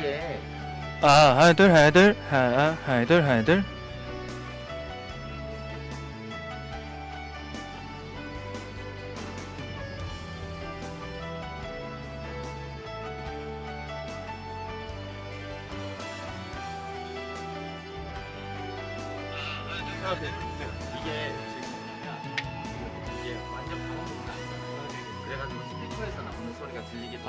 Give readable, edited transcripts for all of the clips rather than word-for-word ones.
이게 하이들 하이들 하이들 하이들. 이게 지금 뭐냐면 이게 완전 방음부가 안 나요. 그래가지고 스피커에서 나오는 소리가 들리게 돼.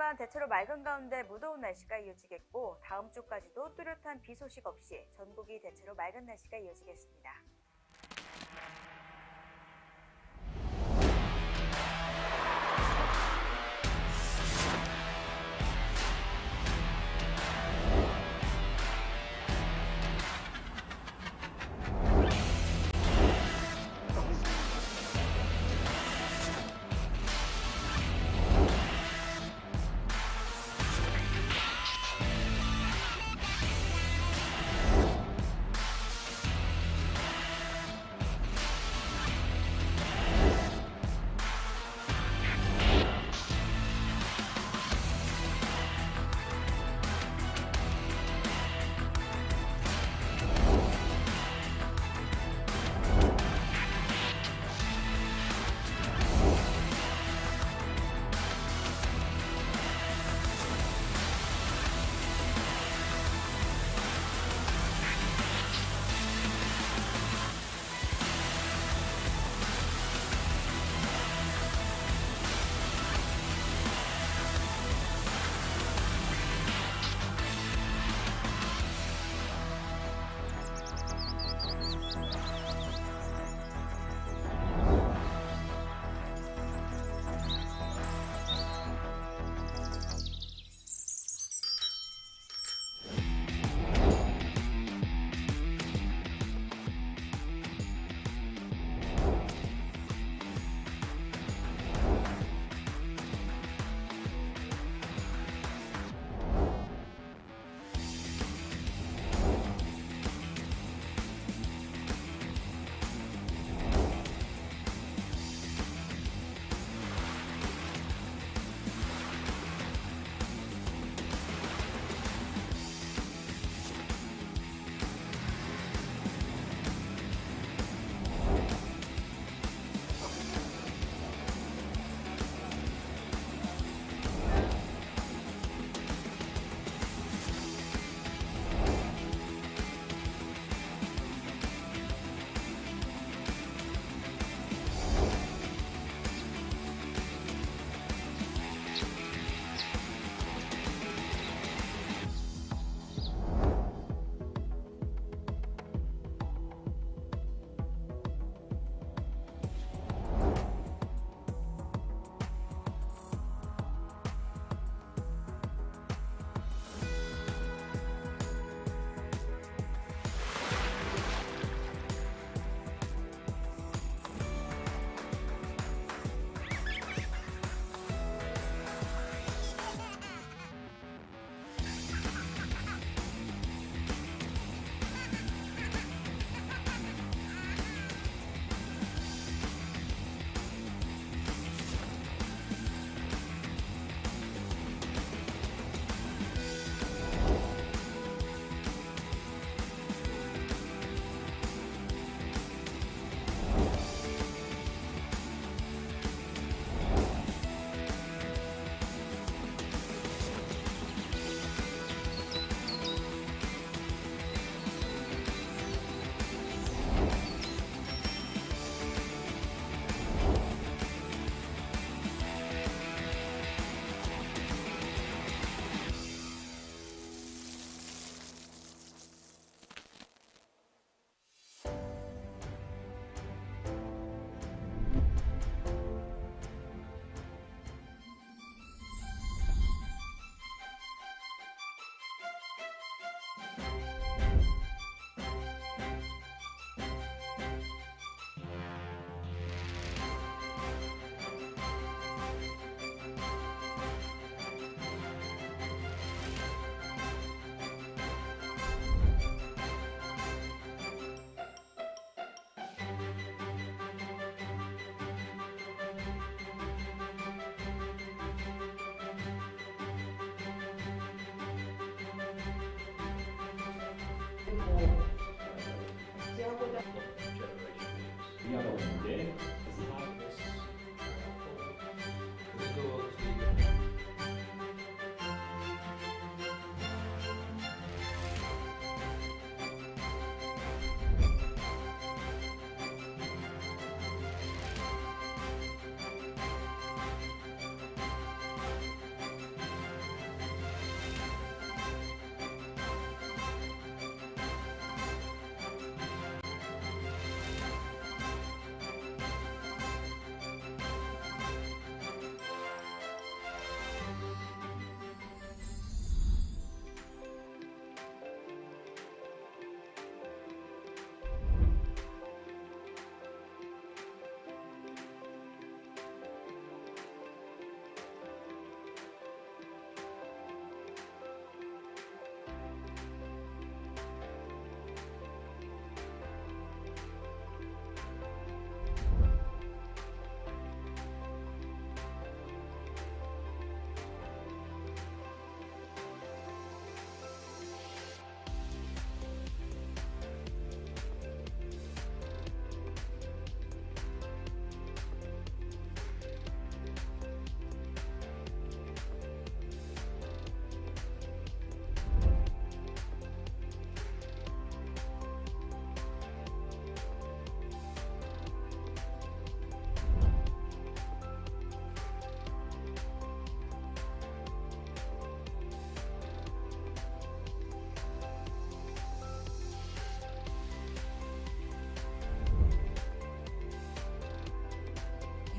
또한 대체로 맑은 가운데 무더운 날씨가 이어지겠고 다음 주까지도 뚜렷한 비 소식 없이 전국이 대체로 맑은 날씨가 이어지겠습니다.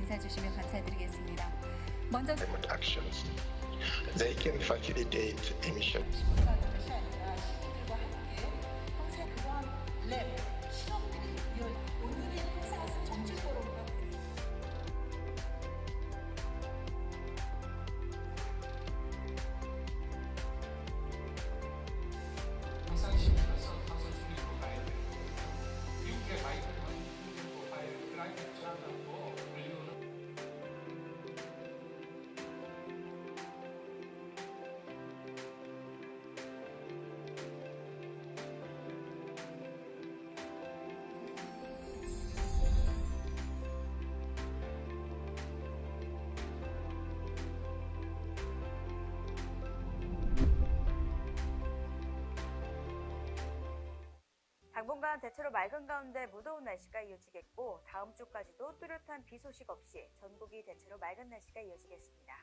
인사주시면 감사드리겠습니다. 먼저 actions. They can facilitate emission. 시민과 것이 아니라 시민들과 함께 평생 그러한 랩 실험들이 오늘의 행사에서 정치 토론과 항상 시민으로서 항상 중립으로 가야 돼요. 미국의 바이든은 중립으로 가야 클라이맥 제한다고 불리우는 당분간 대체로 맑은 가운데 무더운 날씨가 이어지겠고 다음 주까지도 뚜렷한 비 소식 없이 전국이 대체로 맑은 날씨가 이어지겠습니다.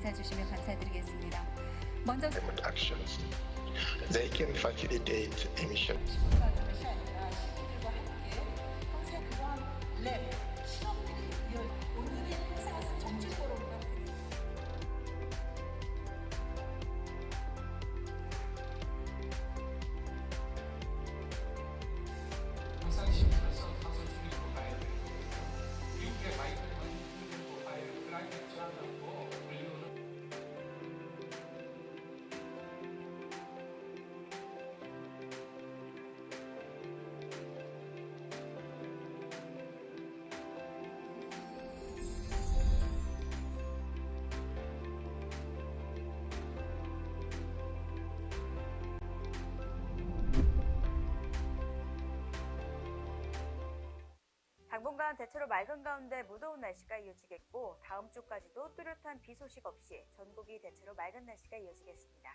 인사 주시면 감사드리겠습니다. 먼저 actions. They can facilitate emission. 시민과 것이 아니라 시민들과 함께 평생 그러한 랩 실험들이 오늘의 행사가 정치 포럼과 항상 시민으로서 탄소 중립으로 가야 되고 미국의 바이든은 중립으로 가야 되고 클라이맥 제한하고 인류는 당분간 대체로 맑은 가운데 무더운 날씨가 이어지겠고 다음 주까지도 뚜렷한 비 소식 없이 전국이 대체로 맑은 날씨가 이어지겠습니다.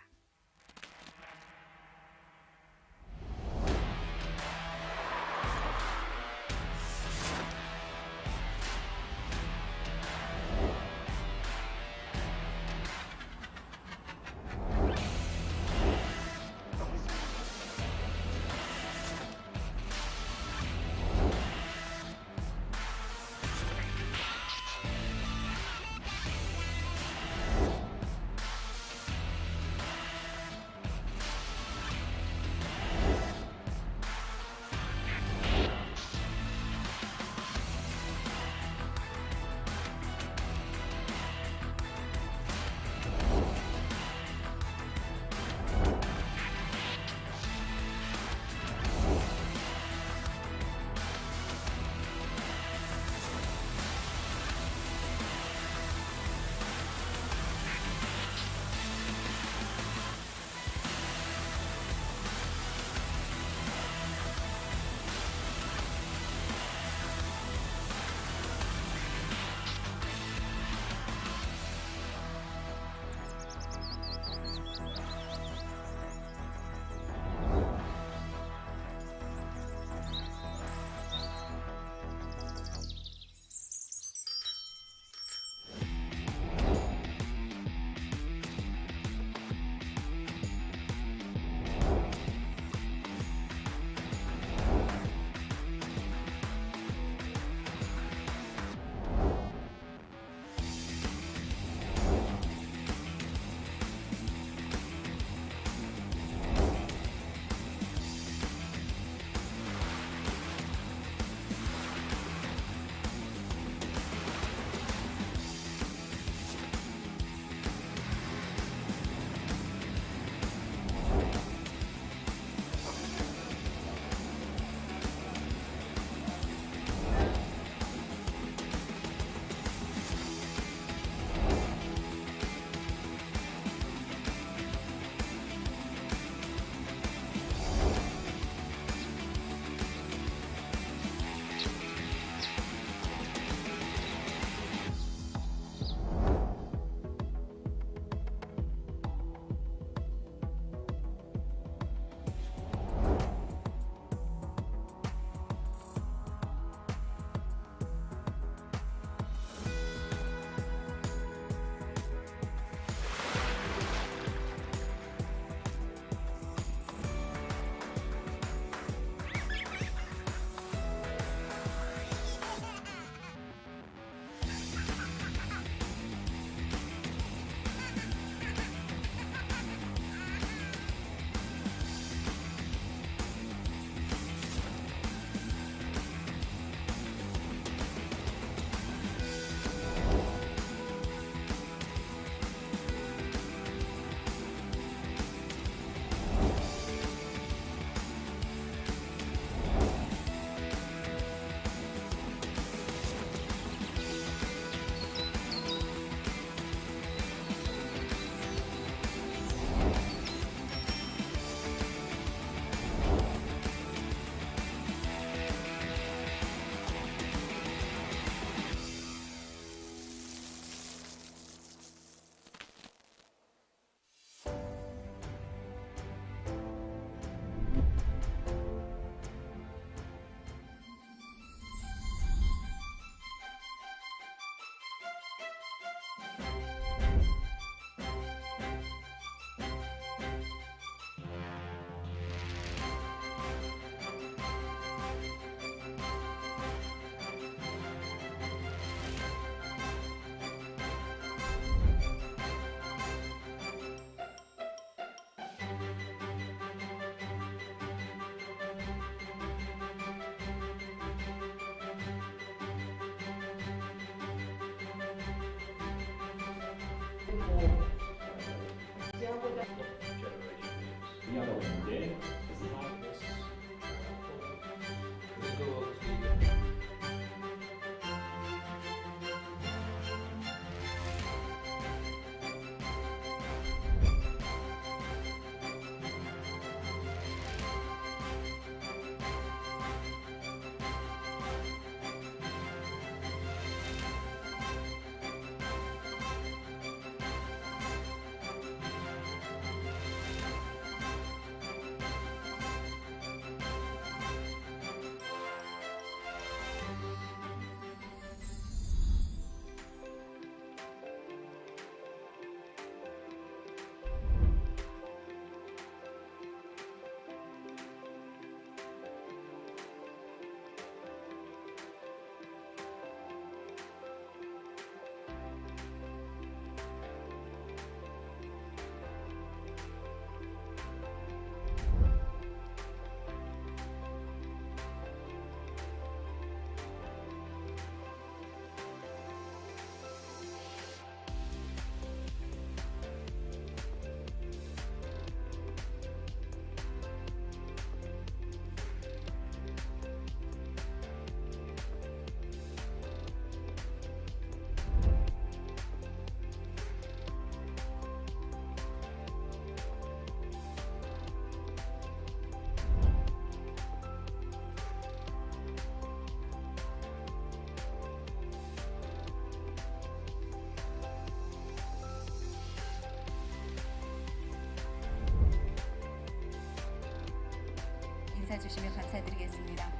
주시면 감사드리겠습니다.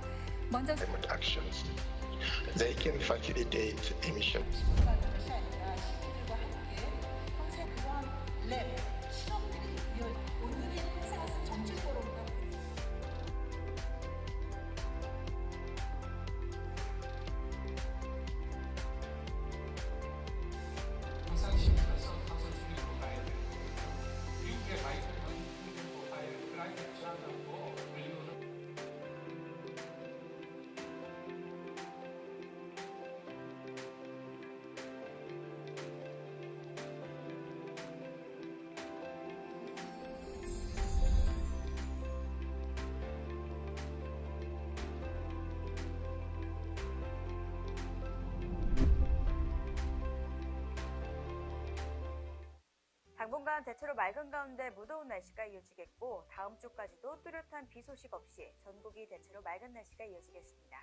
먼저 climate actions. They can facilitate emission. 시민과 것이 아니라 시민들과 함께 평생 그러한 랩 실험들이 오늘의 행사에서 정책 포럼과 항상 시민으로서 항상 중립으로 가야 돼요. 미국의 바이든은 중립으로 가야 클라이맥 취한다고 불리우는 당분간 대체로 맑은 가운데 무더운 날씨가 이어지겠고 다음 주까지도 뚜렷한 비 소식 없이 전국이 대체로 맑은 날씨가 이어지겠습니다.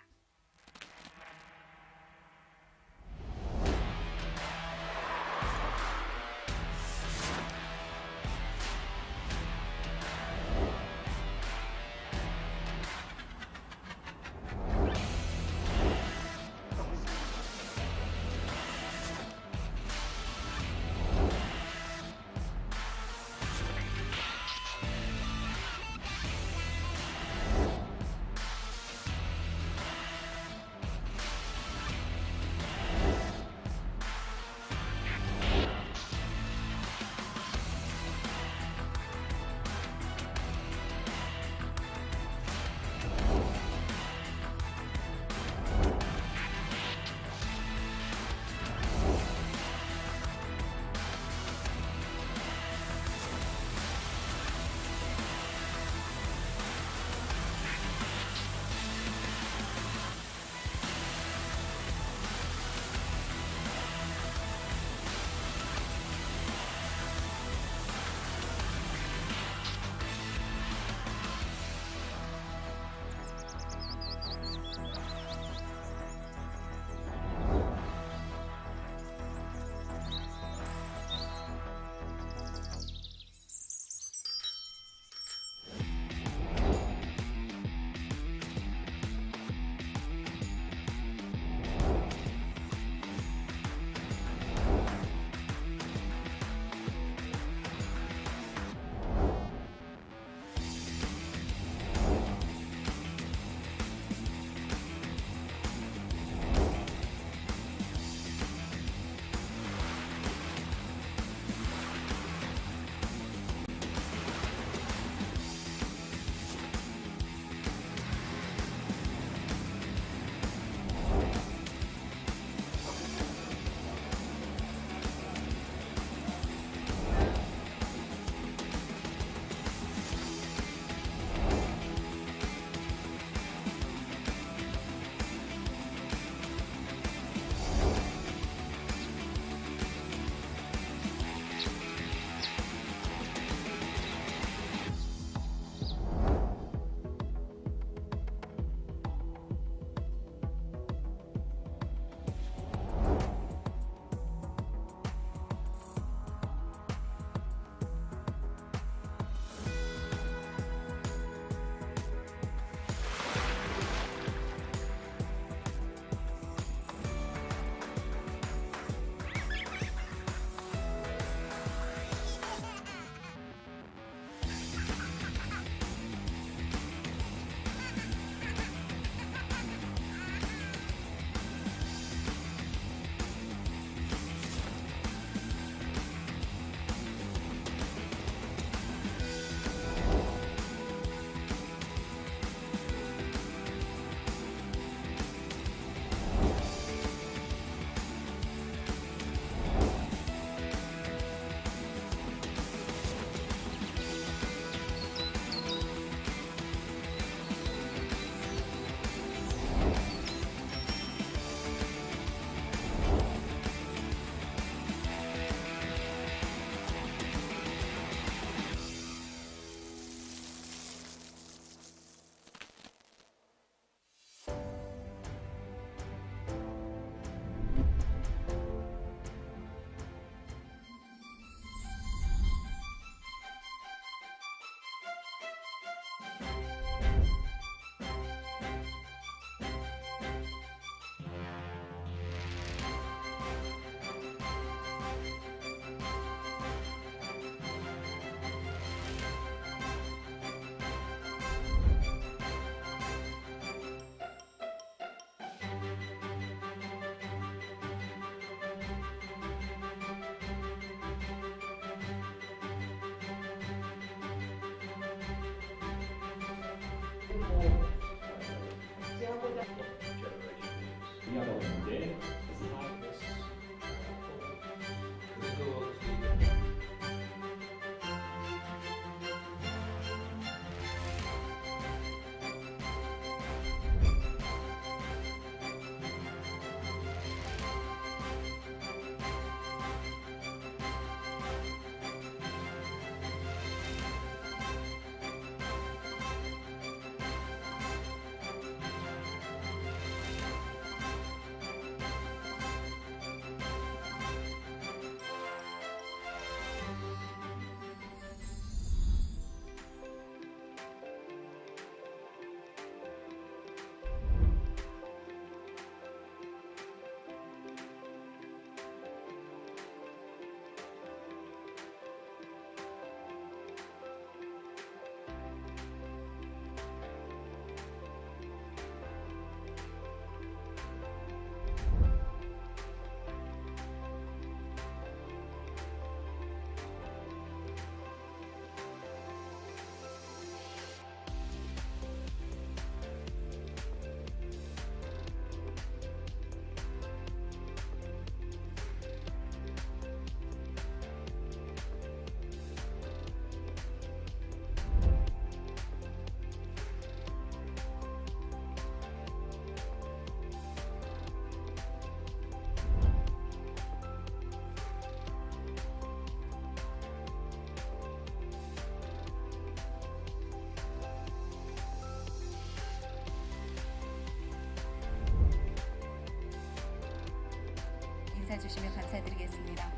인사 주시면 감사드리겠습니다.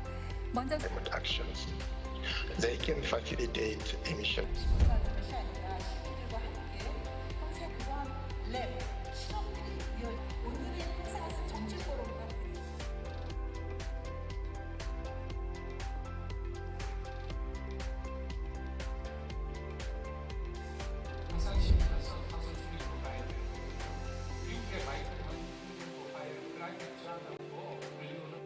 먼저 Climate actions. They can facilitate emission. 시민과 것이 아니라 시민들과 함께 평소에 그러한 랩 실험들이 오늘의 행사가 정책보로가 항상 시민으로서 탄소 중립으로 가야 돼요. 미국의 바이든은 중립으로 가야 돼요. 클라이맥 제한하고 불리우는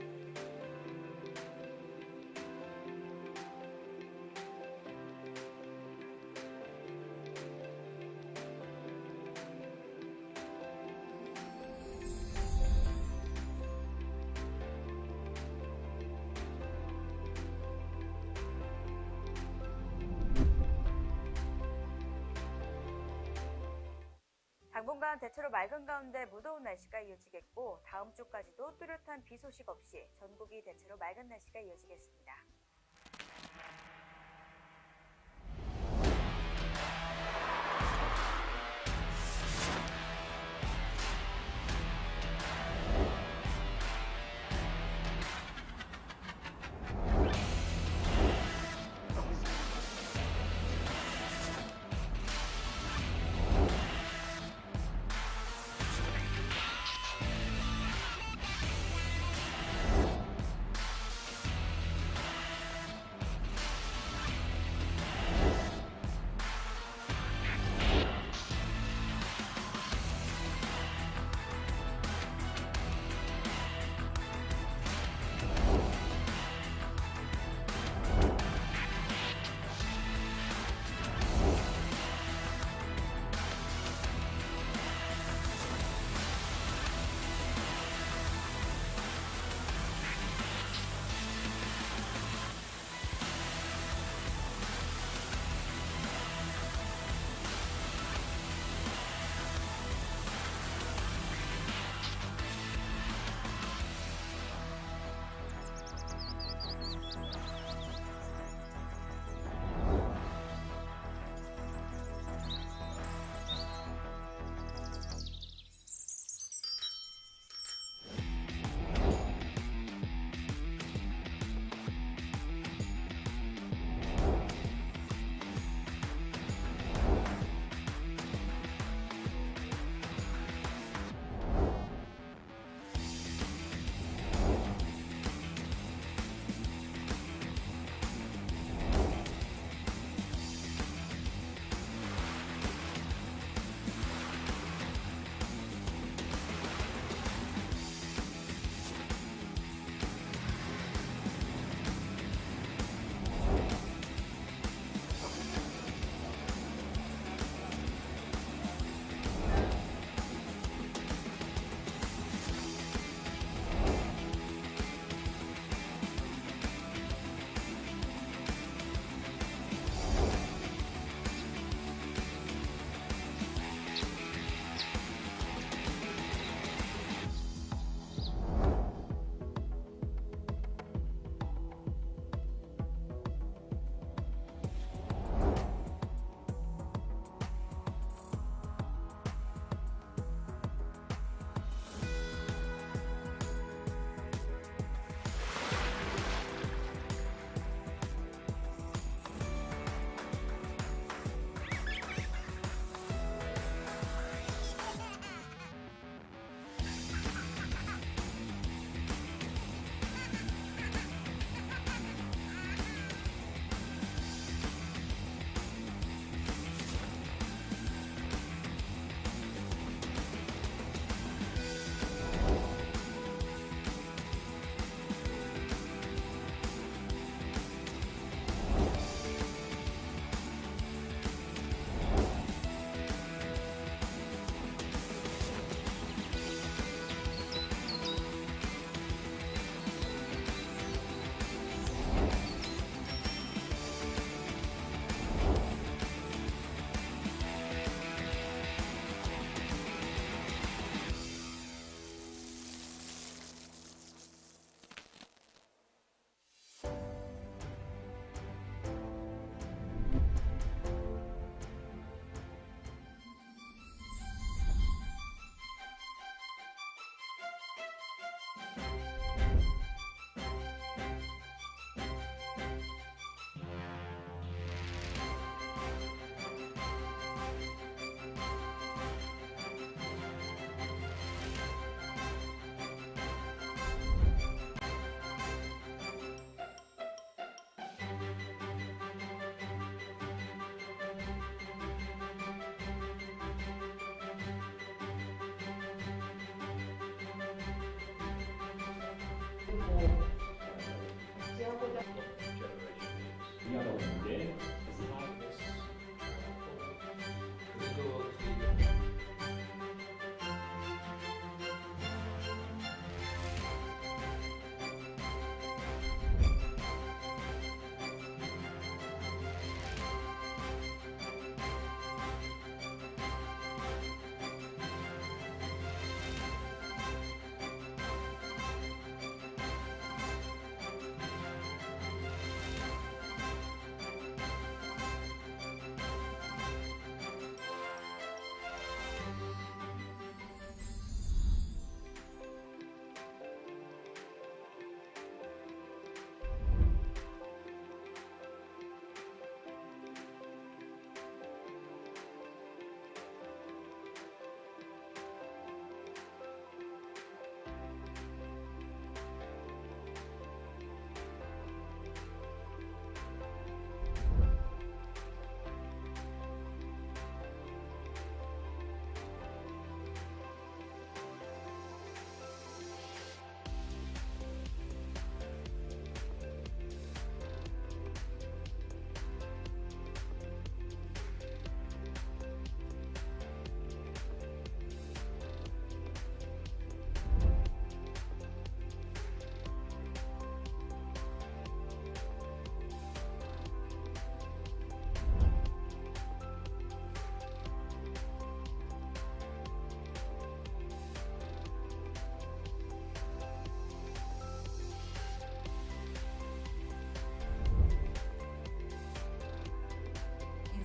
당분간 대체로 맑은 가운데 무더운 날씨가 이어지겠고 다음 주까지도 뚜렷한 비 소식 없이 전국이 대체로 맑은 날씨가 이어지겠습니다.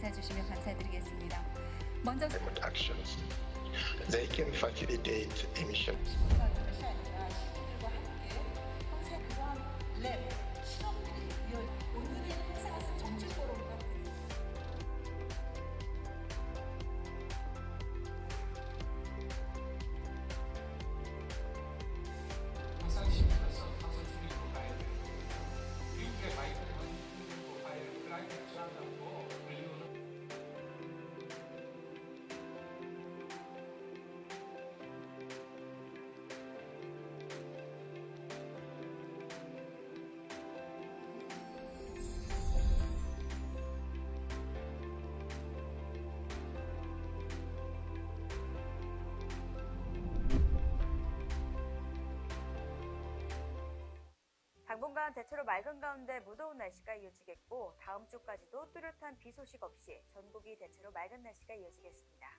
받아주시면 감사드리겠습니다. 먼저 climate actions. They can facilitate emission. 신부가 것이 아니라 신부들과 함께 평생 그러한 랩 실험들이 오늘의 행사가 정책 포럼과 항상 시민으로서 탄소 중립으로 가야 돼요. 미국의 바이든은 중립으로 가야 돼요. 클라이맥 취한다고 불리우는 당분간 대체로 맑은 가운데 무더운 날씨가 이어지겠고 다음 주까지도 뚜렷한 비 소식 없이 전국이 대체로 맑은 날씨가 이어지겠습니다.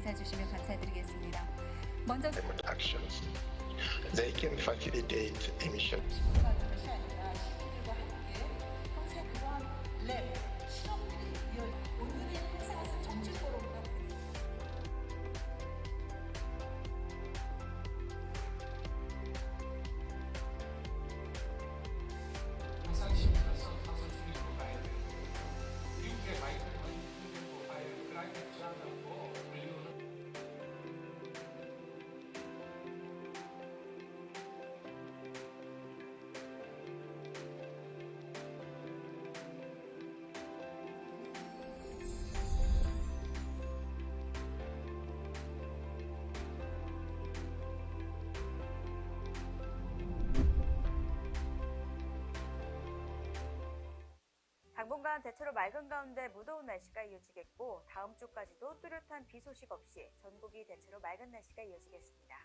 인사 주시면 감사드리겠습니다. 먼저 actions. They can facilitate emission. 시민과 것이 아니라 시민들과 함께 평생 그러한 랩 실험들이 오늘의 행사에서 정책 포럼과 항상 시민으로서 탄소 중립으로 가야 돼요. 미국의 바이든은 중립으로 가야 돼요. 클라이맥 제한하고 불리우는 당분간 대체로 맑은 가운데 무더운 날씨가 이어지겠고 다음 주까지도 뚜렷한 비 소식 없이 전국이 대체로 맑은 날씨가 이어지겠습니다.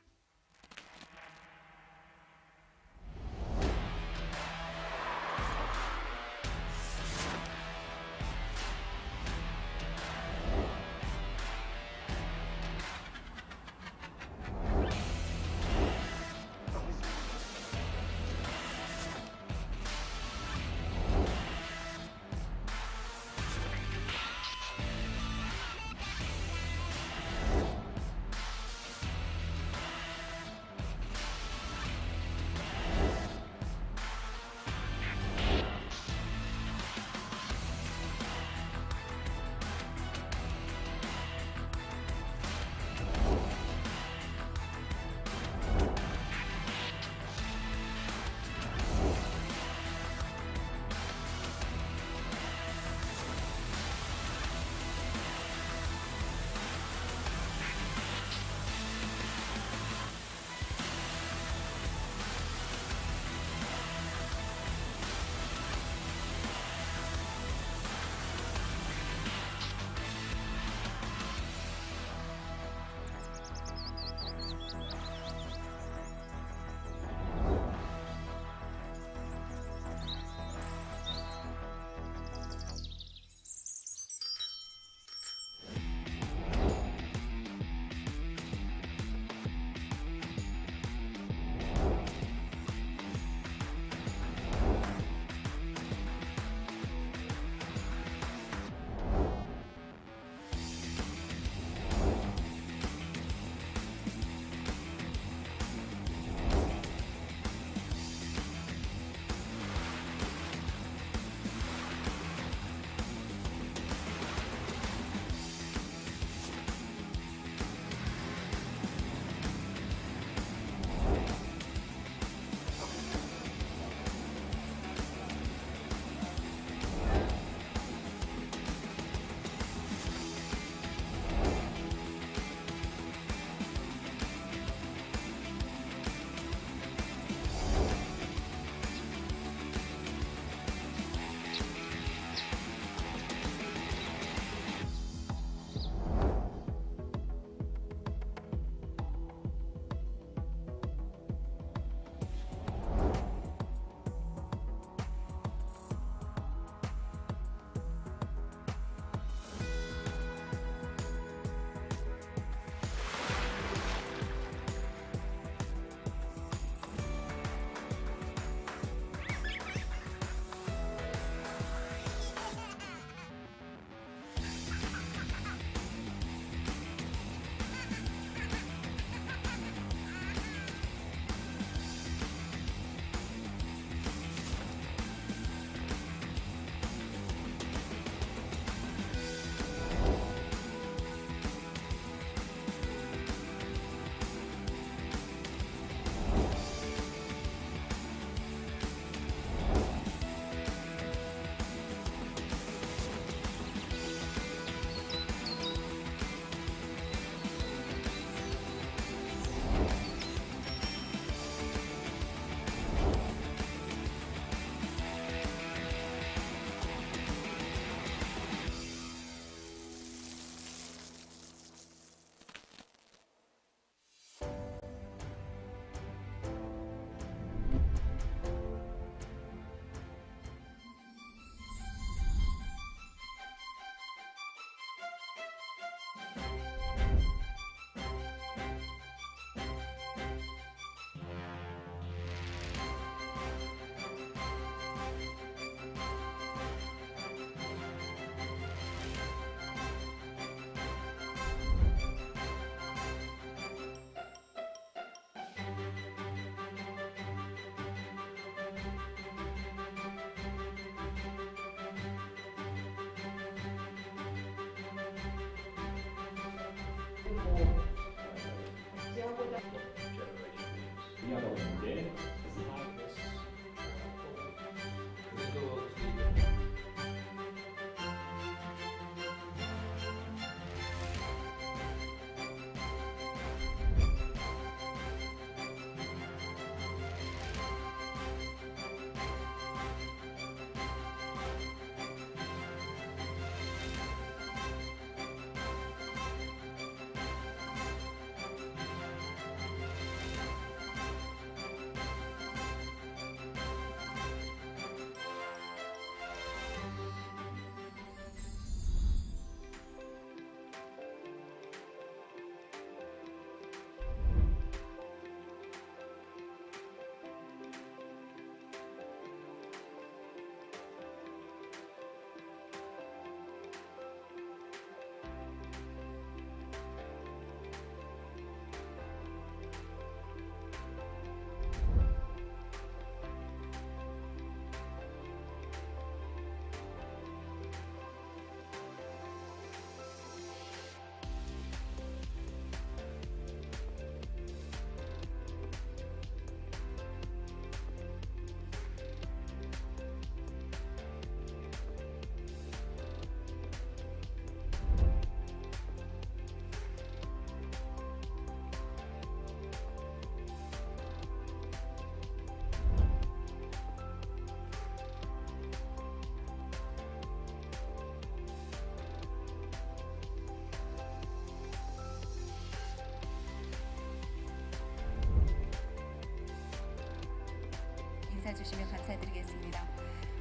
주시면 감사드리겠습니다.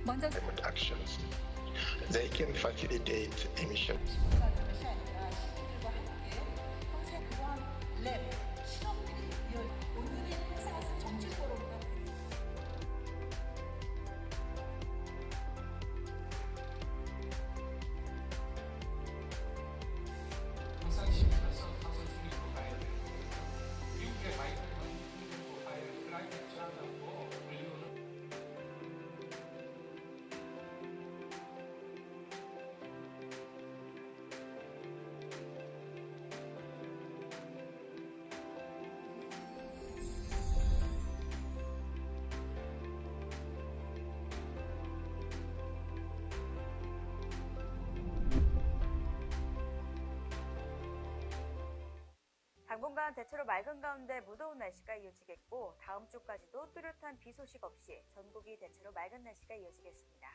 먼저 climate actions. They can facilitate emission. 식구가 되는 것이 아니라 식구들과 함께 평생 그러한 랩 실험들이 오늘의 행사에서 정책 포럼과 항상 시민으로서 탄소 중립으로 가야 되고 미국의 바이든은 중립으로 가야 되고 클라이맥 제한하고 인류는 당분간 대체로 맑은 가운데 무더운 날씨가 이어지겠고 다음 주까지도 뚜렷한 비 소식 없이 전국이 대체로 맑은 날씨가 이어지겠습니다.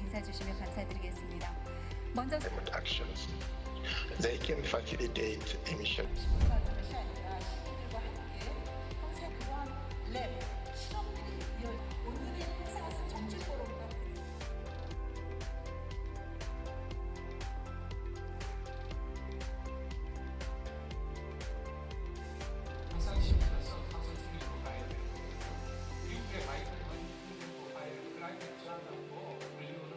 인사 주시면 감사드리겠습니다. 먼저 actions. They can facilitate emission. 시민과 것이 아니라 시민들과 함께 평생 그러한 랩 실험들이 오늘의 행사에서 정치 포럼과 항상 시민으로서 탄소 중립으로 가야 되고 미국의 바이든은 중립으로 가야 되고 클라이맥 제한하고 인류는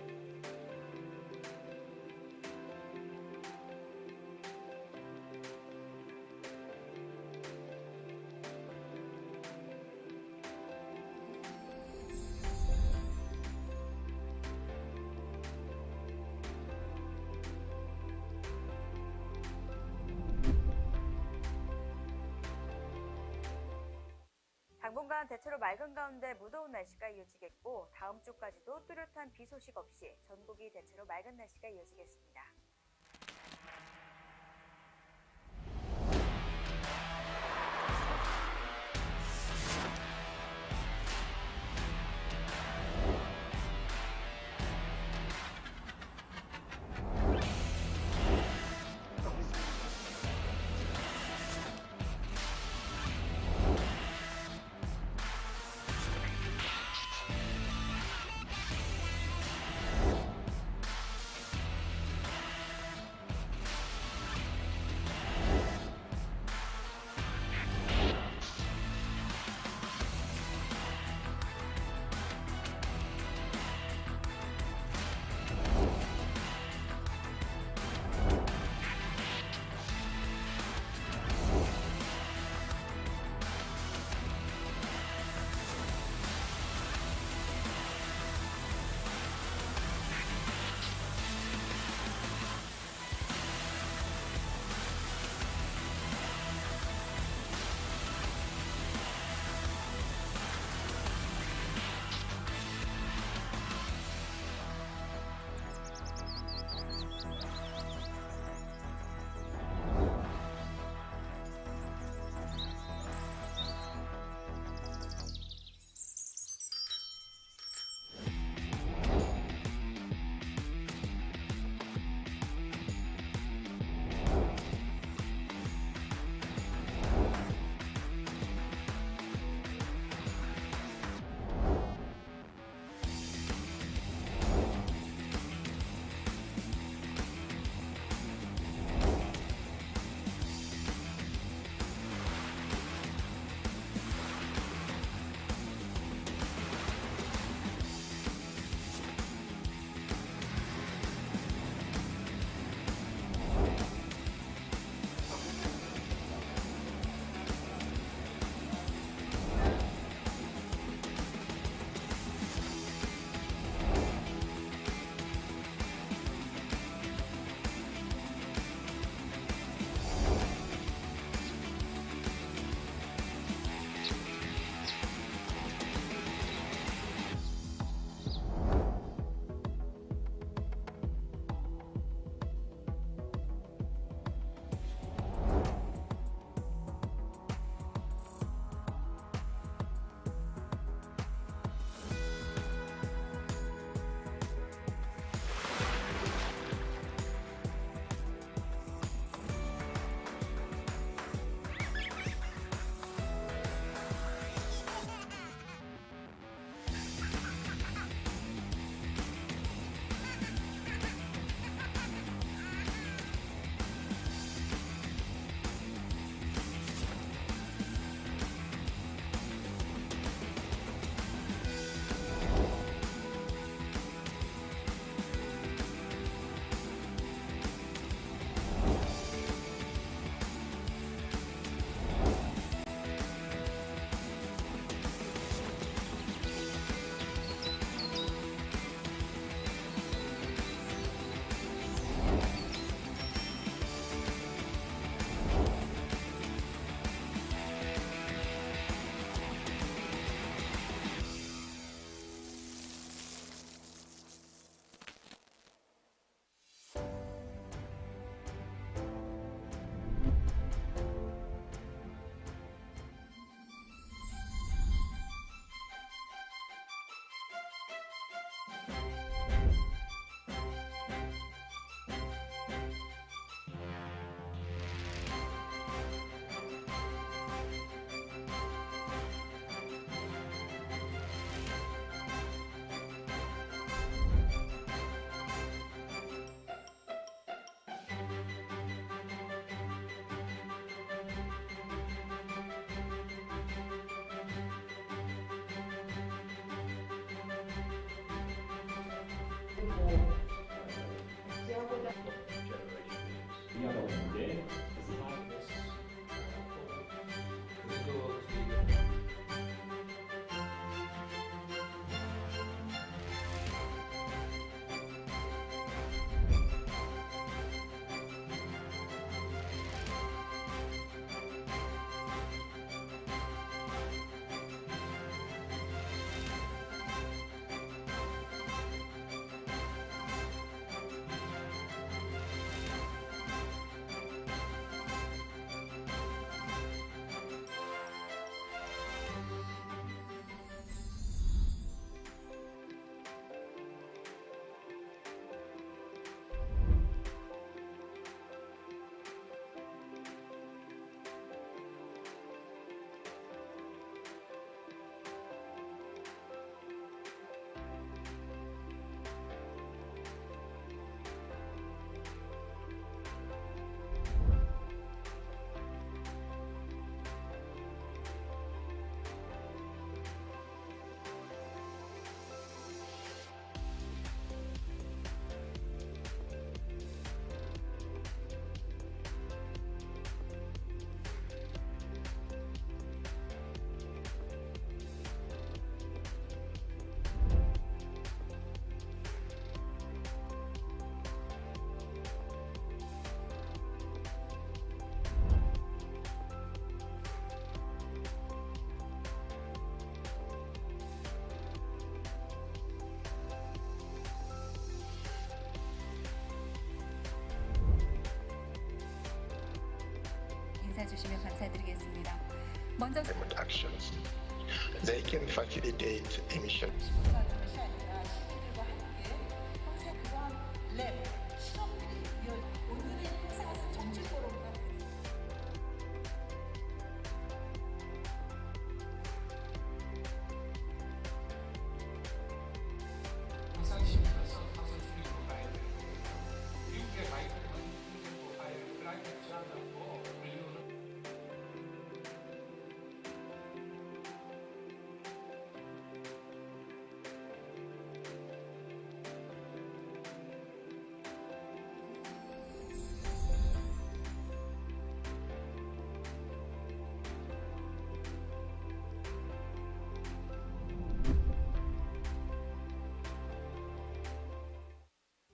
당분간 대체로 맑은 가운데 무더운 날씨가 이어지겠고 다음 주까지도 뚜렷한 비 소식 없이 전국이 대체로 맑은 날씨가 이어지겠습니다. 인사해 주시면 감사드리겠습니다. 먼저 actions. They can facilitate emission. 시민과 것이 아니라 시민들과 함께 평생 그러한 랩 실험들이 오늘의 행사에서 정치 포럼과 항상 시민으로서 항상 중립으로 가야 되고 미국의 바이든은 중립으로 가야 되고 그라이트 제한하고 인류는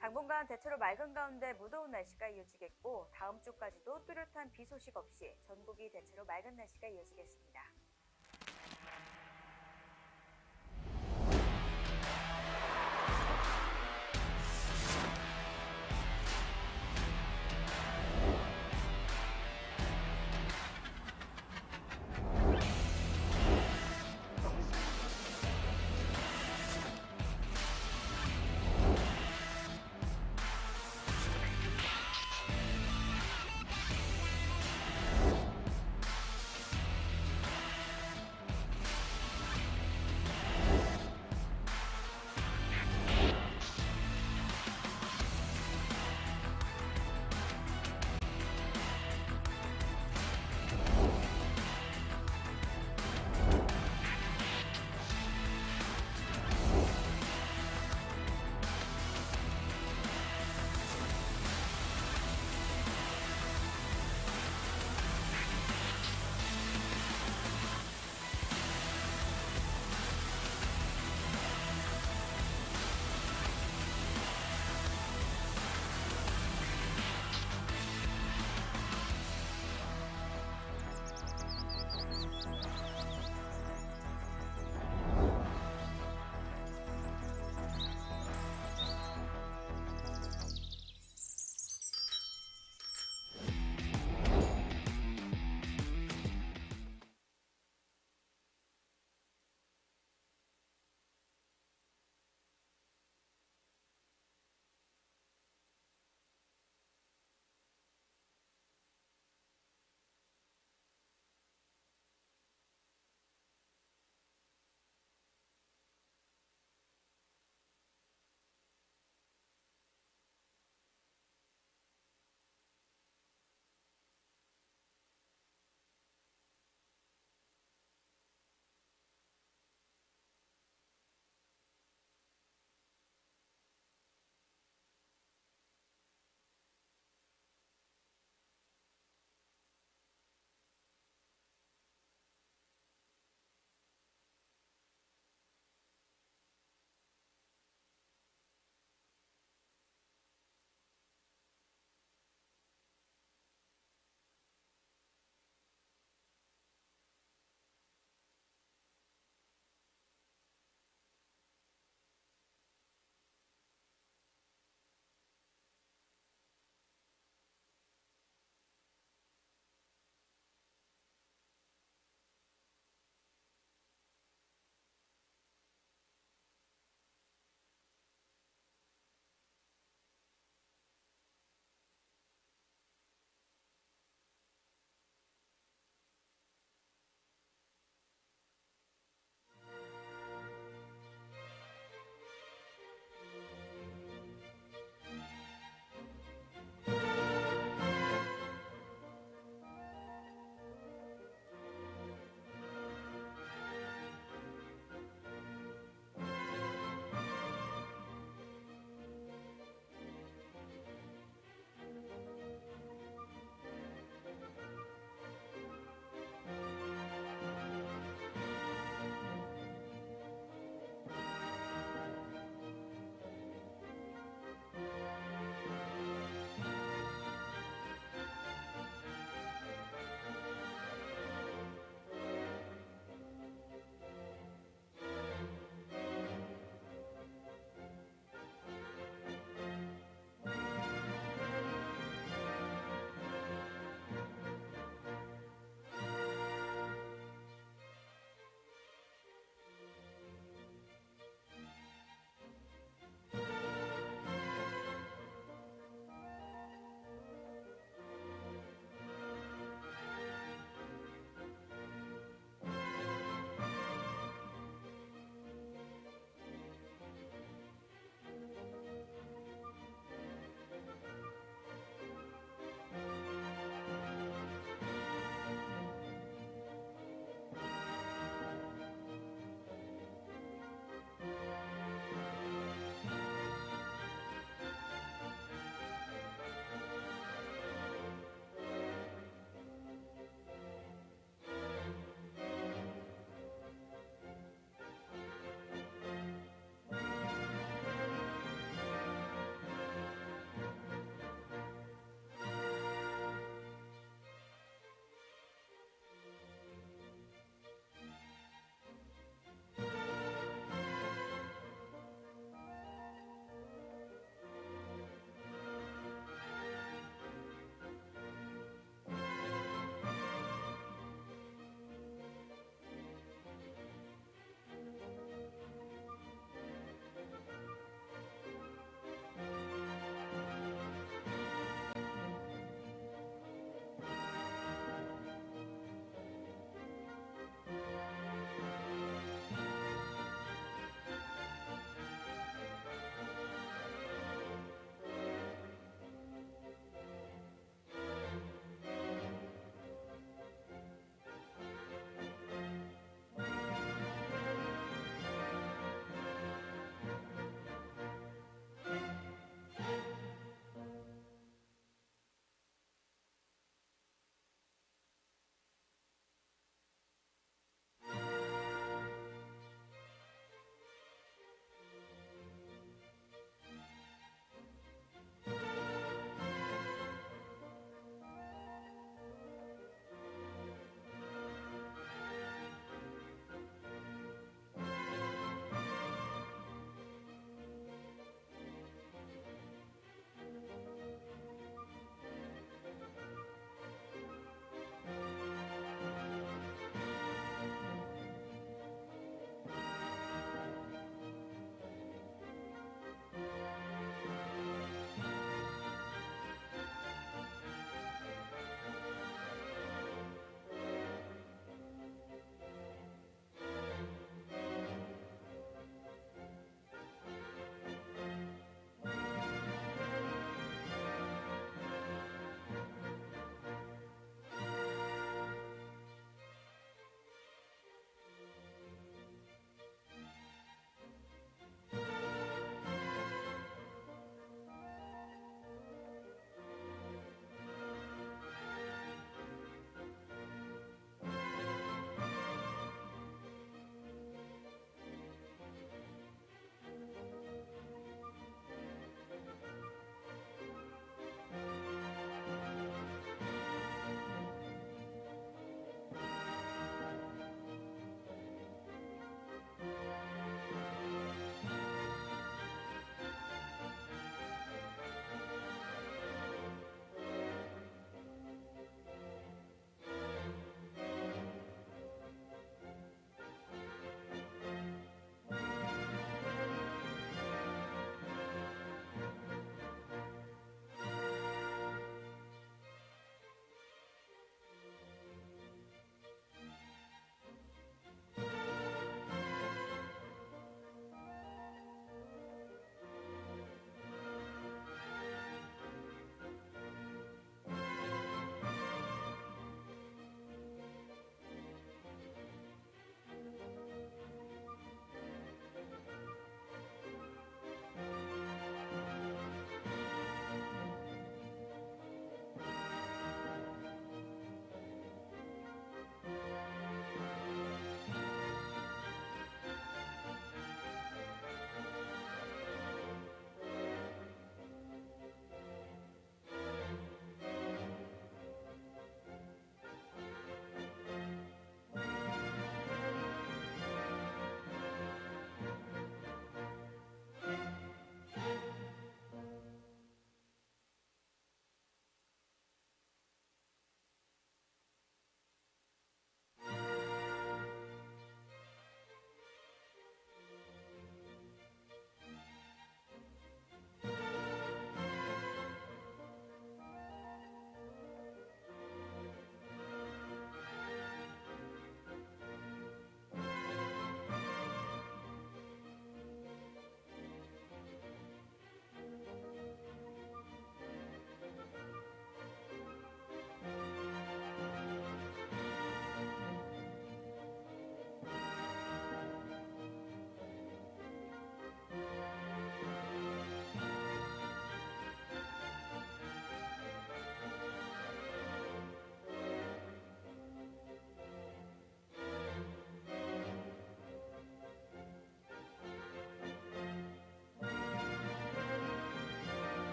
당분간 대체로 맑은 가운데 무더운 날씨가 이어지겠고 다음 주까지도 뚜렷한 비 소식 없이 전국이 대체로 맑은 날씨가 이어지겠습니다.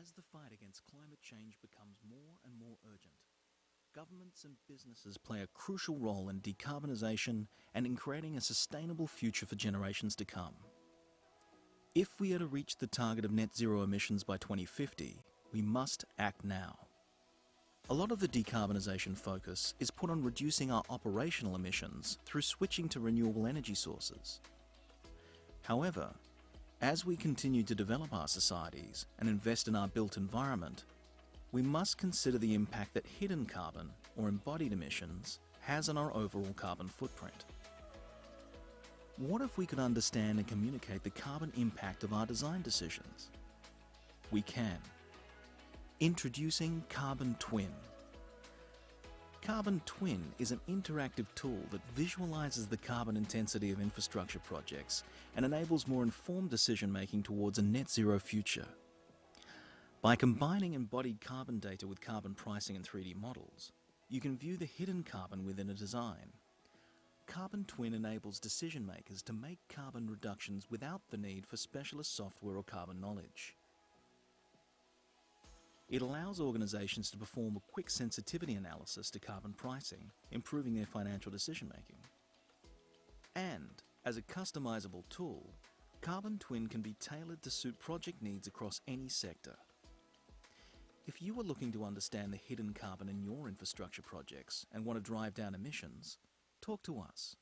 As the fight against climate change becomes more and more urgent, governments and businesses play a crucial role in decarbonisation and in creating a sustainable future for generations to come. If we are to reach the target of net zero emissions by 2050, we must act now. A lot of the decarbonisation focus is put on reducing our operational emissions through switching to renewable energy sources. However, as we continue to develop our societies and invest in our built environment, we must consider the impact that hidden carbon, or embodied emissions, has on our overall carbon footprint. What if we could understand and communicate the carbon impact of our design decisions? We can. Introducing Carbon Twin. Carbon Twin is an interactive tool that visualizes the carbon intensity of infrastructure projects and enables more informed decision-making towards a net zero future. By combining embodied carbon data with carbon pricing and 3D models, you can view the hidden carbon within a design. Carbon Twin enables decision makers to make carbon reductions without the need for specialist software or carbon knowledge. It allows organisations to perform a quick sensitivity analysis to carbon pricing, improving their financial decision making. And, as a customisable tool, Carbon Twin can be tailored to suit project needs across any sector. If you are looking to understand the hidden carbon in your infrastructure projects and want to drive down emissions, talk to us.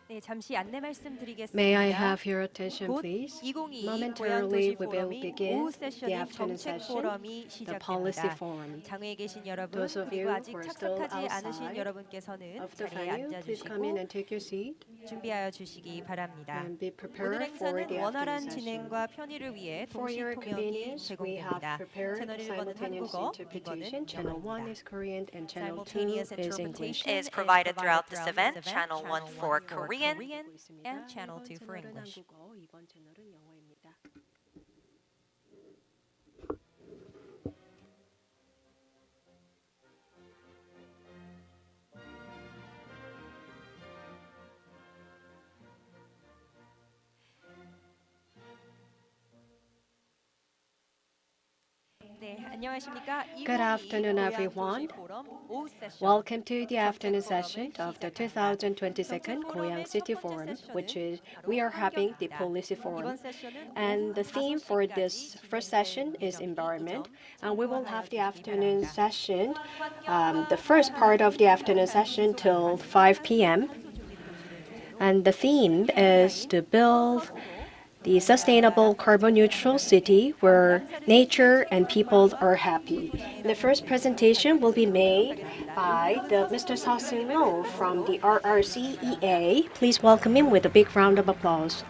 네, 잠시 안내 말씀드리겠습니다. May I have your attention, 곧 please? 2022 Momentarily, 고양 도시 we will 포럼이 begin 오후 the 세션인 afternoon 정책 session, 포럼이 the policy 시작됩니다. forum. 장외에 계신 여러분 Those of 그리고 you 아직 who are still 착석하지 않으신 outside 여러분께서는 of the 자리에 venue, please come in 앉아주시고 and take your seat 준비하여 주시기 바랍니다. and be 오늘 prepared for 행사는 the 원활한 afternoon session. 진행과 편의를 위해 For 동시 your 통역이 convenience, we have 제공됩니다. prepared 채널 1번은 simultaneous 한국어, interpretation. 2번은 Channel 1 영어입니다. is Korean and Channel 2 Simultaneous is English. interpretation is provided throughout this event. Channel 1 for Korean and Channel 2 for English. 한국어, 2번 채널은 영어입니다. 네, 안녕하십니까? Good afternoon, everyone. Welcome to the afternoon session of the 2022 Goyang City Forum, which is we are having the policy forum. And the theme for this first session is environment. And we will have the afternoon session, the first part of the afternoon session till 5 p.m. And the theme is to build the sustainable carbon neutral city where nature and people are happy. The first presentation will be made by Mr. Seo Seung-il from the RRCEA. Please welcome him with a big round of applause.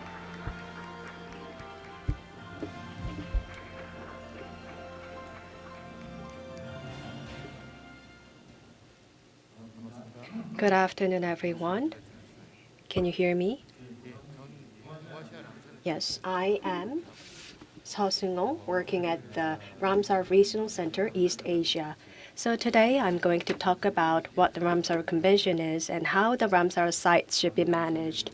Good afternoon, everyone. Can you hear me? Yes, I am Seo Seung-il, working at the Ramsar Regional Center, East Asia. So today I'm going to talk about what the Ramsar Convention is and how the Ramsar sites should be managed.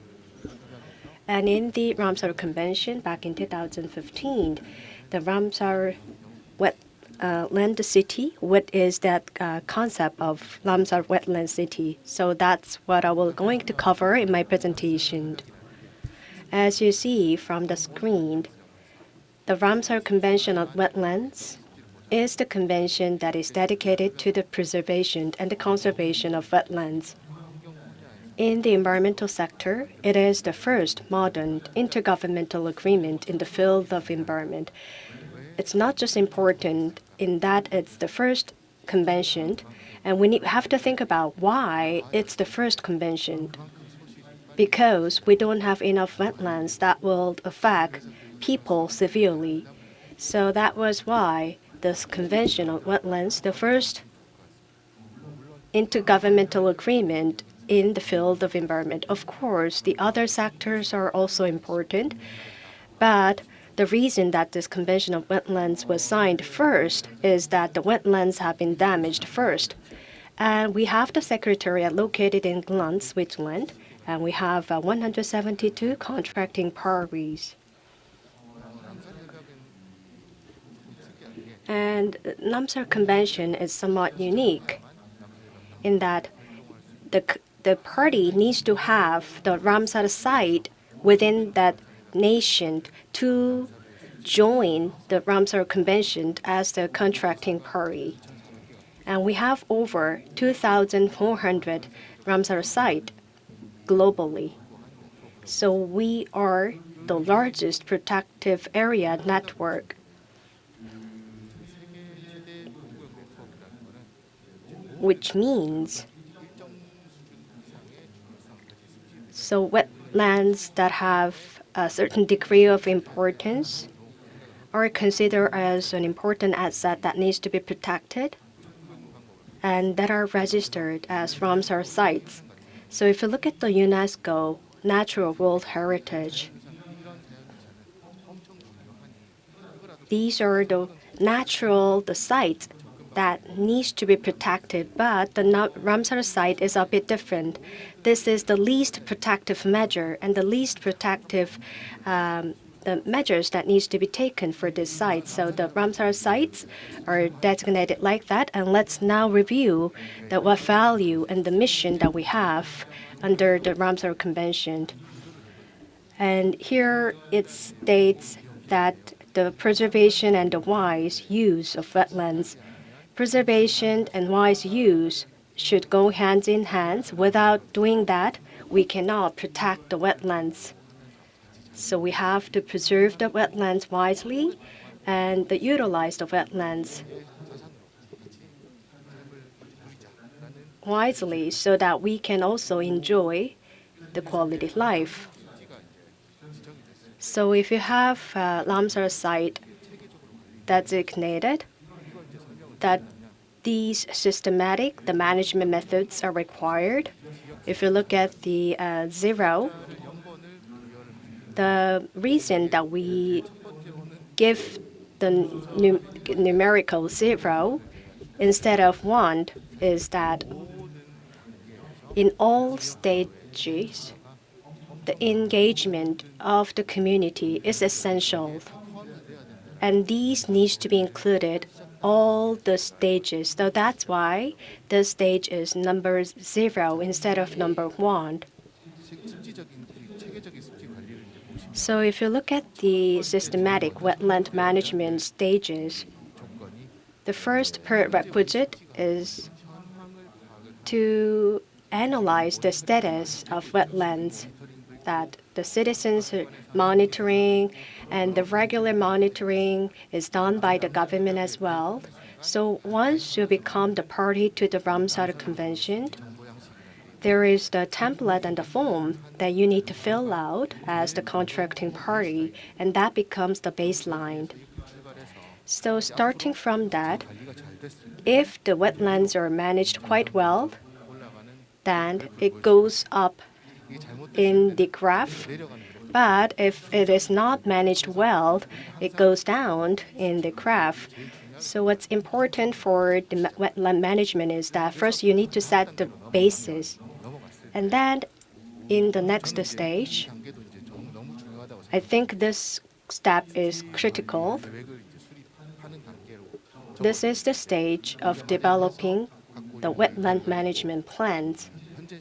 And in the Ramsar Convention back in 2015, the Ramsar wetland city, what is that concept of Ramsar wetland city? So that's what I will going to cover in my presentation. As you see from the screen, the Ramsar Convention on Wetlands is the convention that is dedicated to the preservation and the conservation of wetlands. In the environmental sector, it is the first modern intergovernmental agreement in the field of environment. It's not just important in that it's the first convention, and we have to think about why it's the first convention. Because we don't have enough wetlands that will affect people severely. So that was why this Convention on Wetlands, the first intergovernmental agreement in the field of environment. Of course, the other sectors are also important, but the reason that this Convention on Wetlands was signed first is that the wetlands have been damaged first. And we have the Secretariat located in Gland, Switzerland, and we have 172 contracting parties. And the Ramsar Convention is somewhat unique in that the party needs to have the Ramsar site within that nation to join the Ramsar Convention as the contracting party. And we have over 2,400 Ramsar sites globally. So we are the largest protective area network. Which means so wetlands that have a certain degree of importance are considered as an important asset that needs to be protected and that are registered as Ramsar sites. So if you look at the UNESCO Natural World Heritage, these are the sites that needs to be protected, but the Ramsar site is a bit different. This is the least protective measure and the least protective the measures that needs to be taken for this site. So the Ramsar sites are designated like that, and let's now review what value and the mission that we have under the Ramsar Convention. And here it states that the preservation and the wise use of wetlands. Preservation and wise use should go hand in hand. Without doing that, we cannot protect the wetlands. So we have to preserve the wetlands wisely and utilize the wetlands wisely so that we can also enjoy the quality of life. So if you have Ramsar site designated, that these the management methods are required. If you look at the zero, the reason that we give the numerical 0 instead of 1 is that in all stages, the engagement of the community is essential. And these needs to be included all the stages. So that's why the stage is number 0 instead of number 1. So if you look at the systematic wetland management stages, the first prerequisite is to analyze the status of wetlands, that the citizens are monitoring and the regular monitoring is done by the government as well. So once you become the party to the Ramsar Convention, there is the template and the form that you need to fill out as the contracting party, and that becomes the baseline. So starting from that, if the wetlands are managed quite well, then it goes up in the graph. But if it is not managed well, it goes down in the graph. So what's important for the wetland management is that first you need to set the basis. And then in the next stage, I think this step is critical. This is the stage of developing the wetland management plans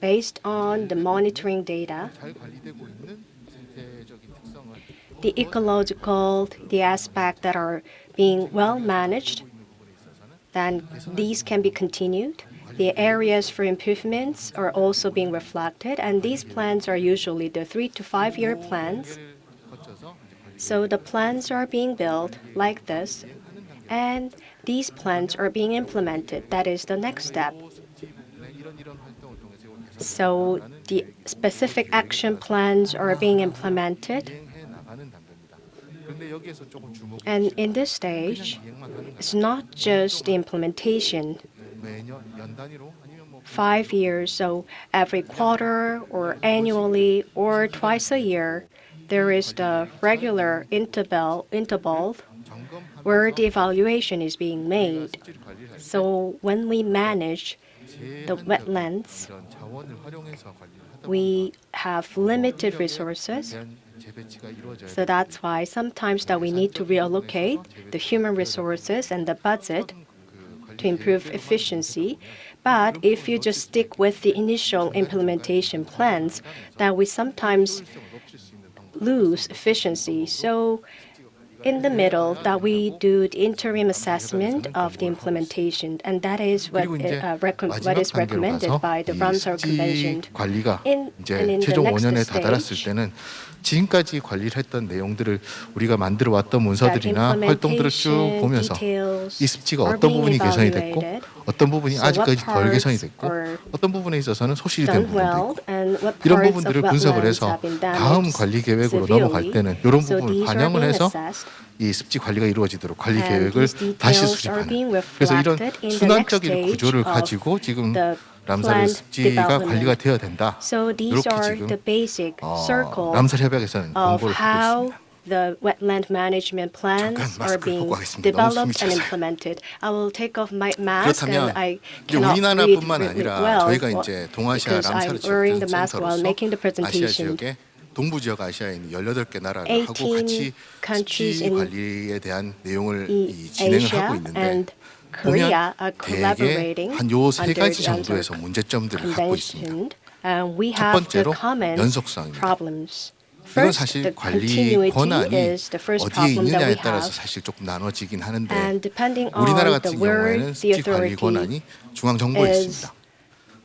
based on the monitoring data, the ecological, the aspects that are being well managed, then these can be continued. The areas for improvements are also being reflected, and these plans are usually the 3 to 5 year plans. So the plans are being built like this, and these plans are being implemented. That is the next step. So the specific action plans are being implemented. And in this stage, it's not just the implementation. 5 years, so every quarter or annually or twice a year, there is the regular interval where the evaluation is being made. So when we manage the wetlands, we have limited resources. So that's why sometimes that we need to reallocate the human resources and the budget to improve efficiency. But if you just stick with the initial implementation plans, that we sometimes lose efficiency. So in the middle, that we do the interim assessment of the implementation, and that is what is recommended by the Ramsar Convention. In 최종 the 5년에 next 다다랐을 stage, 때는 지금까지 관리를 했던 내용들을 우리가 만들어 왔던 문서들이나 활동들을 쭉 보면서 이 습지가 어떤 부분이 개선이 됐고 어떤 부분이 아직까지 덜 개선이 됐고 어떤 부분에 있어서는 소실이 된 부분도 있고 이런 부분들을 분석을 해서 다음 관리 계획으로 넘어갈 때는 이런 부분을 반영을 해서 이 습지 관리가 이루어지도록 관리 계획을 다시 수립하는, 그래서 이런 순환적인 구조를 가지고 지금 람사르 습지가 관리가 되어야 된다. 이렇게 지금 람사르 협약에서는 공고를 하고 있습니다. The wetland management plans are being developed and implemented. I will take off my mask and I cannot read 우리나라뿐만 really 아니라 well 저희가 이제 동아시아 because I'm 람사르 wearing the mask while 지역 making the 아시아 presentation. 지역의 동부 지역 아시아에 있는 18개 나라를 하고 같이 습지 관리에 대한 내용을 진행을 하고 있는데 보면 대개 한 요 세 가지 정도에서 문제점들을 갖고 있습니다. 첫 번째로 연속성입니다. 이건 사실 관리 권한이 어디에 있느냐에 따라서 사실 조금 나눠지긴 하는데 우리나라 같은 경우에는 습지 관리 권한이 중앙정부에 있습니다.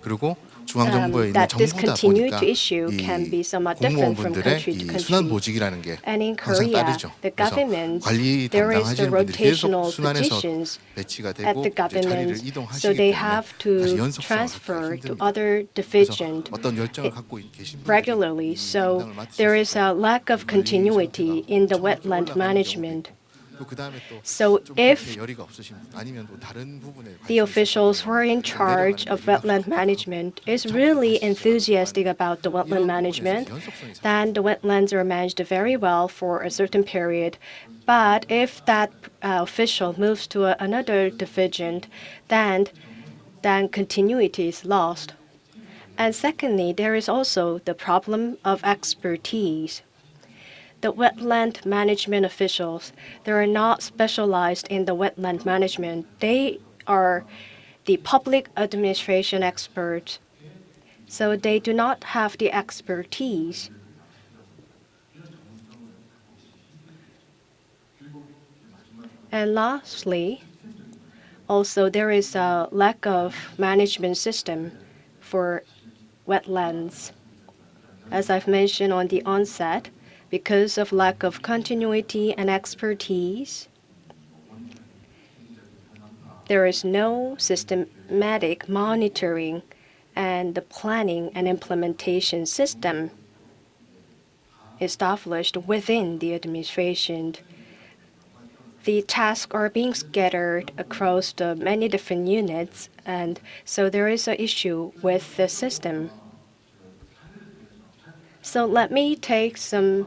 그리고 중앙정부에 있는 that this 정부다 보니까 continuity issue can be somewhat different from 공무원분들의 country to 이 country. 순환 보직이라는 게 And in 항상 Korea, 따르죠. the 그래서 government, 관리 there is the 담당하시는 분들이 계속 rotational 순환해서 positions 배치가 at 되고 the 이제 자리를 government, so 이동하시기 they 때문에 have 사실 to 연속성을 transfer 갖기 to 힘듭니다. other 그래서 division 어떤 열정을 갖고 계신 분들이 regularly. 이 So 담당을 맡으셨을 there is 때 a lack of 관리 continuity 상태가 in the 처음부터 wetland 올라가는 경우도 management. 있고, 또 그다음에 또 So 좀 if 그렇게 열의가 없으신 분, 아니면 또 다른 부분에 the 관심이 officials who are in 있으신 charge 분들은 of wetland management is really enthusiastic about the wetland 이런 management, 부분에서 연속성이 then the wetlands are managed very well for a certain period. But if that official moves to another division, then continuity is lost. And secondly, there is also the problem of expertise. The wetland management officials, they are not specialized in the wetland management. They are the public administration experts. So they do not have the expertise. And lastly, also there is a lack of management system for wetlands. As I've mentioned on the onset, because of lack of continuity and expertise, there is no systematic monitoring and the planning and implementation system established within the administration. The tasks are being scattered across the many different units, and so there is an issue with the system. So let me take some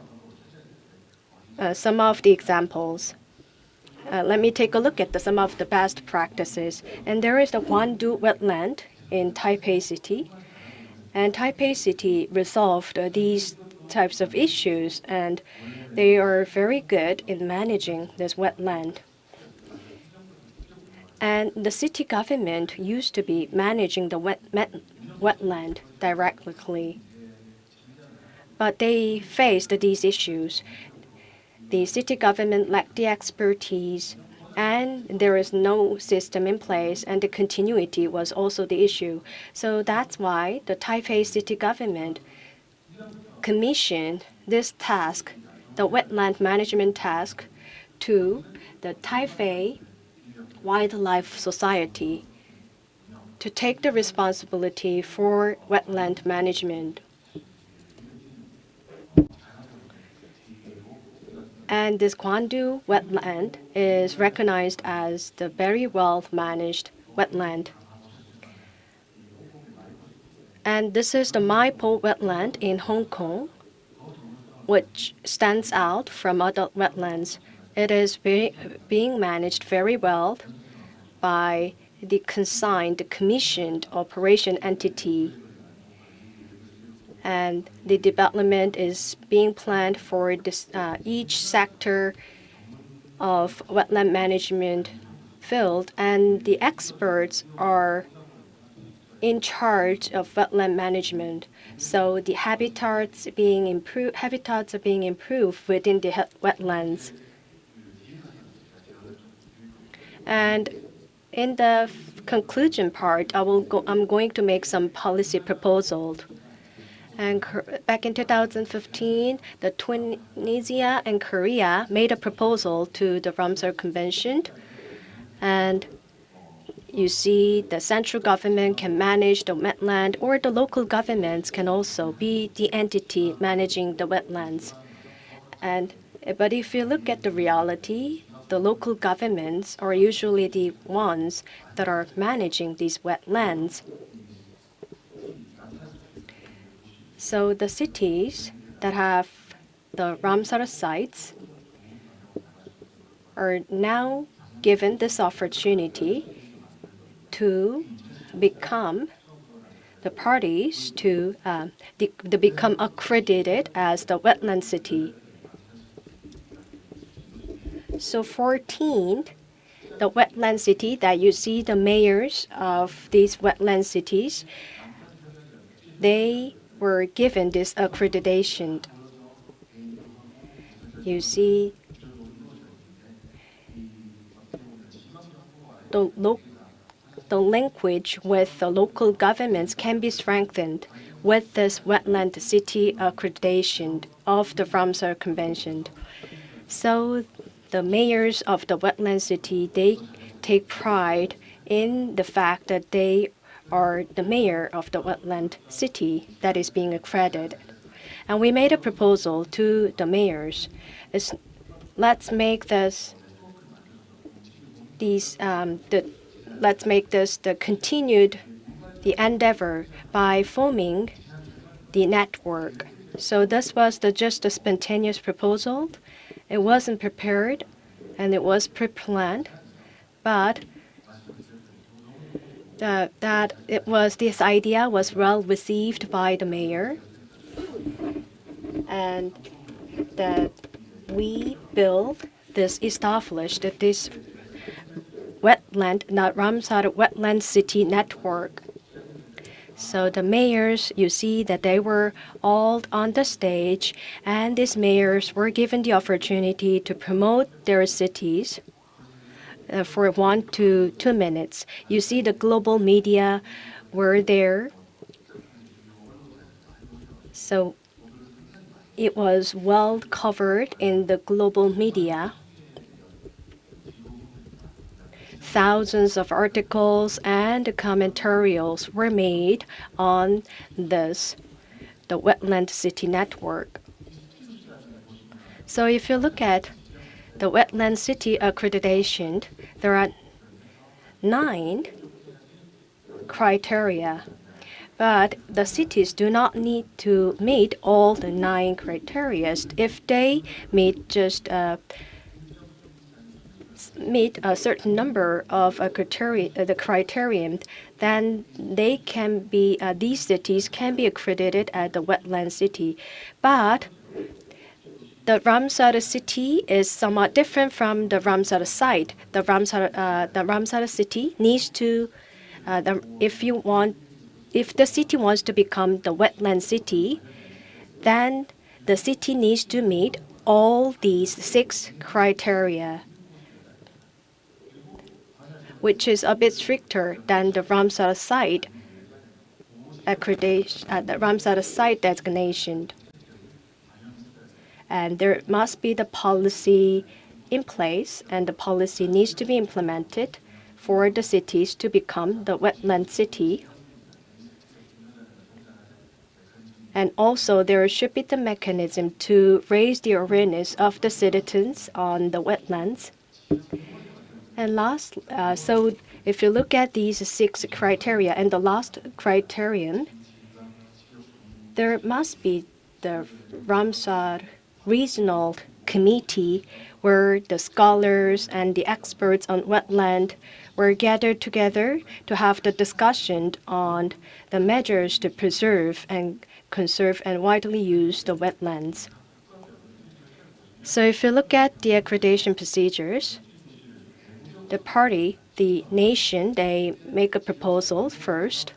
of the examples. Let me take a look at some of the best practices. And there is the Gwandu wetland in Taipei City. And Taipei City resolved these types of issues, and they are very good in managing this wetland. And the city government used to be managing the wetland directly. But they faced these issues. The city government lacked the expertise, and there is no system in place, and the continuity was also the issue. So that's why the Taipei city government commissioned this task, the wetland management task, to the Taipei Wildlife Society to take the responsibility for wetland management. And this Gwandu wetland is recognized as the very well-managed wetland. And this is the Maipo wetland in Hong Kong, which stands out from other wetlands. It is being managed very well by the commissioned operation entity. And the development is being planned for this, each sector of wetland management field, and the experts are in charge of wetland management. So the habitats are being improved within the wetlands. And in the conclusion part, I'm going to make some policy proposals. And back in 2015, Tunisia and Korea made a proposal to the Ramsar Convention. And you see the central government can manage the wetland, or the local governments can also be the entity managing the wetlands. But if you look at the reality, the local governments are usually the ones that are managing these wetlands. So the cities that have the Ramsar sites are now given this opportunity to become the parties to become accredited as the wetland city. So 14, the wetland city that you see, the mayors of these wetland cities, they were given this accreditation. You see the linkage with the local governments can be strengthened with this wetland city accreditation of the Ramsar Convention. So the mayors of the wetland city, they take pride in the fact that they are the mayor of the wetland city that is being accredited. And we made a proposal to the mayors. Let's make this the continued endeavor by forming the network. So this was just a spontaneous proposal. It wasn't prepared and it was pre-planned, but this idea was well received by the mayor, and that we established this Ramsar Wetland City Network. So the mayors, you see that they were all on the stage, and these mayors were given the opportunity to promote their cities for 1 to 2 minutes. You see the global media were there. So it was well covered in the global media. Thousands of articles and commentarials were made on the Wetland City Network. So if you look at the Wetland City accreditation, there are 9 criteria, but the cities do not need to meet all the 9 criteria. If they meet a certain number of the criterion, then these cities can be accredited as the wetland city. But the Ramsar city is somewhat different from the Ramsar site. The Ramsar city needs to, if the city wants to become the wetland city, then the city needs to meet all these 6 criteria, which is a bit stricter than the Ramsar site accreditation, the Ramsar site designation. And there must be the policy in place, and the policy needs to be implemented for the cities to become the wetland city. And also there should be the mechanism to raise the awareness of the citizens on the wetlands. And last, so if you look at these 6 criteria, and the last criterion, there must be the Ramsar Regional Committee where the scholars and the experts on wetland were gathered together to have the discussion on the measures to preserve and conserve and widely use the wetlands. So if you look at the accreditation procedures, the nation, they make a proposal first,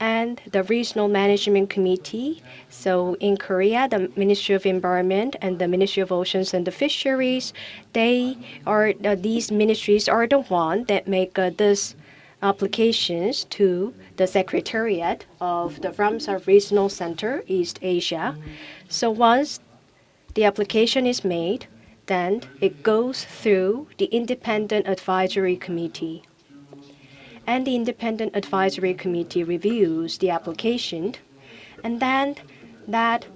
and the Regional Management Committee, so in Korea, the Ministry of Environment and the Ministry of Oceans and the Fisheries, these ministries are the one that make these applications to the Secretariat of the Ramsar Regional Center, East Asia. So once the application is made, then it goes through the Independent Advisory Committee. And the Independent Advisory Committee reviews the application, and then that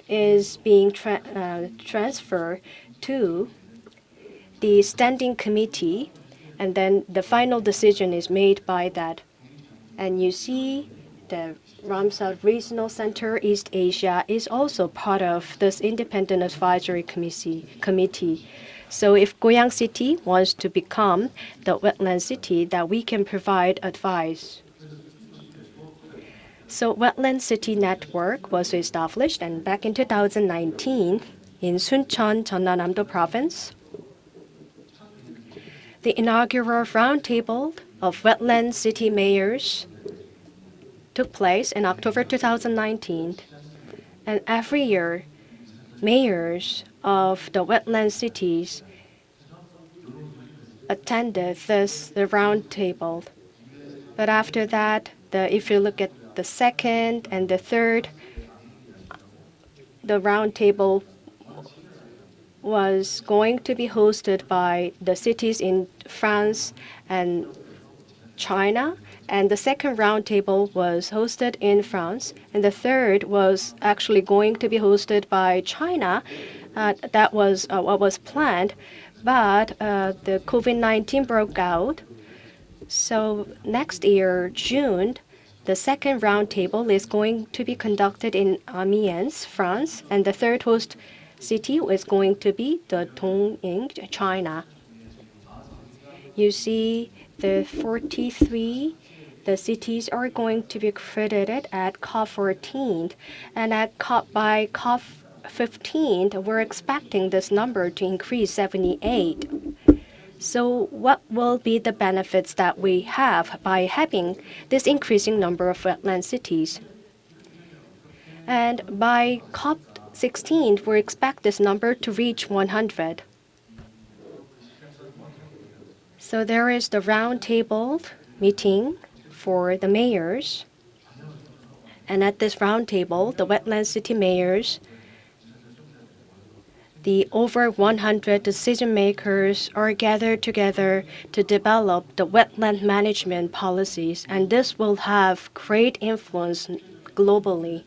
is being transferred to the Standing Committee, and then the final decision is made by that. And you see the Ramsar Regional Center East Asia is also part of this Independent Advisory Committee. So if Goyang City wants to become the wetland city, that we can provide advice. So Wetland City Network was established, and back in 2019 in Suncheon, Jeonnam-do Province, the inaugural roundtable of wetland city mayors took place in October 2019, and every year, mayors of the wetland cities attended the roundtable. But after that, if you look at the second and the third, the roundtable was going to be hosted by the cities in France and China. And the second roundtable was hosted in France. And the third was actually going to be hosted by China. That was what was planned. But the COVID-19 broke out. So next year, June, the second roundtable is going to be conducted in Amiens, France. And the third host city is going to be the Dongying, China. You see the 43, the cities are going to be accredited at COP14. And by COP15, we're expecting this number to increase 78. So what will be the benefits that we have by having this increasing number of wetland cities? And by COP16, we expect this number to reach 100. So there is the roundtable meeting for the mayors. And at this roundtable, the wetland city mayors, the over 100 decision makers are gathered together to develop the wetland management policies. And this will have great influence globally.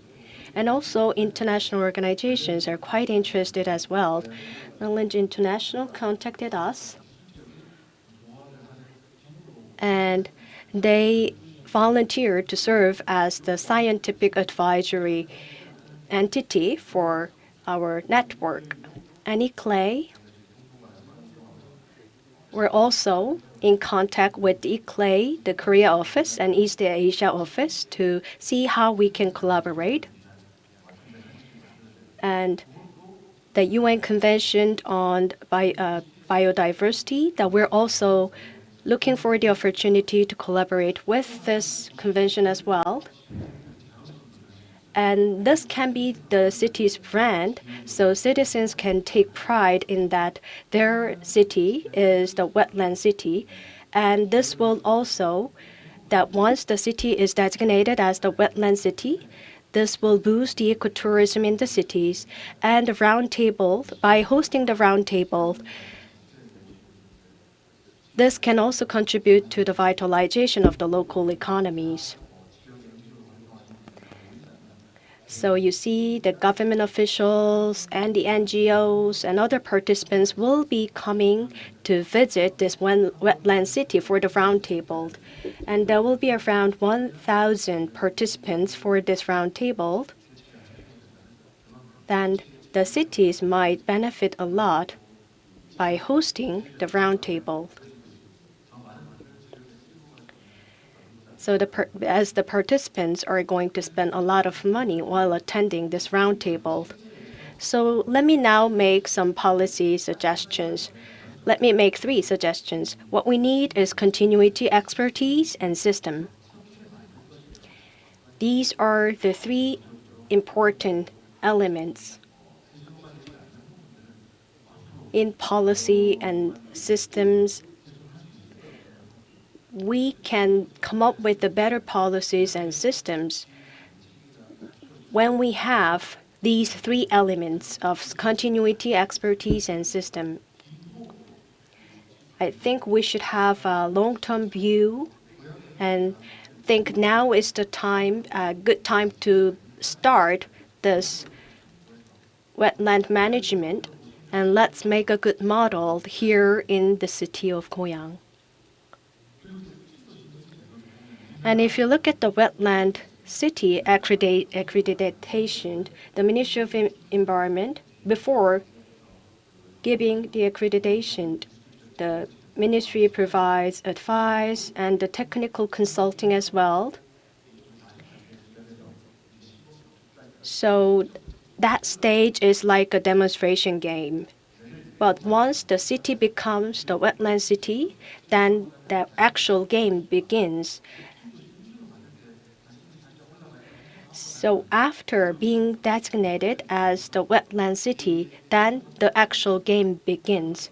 And also international organizations are quite interested as well. Knowledge International contacted us. And they volunteered to serve as the scientific advisory entity for our network. And ICLEI, we're also in contact with ICLEI, the Korea office and East Asia office, to see how we can collaborate. And the UN Convention on Biodiversity, that we're also looking for the opportunity to collaborate with this convention as well. And this can be the city's brand, so citizens can take pride in that their city is the wetland city. And this will also, that once the city is designated as the wetland city, this will boost the ecotourism in the cities. And the roundtable, by hosting the roundtable, this can also contribute to the vitalization of the local economies. So you see the government officials and the NGOs and other participants will be coming to visit this wetland city for the roundtable. And there will be around 1,000 participants for this roundtable. Then the cities might benefit a lot by hosting the roundtable. So as the participants are going to spend a lot of money while attending this roundtable. So let me now make some policy suggestions. Let me make 3 suggestions. What we need is continuity, expertise, and system. These are the 3 important elements in policy and systems. We can come up with the better policies and systems when we have these 3 elements of continuity, expertise, and system. I think we should have a long-term view and think now is the time, a good time to start this wetland management, and let's make a good model here in the city of Goyang. And if you look at the wetland city accreditation, the Ministry of Environment, before giving the accreditation, the ministry provides advice and the technical consulting as well. So that stage is like a demonstration game. But once the city becomes the wetland city, then the actual game begins. So after being designated as the wetland city, then the actual game begins.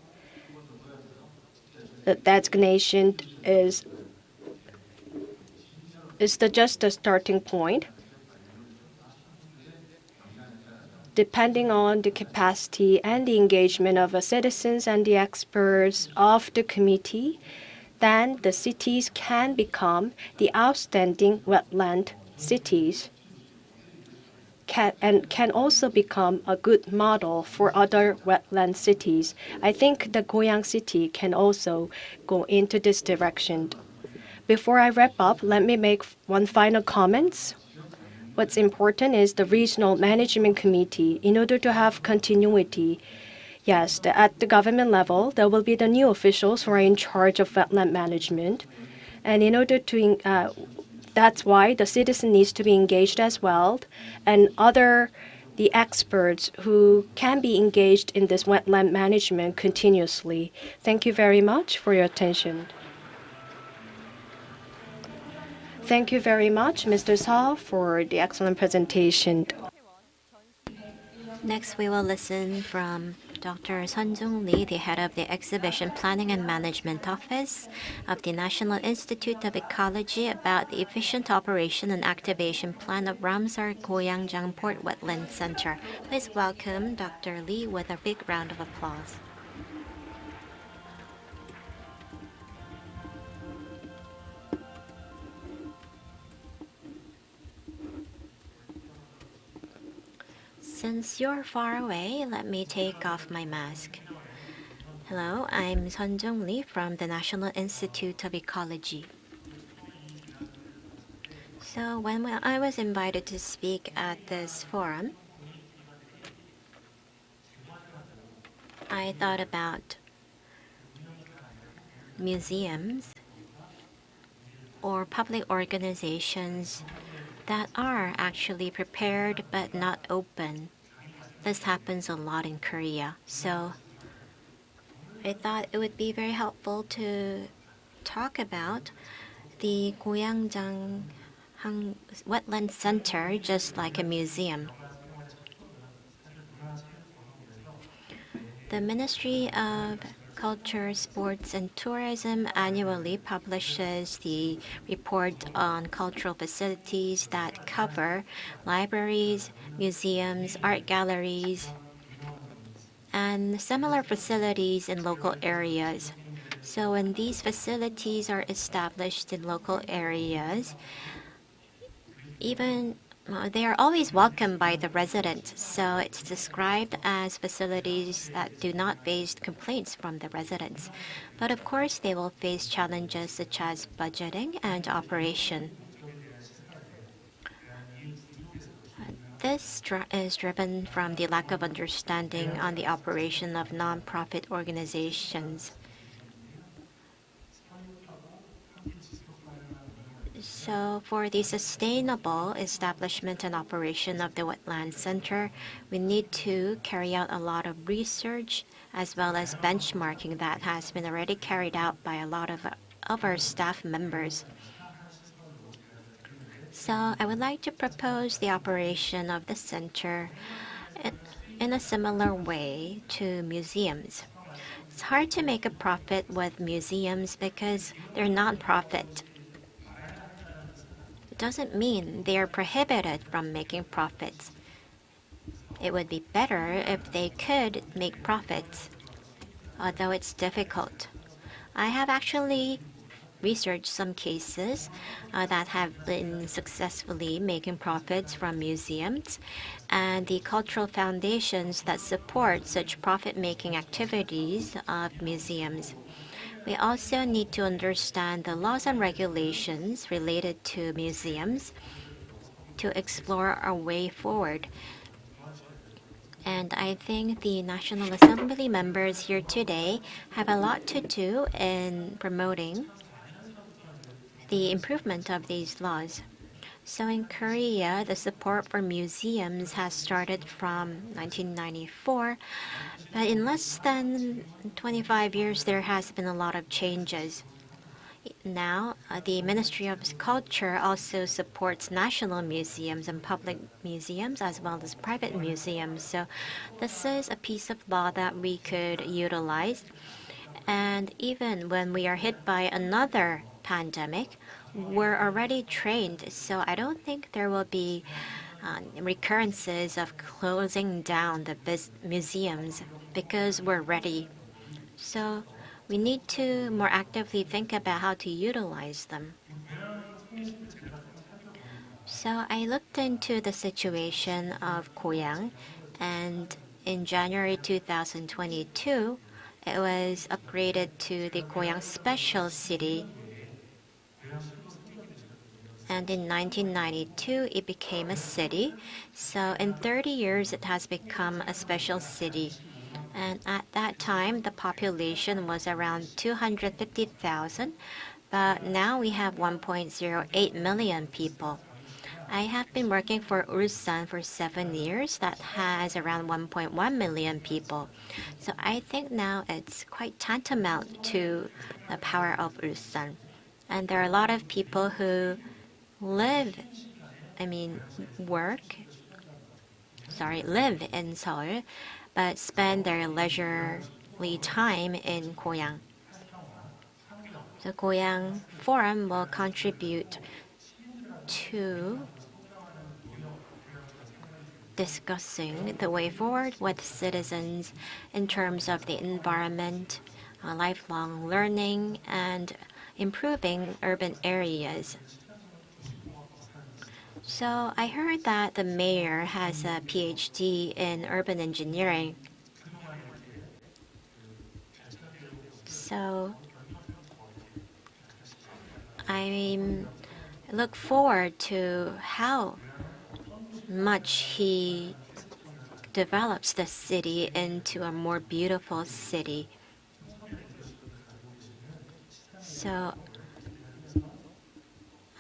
The designation is is just a starting point. Depending on the capacity and the engagement of the citizens and the experts of the committee, then the cities can become the outstanding wetland cities and can also become a good model for other wetland cities. I think the Goyang city can also go into this direction. Before I wrap up, let me make one final comment. What's important is the regional management committee in order to have continuity. Yes, at the government level, there will be the new officials who are in charge of wetland management. And in order to, that's why the citizen needs to be engaged as well, and the experts who can be engaged in this wetland management continuously. Thank you very much for your attention. Thank you very much, Mr. Seo, for the excellent presentation. Next, we will listen from Dr. Sun Jung Lee, the head of the Exhibition Planning and Management Office of the National Institute of Ecology, about the efficient operation and activation plan of Ramsar Goyang Port Wetland Center. Please welcome Dr. Lee with a big round of applause. Since you're far away, let me take off my mask. Hello, I'm Sun Jung Lee from the National Institute of Ecology. So when I was invited to speak at this forum, I thought about museums or public organizations that are actually prepared but not open. This happens a lot in Korea. So I thought it would be very helpful to talk about the Goyangjang Wetland Center, just like a museum. The Ministry of Culture, Sports and Tourism annually publishes the report on cultural facilities that cover libraries, museums, art galleries, and similar facilities in local areas. So when these facilities are established in local areas, they are always welcomed by the residents, so it's described as facilities that do not face complaints from the residents. But of course, they will face challenges such as budgeting and operation. This is driven from the lack of understanding on the operation of non-profit organizations. So for the sustainable establishment and operation of the Wetland Center, we need to carry out a lot of research as well as benchmarking that has been already carried out by a lot of our staff members. So I would like to propose the operation of the center in a similar way to museums. It's hard to make a profit with museums because they're non-profit. It doesn't mean they are prohibited from making profits. It would be better if they could make profits, although it's difficult. I have actually researched some cases that have been successfully making profits from museums, and the cultural foundations that support such profit-making activities of museums. We also need to understand the laws and regulations related to museums to explore our way forward. And I think the National Assembly members here today have a lot to do in promoting the improvement of these laws. So in Korea, the support for museums has started from 1994, but in less than 25 years, there has been a lot of changes. Now, the Ministry of Culture also supports national museums and public museums as well as private museums. So this is a piece of law that we could utilize. And even when we are hit by another pandemic, were already trained, so I don't think there will be recurrences of closing down the museums because we're ready. So we need to more actively think about how to utilize them. So I looked into the situation of Goyang, and in January 2022, it was upgraded to the Goyang Special City. And in 1992, it became a city. So in 30 years, it has become a special city. And at that time, the population was around 250,000, but now we have 1.08 million people. I have been working for Ulsan for 7 years. That has around 1.1 million people. So I think now it's quite tantamount to the power of Ulsan. And there are a lot of people who live in Seoul, but spend their leisurely time in Goyang. The Goyang Forum will contribute to discussing the way forward with citizens in terms of the environment, lifelong learning, and improving urban areas. So I heard that the mayor has a PhD in urban engineering. So I look forward to how much he develops the city into a more beautiful city. So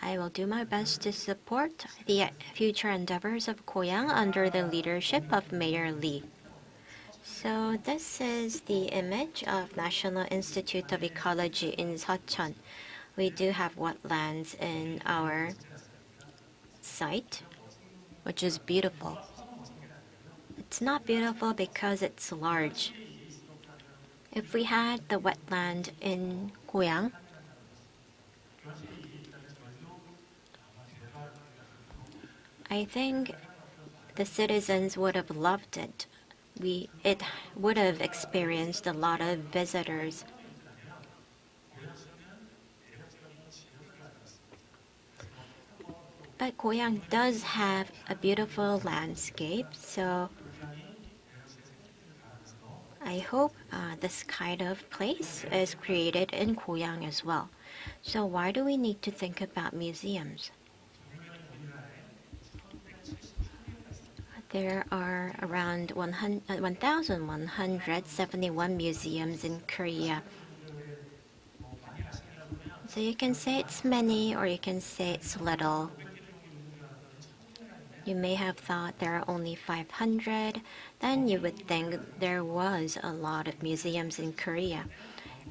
I will do my best to support the future endeavors of Goyang under the leadership of Mayor Lee. So this is the image of National Institute of Ecology in Seocheon. We do have wetlands in our site, which is beautiful. It's not beautiful because it's large. If we had the wetland in Goyang, I think the citizens would have loved it. It would have experienced a lot of visitors. But Goyang does have a beautiful landscape, so I hope this kind of place is created in Goyang as well. So why do we need to think about museums? There are around 1,171 museums in Korea. So you can say it's many or you can say it's little. You may have thought there are only 500, then you would think there was a lot of museums in Korea.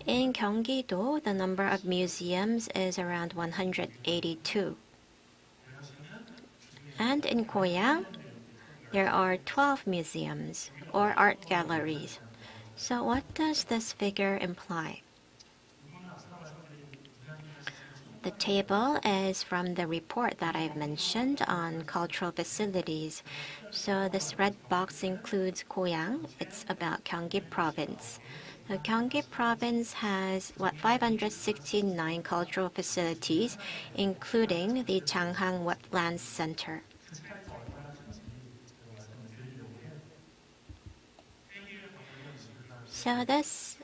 In Gyeonggi-do, the number of museums is around 182. And in Goyang, there are 12 museums or art galleries. So what does this figure imply? The table is from the report that I've mentioned on cultural facilities. So this red box includes Goyang. It's about Gyeonggi province. The Gyeonggi province has 569 cultural facilities, including the Changhang Wetlands Center. So this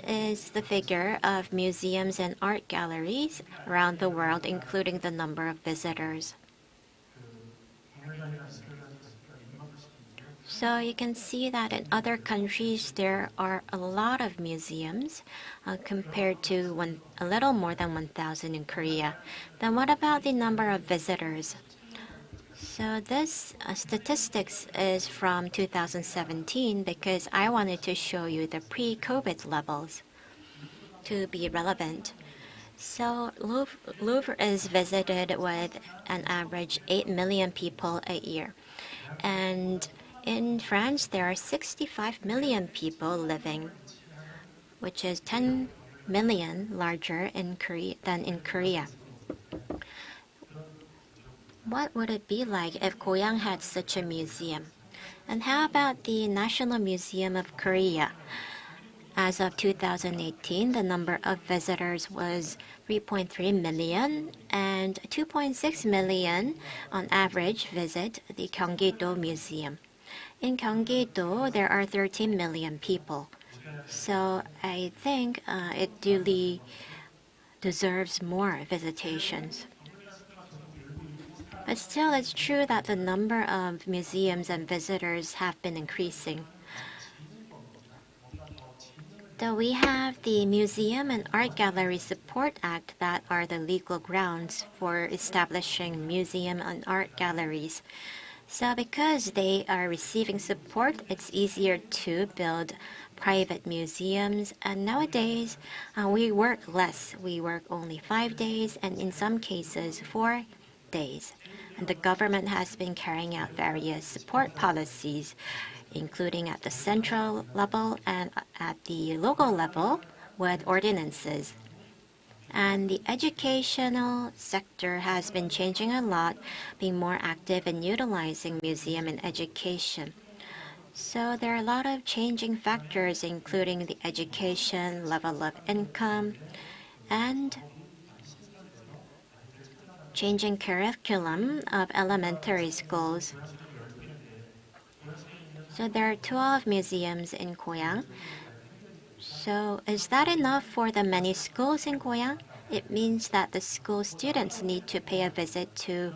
is the figure of museums and art galleries around the world, including the number of visitors. So you can see that in other countries there are a lot of museums compared to a little more than 1,000 in Korea. Then what about the number of visitors? So this statistics is from 2017 because I wanted to show you the pre-COVID levels to be relevant. So Louvre is visited with an average 8 million people a year. And in France, there are 65 million people living, which is 10 million larger than in Korea. What would it be like if Goyang had such a museum? And how about the National Museum of Korea? As of 2018, the number of visitors was 3.3 million, and 2.6 million on average visit the Gyeonggi-do Museum. In Gyeonggi-do, there are 13 million people. So I think it duly deserves more visitations. But still, it's true that the number of museums and visitors have been increasing. Though we have the Museum and Art Gallery Support Act that are the legal grounds for establishing museum and art galleries. So because they are receiving support, it's easier to build private museums. And nowadays, we work less. We work only 5 days, and in some cases, 4 days. And the government has been carrying out various support policies, including at the central level and at the local level with ordinances. And the educational sector has been changing a lot, being more active in utilizing museum in education. So there are a lot of changing factors, including the education, level of income, and changing curriculum of elementary schools. So there are 12 museums in Goyang. So is that enough for the many schools in Goyang? It means that the school students need to pay a visit to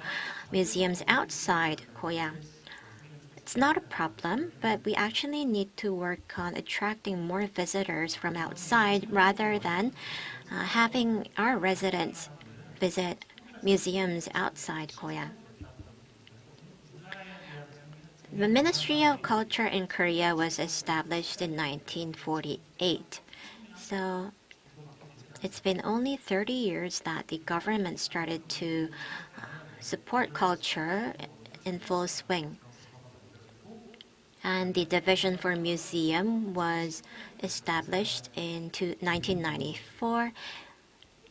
museums outside Goyang. It's not a problem, but we actually need to work on attracting more visitors from outside rather than having our residents visit museums outside Goyang. The Ministry of Culture in Korea was established in 1948. So it's been only 30 years that the government started to support culture in full swing. And the Division for Museum was established in 1994.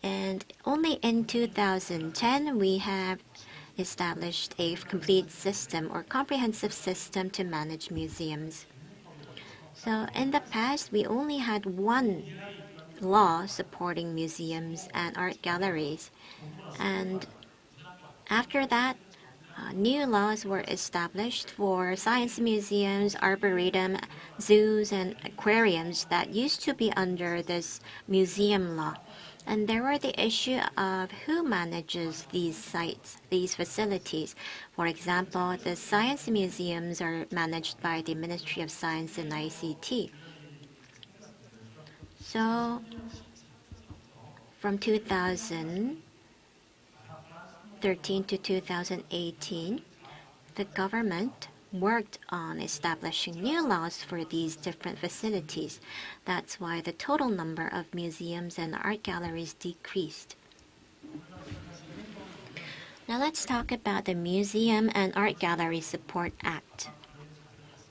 And only in 2010, we have established a complete system or comprehensive system to manage museums. So in the past, we only had one law supporting museums and art galleries. And after that, new laws were established for science museums, arboretum, zoos, and aquariums that used to be under this museum law. And there were the issue of who manages these sites, these facilities. For example, the science museums are managed by the Ministry of Science and ICT. So from 2013 to 2018, the government worked on establishing new laws for these different facilities. That's why the total number of museums and art galleries decreased. Now let's talk about the Museum and Art Gallery Support Act.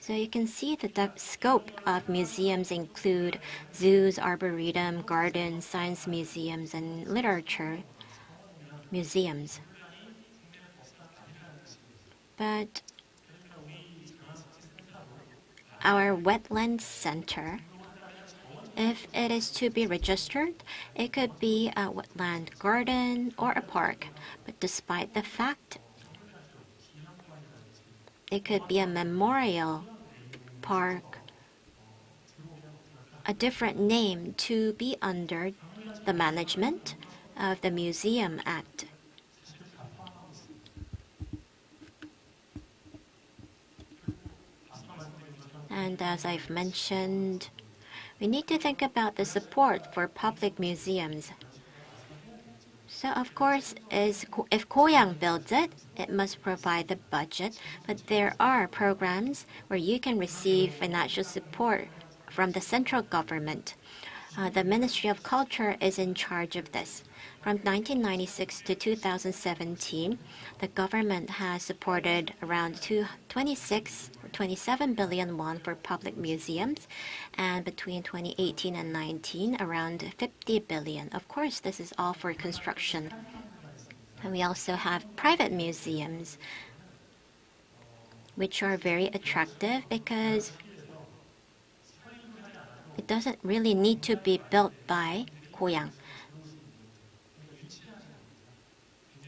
So you can see that the scope of museums include zoos, arboretum, gardens, science museums, and literature museums. But our wetland center, if it is to be registered, it could be a wetland garden or a park. But despite the fact, it could be a memorial park, a different name to be under the management of the Museum Act. And as I've mentioned, we need to think about the support for public museums. So of course, if Goyang builds it, it must provide the budget, but there are programs where you can receive financial support from the central government. The Ministry of Culture is in charge of this. From 1996 to 2017, the government has supported around 27 billion won for public museums, and between 2018 and 19, around 50 billion. Of course, this is all for construction. And we also have private museums, which are very attractive because it doesn't really need to be built by Goyang.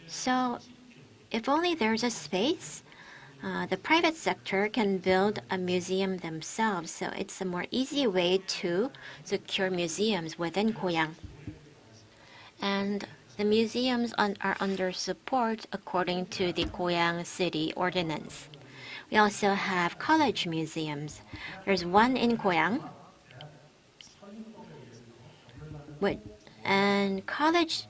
So if only there's a space, the private sector can build a museum themselves. So it's a more easy way to secure museums within Goyang. And the museums are under support according to the Goyang City Ordinance. We also have college museums. There's one in Goyang. And colleges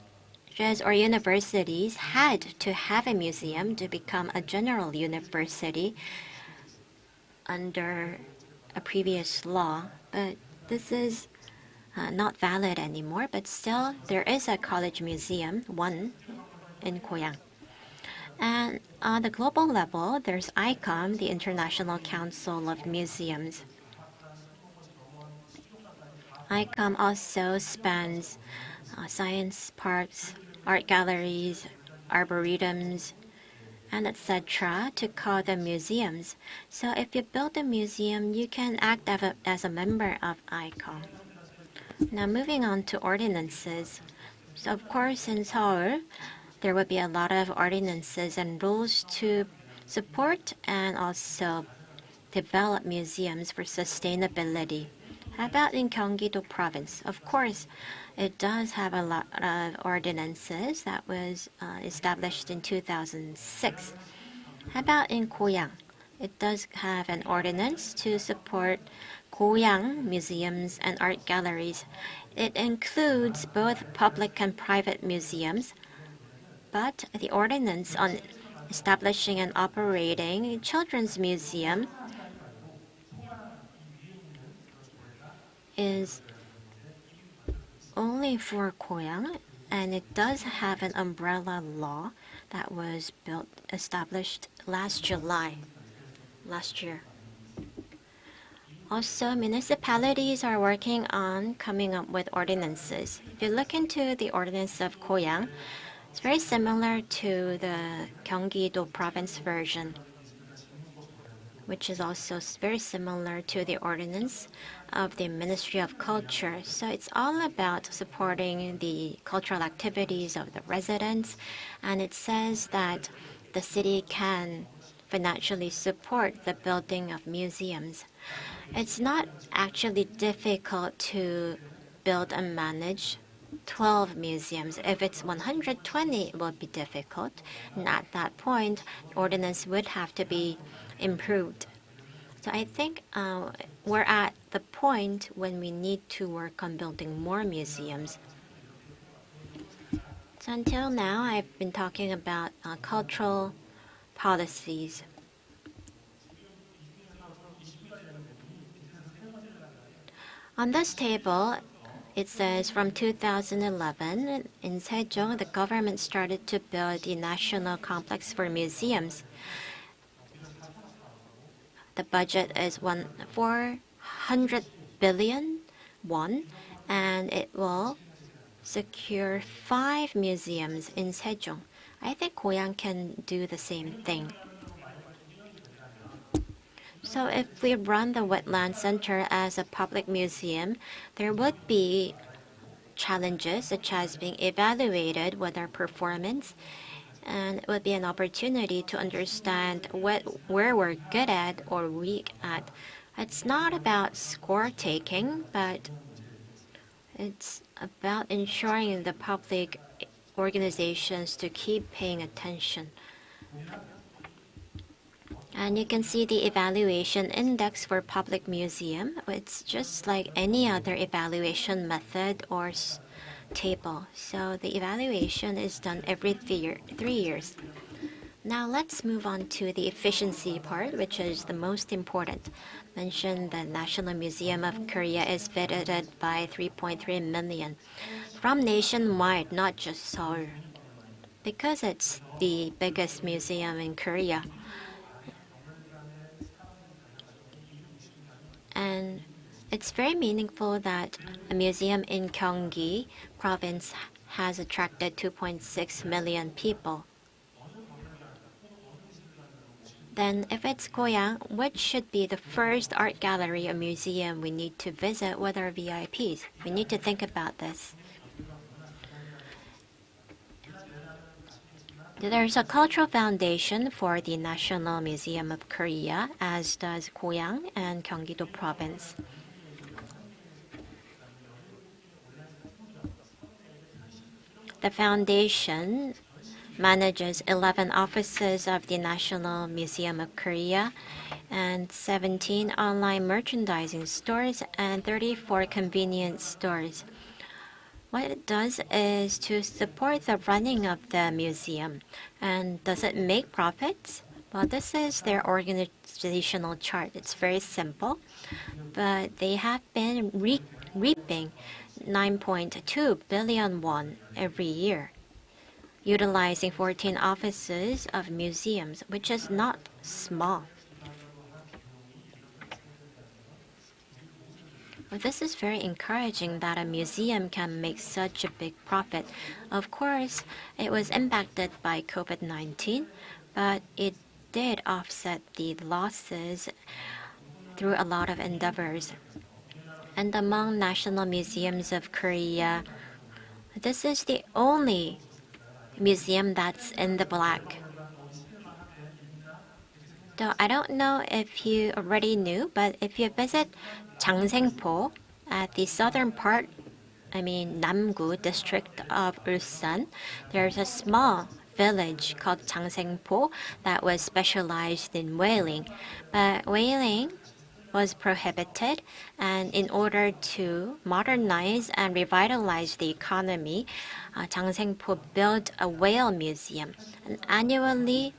or universities had to have a museum to become a general university under a previous law. But this is not valid anymore. But still, there is a college museum, one in Goyang. And on the global level, there's ICOM, the International Council of Museums. ICOM also spans science parks, art galleries, arboretums, and etc. to call them museums. So if you build a museum, you can act as a member of ICOM. Now moving on to ordinances. So of course in Seoul, there will be a lot of ordinances and rules to support and also develop museums for sustainability. How about in Gyeonggi-do province? Of course, it does have a lot of ordinances that was established in 2006. How about in Goyang? It does have an ordinance to support Goyang museums and art galleries. It includes both public and private museums, but the ordinance on establishing and operating a children's museum is only for Goyang, and it does have an umbrella law that was established last July, last year. Also, municipalities are working on coming up with ordinances. If you look into the ordinance of Goyang, it's very similar to the Gyeonggi-do province version, which is also very similar to the ordinance of the Ministry of Culture. So it's all about supporting the cultural activities of the residents, and it says that the city can financially support the building of museums. It's not actually difficult to build and manage 12 museums. If it's 120, it will be difficult. And at that point, the ordinance would have to be improved. So I think we're at the point when we need to work on building more museums. So until now, I've been talking about cultural policies. On this table, it says from 2011, in Sejong, the government started to build the National Complex for Museums. The budget is 400 billion won, and it will secure 5 museums in Sejong. I think Goyang can do the same thing. So if we run the Wetland Center as a public museum, there would be challenges such as being evaluated with our performance, and it would be an opportunity to understand where we're good at or weak at. It's not about score taking, but it's about ensuring the public organizations to keep paying attention. And you can see the evaluation index for public museum. It's just like any other evaluation method or table. So the evaluation is done every 3 years. Now let's move on to the efficiency part, which is the most important. Mentioned the National Museum of Korea is visited by 3.3 million. from nationwide, not just Seoul, because it's the biggest museum in Korea. And it's very meaningful that a museum in Gyeonggi province has attracted 2.6 million people. Then if it's Goyang, which should be the first art gallery or museum we need to visit with our VIPs? We need to think about this. There's a cultural foundation for the National Museum of Korea, as does Goyang and Gyeonggi-do Province. The foundation manages 11 offices of the National Museum of Korea and 17 online merchandising stores and 34 convenience stores. What it does is to support the running of the museum. And does it make profits? Well, this is their organizational chart. It's very simple, but they have been reaping 9.2 billion won every year, utilizing 14 offices of museums, which is not small. Well, this is very encouraging that a museum can make such a big profit. Of course, it was impacted by COVID-19, but it did offset the losses through a lot of endeavors. And among national museums of Korea, this is the only museum that's in the black. So I don't know if you already knew, but if you visit Jangsengpo at the southern part, Namgu district of Ulsan, there's a small village called Jangsengpo that was specialized in whaling. But whaling was prohibited, and in order to modernize and revitalize the economy, Jangsengpo built a whale museum. And annually,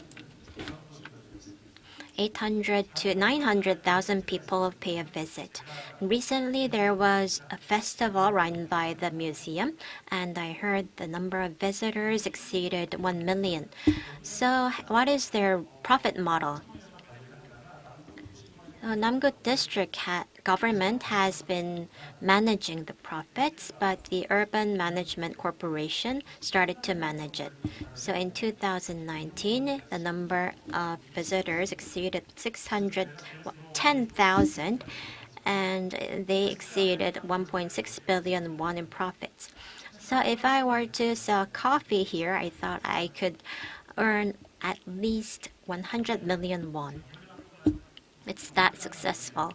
800 to 900,000 people pay a visit. Recently, there was a festival run by the museum, and I heard the number of visitors exceeded 1 million. So what is their profit model? Namgu district government has been managing the profits, but the Urban Management Corporation started to manage it. So in 2019, the number of visitors exceeded 610,000, and they exceeded 1.6 billion won in profits. So if I were to sell coffee here, I thought I could earn at least 100 million won. It's that successful.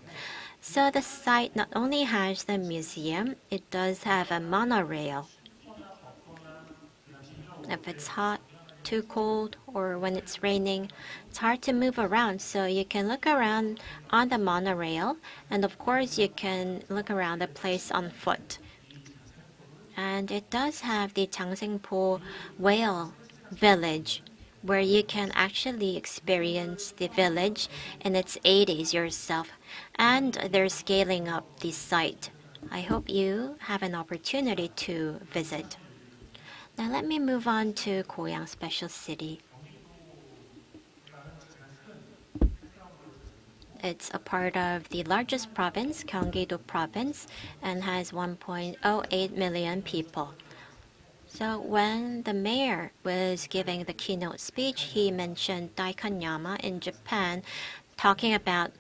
So the site not only has the museum, it does have a monorail. If it's hot, too cold, or when it's raining, it's hard to move around. So you can look around on the monorail, and of course you can look around the place on foot. And it does have the Jangsengpo whale village, where you can actually experience the village in its 80s yourself. And they're scaling up the site. I hope you have an opportunity to visit. Now let me move on to Goyang Special City. It's a part of the largest province, Gyeonggi-do Province, and has 1.08 million people. So when the mayor was giving the keynote speech, he mentioned Daikanyama in Japan, talking about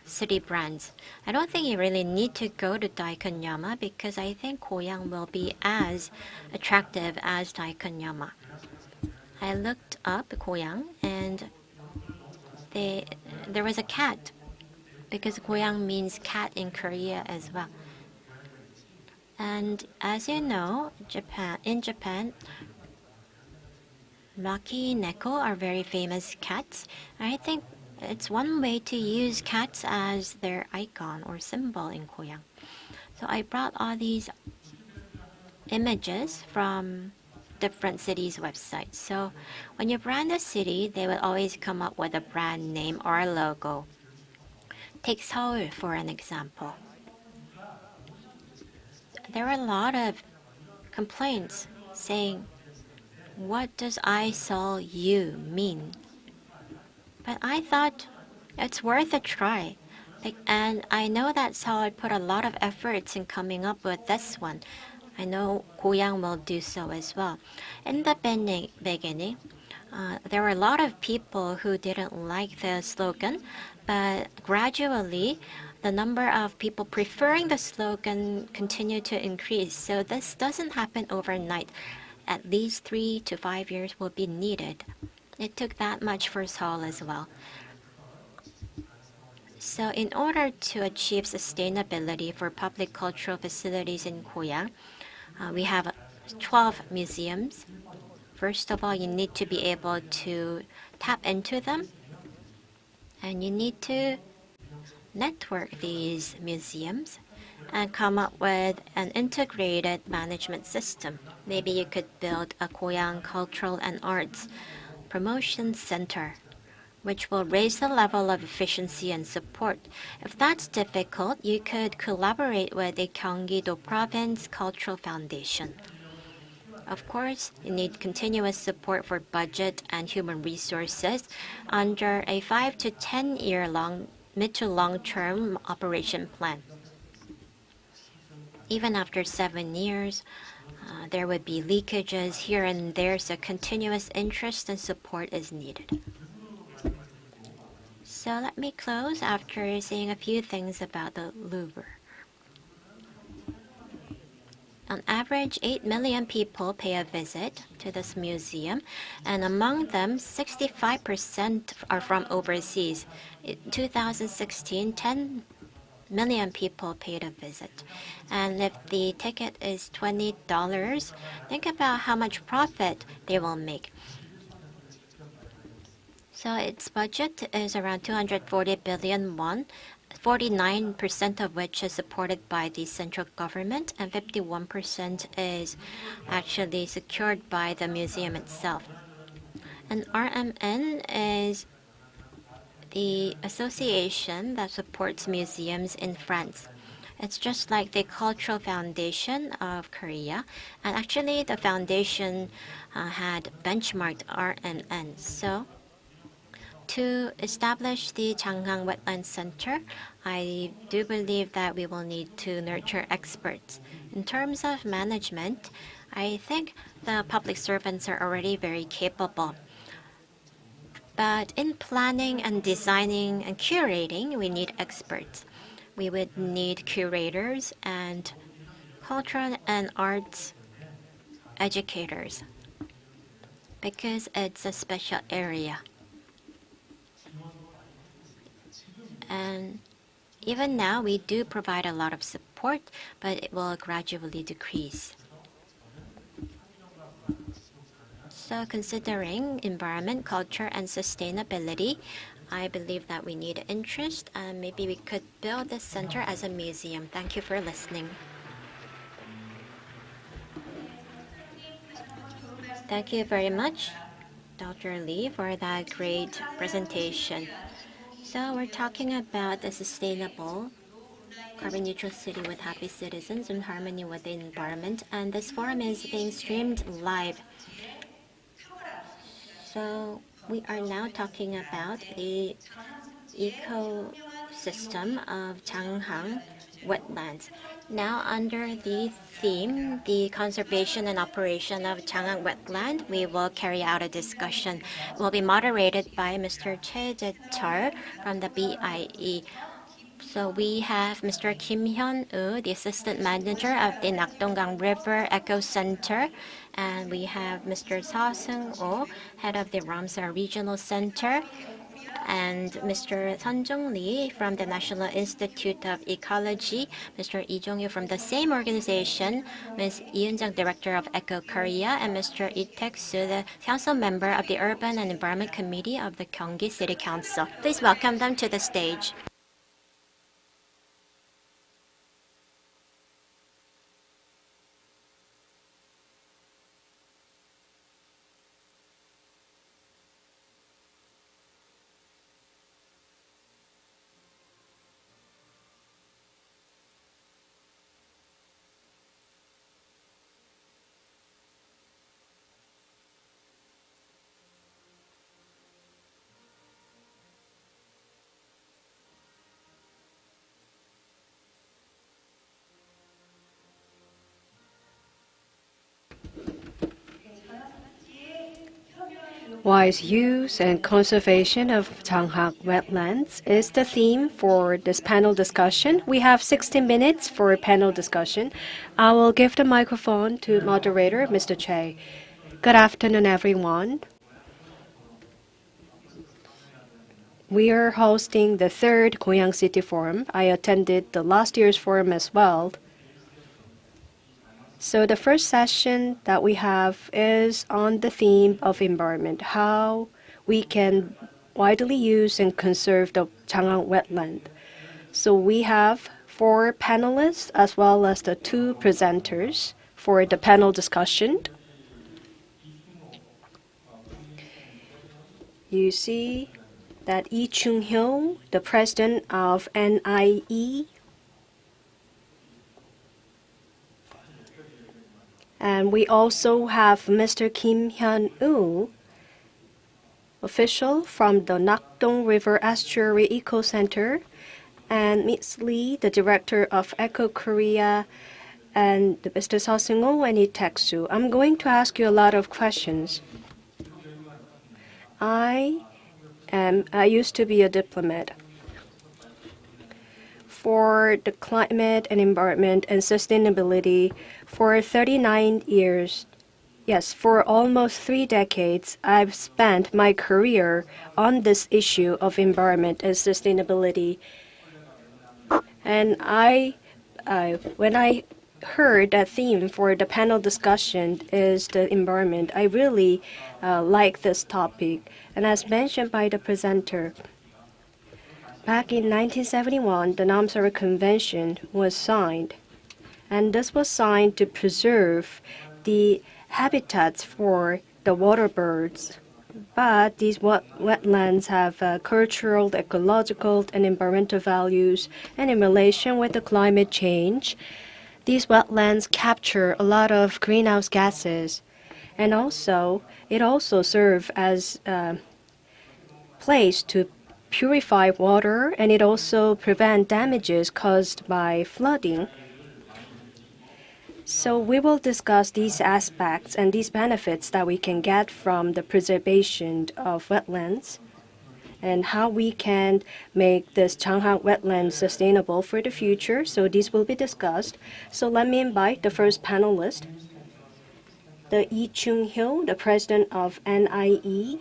city brands. I don't think you really need to go to Daikanyama because I think Goyang will be as attractive as Daikanyama. I looked up Goyang and there was a cat, because Goyang means cat in Korea as well. And as you know, in Japan, Maki Neko are very famous cats. I think it's one way to use cats as their icon or symbol in Goyang. So I brought all these images from different cities' websites. So when you brand a city, they will always come up with a brand name or a logo. Take Seoul for an example. There are a lot of complaints saying, "What does I saw you mean?" But I thought it's worth a try. And I know that Seoul put a lot of efforts in coming up with this one. I know Goyang will do so as well. In the beginning, there were a lot of people who didn't like the slogan, but gradually, the number of people preferring the slogan continued to increase. So this doesn't happen overnight. At least 3 to 5 years will be needed. It took that much for Seoul as well. So in order to achieve sustainability for public cultural facilities in Goyang, we have 12 museums. First of all, you need to be able to tap into them, and you need to network these museums and come up with an integrated management system. Maybe you could build a Goyang Cultural and Arts Promotion Center, which will raise the level of efficiency and support. If that's difficult, you could collaborate with the Gyeonggi-do Province Cultural Foundation. Of course, you need continuous support for budget and human resources under a 5 to 10 year long mid to long-term operation plan. Even after 7 years, there would be leakages here and there, so continuous interest and support is needed. So let me close after saying a few things about the Louvre. On average, 8 million people pay a visit to this museum, and among them, 65% are from overseas. In 2016, 10 million people paid a visit. And if the ticket is $20, think about how much profit they will make. So its budget is around 240 billion won, 49% of which is supported by the central government, and 51% is actually secured by the museum itself. And RMN is the association that supports museums in France. It's just like the Cultural Foundation of Korea, and actually the foundation had benchmarked RMN. So to establish the Changhang Wetland Center, I do believe that we will need to nurture experts. In terms of management, I think the public servants are already very capable. But in planning and designing and curating, we need experts. We would need curators and cultural and arts educators because it's a special area. And even now, we do provide a lot of support, but it will gradually decrease. So considering environment, culture, and sustainability, I believe that we need interest, and maybe we could build this center as a museum. Thank you for listening. Thank you very much, Dr. Lee, for that great presentation. So we're talking about the sustainable carbon neutral city with happy citizens in harmony with the environment, and this forum is being streamed live. So we are now talking about the ecosystem of Changhang wetlands. Now under the theme, the conservation and operation of Changhang wetland, we will carry out a discussion. It will be moderated by Mr. Choi Jae-chul from the BIE. So we have Mr. Kim Hyun-woo, the Assistant Manager of the Nakdonggang River Eco Center, and we have Mr. Seo Seung-oh, Head of the Ramsar Regional Center, and Mr. Sun Jung-lee from the National Institute of Ecology, Mr. Lee Jong-yu from the same organization, Ms. Lee Eun-jung, Director of Eco Korea, and Mr. Lee Taek-soo, the Council Member of the Urban and Environment Committee of the Gyeonggi City Council. Please welcome them to the stage. Wise use and conservation of Changhak wetlands is the theme for this panel discussion. We have 60 minutes for a panel discussion. I will give the microphone to moderator, Mr. Che. Good afternoon, everyone. We are hosting the third Goyang City Forum. I attended the last year's forum as well. So the first session that we have is on the theme of environment, how we can widely use and conserve the Changhak wetland. So we have 4 panelists as well as the 2 presenters for the panel discussion. You see that Lee Chung-hyo, the president of NIE, and we also have Mr. Kim Hyun-woo, official from the Nakdong River Estuary Eco Center, and Ms. Lee, the director of Eco Korea, and Mr. Seo Seung-ho and Lee Taek-soo. I'm going to ask you a lot of questions. I used to be a diplomat. For the climate and environment and sustainability for 39 years. Yes, for almost 3 decades, I've spent my career on this issue of environment and sustainability. And when I heard that theme for the panel discussion is the environment, I really like this topic. And as mentioned by the presenter, back in 1971, the Ramsar Convention was signed, and this was signed to preserve the habitats for the water birds. But these wetlands have cultural, ecological, and environmental values, and in relation with the climate change, these wetlands capture a lot of greenhouse gases, and it also serves as a place to purify water, and it also prevents damages caused by flooding. So we will discuss these aspects and these benefits that we can get from the preservation of wetlands and how we can make this Changhak wetland sustainable for the future. So these will be discussed. So let me invite the first panelist, the Lee Chung-hyo, the president of NIE.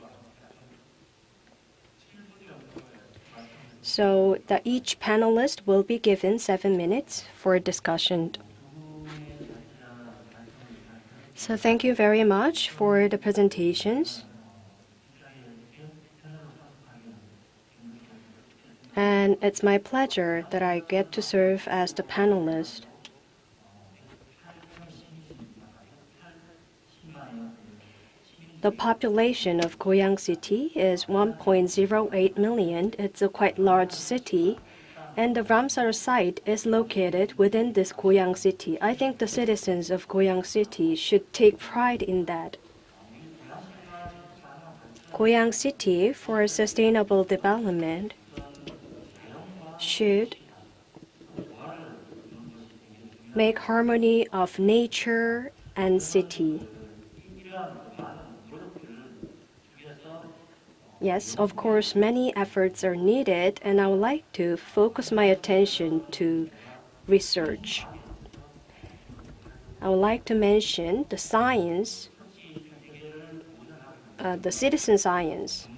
So each panelist will be given 7 minutes for discussion. So thank you very much for the presentations. And it's my pleasure that I get to serve as the panelist. The population of Goyang City is 1.08 million. It's a quite large city. And the Ramsar site is located within this Goyang City. I think the citizens of Goyang City should take pride in that. Goyang City, for sustainable development, should make harmony of nature and city. Yes, of course, many efforts are needed, and I would like to focus my attention to research. I would like to mention the science, the citizen science.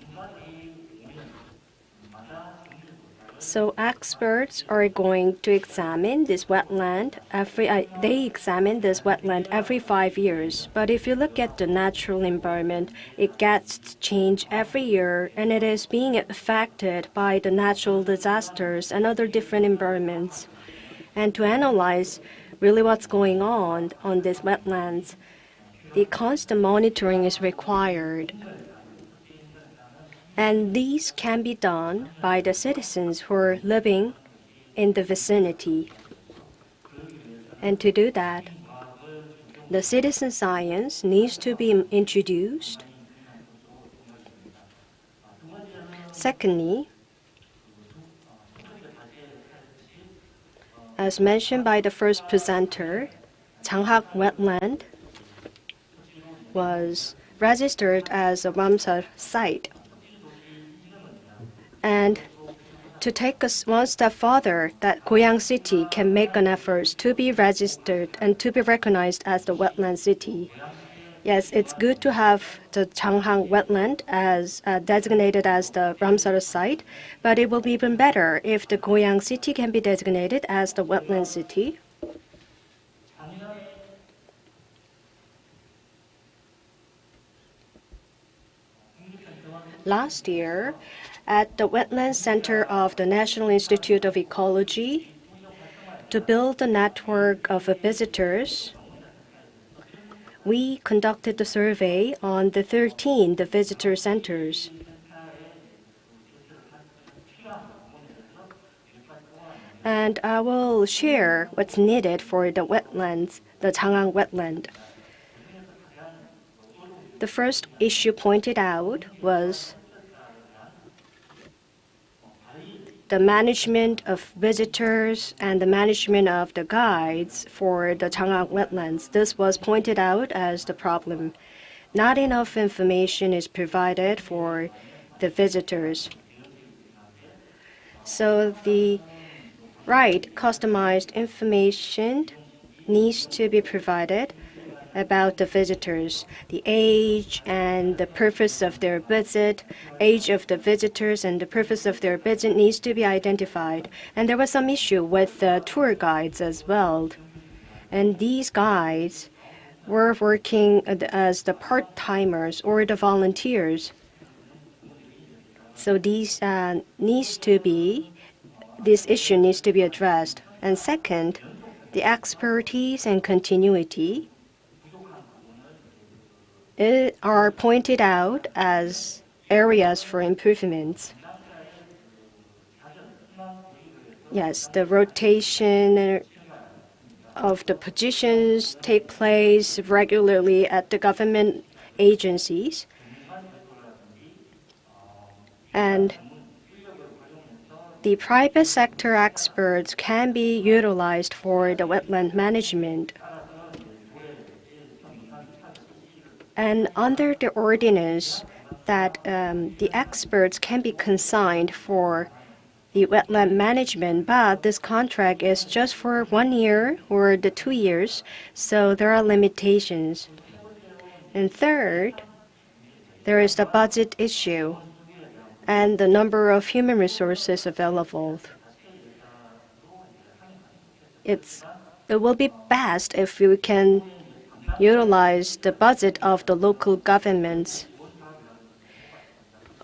So experts are going to examine this wetland they examine this wetland every 5 years. But if you look at the natural environment, it gets changed every year, and it is being affected by the natural disasters and other different environments. And to analyze really what's going on these wetlands, the constant monitoring is required. And these can be done by the citizens who are living in the vicinity. And to do that, the citizen science needs to be introduced. Secondly, as mentioned by the first presenter, Changhak wetland was registered as a Ramsar site. And to take us one step further, that Goyang City can make an effort to be registered and to be recognized as the wetland city. Yes, it's good to have the Changhang wetland as designated as the Ramsar site, but it will be even better if the Goyang city can be designated as the wetland city. Last year, at the Wetland Center of the National Institute of Ecology, to build a network of visitors, we conducted the survey on the 13 visitor centers. And I will share what's needed for the wetlands, the Changhang wetland. The first issue pointed out was the management of visitors and the management of the guides for the Changhang wetlands. This was pointed out as the problem. Not enough information is provided for the visitors. So the right customized information needs to be provided about the visitors, the age and the purpose of their visit, age of the visitors and the purpose of their visit needs to be identified. And there was some issue with the tour guides as well. And these guides were working as the part-timers or the volunteers. So this issue needs to be addressed. And second, the expertise and continuity are pointed out as areas for improvements. Yes, the rotation of the positions take place regularly at the government agencies. And the private sector experts can be utilized for the wetland management. And under the ordinance that the experts can be consigned for the wetland management, but this contract is just for 1 year or the 2 years, so there are limitations. And third, there is the budget issue and the number of human resources available. It will be best if we can utilize the budget of the local governments.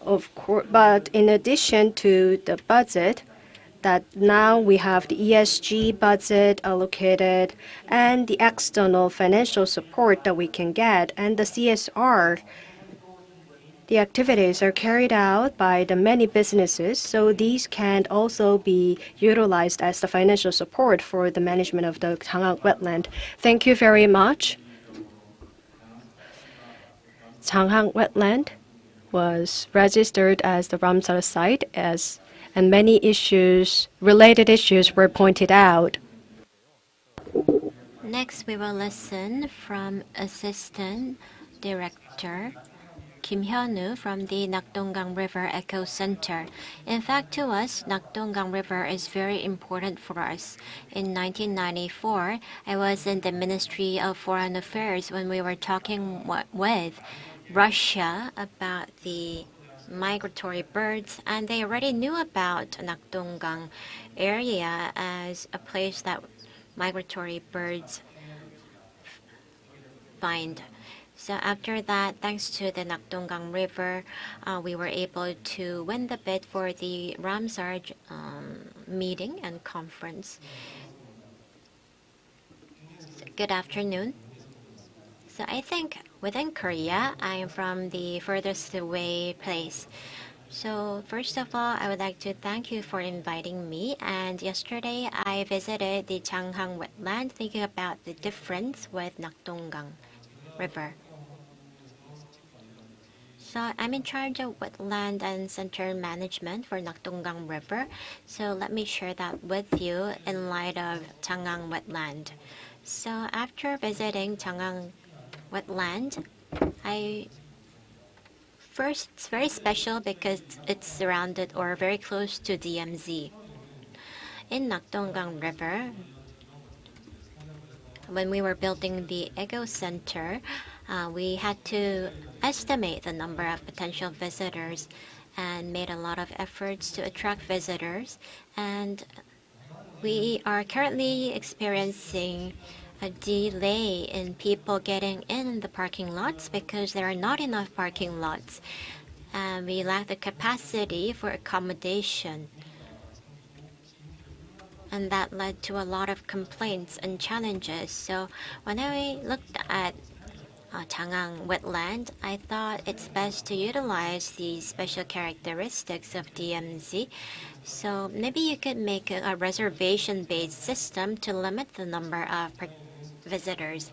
Of course, but in addition to the budget, that now we have the ESG budget allocated and the external financial support that we can get, and the CSR. The activities are carried out by the many businesses, so these can also be utilized as the financial support for the management of the Changhang wetland. Thank you very much. Changhang wetland was registered as the Ramsar site, and many related issues were pointed out. Next, we will listen from Assistant Director Kim Hyun-woo from the Nakdonggang River Eco Center. In fact, to us, Nakdonggang River is very important for us. In 1994, I was in the Ministry of Foreign Affairs when we were talking with Russia about the migratory birds, and they already knew about Nakdonggang area as a place that migratory birds find. So after that, thanks to the Nakdonggang River, we were able to win the bid for the Ramsar meeting and conference. So, good afternoon. So I think within Korea, I am from the furthest away place. So first of all, I would like to thank you for inviting me. And yesterday, I visited the Changhang wetland, thinking about the difference with Nakdonggang River. So I'm in charge of wetland and center management for Nakdonggang River. So let me share that with you in light of Changhang wetland. So after visiting Changhang wetland, I First, it's very special because it's surrounded or very close to DMZ. In Nakdonggang River, when we were building the Eco Center, we had to estimate the number of potential visitors and made a lot of efforts to attract visitors. And we are currently experiencing a delay in people getting in the parking lots because there are not enough parking lots. And we lack the capacity for accommodation. And that led to a lot of complaints and challenges. So when I looked at Changang wetland, I thought it's best to utilize the special characteristics of DMZ. So maybe you could make a reservation-based system to limit the number of visitors.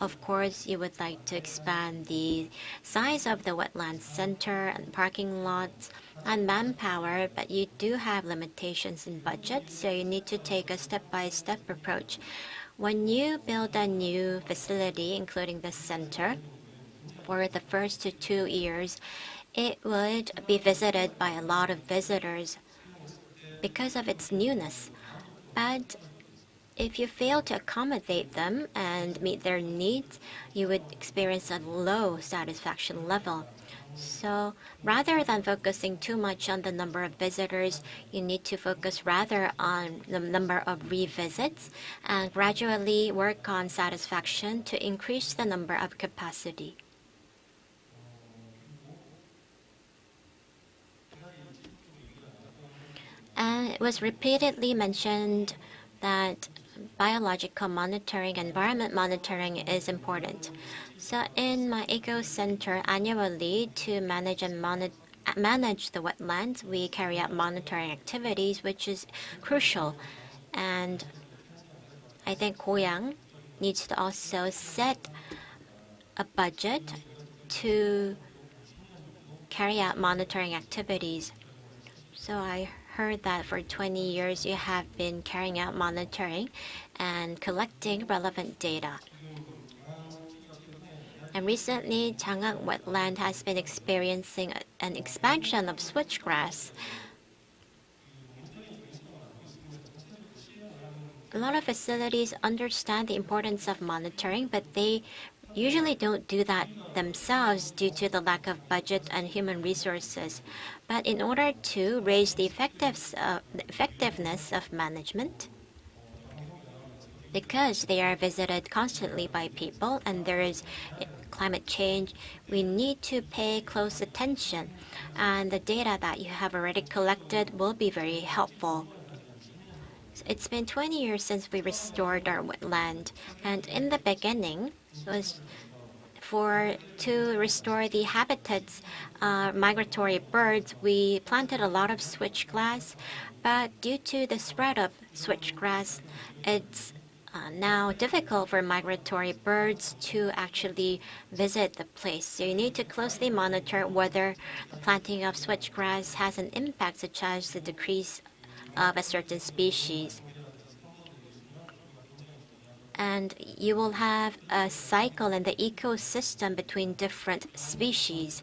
Of course, you would like to expand the size of the wetland center and parking lots and manpower, but you do have limitations in budget, so you need to take a step-by-step approach. When you build a new facility, including the center, for the first 2 years, it would be visited by a lot of visitors because of its newness. But if you fail to accommodate them and meet their needs, you would experience a low satisfaction level. So rather than focusing too much on the number of visitors, you need to focus rather on the number of revisits and gradually work on satisfaction to increase the number of capacity. And it was repeatedly mentioned that biological monitoring, environment monitoring is important. So in my Eco Center annually, to manage the wetlands, we carry out monitoring activities, which is crucial. And I think Goyang needs to also set a budget to carry out monitoring activities. So I heard that for 20 years you have been carrying out monitoring and collecting relevant data. And recently, Changang wetland has been experiencing an expansion of switchgrass. A lot of facilities understand the importance of monitoring, but they usually don't do that themselves due to the lack of budget and human resources. But in order to raise the effectiveness of management, because they are visited constantly by people and there is climate change, we need to pay close attention. And the data that you have already collected will be very helpful. It's been 20 years since we restored our wetland. And in the beginning, it was to restore the habitats, migratory birds, we planted a lot of switchgrass. But due to the spread of switchgrass, it's now difficult for migratory birds to actually visit the place. So you need to closely monitor whether the planting of switchgrass has an impact, such as the decrease of a certain species. And you will have a cycle in the ecosystem between different species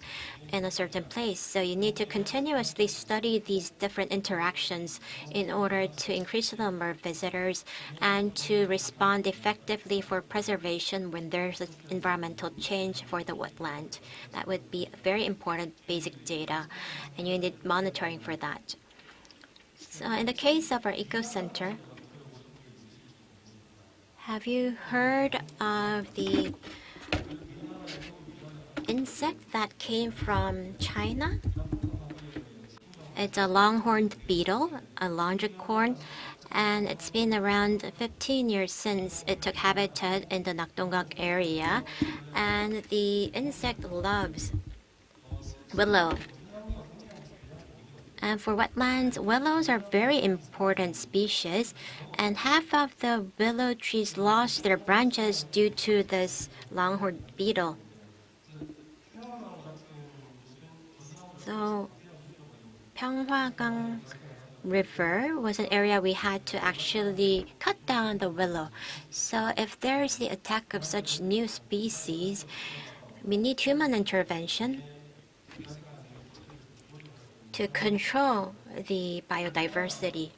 in a certain place. So you need to continuously study these different interactions in order to increase the number of visitors and to respond effectively for preservation when there's an environmental change for the wetland. That would be very important basic data, and you need monitoring for that. So in the case of our Eco Center, have you heard of the insect that came from China? It's a longhorned beetle, a longicorn, and it's been around 15 years since it took habitat in the Nakdonggang area. And the insect loves willow. And for wetlands, willows are very important species, and half of the willow trees lost their branches due to this longhorned beetle. So Pyeonghwagang River was an area we had to actually cut down the willow. So if there is the attack of such new species, we need human intervention. to control the biodiversity.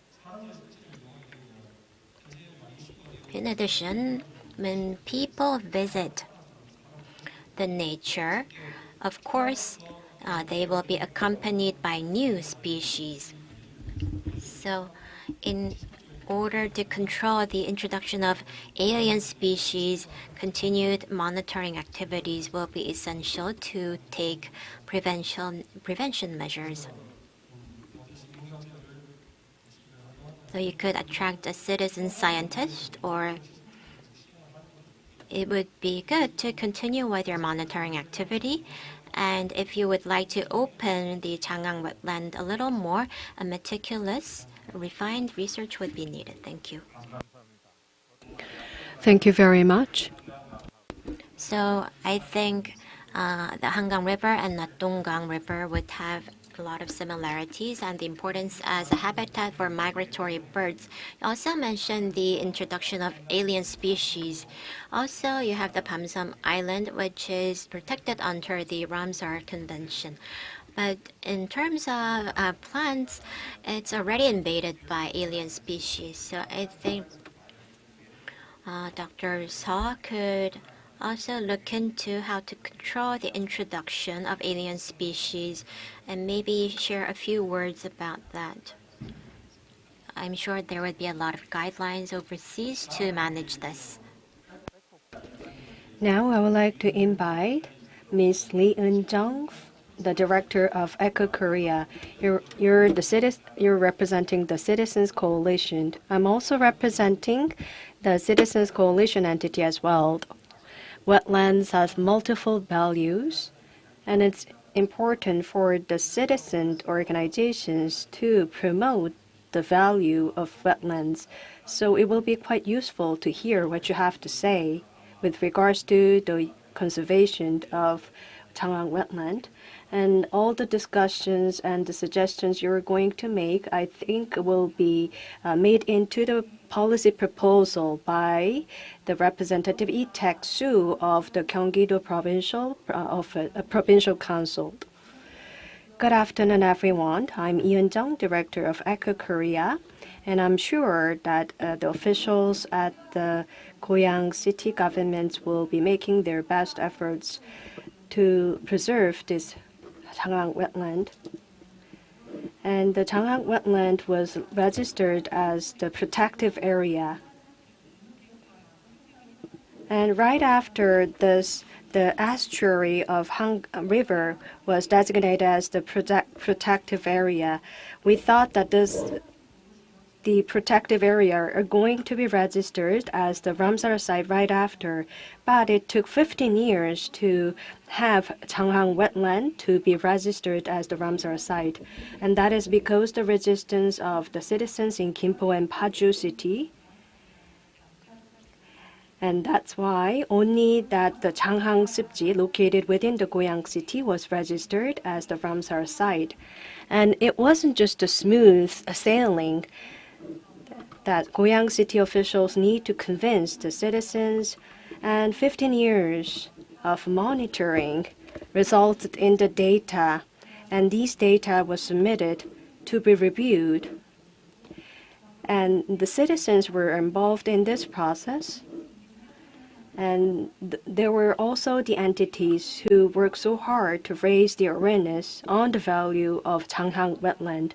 In addition, when people visit the nature, of course, they will be accompanied by new species. So in order to control the introduction of alien species, continued monitoring activities will be essential to take prevention measures. So you could attract a citizen scientist, or it would be good to continue with your monitoring activity. And if you would like to open the Changang wetland a little more, a meticulous, refined research would be needed. Thank you. Thank you very much. So I think the Hangang River and Natonggang River would have a lot of similarities and the importance as a habitat for migratory birds. You also mentioned the introduction of alien species. Also, you have the Pamsam Island, which is protected under the Ramsar Convention. But in terms of plants, it's already invaded by alien species. So I think Dr. Saw could also look into how to control the introduction of alien species and maybe share a few words about that. I'm sure there would be a lot of guidelines overseas to manage this. Now I would like to invite Ms. Lee Eun-jung, the director of Eco Korea. You're representing the Citizens Coalition. I'm also representing the Citizens Coalition entity as well. Wetlands has multiple values, and it's important for the citizen organizations to promote the value of wetlands. So it will be quite useful to hear what you have to say with regards to the conservation of Changang wetland. And all the discussions and the suggestions you're going to make, I think, will be made into the policy proposal by the representative Lee Taek-soo of the Gyeonggi-do Provincial Council. Good afternoon, everyone. I'm Lee Eun-jung, Director of Eco Korea, and I'm sure that the officials at the Goyang city government will be making their best efforts to preserve this Changang wetland. And the Changang wetland was registered as the protective area. And right after this, the estuary of Hang River was designated as the protective area. We thought that the protective area are going to be registered as the Ramsar site right after, but it took 15 years to have Changhang wetland to be registered as the Ramsar site. And that is because the resistance of the citizens in Gimpo and Paju city. And that's why only that the Changhang Sipji located within the Goyang city was registered as the Ramsar site. And it wasn't just a smooth sailing that Goyang city officials need to convince the citizens, and 15 years of monitoring resulted in the data, and these data was submitted to be reviewed. And the citizens were involved in this process, and there were also the entities who worked so hard to raise the awareness on the value of Changhang wetland.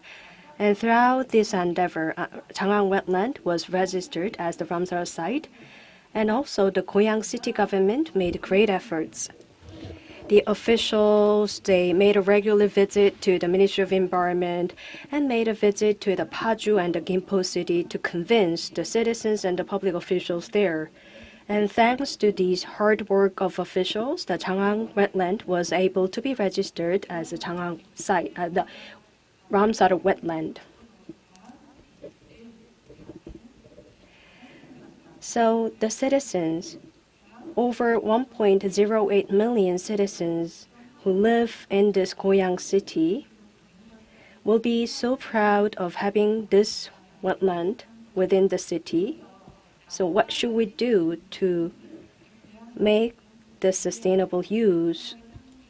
And throughout this endeavor, Changhang wetland was registered as the Ramsar site, and also the Goyang city government made great efforts. The officials, they made a regular visit to the Ministry of Environment and made a visit to the Paju and the Gimpo city to convince the citizens and the public officials there. And thanks to these hard work of officials, the Changhang wetland was able to be registered as the Changhang site, the Ramsar wetland. So the citizens, over 1.08 million citizens who live in this Goyang city, will be so proud of having this wetland within the city. So what should we do to make the sustainable use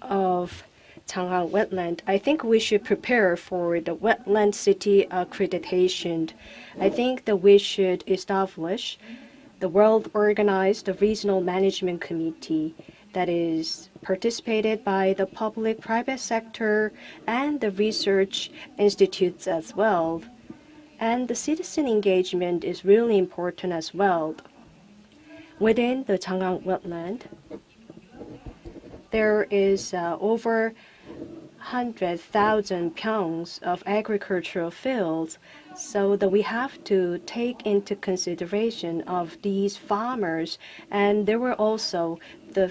of Changhang wetland, I think we should prepare for the wetland city accreditation. I think that we should establish the well-organized regional management committee that is participated by the public, private sector, and the research institutes as well. And the citizen engagement is really important as well. Within the Changhang wetland, there is over 100,000 pyeongs of agricultural fields, so that we have to take into consideration of these farmers. And there were also the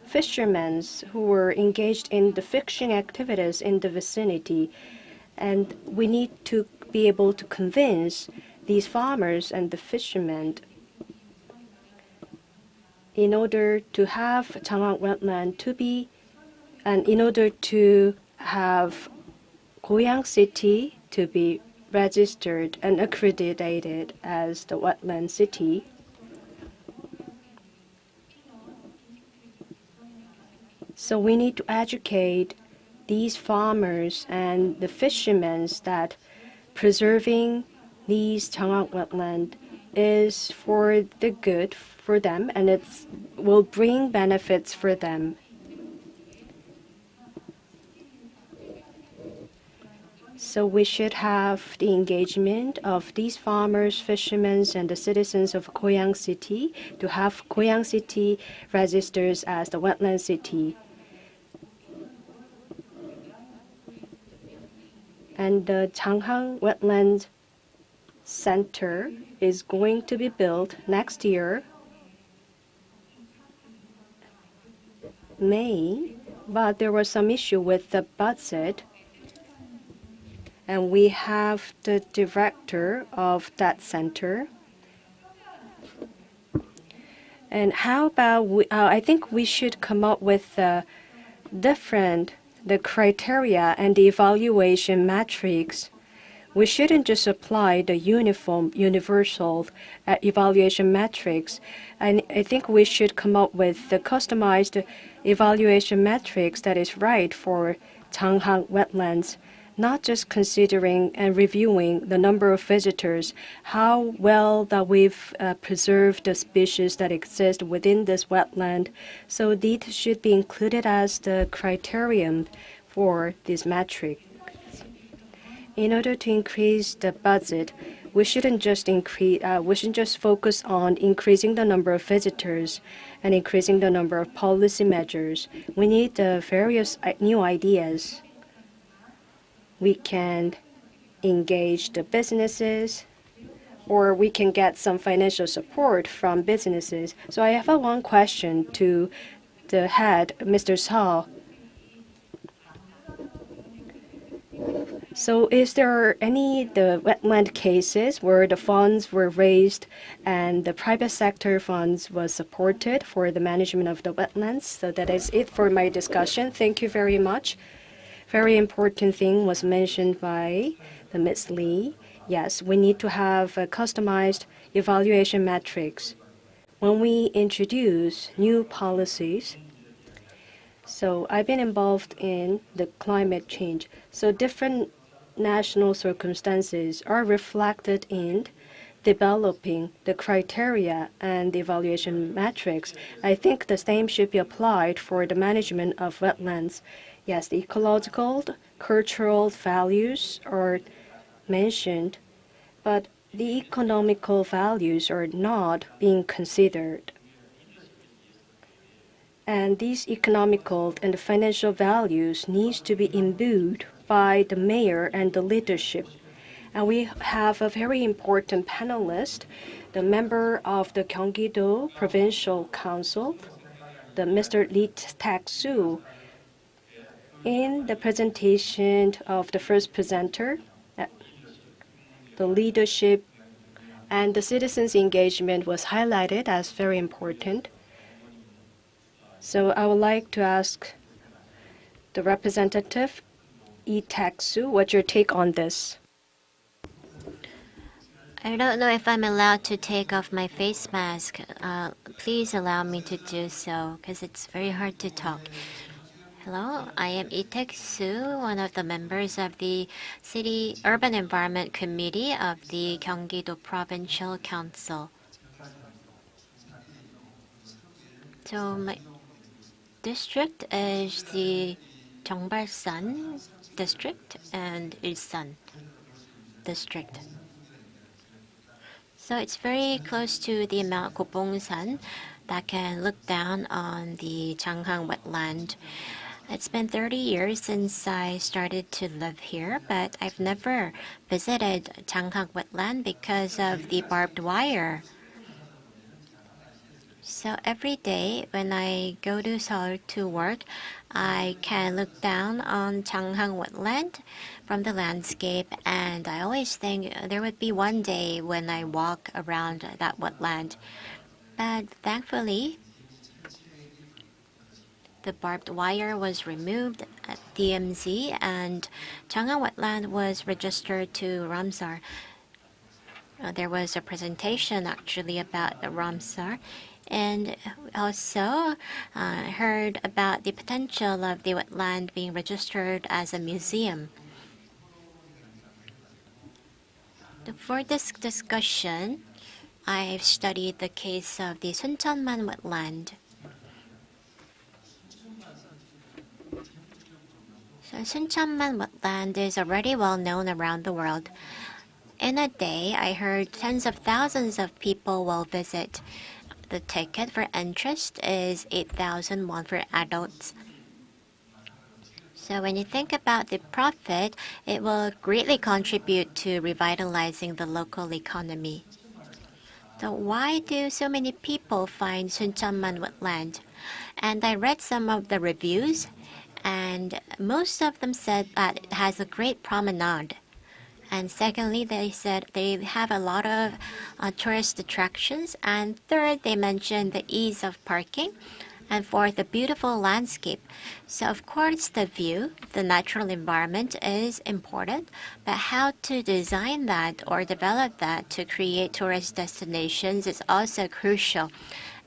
fishermen who were engaged in the fishing activities in the vicinity. And we need to be able to convince these farmers and the fishermen in order to have Changhang wetland to be, and in order to have Goyang city to be registered and accredited as the wetland city. So we need to educate these farmers and the fishermen that preserving these Changhang wetland is for the good for them, and it will bring benefits for them. So we should have the engagement of these farmers, fishermen, and the citizens of Goyang City to have Goyang City registered as the wetland city. And the Changhang Wetland Center is going to be built next year, May, but there was some issue with the budget. And we have the director of that center. And how about I think we should come up with the criteria and the evaluation metrics. We shouldn't just apply the universal evaluation metrics. And I think we should come up with the customized evaluation metrics that is right for Changhang wetlands, not just considering and reviewing the number of visitors, how well that we've preserved the species that exist within this wetland. So these should be included as the criterion for this metric. In order to increase the budget, we shouldn't just focus on increasing the number of visitors and increasing the number of policy measures. We need various new ideas. We can engage the businesses, or we can get some financial support from businesses. So I have one question to the head, Mr. Sao. So is there the wetland cases where the funds were raised and the private sector funds was supported for the management of the wetlands? So that is it for my discussion. Thank you very much. Very important thing was mentioned by the Ms. Lee. Yes, we need to have a customized evaluation metrics when we introduce new policies. So I've been involved in the climate change. So different national circumstances are reflected in developing the criteria and the evaluation metrics. I think the same should be applied for the management of wetlands. Yes, the ecological, cultural values are mentioned, but the economical values are not being considered. And these economical and financial values needs to be imbued by the mayor and the leadership. And we have a very important panelist, the member of the Gyeonggi-do Provincial Council, the Mr. Lee Tak-soo. In the presentation of the first presenter, the leadership and the citizens' engagement was highlighted as very important. So I would like to ask the representative, Lee Tak-soo, what's your take on this? I don't know if I'm allowed to take off my face mask. Please allow me to do so, because it's very hard to talk. Hello, I am Itek Soo, one of the members of the City Urban Environment Committee of the Gyeonggi-do Provincial Council. So my district is the Jeongbalsan district and Ilsan district. So it's very close to the Mount Gobongsan that can look down on the Changhang wetland. It's been 30 years since I started to live here, but I've never visited Changhang wetland because of the barbed wire. So every day when I go to Seoul to work, I can look down on Changhang wetland from the landscape, and I always think there would be one day when I walk around that wetland. But thankfully, the barbed wire was removed at DMZ, and Changhang wetland was registered to Ramsar. There was a presentation actually about Ramsar, and also heard about the potential of the wetland being registered as a museum. For this discussion, I've studied the case of the Suncheonman wetland. So Suncheonman wetland is already well known around the world. In a day, I heard tens of thousands of people will visit. The ticket for entrance is 8,000 won for adults. So when you think about the profit, it will greatly contribute to revitalizing the local economy. So why do so many people find Suncheonman wetland? And I read some of the reviews, and most of them said that it has a great promenade. And secondly, they said they have a lot of tourist attractions. And third, they mentioned the ease of parking. And fourth, the beautiful landscape. So of course, the view, the natural environment is important, but how to design that or develop that to create tourist destinations is also crucial.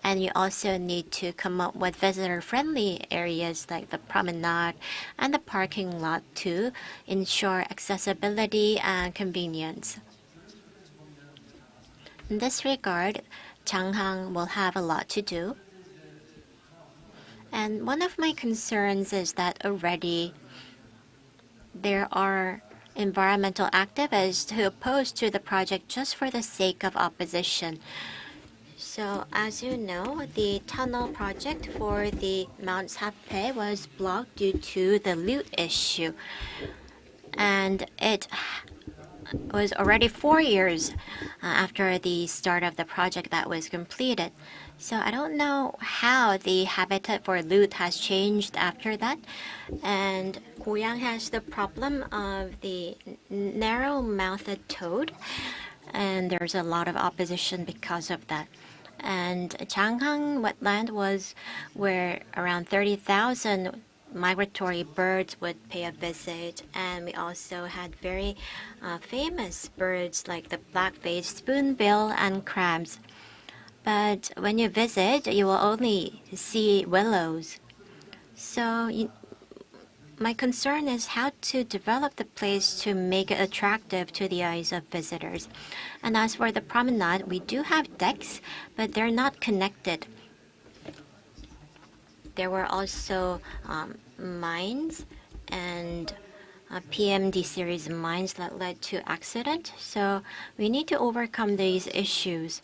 And you also need to come up with visitor-friendly areas like the promenade and the parking lot to ensure accessibility and convenience. In this regard, Changhang will have a lot to do. And one of my concerns is that already there are environmental activists who oppose to the project just for the sake of opposition. So as you know, the tunnel project for the Mount Sape was blocked due to the loot issue. And it was already 4 years after the start of the project that was completed. So I don't know how the habitat for loot has changed after that. And Goyang has the problem of the narrow-mouthed toad, and there's a lot of opposition because of that. And Changhang wetland was where around 30,000 migratory birds would pay a visit, and we also had very famous birds like the black-faced spoonbill and crabs. But when you visit, you will only see willows. So my concern is how to develop the place to make it attractive to the eyes of visitors. And as for the promenade, we do have decks, but they're not connected. There were also mines and PMD series mines that led to accident. So we need to overcome these issues.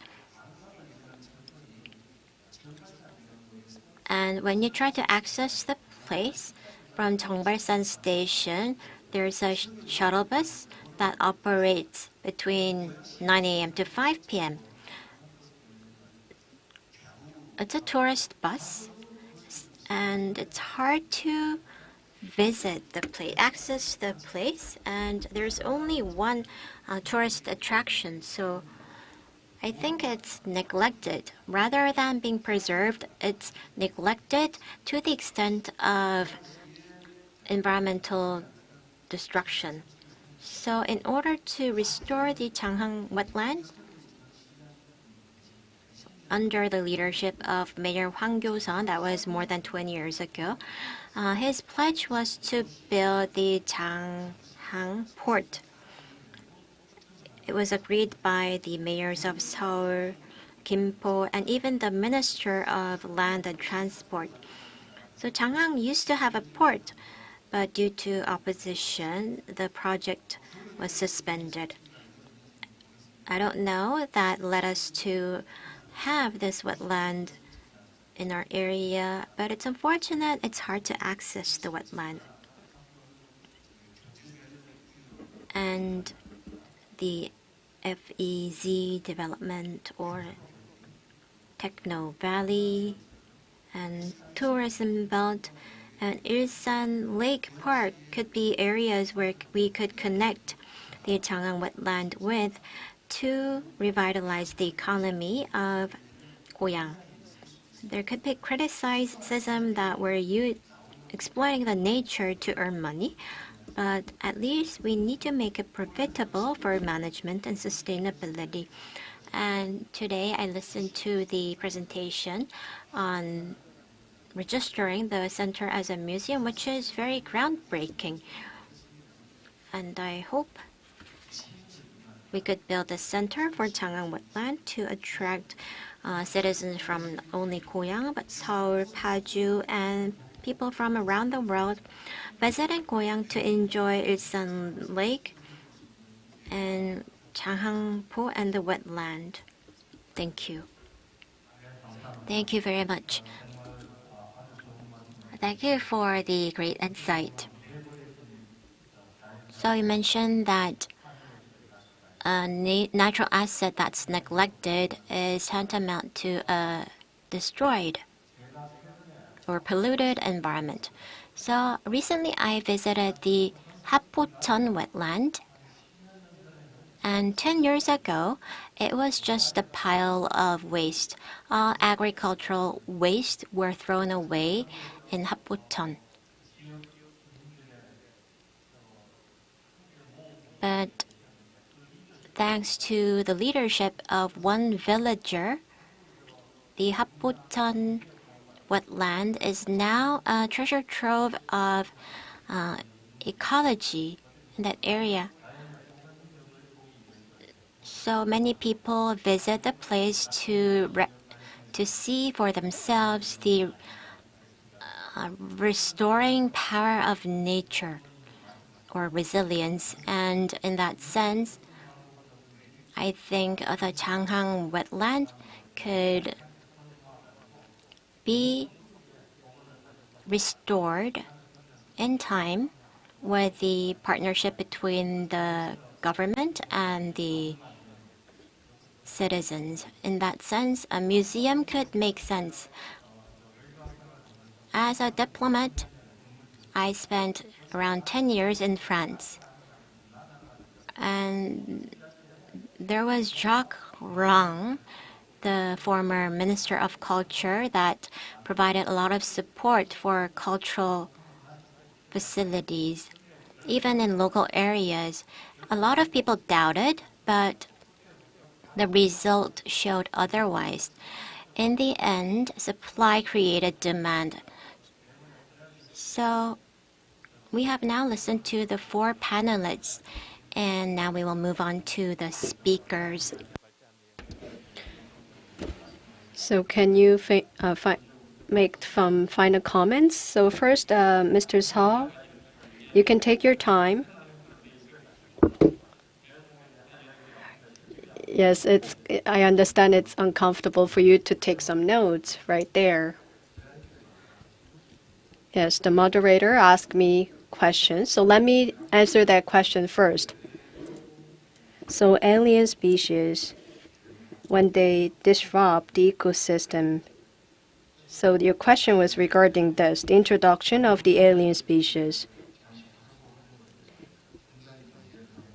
And when you try to access the place from Jeongbalsan Station, there's a shuttle bus that operates between 9 a.m. to 5 p.m. It's a tourist bus, and it's hard to visit the place, access the place, and there's only one tourist attraction. So I think it's neglected. Rather than being preserved, it's neglected to the extent of environmental destruction. So in order to restore the Changhang wetland, under the leadership of Mayor Hwang Kyo-son, that was more than 20 years ago, His pledge was to build the Changhang port. It was agreed by the mayors of Seoul, Gimpo, and even the Minister of Land and Transport. So Changhang used to have a port, but due to opposition, the project was suspended. I don't know that led us to have this wetland in our area, but it's unfortunate it's hard to access the wetland. And the FEZ development or Techno Valley and tourism belt and Ilsan Lake Park could be areas where we could connect the Changhang wetland with to revitalize the economy of Goyang. There could be criticism that we're exploiting the nature to earn money, but at least we need to make it profitable for management and sustainability. And today I listened to the presentation on registering the center as a museum, which is very groundbreaking. And I hope we could build a center for Changhang wetland to attract citizens from not only Goyang but Seoul, Paju, and people from around the world visiting Goyang to enjoy Ilsan Lake and Changhang-po and the wetland. Thank you. Thank you very much. Thank you for the great insight. So you mentioned that a natural asset that's neglected is tantamount to a destroyed or polluted environment. So recently I visited the Happocheon wetland, and 10 years ago it was just a pile of waste. All agricultural waste were thrown away in Happocheon. But thanks to the leadership of one villager, the Happocheon wetland is now a treasure trove of ecology in that area. So many people visit the place to see for themselves the restoring power of nature or resilience. And in that sense, I think the Changhang wetland could be restored in time with the partnership between the government and the citizens. In that sense, a museum could make sense. As a diplomat, I spent around 10 years in France. And there was Jacques Rang, the former Minister of Culture, that provided a lot of support for cultural facilities, even in local areas. A lot of people doubted, but the result showed otherwise. In the end, supply created demand. So we have now listened to the 4 panelists, and now we will move on to the speakers. So can you make some final comments? So first, Mr. Seo, you can take your time. Yes, I understand it's uncomfortable for you to take some notes right there. Yes, the moderator asked me questions, so let me answer that question first. So alien species, when they disrupt the ecosystem. So your question was regarding this, the introduction of the alien species.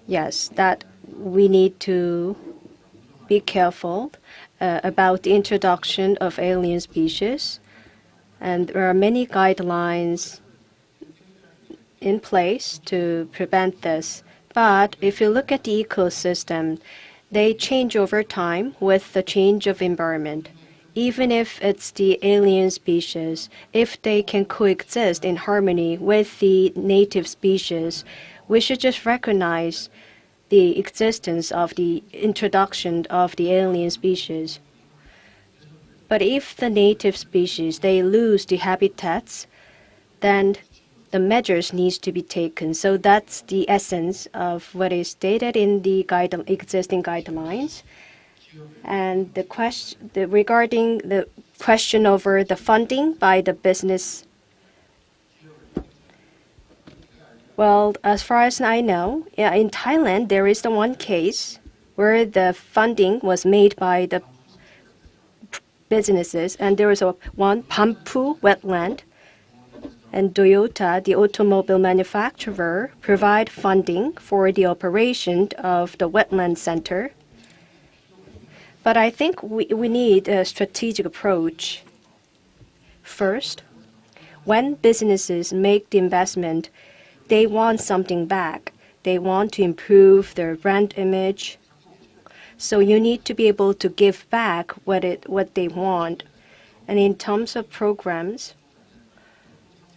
Yes, that we need to be careful about the introduction of alien species. And there are many guidelines in place to prevent this. But if you look at the ecosystem, they change over time with the change of environment. even if it's the alien species, if they can coexist in harmony with the native species, we should just recognize the existence of the introduction of the alien species. But if the native species, they lose the habitats, then the measures needs to be taken. So that's the essence of what is stated in the existing guidelines. And regarding the question over the funding by the business, well, as far as I know, in Thailand, there is the one case where the funding was made by the businesses, and there was one Pampu wetland, and Toyota, the automobile manufacturer, provide funding for the operation of the wetland center. But I think we need a strategic approach. First, when businesses make the investment, they want something back. They want to improve their brand image. So you need to be able to give back what they want. And in terms of programs,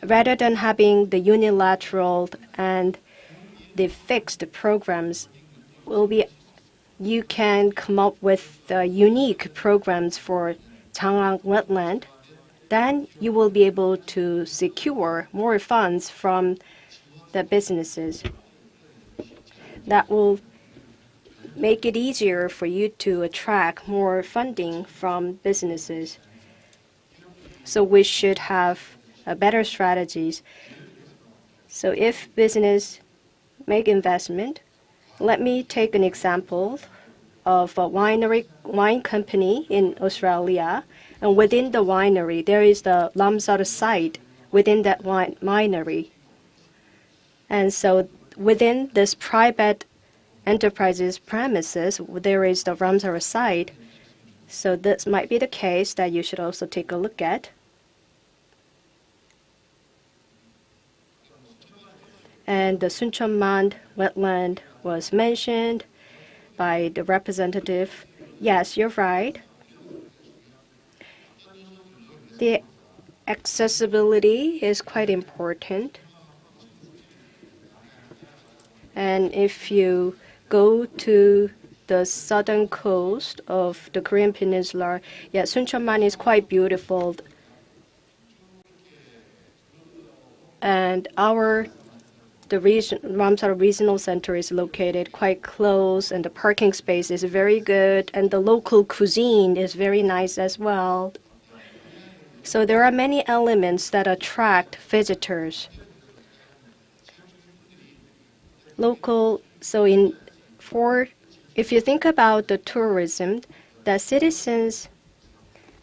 rather than having the unilateral and the fixed programs, you can come up with unique programs for Changrang wetland. Then you will be able to secure more funds from the businesses. That will make it easier for you to attract more funding from businesses. So we should have better strategies. So if business make investment, let me take an example of a wine company in Australia. And within the winery, there is the Ramsar site within that winery. And so within this private enterprise's premises, there is the Ramsar site. So this might be the case that you should also take a look at. And the Suncheonman wetland was mentioned by the representative. Yes, you're right. The accessibility is quite important. And if you go to the southern coast of the Korean Peninsula, Suncheonman is quite beautiful. And the Ramsar Regional Center is located quite close, and the parking space is very good, and the local cuisine is very nice as well. So there are many elements that attract visitors. If you think about the tourism, the citizens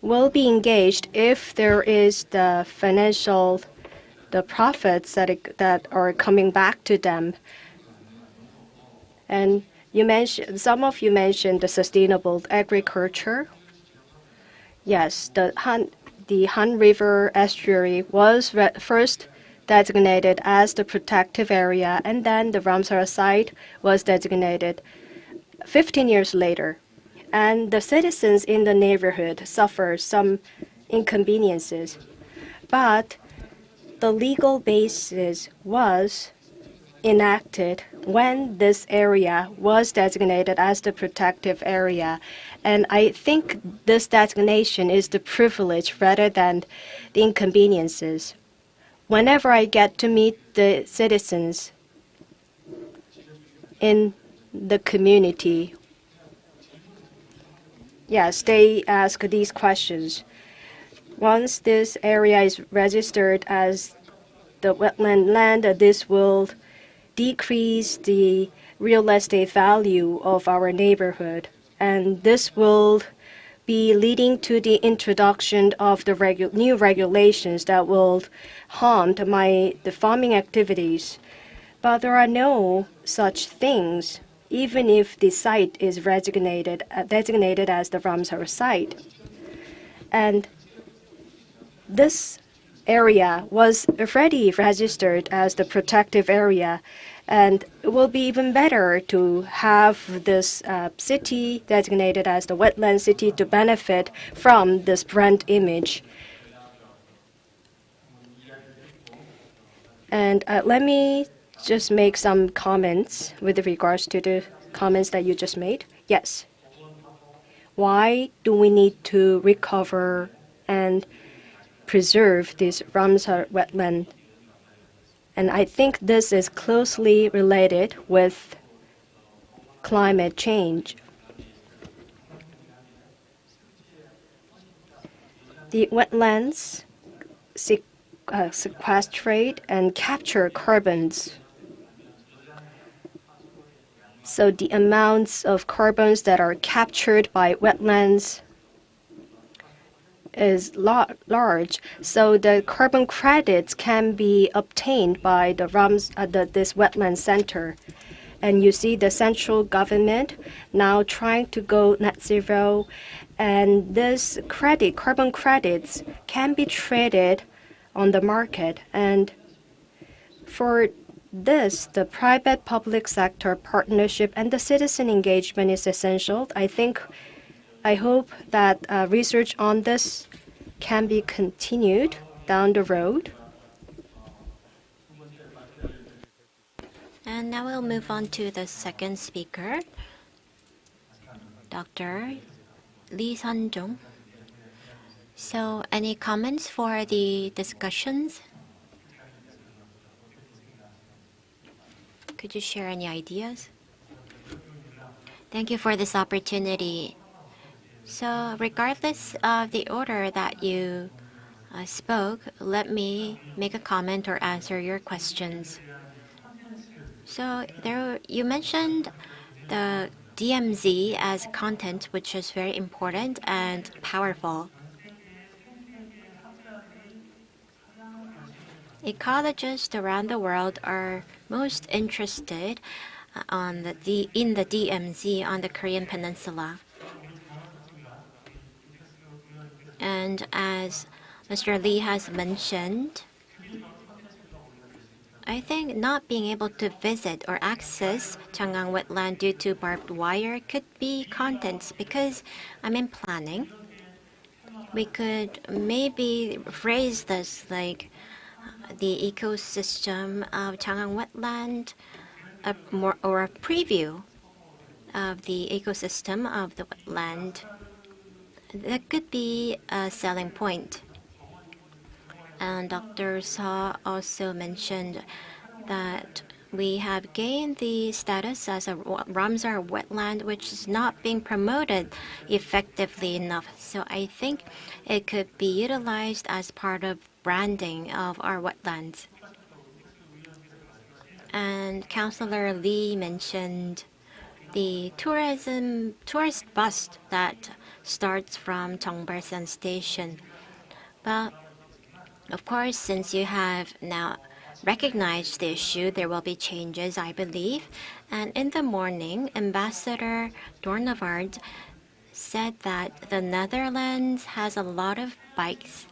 will be engaged if there is the financial, the profits that are coming back to them. And some of you mentioned the sustainable agriculture. Yes, the Han River estuary was first designated as the protective area, and then the Ramsar site was designated 15 years later. And the citizens in the neighborhood suffer some inconveniences. But the legal basis was enacted when this area was designated as the protective area. And I think this designation is the privilege rather than the inconveniences. Whenever I get to meet the citizens in the community, yes, they ask these questions. Once this area is registered as the wetland land, this will decrease the real estate value of our neighborhood. And this will be leading to the introduction of the new regulations that will haunt the farming activities. But there are no such things, even if the site is designated as the Ramsar site. And this area was already registered as the protective area, And it will be even better to have this city designated as the wetland city to benefit from this brand image. And let me just make some comments with regards to the comments that you just made. Yes. Why do we need to recover and preserve this Ramsar wetland? And I think this is closely related with climate change. The wetlands sequestrate and capture carbons. So the amounts of carbons that are captured by wetlands is large. So the carbon credits can be obtained by the this wetland center. And you see the central government now trying to go net zero. And this carbon credits can be traded on the market. And for this, the private-public sector partnership and the citizen engagement is essential. I hope that research on this can be continued down the road. And now we'll move on to the second speaker, Dr. Lee Sun-jung. So, any comments for the discussions? Could you share any ideas? Thank you for this opportunity. So, regardless of the order that you spoke, let me make a comment or answer your questions. So, you mentioned the DMZ as content, which is very important and powerful. Ecologists around the world are most interested in the DMZ on the Korean Peninsula. And as Mr. Lee has mentioned, I think not being able to visit or access Changang wetland due to barbed wire could be contents, because I'm in planning. We could maybe phrase this like the ecosystem of Changang wetland, or a preview of the ecosystem of the wetland. That could be a selling point. And Dr. Saw also mentioned that we have gained the status as a Ramsar wetland, which is not being promoted effectively enough. So I think it could be utilized as part of branding of our wetlands. And Councillor Lee mentioned the tourist bus that starts from Cheongbalsan Station. But of course, since you have now recognized the issue, there will be changes, I believe. And in the morning, Ambassador Dornevard said that the Netherlands has a lot of bikes.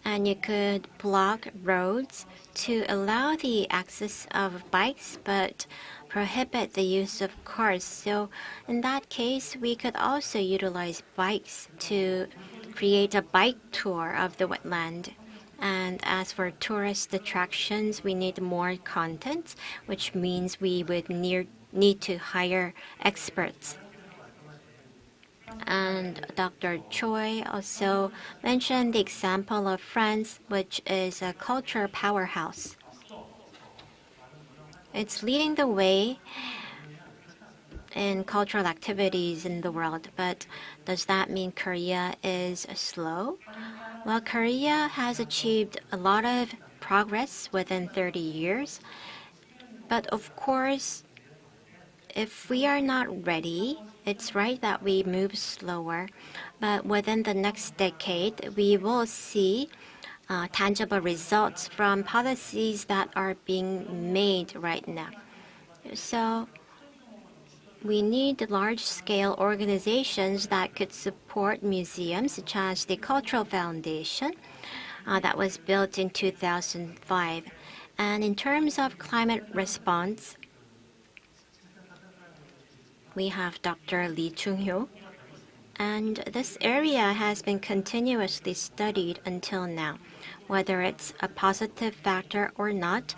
And you could block roads to allow the access of bikes, but prohibit the use of cars. So in that case, we could also utilize bikes to create a bike tour of the wetland. And as for tourist attractions, we need more content, which means we would need to hire experts. And Dr. Choi also mentioned the example of France, which is a culture powerhouse. It's leading the way in cultural activities in the world, but does that mean Korea is slow? Well, Korea has achieved a lot of progress within 30 years, but of course, if we are not ready, it's right that we move slower, but within the next decade, we will see tangible results from policies that are being made right now. So we need large-scale organizations that could support museums, such as the Cultural Foundation that was built in 2005. And in terms of climate response, we have Dr. Lee Chung-hyo, and this area has been continuously studied until now. Whether it's a positive factor or not,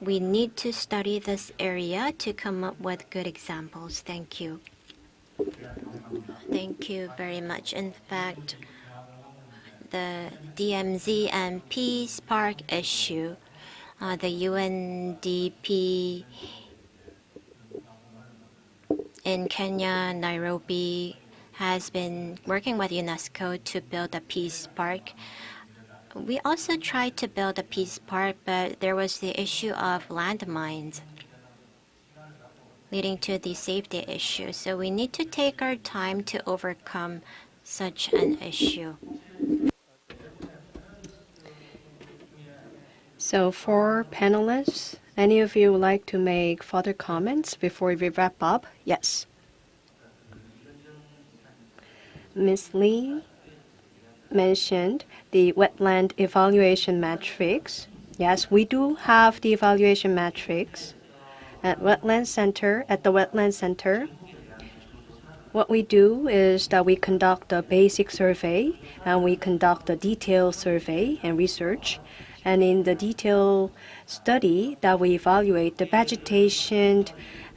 we need to study this area to come up with good examples. Thank you. Thank you very much. In fact, the DMZ and Peace Park issue, the UNDP in Kenya, Nairobi, has been working with UNESCO to build a peace park. We also tried to build a peace park, but there was the issue of landmines, leading to the safety issue. So we need to take our time to overcome such an issue. So for panelists, any of you would like to make further comments before we wrap up? Yes. Ms. Lee mentioned the wetland evaluation matrix. Yes, we do have the evaluation matrix at the Wetland Center. What we do is that we conduct a basic survey and we conduct a detailed survey and research. And in the detailed study that we evaluate the vegetation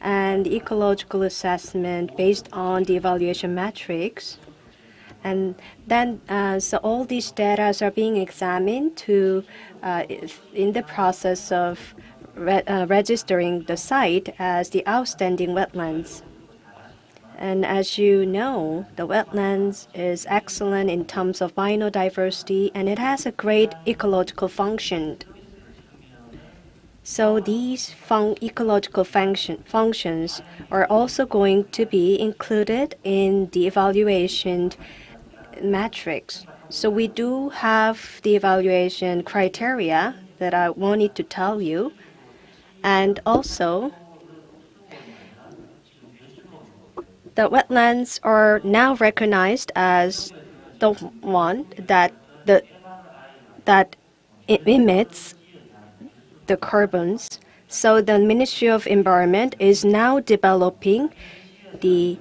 and ecological assessment based on the evaluation matrix. And then, so all these data are being examined to, in the process of registering the site as the outstanding wetlands. And as you know, the wetlands is excellent in terms of biodiversity, and it has a great ecological function. So these ecological functions are also going to be included in the evaluation matrix. So we do have the evaluation criteria that I wanted to tell you. And also, the wetlands are now recognized as the one that emits the carbons. So the Ministry of Environment is now developing the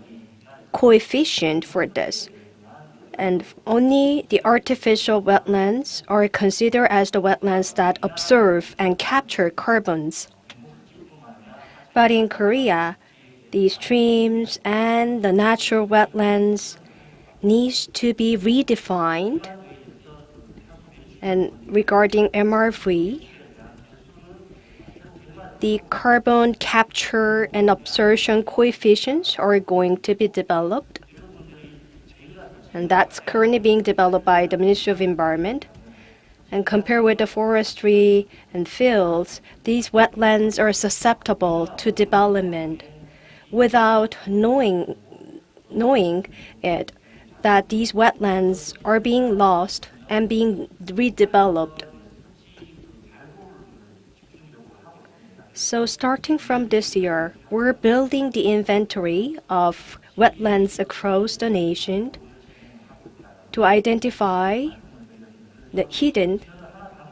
coefficient for this. And only the artificial wetlands are considered as the wetlands that absorb and capture carbons. But in Korea, the streams and the natural wetlands needs to be redefined. And regarding MRV, the carbon capture and absorption coefficients are going to be developed. And that's currently being developed by the Ministry of Environment. And compared with the forestry and fields, these wetlands are susceptible to development without knowing it, that these wetlands are being lost and being redeveloped. So starting from this year, we're building the inventory of wetlands across the nation to identify the hidden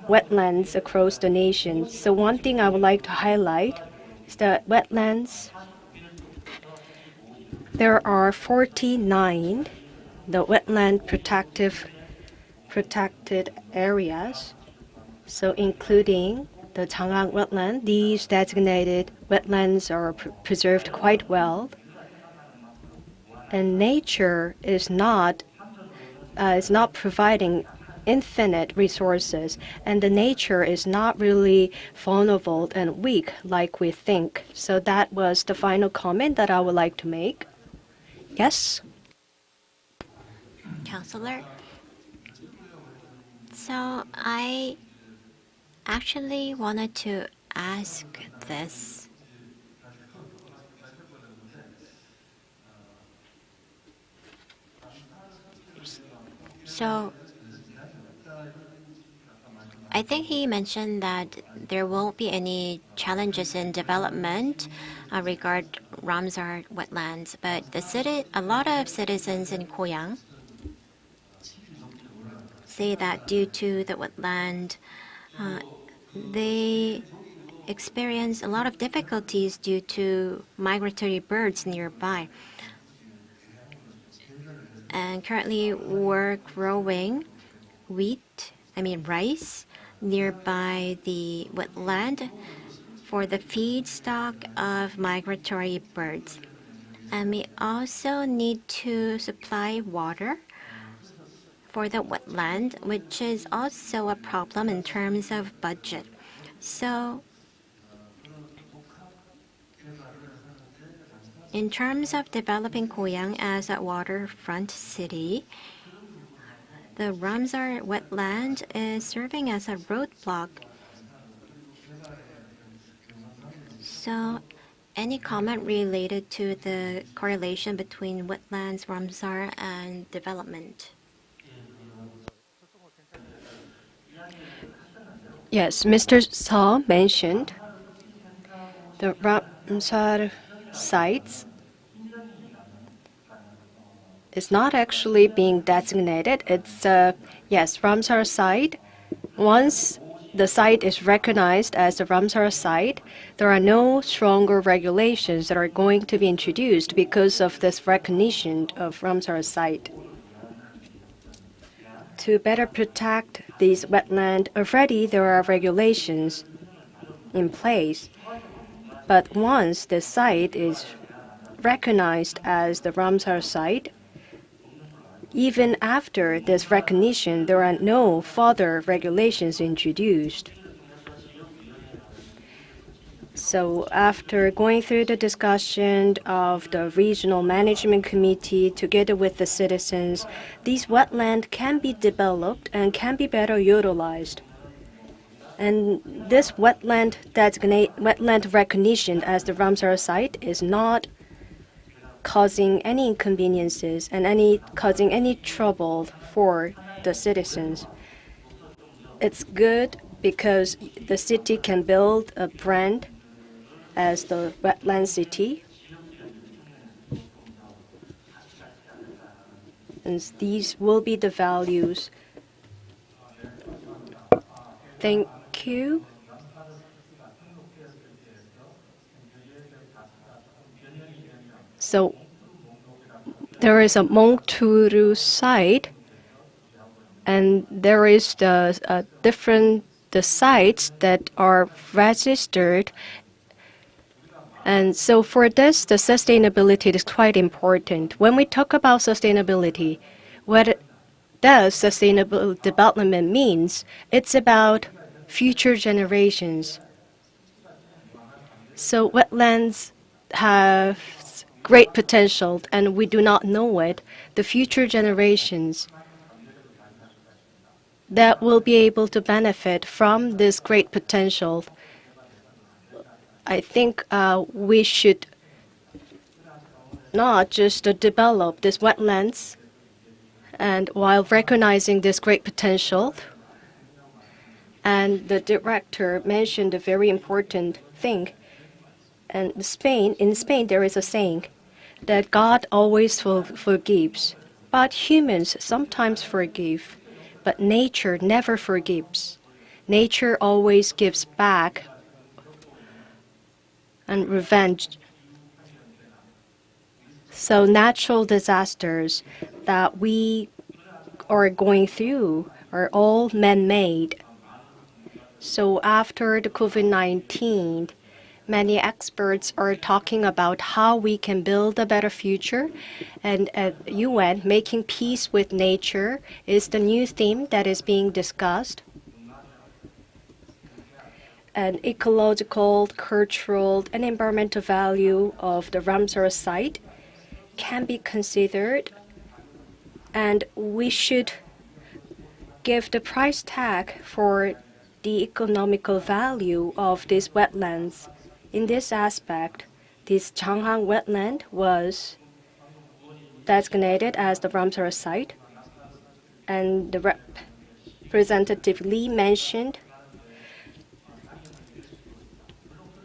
wetlands across the nation. So one thing I would like to highlight is that wetlands, there are 49 the wetland protected areas. So including the Changang wetland, these designated wetlands are preserved quite well. And nature is not providing infinite resources, and the nature is not really vulnerable and weak like we think. So that was the final comment that I would like to make. Yes? Counselor? So I actually wanted to ask this. So I think he mentioned that there won't be any challenges in development regarding Ramsar wetlands, but a lot of citizens in Goyang say that due to the wetland, they experience a lot of difficulties due to migratory birds nearby. And currently we're growing rice nearby the wetland for the feedstock of migratory birds. And we also need to supply water for the wetland, which is also a problem in terms of budget. So in terms of developing Goyang as a waterfront city, the Ramsar wetland is serving as a roadblock. So any comment related to the correlation between wetlands, Ramsar, and development? Yes, Mr. Seo mentioned the Ramsar sites is not actually being designated. It's yes, Ramsar site. Once the site is recognized as a Ramsar site, there are no stronger regulations that are going to be introduced because of this recognition of Ramsar site. To better protect these wetlands, already there are regulations in place. But once the site is recognized as the Ramsar site, even after this recognition, there are no further regulations introduced. So after going through the discussion of the regional management committee together with the citizens, these wetlands can be developed and can be better utilized. And this wetland recognition as the Ramsar site is not causing any inconveniences and causing any trouble for the citizens. It's good because the city can build a brand as the wetland city. And these will be the values. Thank you. So there is a Mongturu site, and there is the sites that are registered. And so for this, the sustainability is quite important. When we talk about sustainability, what does sustainable development means? It's about future generations. So wetlands have great potential, and we do not know it. The future generations that will be able to benefit from this great potential, I think we should not just develop these wetlands, and while recognizing this great potential. And the director mentioned a very important thing. And in Spain, there is a saying that God always forgives, but humans sometimes forgive, but nature never forgives. Nature always gives back and revenge. So natural disasters that we are going through are all man-made. So after the COVID-19, many experts are talking about how we can build a better future. And at UN, making peace with nature is the new theme that is being discussed. And ecological, cultural, and environmental value of the Ramsar site can be considered. And we should give the price tag for the economical value of these wetlands. In this aspect, this Changhang wetland was designated as the Ramsar site, and the Representative Lee mentioned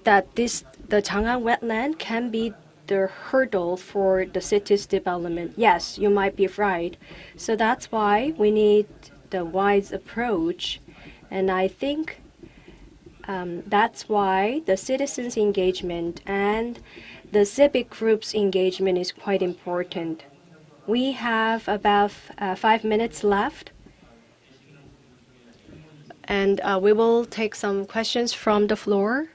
that the Changhang wetland can be the hurdle for the city's development. Yes, you might be right. So that's why we need the wise approach. And I think That's why the citizens' engagement and the civic groups' engagement is quite important. We have about 5 minutes left, and we will take some questions from the floor.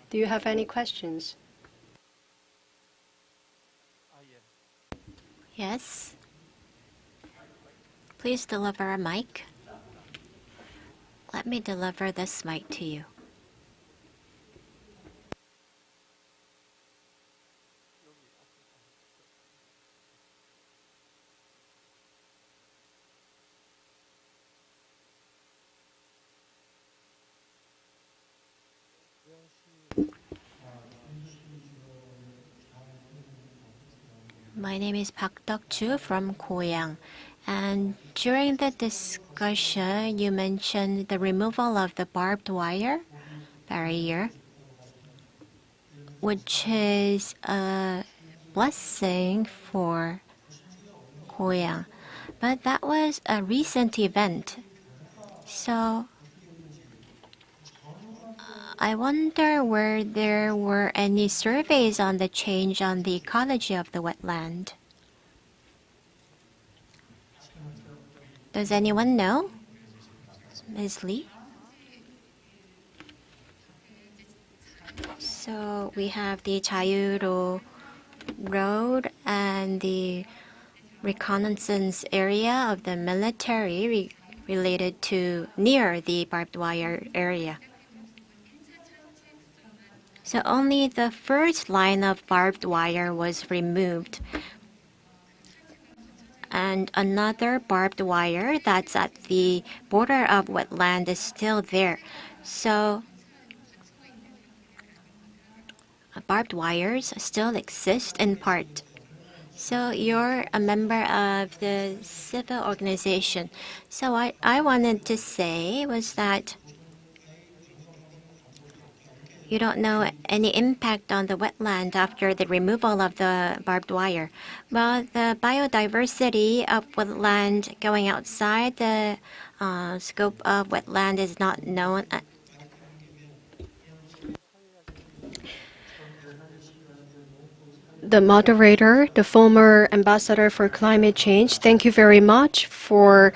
Do you have any questions? Yes. Please deliver a mic. Let me deliver this mic to you. My name is Park Deok-chu from Goyang. And during the discussion, you mentioned the removal of the barbed wire barrier, which is a blessing for Goyang. But that was a recent event. So I wonder where there were any surveys on the change on the ecology of the wetland. Does anyone know? Ms. Lee? So we have the Jaeuro Road and the reconnaissance area of the military related to near the barbed wire area. So only the first line of barbed wire was removed. And another barbed wire that's at the border of wetland is still there. So barbed wires still exist in part. So you're a member of the civil organization. So I wanted to say was that you don't know any impact on the wetland after the removal of the barbed wire. Well, the biodiversity of wetland going outside the scope of wetland is not known. The moderator, the former ambassador for climate change, thank you very much for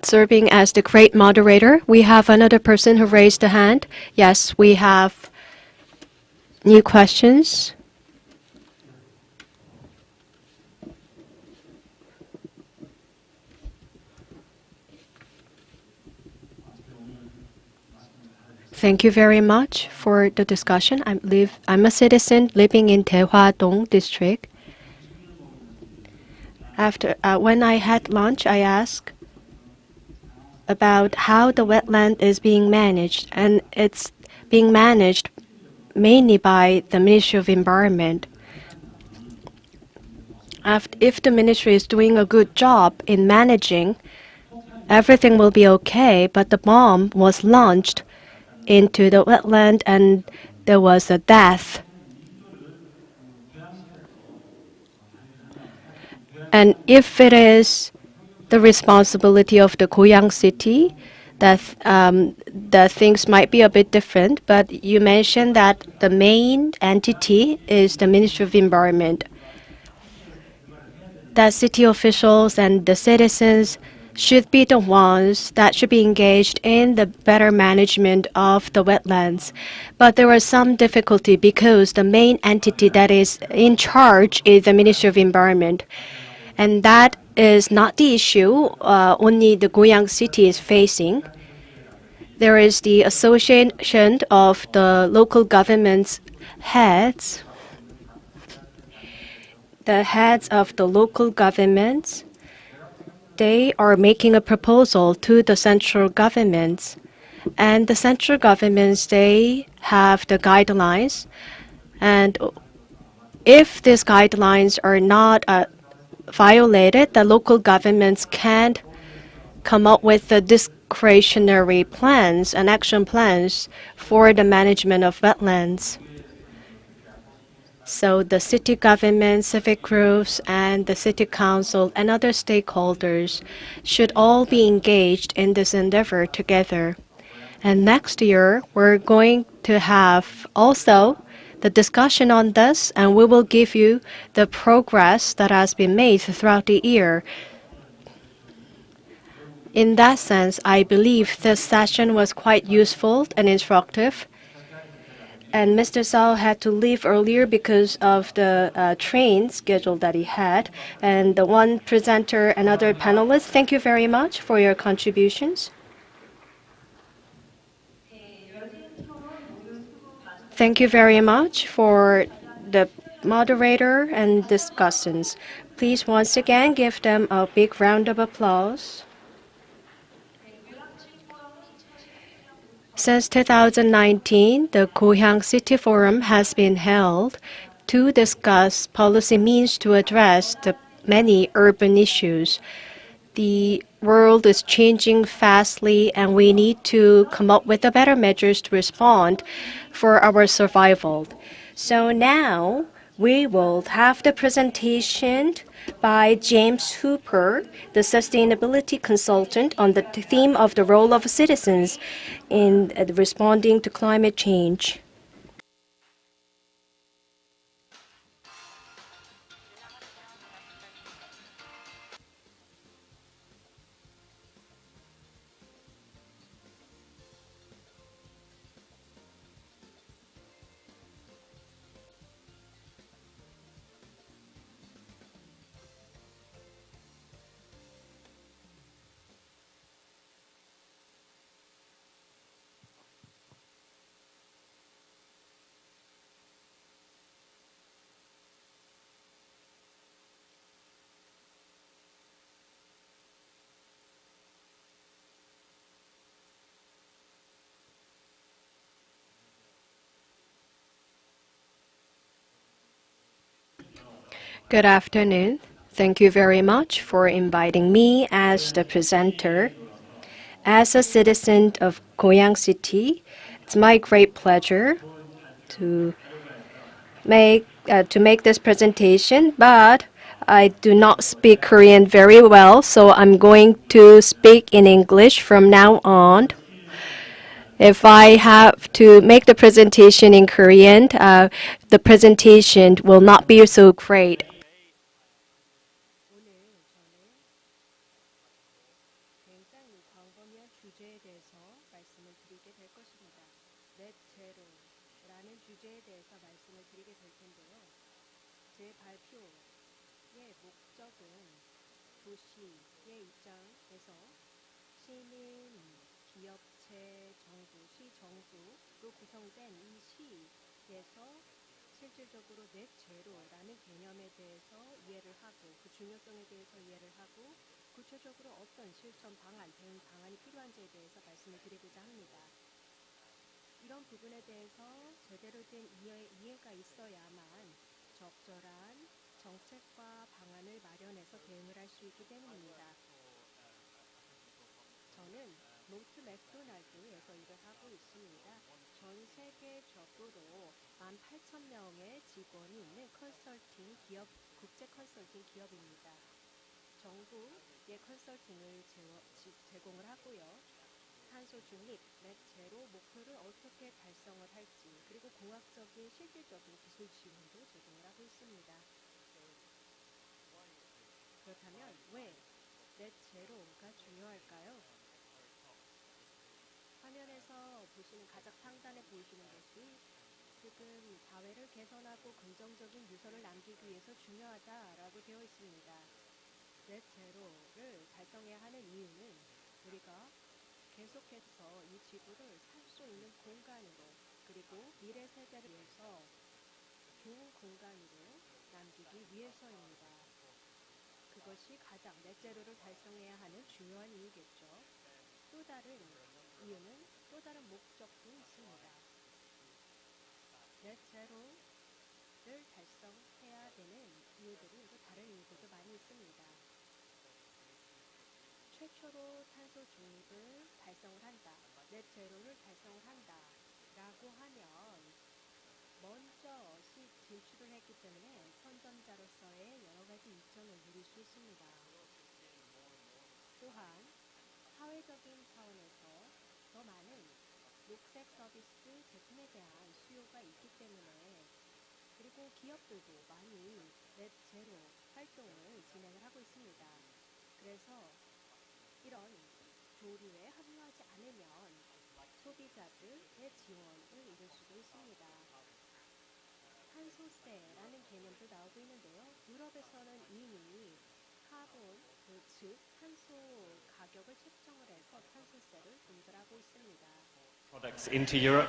serving as the great moderator. We have another person who raised a hand. Yes, we have new questions. Thank you very much for the discussion. I'm a citizen living in Daehwa-dong district. When I had lunch, I asked about how the wetland is being managed, and it's being managed mainly by the Ministry of Environment. If the ministry is doing a good job in managing, everything will be okay, but the bomb was launched into the wetland and there was a death. And if it is the responsibility of the Goyang city, that things might be a bit different, but you mentioned that the main entity is the Ministry of Environment. That city officials and the citizens should be the ones that should be engaged in the better management of the wetlands. But there was some difficulty because the main entity that is in charge is the Ministry of Environment. And that is not the issue only the Goyang city is facing. There is the association of the local government's heads. The heads of the local governments, they are making a proposal to the central governments. And the central governments, they have the guidelines. And if these guidelines are not violated, the local governments can't come up with the discretionary plans and action plans for the management of wetlands. So the city government, civic groups, and the city council and other stakeholders should all be engaged in this endeavor together. And next year, we're going to have also the discussion on this, and we will give you the progress that has been made throughout the year. In that sense, I believe this session was quite useful and instructive. And Mr. Sao had to leave earlier because of the train schedule that he had. And the one presenter and other panelists, thank you very much for your contributions. Thank you very much for the moderator and discussants. Please once again give them a big round of applause. Since 2019, the Goyang City Forum has been held to discuss policy means to address the many urban issues. The world is changing fastly, and we need to come up with the better measures to respond for our survival. So now we will have the presentation by James Hooper, the sustainability consultant, on the theme of the role of citizens in responding to climate change. Good afternoon. Thank you very much for inviting me as the presenter. As a citizen of Goyang City, it's my great pleasure to make this presentation, but I do not speak Korean very well, so I'm going to speak in English from now on. If I have to make the presentation in Korean, the presentation will not be so great. 녹색 서비스 제품에 대한 수요가 있기 때문에 그리고 기업들도 많이 넷 제로 활동을 진행을 하고 있습니다. 그래서 이런 조류에 합류하지 않으면 소비자들의 지원을 이룰 수도 있습니다. 탄소세라는 개념도 나오고 있는데요. 유럽에서는 이미 카본, 즉 탄소 가격을 책정을 해서 탄소세를 분들하고 있습니다.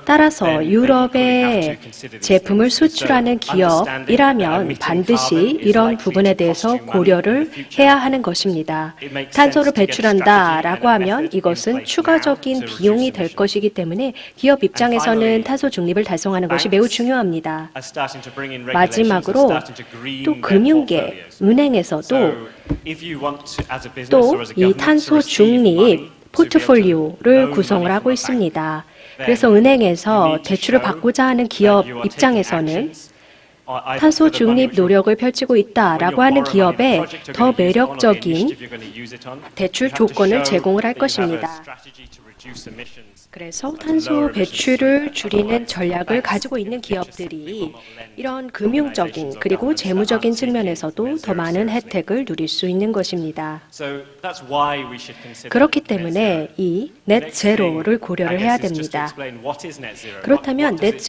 따라서 유럽에 제품을 수출하는 기업이라면 반드시 이런 부분에 대해서 고려를 해야 하는 것입니다. 탄소를 배출한다라고 하면 이것은 추가적인 비용이 될 것이기 때문에 기업 입장에서는 탄소 중립을 달성하는 것이 매우 중요합니다. 마지막으로 또 금융계, 은행에서도 또 이 탄소 중립 포트폴리오를 구성을 하고 있습니다. 그래서 은행에서 대출을 받고자 하는 기업 입장에서는 탄소 중립 노력을 펼치고 있다라고 하는 기업에 더 매력적인 대출 조건을 제공을 할 것입니다. 그래서 탄소 배출을 줄이는 전략을 가지고 있는 기업들이 이런 금융적인 그리고 재무적인 측면에서도 더 많은 혜택을 누릴 수 있는 것입니다. 그렇기 때문에 이 넷 제로를 고려를 해야 됩니다. 그렇다면 넷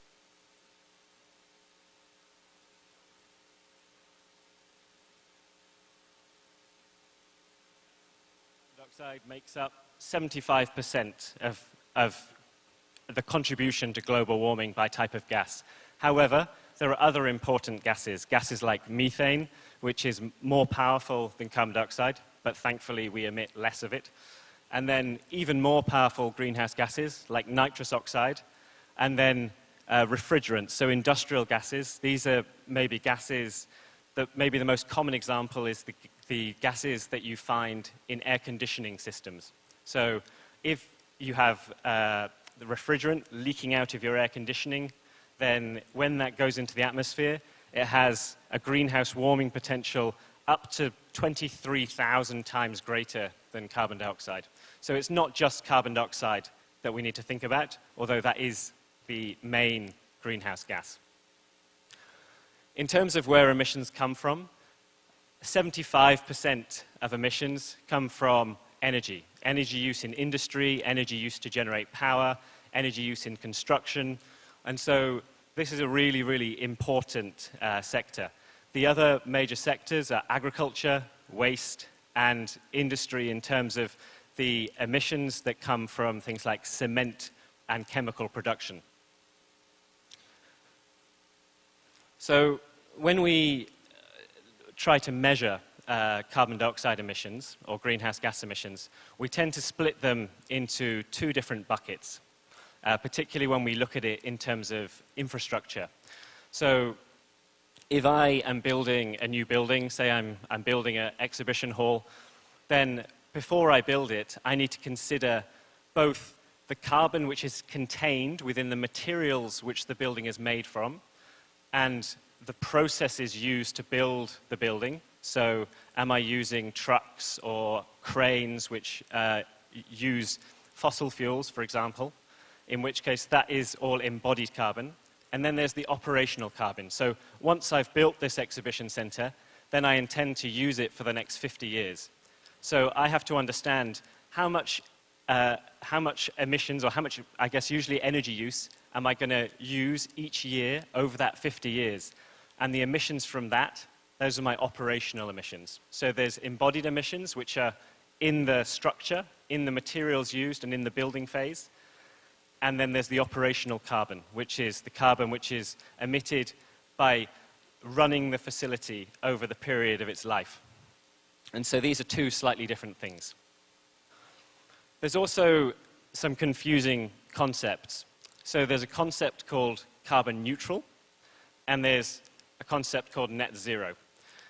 dioxide makes up 75% of the contribution to global warming by type of gas. However, there are other important gases like methane, which is more powerful than carbon dioxide, but thankfully we emit less of it. And then even more powerful greenhouse gases like nitrous oxide, and then refrigerants, so industrial gases. These are maybe gases that maybe the most common example is the gases that you find in air conditioning systems. So if you have the refrigerant leaking out of your air conditioning, then when that goes into the atmosphere, it has a greenhouse warming potential up to 23,000 times greater than carbon dioxide. So it's not just carbon dioxide that we need to think about, although that is the main greenhouse gas. In terms of where emissions come from, 75% of emissions come from energy. Energy use in industry, energy use to generate power, energy use in construction. And so this is a really, really important sector. The other major sectors are agriculture, waste, and industry in terms of the emissions that come from things like cement and chemical production. So when we try to measure carbon dioxide emissions or greenhouse gas emissions, we tend to split them into two different buckets, particularly when we look at it in terms of infrastructure. So if I am building a new building, say I'm building an exhibition hall, then before I build it, I need to consider both the carbon which is contained within the materials which the building is made from, and the processes used to build the building. So am I using trucks or cranes which use fossil fuels, for example, in which case that is all embodied carbon. And then there's the operational carbon. So once I've built this exhibition center, then I intend to use it for the next 50 years. So I have to understand how much emissions, or how much, I guess, usually energy use, am I going to use each year over that 50 years? And the emissions from that, those are my operational emissions. So there's embodied emissions, which are in the structure, in the materials used, and in the building phase. And then there's the operational carbon, which is the carbon which is emitted by running the facility over the period of its life. And so these are two slightly different things. There's also some confusing concepts. So there's a concept called carbon neutral, and there's a concept called net zero.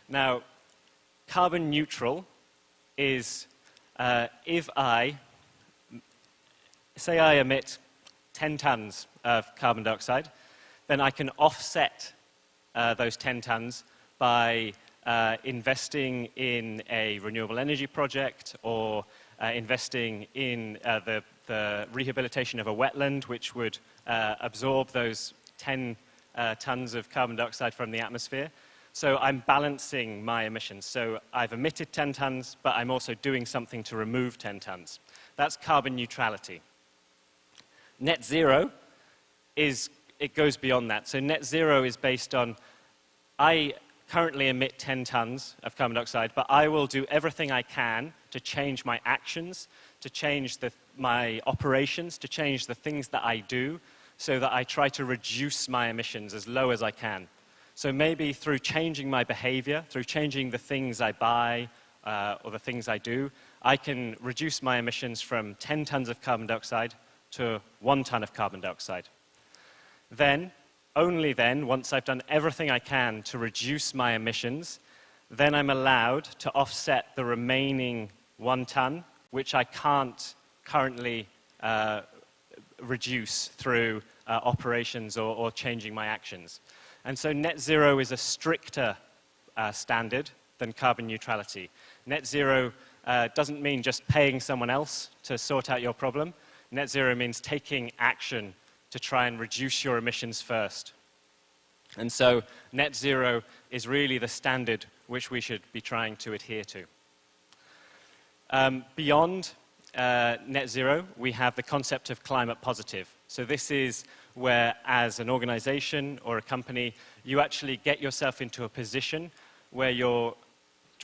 Now, carbon neutral is if I emit 10 tons of carbon dioxide, then I can offset those 10 tons by investing in a renewable energy project or investing in the the rehabilitation of a wetland, which would absorb those 10 tons of carbon dioxide from the atmosphere. So I'm balancing my emissions. So I've emitted 10 tons, but I'm also doing something to remove 10 tons. That's carbon neutrality. Net zero it goes beyond that. So net zero is based on, I currently emit 10 tons of carbon dioxide, but I will do everything I can to change my actions, to change my operations, to change the things that I do, so that I try to reduce my emissions as low as I can. So maybe through changing my behavior, through changing the things I buy or the things I do, I can reduce my emissions from 10 tons of carbon dioxide to 1 ton of carbon dioxide. Then, only then, once I've done everything I can to reduce my emissions, then I'm allowed to offset the remaining 1 ton, which I can't currently reduce through operations or changing my actions. And so net zero is a stricter standard than carbon neutrality. Net zero doesn't mean just paying someone else to sort out your problem. Net zero means taking action to try and reduce your emissions first. And so net zero is really the standard which we should be trying to adhere to. Beyond net zero, we have the concept of climate positive. So this is where, as an organization or a company, you actually get yourself into a position where you're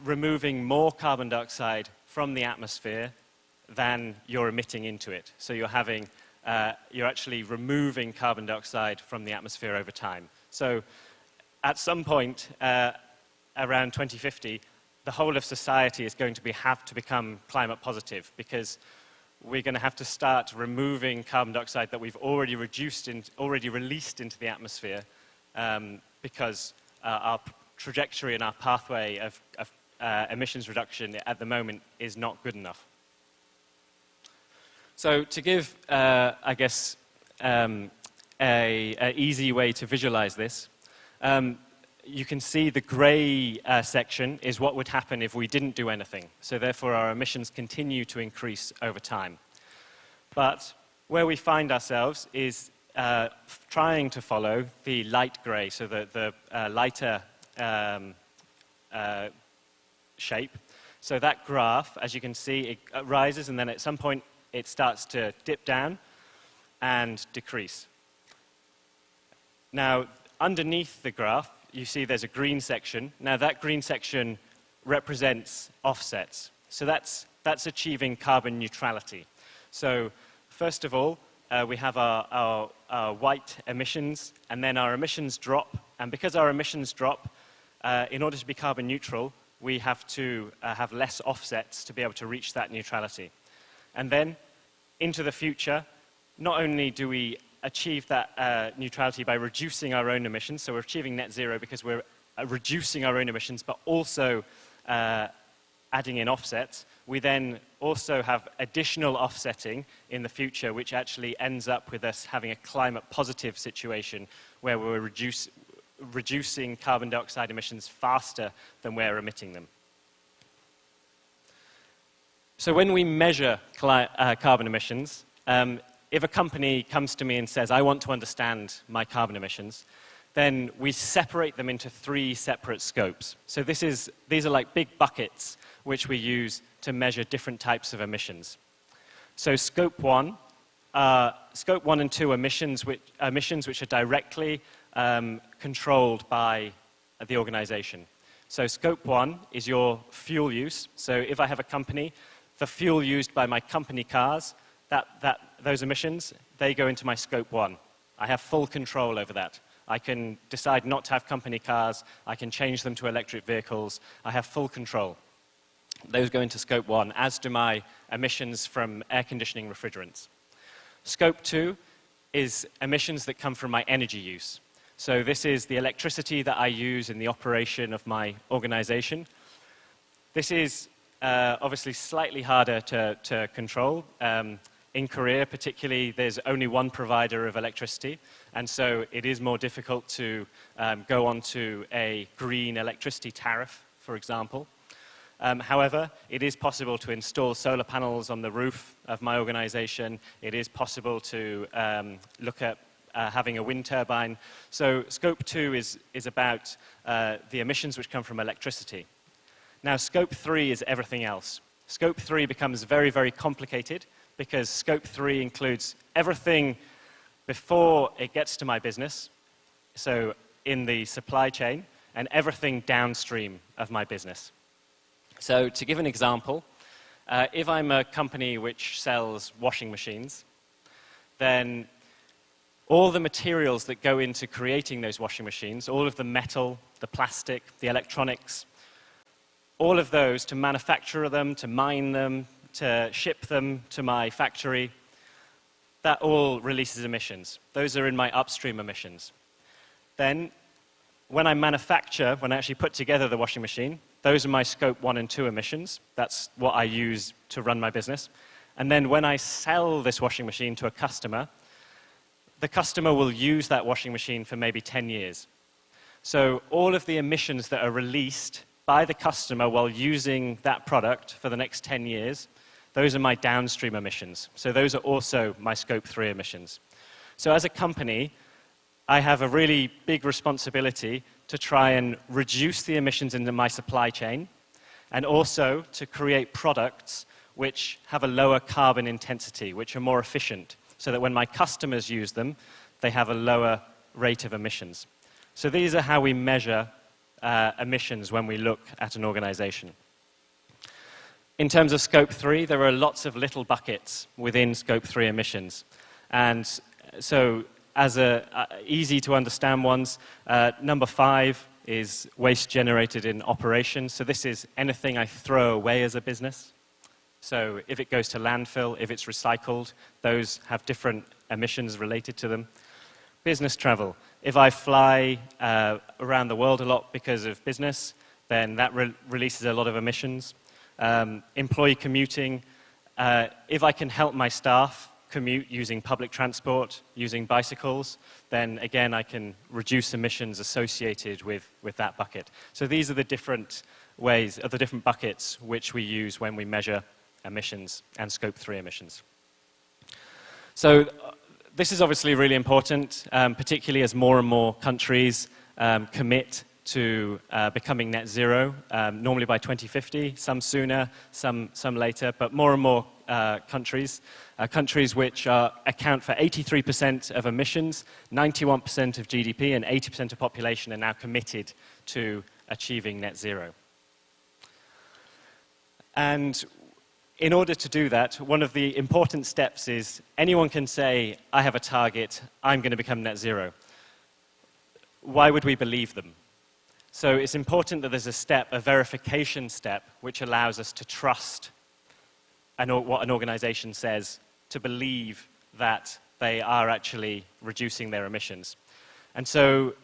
removing more carbon dioxide from the atmosphere than you're emitting into it. So you're actually removing carbon dioxide from the atmosphere over time. So at some point around 2050, the whole of society is going to have to become climate positive, because we're going to have to start removing carbon dioxide that we've already released into the atmosphere, because our trajectory and our pathway of emissions reduction at the moment is not good enough. So to give, I guess, an easy way to visualize this, you can see the gray section is what would happen if we didn't do anything. So therefore, our emissions continue to increase over time. But where we find ourselves is trying to follow the light gray, so the lighter shape. So that graph, as you can see, it rises, and then at some point it starts to dip down and decrease. Now, underneath the graph, you see there's a green section. Now, that green section represents offsets. So that's achieving carbon neutrality. So first of all, we have our white emissions, and then our emissions drop. And because our emissions drop, in order to be carbon neutral, we have to have less offsets to be able to reach that neutrality. And then, into the future, not only do we achieve that neutrality by reducing our own emissions, so we're achieving net zero because we're reducing our own emissions, but also adding in offsets, we then also have additional offsetting in the future, which actually ends up with us having a climate positive situation where we're reducing carbon dioxide emissions faster than we're emitting them. So when we measure carbon emissions, if a company comes to me and says, I want to understand my carbon emissions, then we separate them into 3 separate scopes. So these are like big buckets which we use to measure different types of emissions. So scope 1 and 2 emissions which are directly controlled by the organization. So scope 1 is your fuel use. So if I have a company, the fuel used by my company cars, those emissions, they go into my scope 1. I have full control over that. I can decide not to have company cars. I can change them to electric vehicles. I have full control. Those go into scope 1, as do my emissions from air conditioning refrigerants. Scope 2 is emissions that come from my energy use. So this is the electricity that I use in the operation of my organization. This is obviously slightly harder to control. In Korea, particularly, there's only one provider of electricity, and so it is more difficult to go onto a green electricity tariff, for example. However, it is possible to install solar panels on the roof of my organization. It is possible to look at having a wind turbine. So Scope 2 is about the emissions which come from electricity. Now, Scope 3 is everything else. Scope 3 becomes very, very complicated because Scope 3 includes everything before it gets to my business, so in the supply chain, and everything downstream of my business. So to give an example, if I'm a company which sells washing machines, then all the materials that go into creating those washing machines, all of the metal, the plastic, the electronics, all of those, to manufacture them, to mine them, to ship them to my factory, that all releases emissions. Those are in my upstream emissions. Then, when I manufacture, when I actually put together the washing machine, those are my Scope 1 and 2 emissions. That's what I use to run my business. And then when I sell this washing machine to a customer, the customer will use that washing machine for maybe 10 years. So all of the emissions that are released by the customer while using that product for the next 10 years, those are my downstream emissions. So those are also my Scope 3 emissions. So as a company, I have a really big responsibility to try and reduce the emissions in my supply chain, and also to create products which have a lower carbon intensity, which are more efficient, so that when my customers use them, they have a lower rate of emissions. So these are how we measure emissions when we look at an organization. In terms of Scope 3, there are lots of little buckets within Scope 3 emissions. And so as easy to understand ones, number 5 is waste generated in operation. So this is anything I throw away as a business. So if it goes to landfill, if it's recycled, those have different emissions related to them. Business travel. If I fly around the world a lot because of business, then that releases a lot of emissions. Employee commuting. If I can help my staff commute using public transport, using bicycles, then again I can reduce emissions associated with that bucket. So these are the different ways, the different buckets which we use when we measure emissions and Scope 3 emissions. So this is obviously really important, particularly as more and more countries commit to becoming net zero, normally by 2050, some sooner, some later, but more and more countries which account for 83% of emissions, 91% of GDP, and 80% of population are now committed to achieving net zero. And in order to do that, one of the important steps is anyone can say, I have a target, I'm going to become net zero. Why would we believe them? So it's important that there's a step, a verification step, which allows us to trust what an organization says, to believe that they are actually reducing their emissions. And so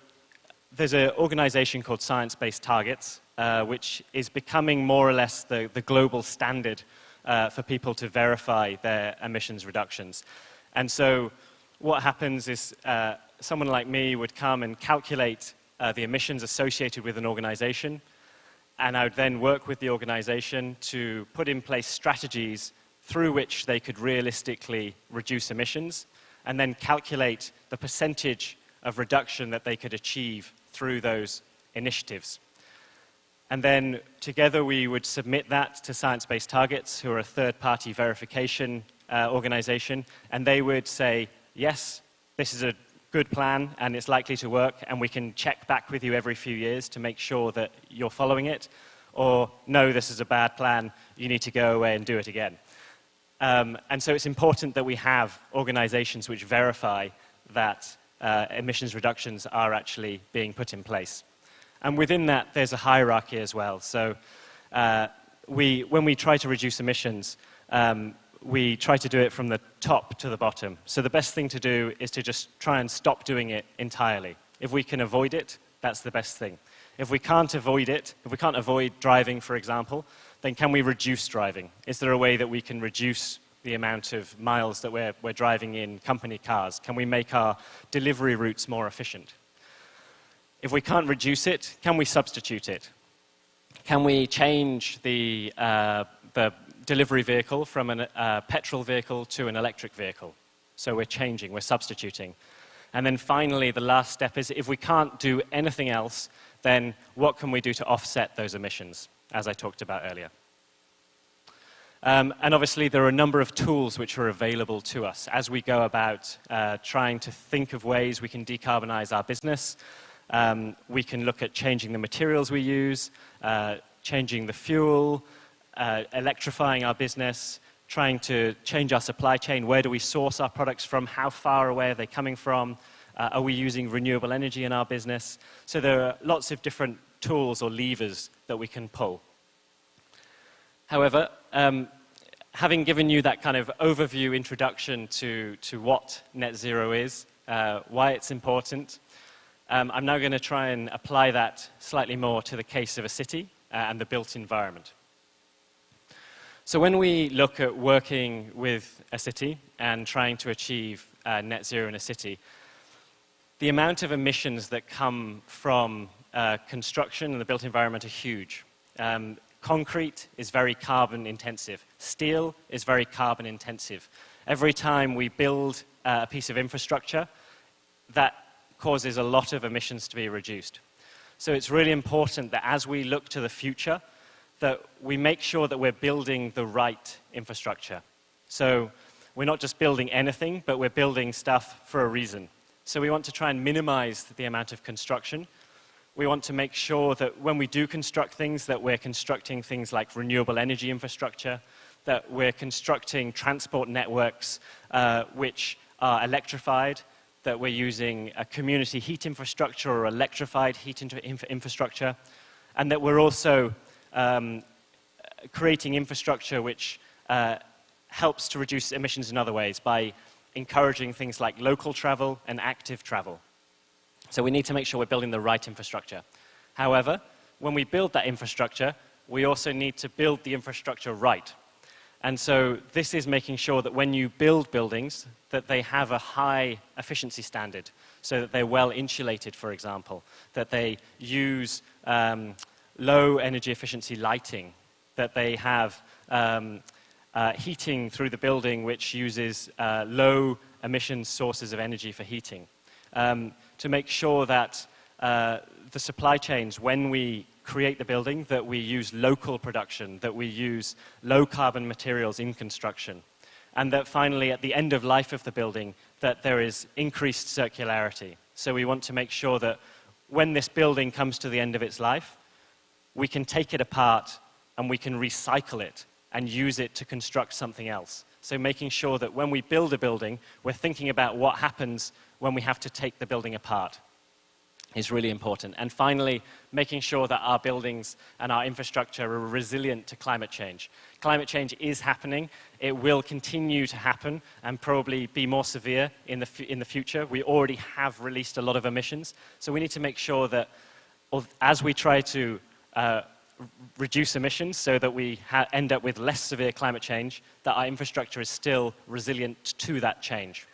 there's an organization called Science-Based Targets, which is becoming more or less the global standard for people to verify their emissions reductions. And so what happens is someone like me would come and calculate the emissions associated with an organization, and I would then work with the organization to put in place strategies through which they could realistically reduce emissions, and then calculate the percentage of reduction that they could achieve through those initiatives. And then together we would submit that to Science-Based Targets, who are a third-party verification organization, and they would say, yes, this is a good plan and it's likely to work, and we can check back with you every few years to make sure that you're following it, or no, this is a bad plan, you need to go away and do it again. And so it's important that we have organizations which verify that emissions reductions are actually being put in place. And within that, there's a hierarchy as well. So when we try to reduce emissions, we try to do it from the top to the bottom. So the best thing to do is to just try and stop doing it entirely. If we can avoid it, that's the best thing. If we can't avoid it, if we can't avoid driving, for example, then can we reduce driving? Is there a way that we can reduce the amount of miles that we're driving in company cars? Can we make our delivery routes more efficient? If we can't reduce it, can we substitute it? Can we change the delivery vehicle from a petrol vehicle to an electric vehicle? So we're changing, we're substituting. And then finally, the last step is if we can't do anything else, then what can we do to offset those emissions, as I talked about earlier? And obviously, there are a number of tools which are available to us as we go about trying to think of ways we can decarbonize our business. We can look at changing the materials we use, changing the fuel, electrifying our business, trying to change our supply chain. Where do we source our products from? How far away are they coming from? Are we using renewable energy in our business? So there are lots of different tools or levers that we can pull. However, having given you that kind of overview introduction to what net zero is, why it's important, I'm now going to try and apply that slightly more to the case of a city and the built environment. So when we look at working with a city and trying to achieve net zero in a city, the amount of emissions that come from construction and the built environment are huge. Concrete is very carbon intensive. Steel is very carbon intensive. Every time we build a piece of infrastructure, that causes a lot of emissions to be reduced. So it's really important that as we look to the future, that we make sure that we're building the right infrastructure. So we're not just building anything, but we're building stuff for a reason. So we want to try and minimize the amount of construction. We want to make sure that when we do construct things, that we're constructing things like renewable energy infrastructure, that we're constructing transport networks which are electrified, that we're using a community heat infrastructure or electrified heat infrastructure, and that we're also creating infrastructure which helps to reduce emissions in other ways by encouraging things like local travel and active travel. So we need to make sure we're building the right infrastructure. However, when we build that infrastructure, we also need to build the infrastructure right. And so this is making sure that when you build buildings, that they have a high efficiency standard, so that they're well insulated, for example, that they use low energy efficiency lighting, that they have heating through the building which uses low emission sources of energy for heating. To make sure that the supply chains, when we create the building, that we use local production, that we use low carbon materials in construction, and that finally at the end of life of the building that there is increased circularity. So we want to make sure that when this building comes to the end of its life, we can take it apart and we can recycle it and use it to construct something else. So making sure that when we build a building, we're thinking about what happens when we have to take the building apart is really important. And finally, making sure that our buildings and our infrastructure are resilient to climate change. Climate change is happening. It will continue to happen and probably be more severe in the future. We already have released a lot of emissions. So we need to make sure that as we try to reduce emissions so that we end up with less severe climate change, that our infrastructure is still resilient to that change.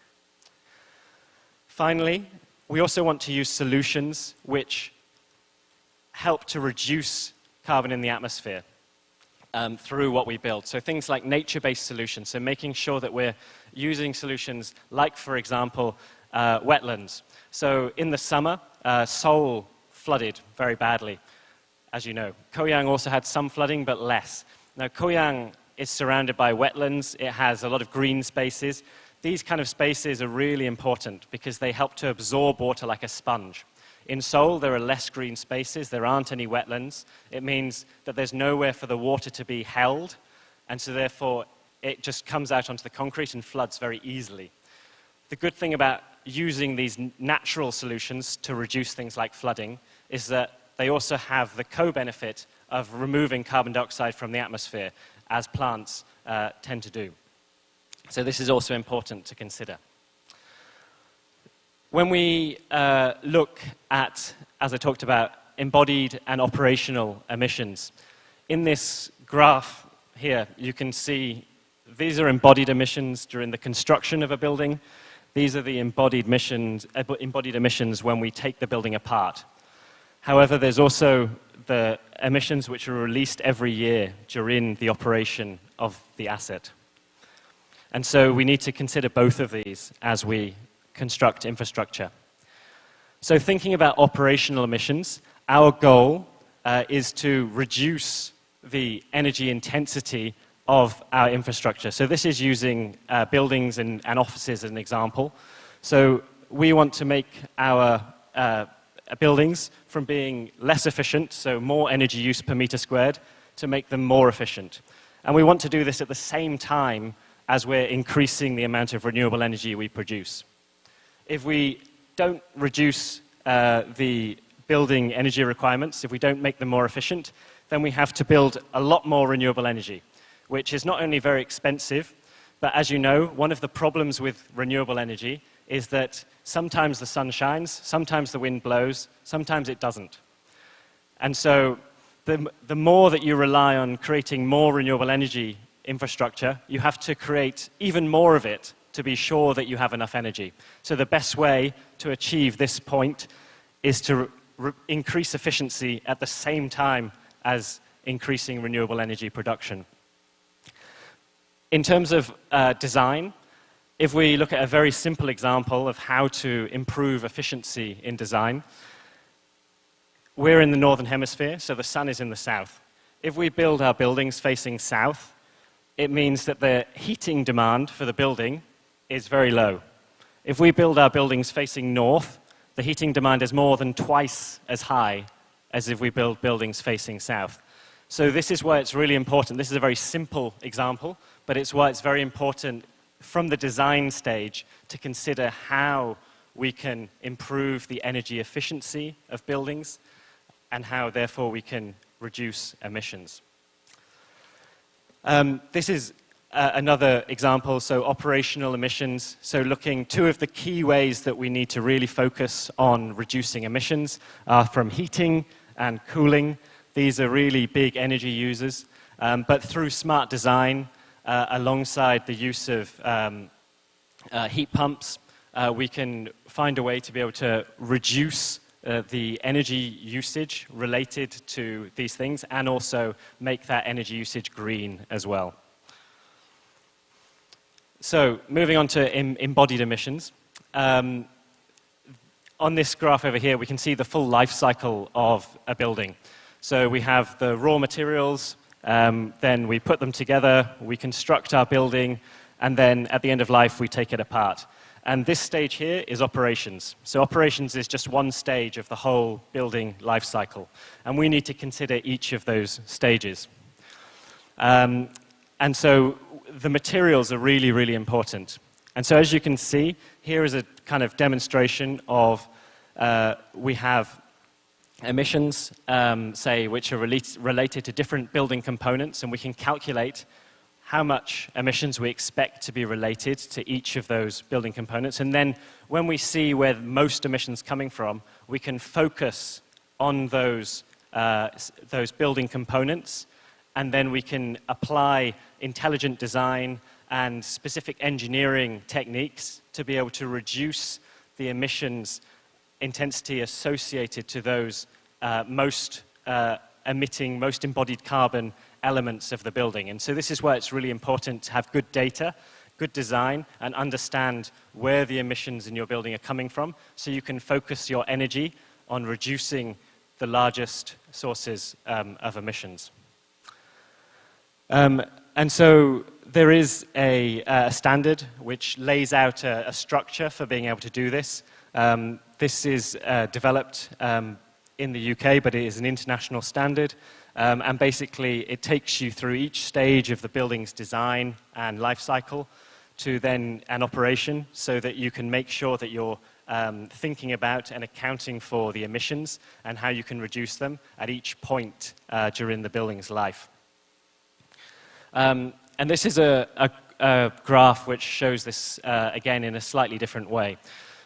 Finally, we also want to use solutions which help to reduce carbon in the atmosphere through what we build. So things like nature-based solutions, so making sure that we're using solutions like, for example, wetlands. So in the summer, Seoul flooded very badly, as you know. Goyang also had some flooding, but less. Now, Goyang is surrounded by wetlands. It has a lot of green spaces. These kind of spaces are really important because they help to absorb water like a sponge. In Seoul, there are less green spaces. There aren't any wetlands. It means that there's nowhere for the water to be held, and so therefore it just comes out onto the concrete and floods very easily. The good thing about using these natural solutions to reduce things like flooding is that they also have the co-benefit of removing carbon dioxide from the atmosphere, as plants tend to do. So this is also important to consider. When we look at, as I talked about, embodied and operational emissions, in this graph here, you can see these are embodied emissions during the construction of a building. These are the embodied emissions when we take the building apart. However, there's also the emissions which are released every year during the operation of the asset. And so we need to consider both of these as we construct infrastructure. So thinking about operational emissions, our goal is to reduce the energy intensity of our infrastructure. So this is using buildings and offices as an example. So we want to make our buildings from being less efficient, so more energy use per meter squared, to make them more efficient. And we want to do this at the same time as we're increasing the amount of renewable energy we produce. If we don't reduce the building energy requirements, if we don't make them more efficient, then we have to build a lot more renewable energy, which is not only very expensive, but as you know, one of the problems with renewable energy is that sometimes the sun shines, sometimes the wind blows, sometimes it doesn't. And so the more that you rely on creating more renewable energy infrastructure, you have to create even more of it to be sure that you have enough energy. So the best way to achieve this point is to increase efficiency at the same time as increasing renewable energy production. In terms of design, if we look at a very simple example of how to improve efficiency in design, we're in the northern hemisphere, so the sun is in the south. If we build our buildings facing south, it means that the heating demand for the building is very low. If we build our buildings facing north, the heating demand is more than twice as high as if we build buildings facing south. So this is why it's really important. This is a very simple example, but it's why it's very important from the design stage to consider how we can improve the energy efficiency of buildings and how, therefore, we can reduce emissions. This is another example, so operational emissions. So looking, two of the key ways that we need to really focus on reducing emissions are from heating and cooling. These are really big energy users, but through smart design, alongside the use of heat pumps, we can find a way to be able to reduce the energy usage related to these things and also make that energy usage green as well. So moving on to embodied emissions. On this graph over here, we can see the full life cycle of a building. So we have the raw materials, then we put them together, we construct our building, and then at the end of life, we take it apart. And this stage here is operations. So operations is just one stage of the whole building life cycle. And we need to consider each of those stages. And so the materials are really, really important. And so as you can see, here is a kind of demonstration of we have emissions, say, which are related to different building components, and we can calculate how much emissions we expect to be related to each of those building components. And then when we see where most emissions coming from, we can focus on those building components, and then we can apply intelligent design and specific engineering techniques to be able to reduce the emissions intensity associated to those most emitting, most embodied carbon elements of the building. And so this is why it's really important to have good data, good design, and understand where the emissions in your building are coming from, so you can focus your energy on reducing the largest sources of emissions. And so there is a standard which lays out a structure for being able to do this. This is developed in the UK, but it is an international standard. And basically, it takes you through each stage of the building's design and life cycle to then an operation, so that you can make sure that you're thinking about and accounting for the emissions and how you can reduce them at each point during the building's life. And this is a graph which shows this, again, in a slightly different way.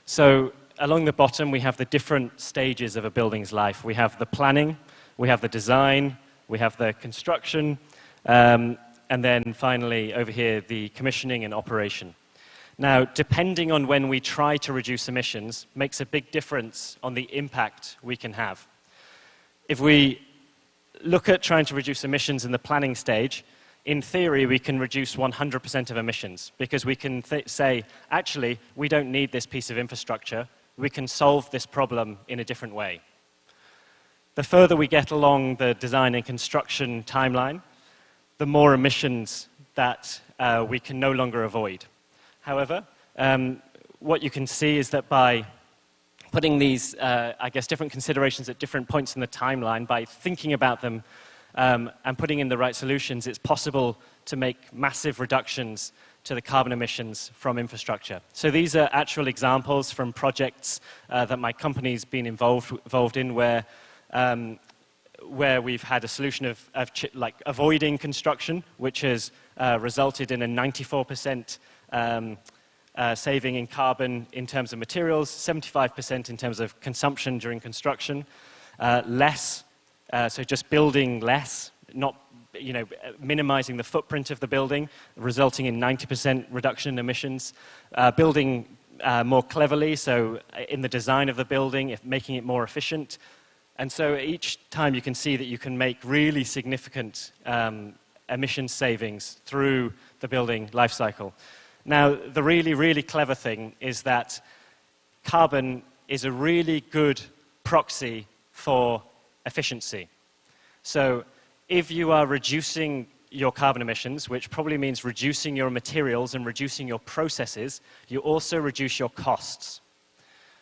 So along the bottom, we have the different stages of a building's life. We have the planning, we have the design, we have the construction, and then finally, over here, the commissioning and operation. Now, depending on when we try to reduce emissions, makes a big difference on the impact we can have. if we look at trying to reduce emissions in the planning stage, in theory, we can reduce 100% of emissions because we can say, actually, we don't need this piece of infrastructure. We can solve this problem in a different way. The further we get along the design and construction timeline, the more emissions that we can no longer avoid. However, what you can see is that by putting these, I guess, different considerations at different points in the timeline, by thinking about them and putting in the right solutions, it's possible to make massive reductions to the carbon emissions from infrastructure. So these are actual examples from projects that my company's been involved in where we've had a solution of like avoiding construction, which has resulted in a 94% saving in carbon in terms of materials, 75% in terms of consumption during construction, so just building less, not minimizing the footprint of the building, resulting in 90% reduction in emissions, building more cleverly, so in the design of the building, making it more efficient. And so each time you can see that you can make really significant emission savings through the building life cycle. Now, the really, really clever thing is that carbon is a really good proxy for efficiency. So if you are reducing your carbon emissions, which probably means reducing your materials and reducing your processes, you also reduce your costs.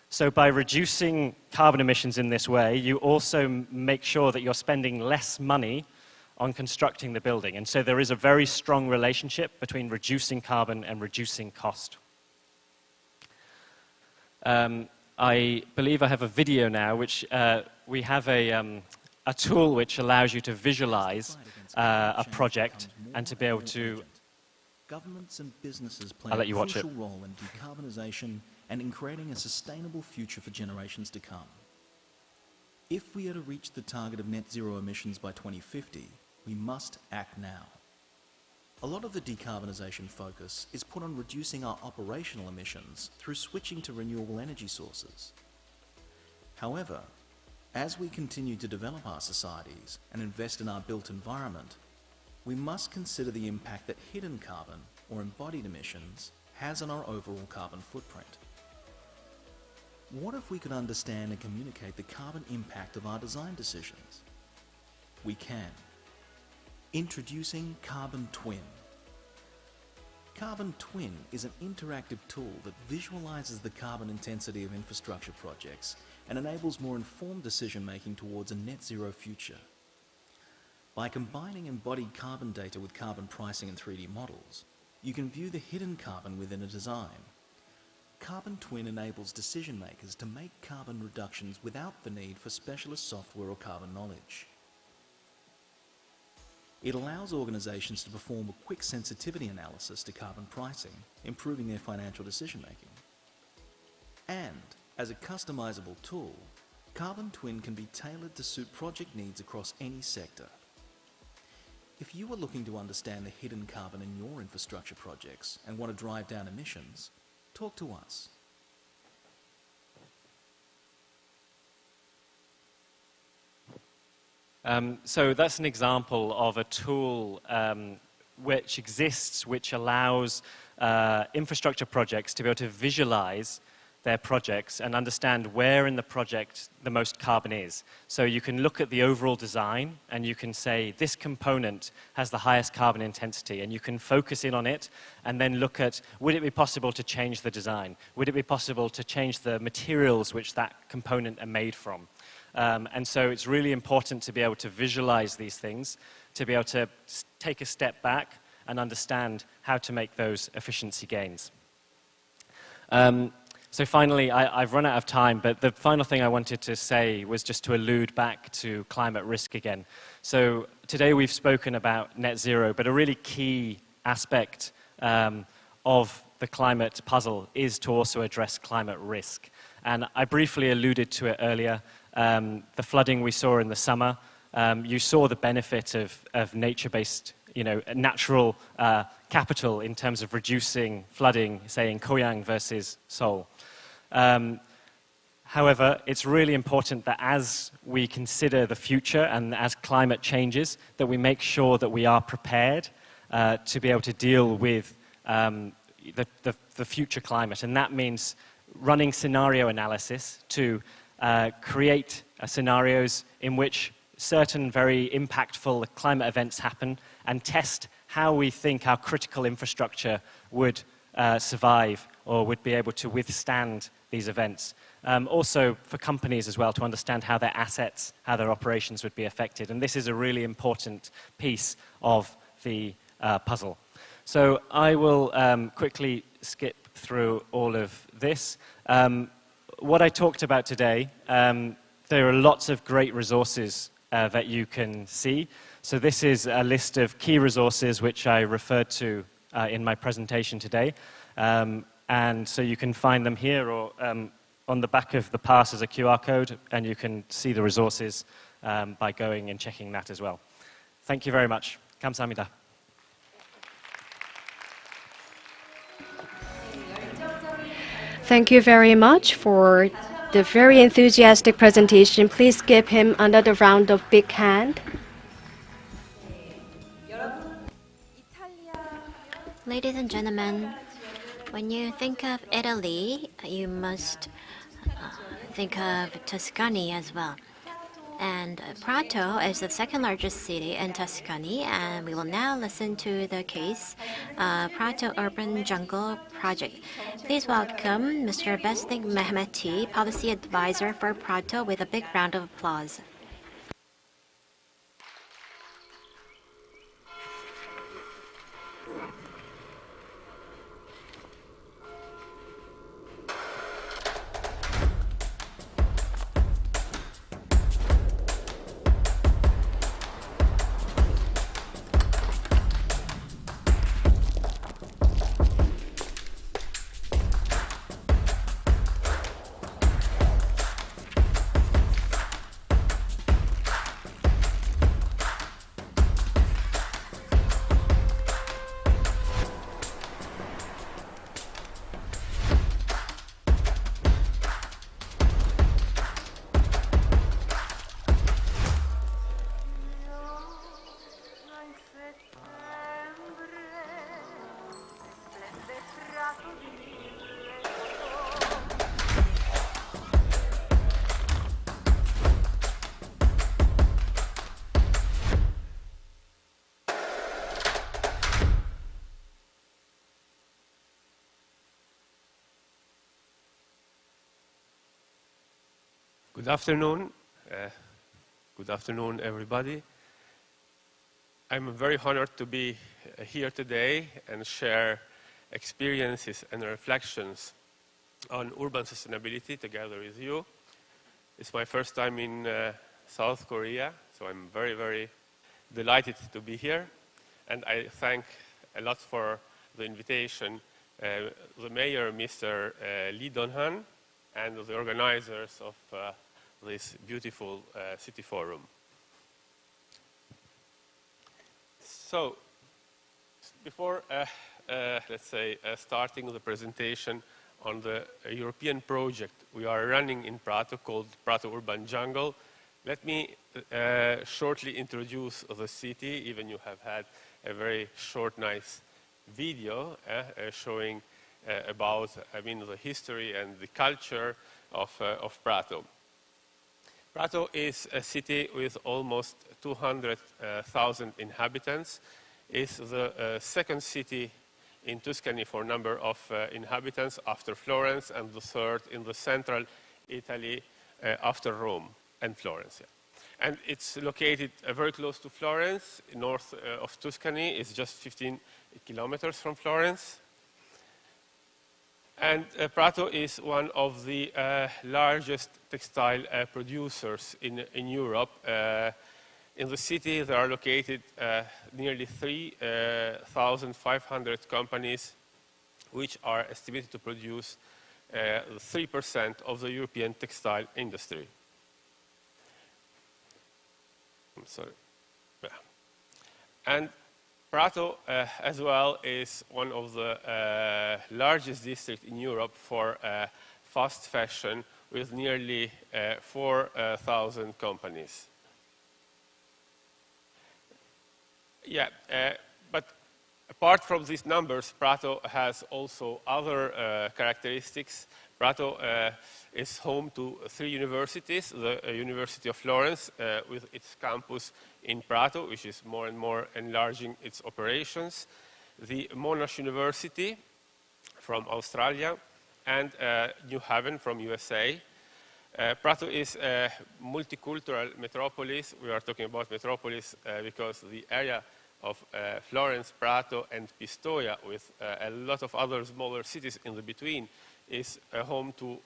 So by reducing carbon emissions in this way, you also make sure that you're spending less money on constructing the building. And so there is a very strong relationship between reducing carbon and reducing cost. I believe I have a video now, which we have a tool which allows you to visualize a project and to be able to... Governments and businesses play I'll let you a watch it. crucial role in decarbonisation and in creating a sustainable future for generations to come. If we are to reach the target of net zero emissions by 2050, we must act now. A lot of the decarbonisation focus is put on reducing our operational emissions through switching to renewable energy sources. However, as we continue to develop our societies and invest in our built environment, we must consider the impact that hidden carbon, or embodied emissions, has on our overall carbon footprint. What if we could understand and communicate the carbon impact of our design decisions? We can. Introducing Carbon Twin. Carbon Twin is an interactive tool that visualizes the carbon intensity of infrastructure projects and enables more informed decision-making towards a net zero future. By combining embodied carbon data with carbon pricing and 3D models, you can view the hidden carbon within a design. Carbon Twin enables decision-makers to make carbon reductions without the need for specialist software or carbon knowledge. It allows organizations to perform a quick sensitivity analysis to carbon pricing, improving their financial decision-making. And, as a customizable tool, Carbon Twin can be tailored to suit project needs across any sector. If you are looking to understand the hidden carbon in your infrastructure projects and want to drive down emissions, talk to us. So that's an example of a tool which exists, which allows infrastructure projects to be able to visualize their projects and understand where in the project the most carbon is. So you can look at the overall design and you can say this component has the highest carbon intensity, and you can focus in on it and then look at, would it be possible to change the design? Would it be possible to change the materials which that component are made from? And so it's really important to be able to visualize these things, to be able to take a step back and understand how to make those efficiency gains. So finally, I've run out of time, but the final thing I wanted to say was just to allude back to climate risk again. So today we've spoken about net zero, but a really key aspect of the climate puzzle is to also address climate risk. And I briefly alluded to it earlier. The flooding we saw in the summer, you saw the benefit of nature-based, natural capital in terms of reducing flooding, say in Goyang versus Seoul. However, it's really important that as we consider the future and as climate changes, that we make sure that we are prepared to be able to deal with the future climate. And that means running scenario analysis to create scenarios in which certain very impactful climate events happen and test how we think our critical infrastructure would survive or would be able to withstand these events. Also for companies as well to understand how their assets, how their operations would be affected. And this is a really important piece of the puzzle. So I will quickly skip through all of this. What I talked about today, there are lots of great resources that you can see. So this is a list of key resources which I referred to in my presentation today. And so you can find them here or on the back of the pass as a QR code, and you can see the resources by going and checking that as well. Thank you very much. 감사합니다. Thank you very much for the very enthusiastic presentation. Please give him another round of big hand. Ladies and gentlemen, when you think of Italy, you must think of Tuscany as well. And Prato is the second largest city in Tuscany, and we will now listen to the case, Prato Urban Jungle Project. Please welcome Mr. Besnik Mehmeti, Policy Advisor for Prato, with a big round of applause. Good afternoon. Good afternoon, everybody. I'm very honored to be here today and share experiences and reflections on urban sustainability together with you. It's my first time in South Korea, so I'm very, very delighted to be here. And I thank a lot for the invitation, the mayor, Mr. Lee Dong-han, and the organizers of this beautiful city forum. So, before, let's say, starting the presentation on the European project we are running in Prato called Prato Urban Jungle, let me shortly introduce the city, even you have had a very short, nice video showing about, the history and the culture of Prato. Prato is a city with almost 200,000 inhabitants. It's the second city in Tuscany for number of inhabitants after Florence, and the third in the central Italy after Rome and Florence. Yeah. And it's located very close to Florence, north of Tuscany. It's just 15 kilometers from Florence. And Prato is one of the largest textile producers in Europe. In the city, there are located nearly 3,500 companies, which are estimated to produce 3% of the European textile industry. I'm sorry. Yeah. And Prato, as well, is one of the largest districts in Europe for fast fashion with nearly 4,000 companies. Yeah, but apart from these numbers, Prato has also other characteristics. Prato is home to 3 universities, the University of Florence with its campus in Prato, which is more and more enlarging its operations, the Monash University from Australia, and New Haven from USA. Prato is a multicultural metropolis. We are talking about metropolis because the area of Florence, Prato, and Pistoia, with a lot of other smaller cities in the between, is home to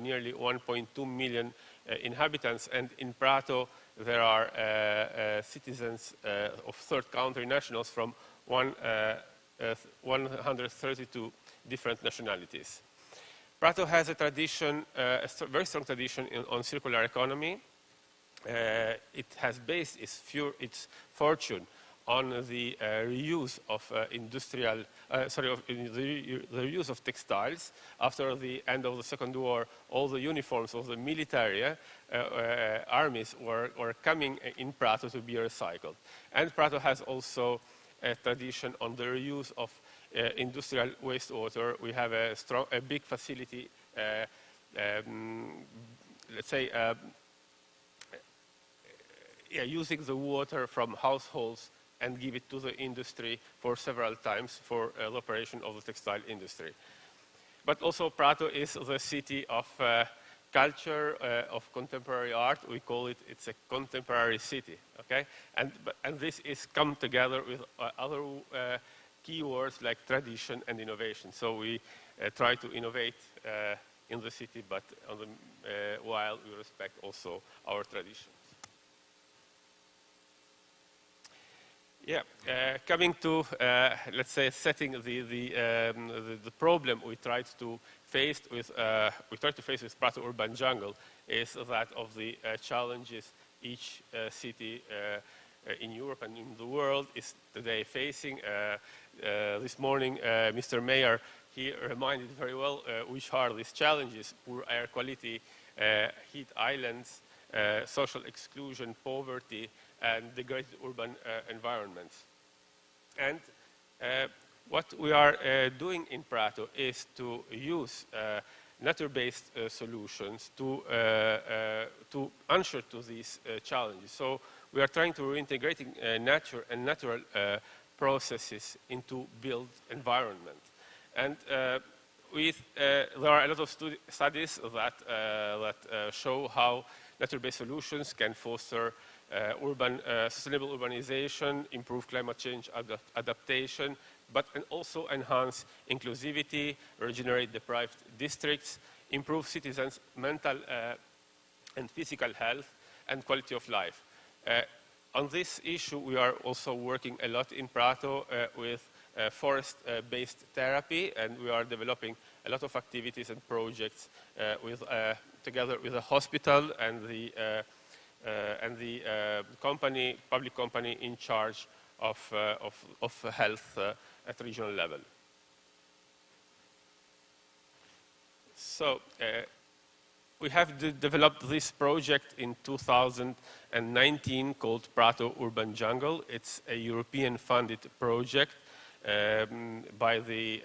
nearly 1.2 million inhabitants. And in Prato, there are citizens of third country nationals from 132 different nationalities. Prato has a tradition, a very strong tradition on circular economy. It has based its fortune on the reuse of the reuse of textiles. After the end of the Second War, all the uniforms of the military armies were coming in Prato to be recycled. And Prato has also a tradition on the reuse of industrial wastewater. We have a big facility, let's say, using the water from households and give it to the industry for several times for the operation of the textile industry. But also Prato is the city of culture, of contemporary art. We call it, it's a contemporary city, okay? And this is come together with other keywords like tradition and innovation. So we try to innovate in the city, but on the, while we respect also our traditions. Yeah, coming to, let's say, setting the problem we tried to face with Prato Urban Jungle is that of the challenges each city in Europe and in the world is today facing. This morning, Mr. Mayor, he reminded very well which are these challenges: poor air quality, heat islands, social exclusion, poverty, and degraded urban environments. And what we are doing in Prato is to use nature-based solutions to answer to these challenges. So we are trying to reintegrating nature and natural processes into built environment. And there are a lot of studies that show how nature-based solutions can foster sustainable urbanization, improve climate change adaptation, but also enhance inclusivity, regenerate deprived districts, improve citizens' mental and physical health and quality of life. On this issue, we are also working a lot in Prato with forest-based therapy, and we are developing a lot of activities and projects together with the hospital and the public company in charge of health at regional level. So we have developed this project in 2019 called Prato Urban Jungle. It's a European-funded project by the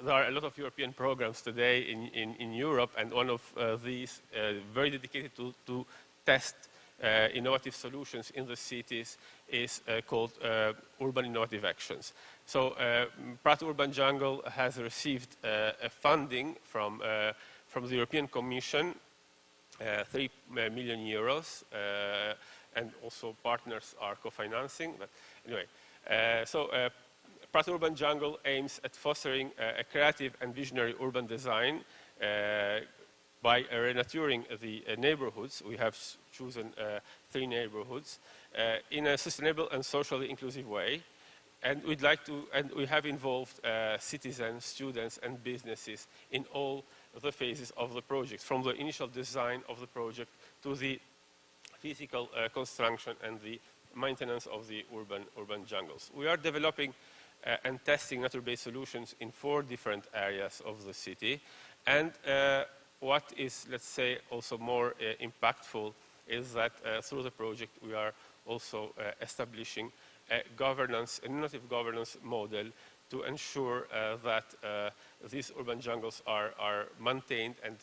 there are a lot of European programs today in Europe, and one of these very dedicated to test innovative solutions in the cities is called Urban Innovative Actions. So Prato Urban Jungle has received a funding from the European Commission, 3 million euros, and also partners are co-financing. But anyway, Prato Urban Jungle aims at fostering a creative and visionary urban design by renaturing the neighborhoods. We have chosen 3 neighborhoods in a sustainable and socially inclusive way. And we'd like to, and we have involved citizens, students, and businesses in all the phases of the project, from the initial design of the project to the physical construction and the maintenance of the urban jungles. We are developing and testing nature-based solutions in 4 different areas of the city. And what is, let's say, also more impactful is that through the project we are also establishing a innovative governance model to ensure that these urban jungles are maintained and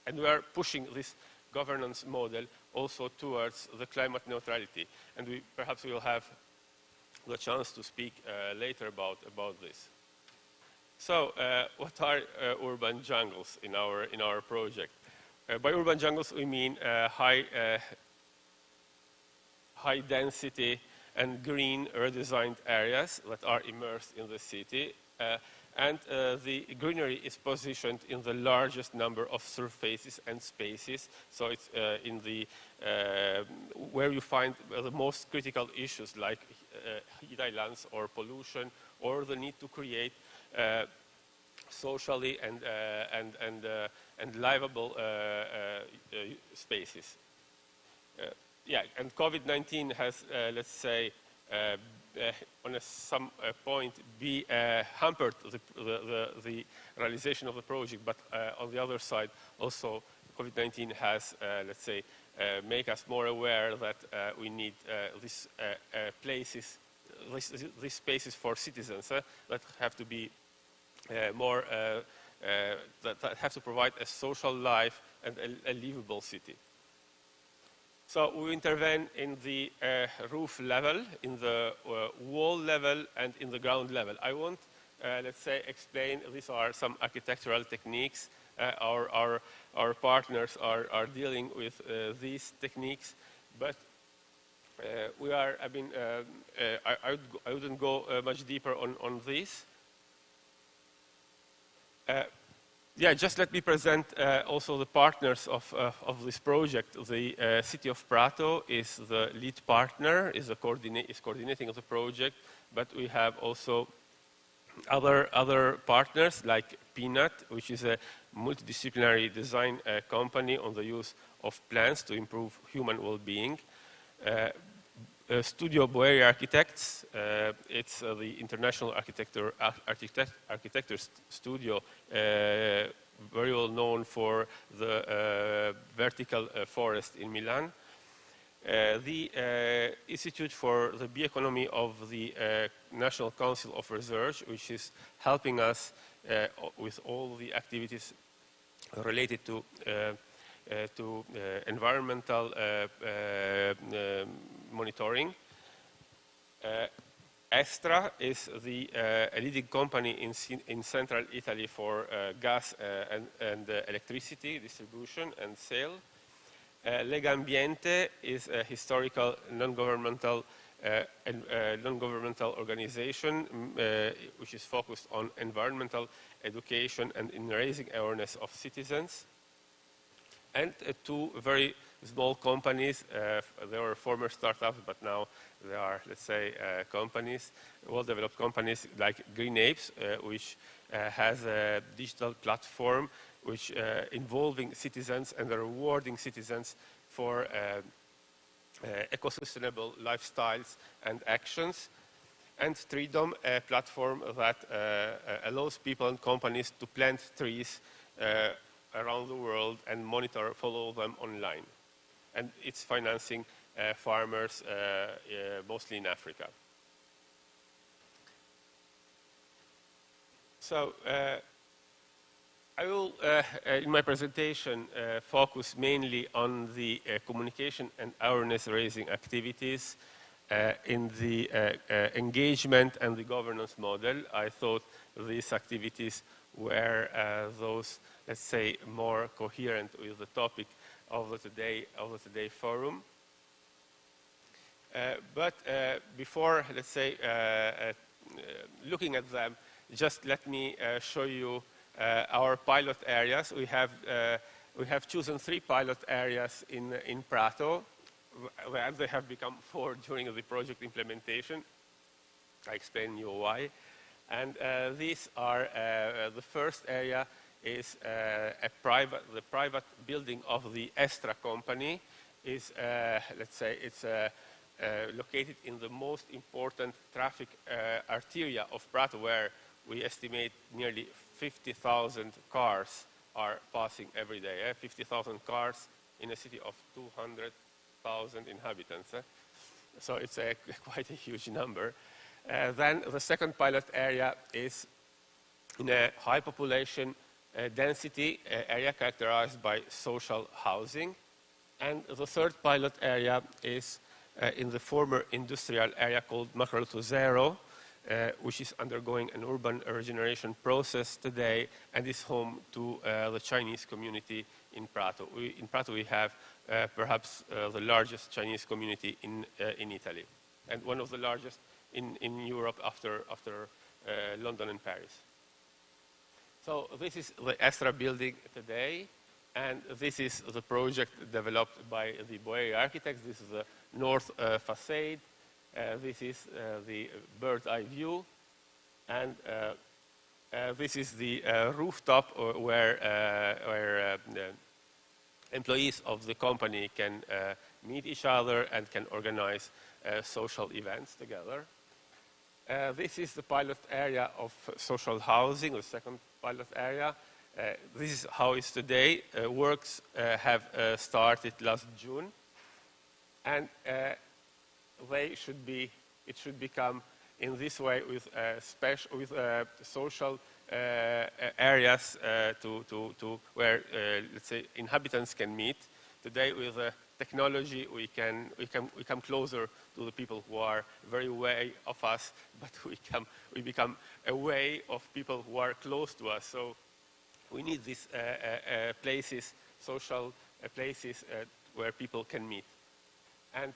and we are pushing this governance model also towards the climate neutrality. And perhaps we will have the chance to speak later about this. So, what are urban jungles in our project? By urban jungles, we mean high density and green redesigned areas that are immersed in the city. And the greenery is positioned in the largest number of surfaces and spaces. So it's in the where you find the most critical issues like heat islands or pollution, or the need to create socially and livable spaces. Yeah, and COVID-19 has, let's say, on some point hampered the realization of the project, but on the other side, also COVID-19 has, let's say, make us more aware that we need these spaces for citizens that have to be more, that have to provide a social life and a livable city. So we intervene in the roof level, in the wall level, and in the ground level. I won't, let's say, explain. These are some architectural techniques. Our partners are dealing with these techniques, but we are. I mean, I wouldn't go much deeper on this. Yeah, just let me present also the partners of this project. The city of Prato is the lead partner, is coordinating the project, but we have also other partners like Peanut, which is a multidisciplinary design company on the use of plants to improve human well-being. Studio Boeri Architects, it's the international architecture studio, very well known for the vertical forest in Milan. The Institute for the Bioeconomy of the National Council of Research, which is helping us with all the activities related to environmental monitoring. Estra is a leading company in central Italy for gas and electricity distribution and sale. Lega Ambiente is a historical non-governmental organization which is focused on environmental education and in raising awareness of citizens. And two very small companies. They were former startups, but now they are, let's say, companies, well-developed companies like Green Apes, which has a digital platform which involving citizens and rewarding citizens for eco-sustainable lifestyles and actions. And Freedom, a platform that allows people and companies to plant trees around the world and follow them online. And it's financing farmers, mostly in Africa. So I will, in my presentation, focus mainly on the communication and awareness-raising activities in the engagement and the governance model. I thought these activities were those, let's say, more coherent with the topic of the Today Forum. But before, let's say, looking at them, just let me show you our pilot areas. We have chosen 3 pilot areas in Prato, and they have become 4 during the project implementation. I explain you why. And these are the first area is the private building of the Estra company. Is let's say it's located in the most important traffic arteria of Prato, where we estimate nearly 50,000 cars are passing every day. 50,000 cars in a city of 200,000 inhabitants. So it's quite a huge number. Then the second pilot area is in a high population density area characterized by social housing. And the third pilot area is in the former industrial area called Macro to Zero, which is undergoing an urban regeneration process today and is home to the Chinese community in Prato. In Prato we have perhaps the largest Chinese community in Italy, and one of the largest in Europe after London and Paris. So this is the Estra building today, and this is the project developed by the Goyang architects. This is the north facade. This is the bird's eye view, and this is the rooftop where the employees of the company can meet each other and can organize social events together. This is the pilot area of social housing, the second pilot area. This is how it's today. Works have started last June, and it should become in this way with social areas to where let's say inhabitants can meet. Today with technology we come closer to the people who are very away of us, but we become away of people who are close to us. So we need these places, social places where people can meet. And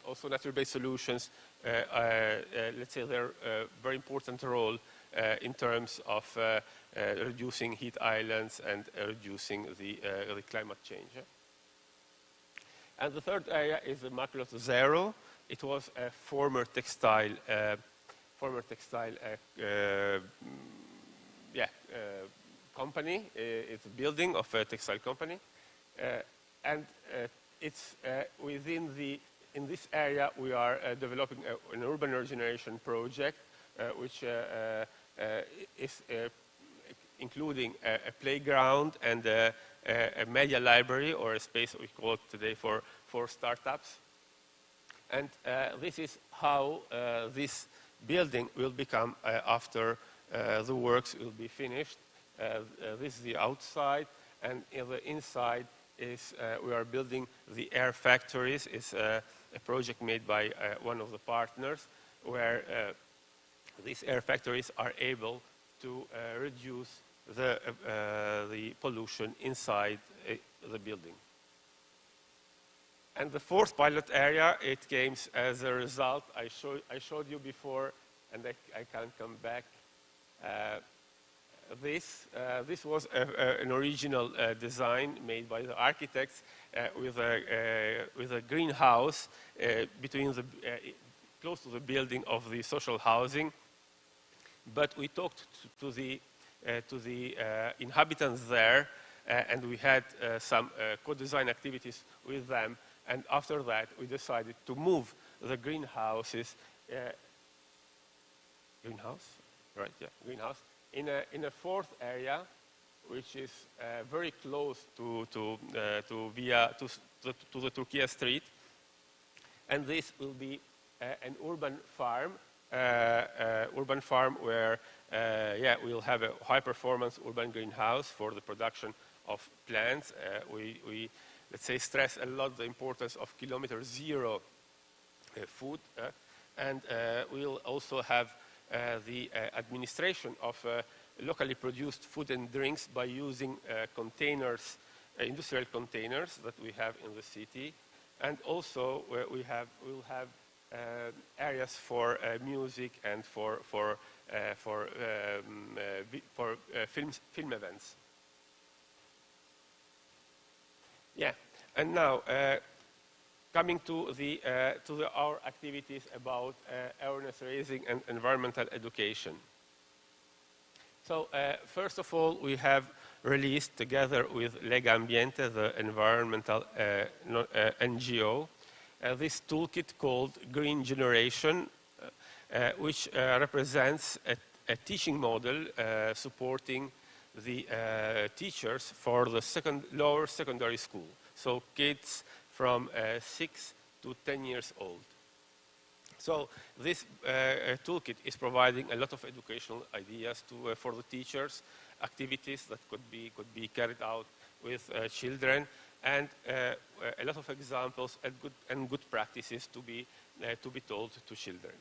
also nature-based solutions, let's say they're a very important role in terms of reducing heat islands and reducing the climate change. And the third area is the Macro to Zero. It was a former textile company. It's a building of a textile company, and it's in this area we are developing an urban regeneration project, which is including a playground and a media library, or a space we call it today for startups. And this is how this building will become after the works will be finished. This is the outside, and in the inside is we are building the air factories. It's a project made by one of the partners, where these air factories are able to reduce the pollution inside the building. And the fourth pilot area, it came as a result. I showed you before, and I can't come back. This was an original design made by the architects with a greenhouse between close to the building of the social housing. But we talked to the inhabitants there, and we had some co-design activities with them. And after that, we decided to move the greenhouses. Greenhouse, right? Yeah, greenhouse. In a fourth area, which is very close to the Turkey Street, and this will be an urban farm where we'll have a high-performance urban greenhouse for the production of plants. We let's say stress a lot the importance of kilometer zero food, and we'll also have the administration of locally produced food and drinks by using containers, industrial containers that we have in the city, and also we'll have areas for music and for film events. Yeah, and now coming to our activities about awareness raising and environmental education. So first of all, we have released together with Lega Ambiente, the environmental NGO, this toolkit called Green Generation, which represents a teaching model supporting the teachers for the lower secondary school, so kids from 6 to 10 years old. So this toolkit is providing a lot of educational ideas for the teachers, activities that could be carried out with children, and a lot of examples and good practices to be told to children.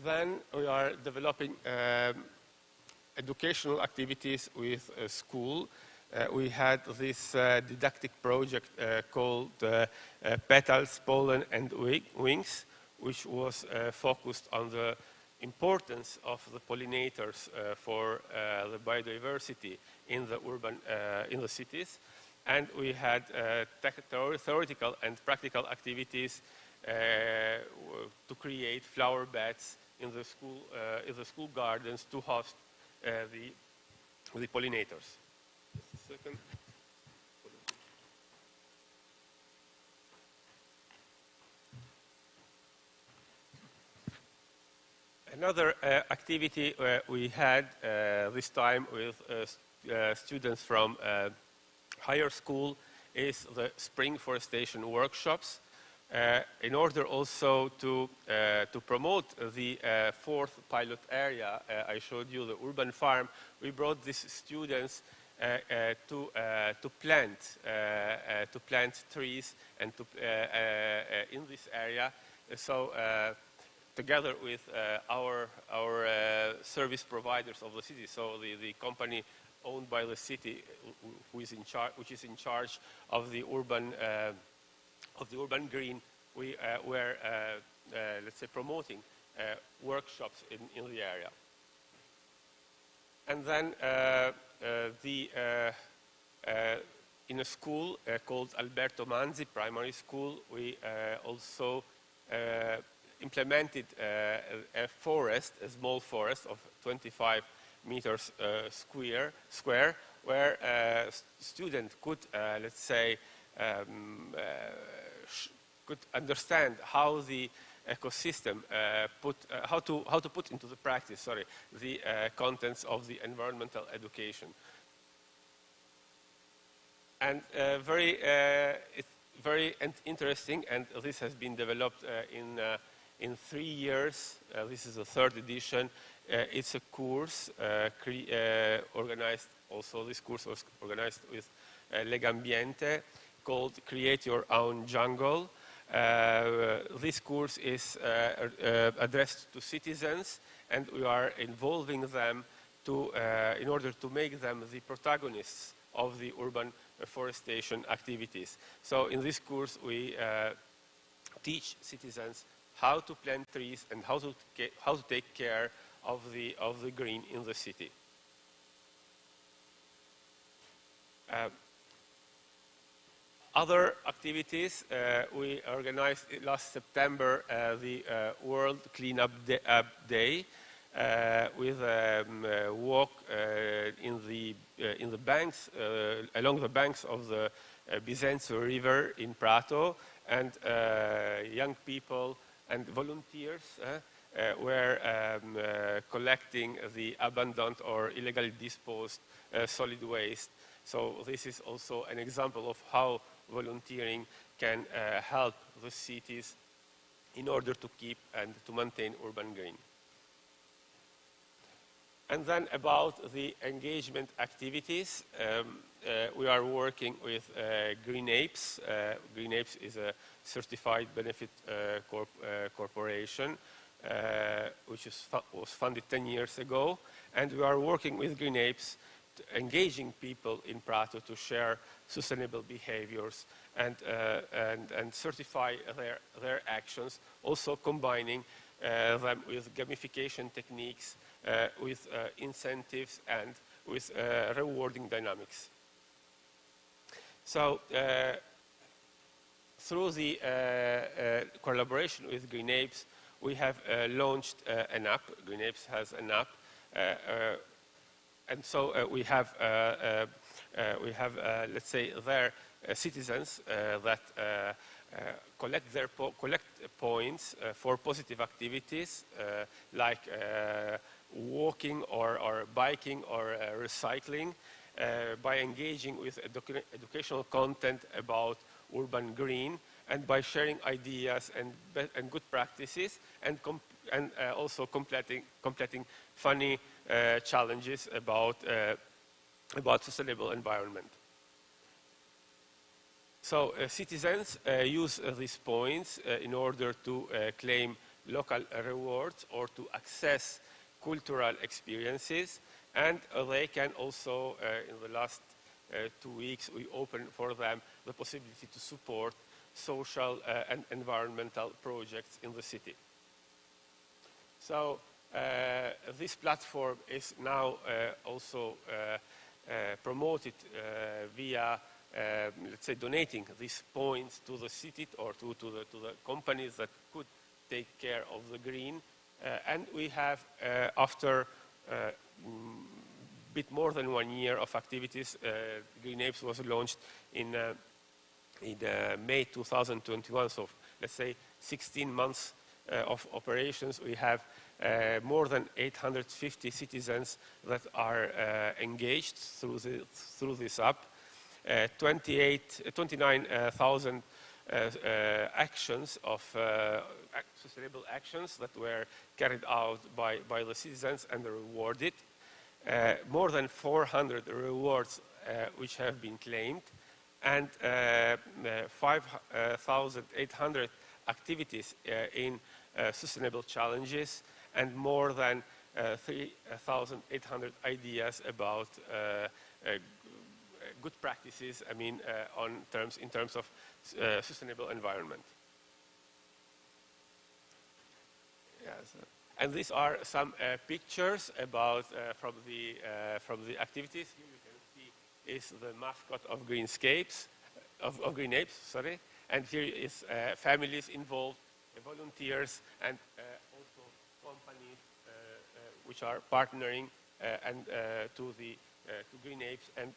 Then we are developing educational activities with school. We had this didactic project called Petals, Pollen and Wings, which was focused on the importance of the pollinators for the biodiversity in the cities. And we had theoretical and practical activities to create flower beds in the school gardens to host the pollinators. Just a second. Another activity we had this time with students from higher school is the spring forestation workshops. In order also to promote the fourth pilot area, I showed you the urban farm. We brought these students to plant trees and in this area. So together with our service providers of the city, so the company owned by the city, which is in charge of the urban green, we were let's say promoting workshops in the area. And then in a school called Alberto Manzi Primary School, we also implemented a small forest of 25 meters square, where students could, let's say, could understand how the ecosystem how to put into the practice, the contents of the environmental education. And it's very interesting, and this has been developed in 3 years. This is the 3rd edition. It's a course organized. Also, this course was organized with Legambiente, called "Create Your Own Jungle." This course is addressed to citizens, and we are involving them in order to make them the protagonists of the urban forestation activities. So in this course, we teach citizens how to plant trees and how to take care of the green in the city. Other activities, we organized last September the World Cleanup Day with a walk in the banks, along the banks of the Bisenzio River in Prato, and young people and volunteers were collecting the abandoned or illegally disposed solid waste. So this is also an example of how volunteering can help the cities in order to keep and to maintain urban green. And then about the engagement activities, we are working with Green Apes. Green Apes is a certified benefit corporation, which was funded 10 years ago. And we are working with Green Apes, engaging people in Prato to share sustainable behaviors and certify their actions, also combining them with gamification techniques, with incentives, and with rewarding dynamics. So through the collaboration with Green Apes, we have launched an app. Green Apes has an app. And so we have let's say, their citizens that collect points for positive activities like walking or biking or recycling by engaging with educational content about urban green and by sharing ideas and good practices and also completing funny challenges about sustainable environment. So citizens use these points in order to claim local rewards or to access cultural experiences, and they can also, in the last 2 weeks, we opened for them the possibility to support social and environmental projects in the city. So this platform is now also promoted via let's say donating these points to the city or to the companies that could take care of the green. And we have, after a bit more than 1 year of activities, Green Apes was launched in May 2021, so let's say 16 months of operations. We have more than 850 citizens that are engaged through this app. 29,000 actions of sustainable actions that were carried out by the citizens and rewarded. More than 400 rewards which have been claimed, and 5,800 activities in sustainable challenges, and more than 3,800 ideas about good practices, I mean, in terms of sustainable environment. Yes. And these are some pictures about from the activities. Here you can see is the mascot of Greenscapes, of Green Apes, sorry. And here is families involved, volunteers, and also companies which are partnering to Green Apes and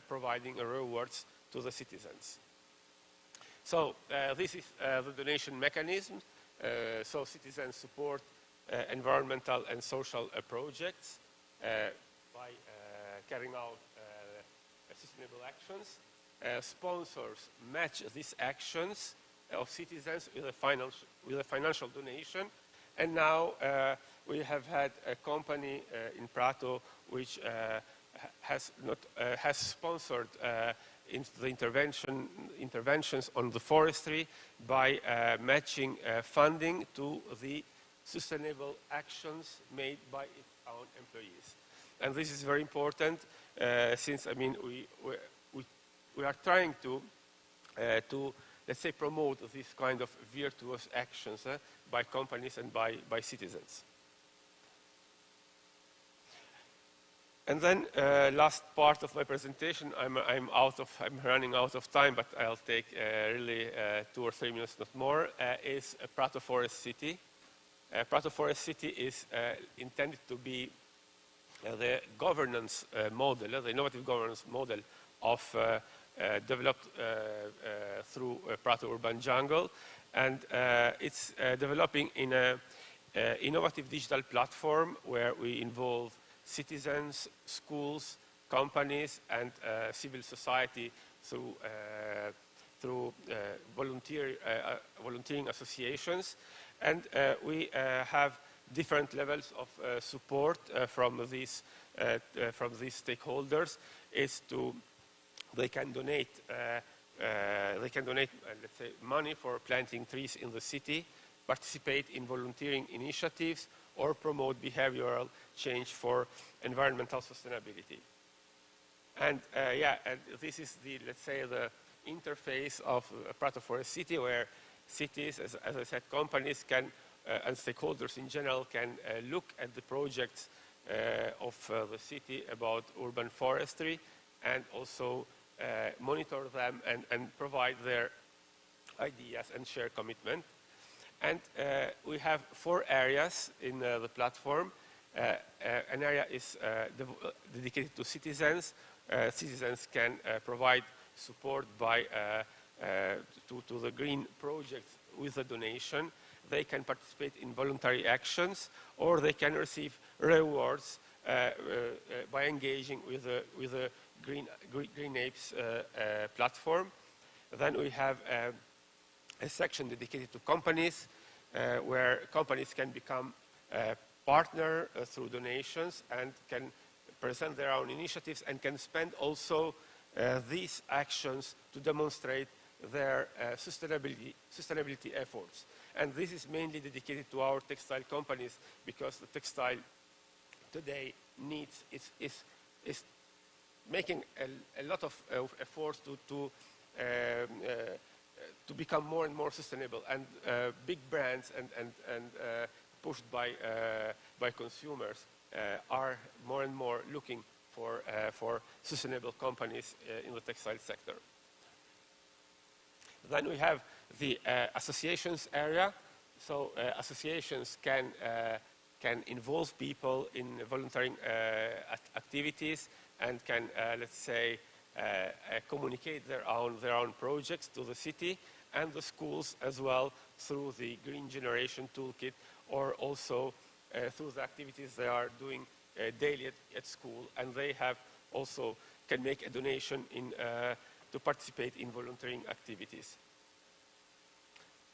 providing rewards to the citizens. So this is the donation mechanism. So citizens support environmental and social projects by carrying out sustainable actions. Sponsors match these actions of citizens with a financial donation. And now we have had a company in Prato which has sponsored the interventions on the forestry by matching funding to the sustainable actions made by its own employees. And this is very important since, I mean, we are trying to let's say, promote this kind of virtuous actions by companies and by citizens. And then last part of my presentation, I'm running out of time, but I'll take really 2 or 3 minutes, not more, is Prato Forest City. Prato Forest City is intended to be the governance model, the innovative governance model of developed through Prato Urban Jungle. And it's developing in an innovative digital platform where we involve citizens, schools, companies, and civil society through volunteering associations. And we have different levels of support from these stakeholders. They can donate let's say, money for planting trees in the city, participate in volunteering initiatives, or promote behavioral change for environmental sustainability. And and this is let's say, the interface of Prato Forest City, where cities, as I said, companies can, and stakeholders in general can look at the projects of the city about urban forestry and also monitor them and provide their ideas and share commitment. And we have 4 areas in the platform. An area is dedicated to citizens. Citizens can provide support by to the green projects with a donation. They can participate in voluntary actions, or they can receive rewards by engaging with the Green Apes platform. Then we have a section dedicated to companies, where companies can become a partner through donations and can present their own initiatives and can spend also these actions to demonstrate their sustainability efforts. And this is mainly dedicated to our textile companies, because the textile today is making a lot of efforts to become more and more sustainable, and big brands and pushed by consumers are more and more looking for sustainable companies in the textile sector. Then we have the associations area. So associations can involve people in volunteering activities and can, let's say, communicate their own projects to the city and the schools as well through the Green Generation Toolkit, or also through the activities they are doing daily at school, and they have also can make a donation to participate in volunteering activities.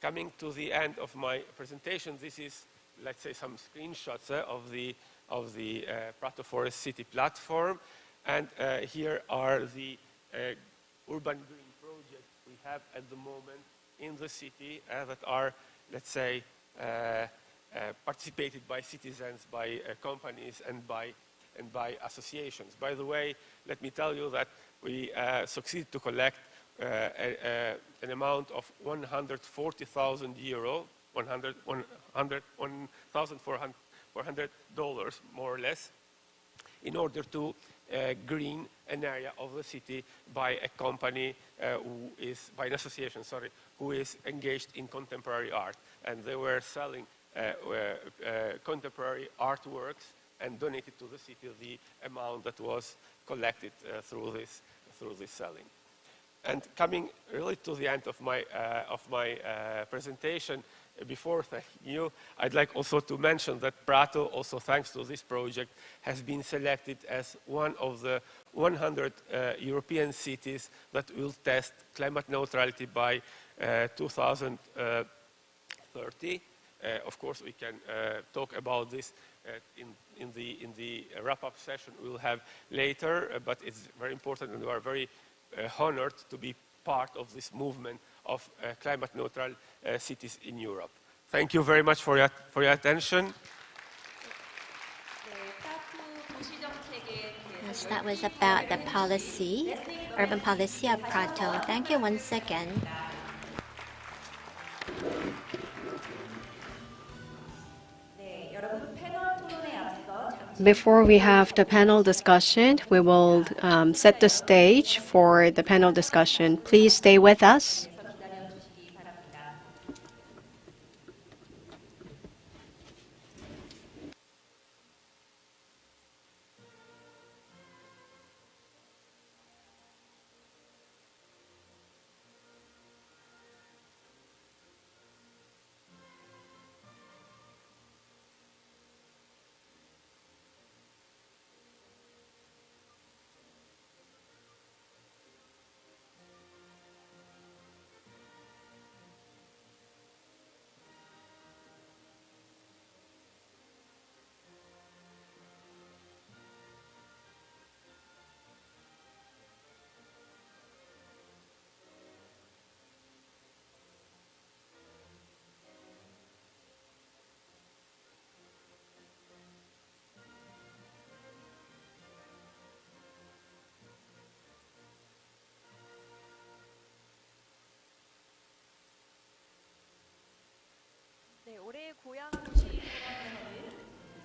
Coming to the end of my presentation, this is, let's say, some screenshots of the Prato Forest City platform, and here are the urban green projects we have at the moment in the city that are, let's say, participated by citizens, by companies, and by associations. By the way, let me tell you that we succeeded to collect an amount of 140,000 euro, $1,400 more or less, in order to green an area of the city by a company by an association, sorry, who is engaged in contemporary art. And they were selling contemporary artworks and donated to the city the amount that was collected through this selling. And coming really to the end of my presentation, before thanking you, I'd like also to mention that Prato, also thanks to this project, has been selected as one of the 100 European cities that will test climate neutrality by 2030. Of course, we can talk about this in the wrap-up session we'll have later, but it's very important, and we are very honored to be part of this movement of climate neutral cities in Europe. Thank you very much for your attention. Yes, that was about the policy, urban policy of Prato. Thank you once again. Before we have the panel discussion, we will set the stage for the panel discussion. Please stay with us.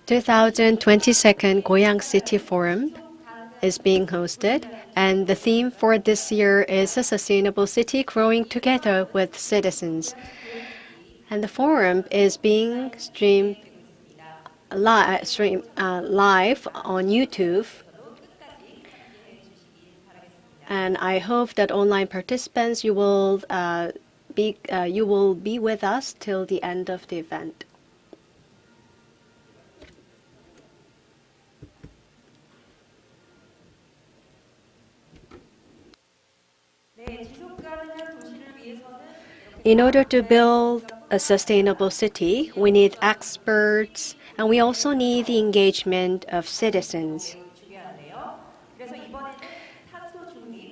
The 2022 Goyang City Forum is being hosted, and the theme for this year is a sustainable city growing together with citizens. And the forum is being streamed live on YouTube. And I hope that online participants, you will be with us till the end of the event. In order to build a sustainable city, we need experts, and we also need the engagement of citizens.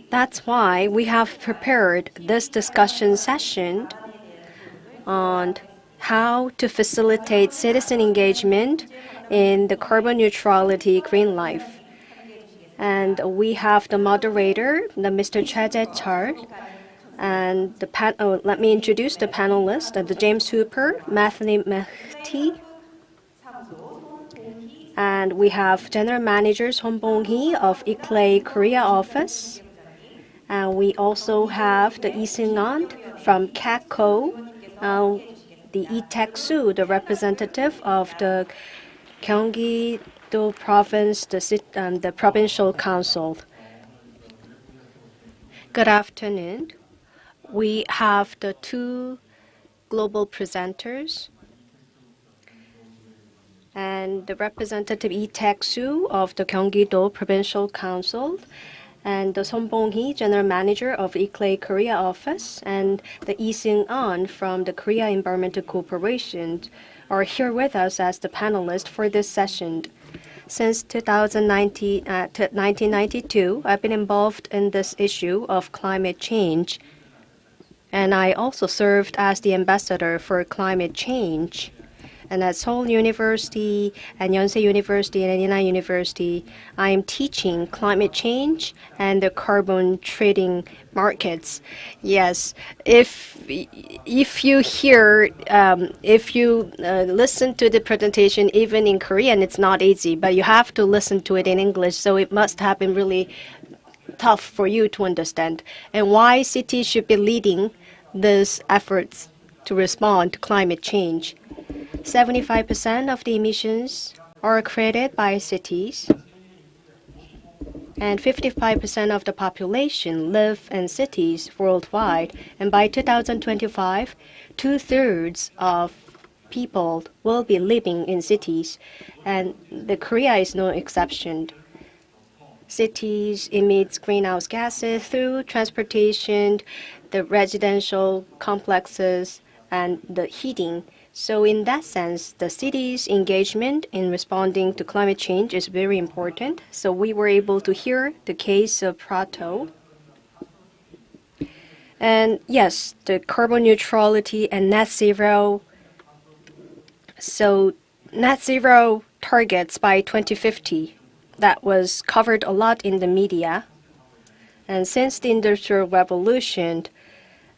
That's why we have prepared this discussion session on how to facilitate citizen engagement in the carbon neutrality green life. And we have the moderator, Mr. Choi Jae-chul, and let me introduce the panelists, the James Hooper, Matthew Mehti, and we have General Manager Son Bong-hee of ICLEI Korea office. And we also have the Lee Seung-an from CACO, the Lee Taek-soo, the representative of the Gyeonggi-do province, the provincial council. Good afternoon. We have the two global presenters and the representative Lee Taek-soo of the Gyeonggi-do Provincial Council, and the Son Bong-hee, General Manager of ICLEI Korea office, and the Lee Seung-an from the Korea Environmental Corporation are here with us as the panelists for this session. Since 1992, I've been involved in this issue of climate change, and I also served as the ambassador for climate change. And at Seoul University and Yonsei University and Inha University, I am teaching climate change and the carbon trading markets. Yes, if you listen to the presentation even in Korean, it's not easy, but you have to listen to it in English, so it must have been really tough for you to understand. And why cities should be leading these efforts to respond to climate change. 75% of the emissions are created by cities, and 55% of the population live in cities worldwide. And by 2025, 2/3 of people will be living in cities, and Korea is no exception. Cities emit greenhouse gases through transportation, the residential complexes, and the heating. So in that sense, the city's engagement in responding to climate change is very important. So we were able to hear the case of Prato. And yes, the carbon neutrality and net zero. So net zero targets by 2050, that was covered a lot in the media. And since the Industrial Revolution,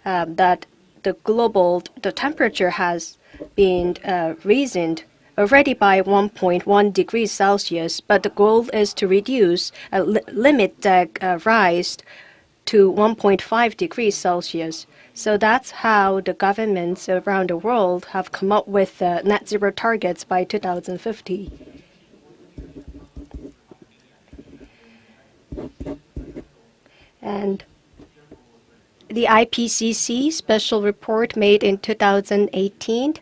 that the temperature has been risen already by 1.1 degrees Celsius, but the goal is to limit the rise to 1.5 degrees Celsius. So that's how the governments around the world have come up with net zero targets by 2050. And the IPCC special report made in 2018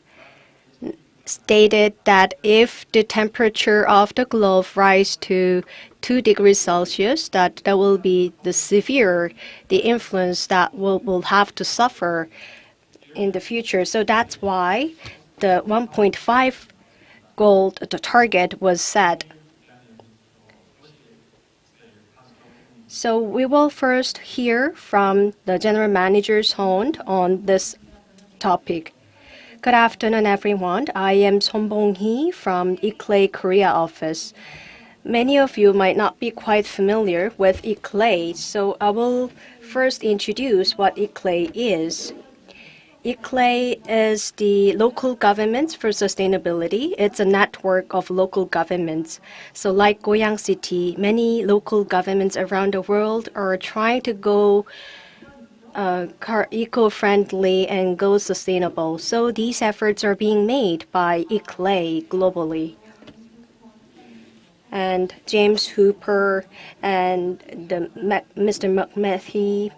stated that if the temperature of the globe rises to 2 degrees Celsius, that will be the influence that we'll have to suffer in the future. So that's why the 1.5 goal, the target, was set. So we will first hear from the General Manager's Hond on this topic. Good afternoon, everyone. I am Son Bong-hee from ICLEI Korea office. Many of you might not be quite familiar with ICLEI, so I will first introduce what ICLEI is. ICLEI is the Local Governments for Sustainability. It's a network of local governments. So like Goyang City, many local governments around the world are trying to go eco-friendly and go sustainable. So these efforts are being made by ICLEI globally. and James Hooper and Mr. McMahon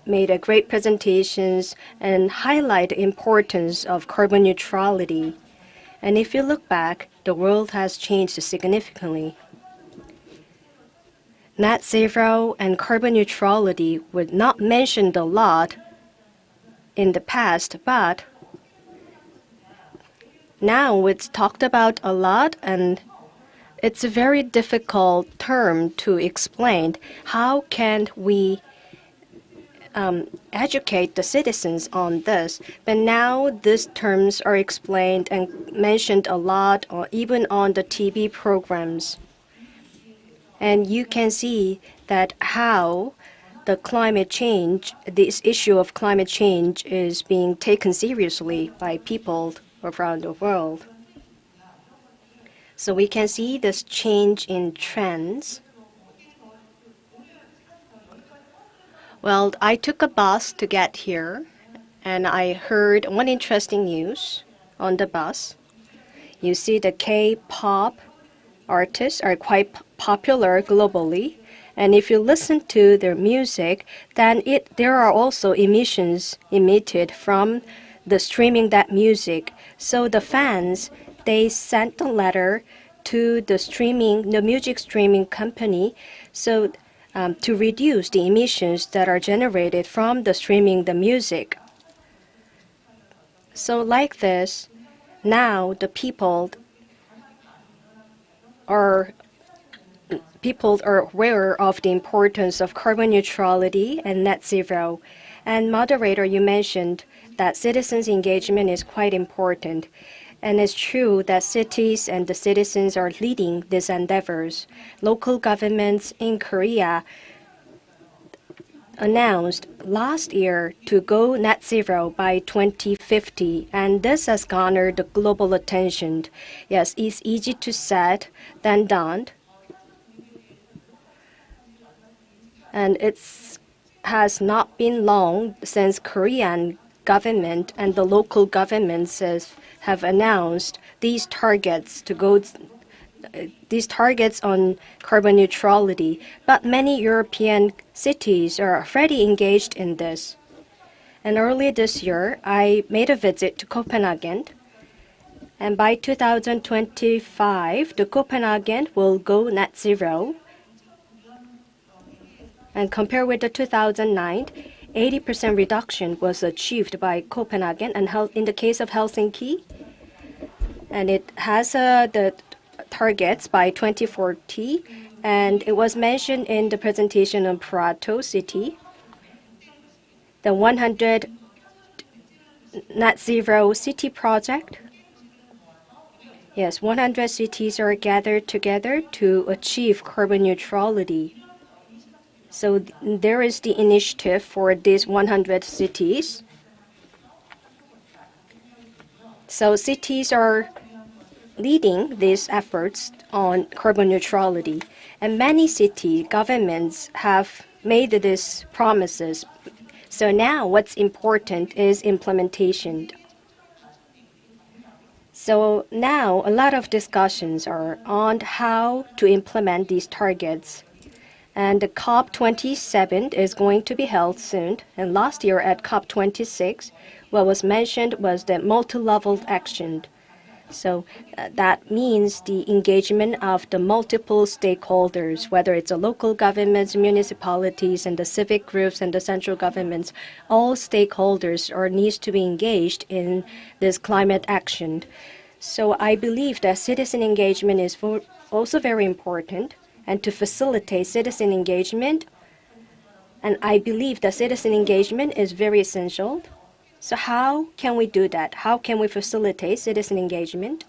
made a great presentations and highlight the importance of carbon neutrality. And if you look back, the world has changed significantly. Net zero and carbon neutrality were not mentioned a lot in the past, but now it's talked about a lot, and it's a very difficult term to explain. How can we educate the citizens on this? But now these terms are explained and mentioned a lot, or even on the TV programs. And you can see that how the climate change, this issue of climate change, is being taken seriously by people around the world. So we can see this change in trends. Well, I took a bus to get here, and I heard one interesting news on the bus. You see, the K-pop artists are quite popular globally, and if you listen to their music, then there are also emissions emitted from the streaming that music. So the fans, they sent a letter to the music streaming company, so to reduce the emissions that are generated from the streaming the music. So like this, now the people are aware of the importance of carbon neutrality and net zero. And moderator, you mentioned that citizens' engagement is quite important. And it's true that cities and the citizens are leading these endeavors. Local governments in Korea announced last year to go net zero by 2050, and this has garnered the global attention. Yes, it's easy to say than done, and it has not been long since Korean government and the local governments have announced these targets on carbon neutrality, but many European cities are already engaged in this. And earlier this year, I made a visit to Copenhagen, and by 2025, the Copenhagen will go net zero. And compared with the 2009, 80% reduction was achieved by Copenhagen, and in the case of Helsinki, and it has the targets by 2040, and it was mentioned in the presentation of Prato City, the 100 net zero city project. Yes, 100 cities are gathered together to achieve carbon neutrality. So there is the initiative for these 100 cities. So cities are leading these efforts on carbon neutrality. And many city governments have made these promises. So now what's important is implementation. So now a lot of discussions are on how to implement these targets. And the COP27 is going to be held soon. And last year at COP26, what was mentioned was the multi-level action. So that means the engagement of the multiple stakeholders, whether it's the local governments, municipalities, and the civic groups and the central governments. All stakeholders needs to be engaged in this climate action. So I believe that citizen engagement is also very important, and to facilitate citizen engagement. And I believe that citizen engagement is very essential. So how can we do that? How can we facilitate citizen engagement?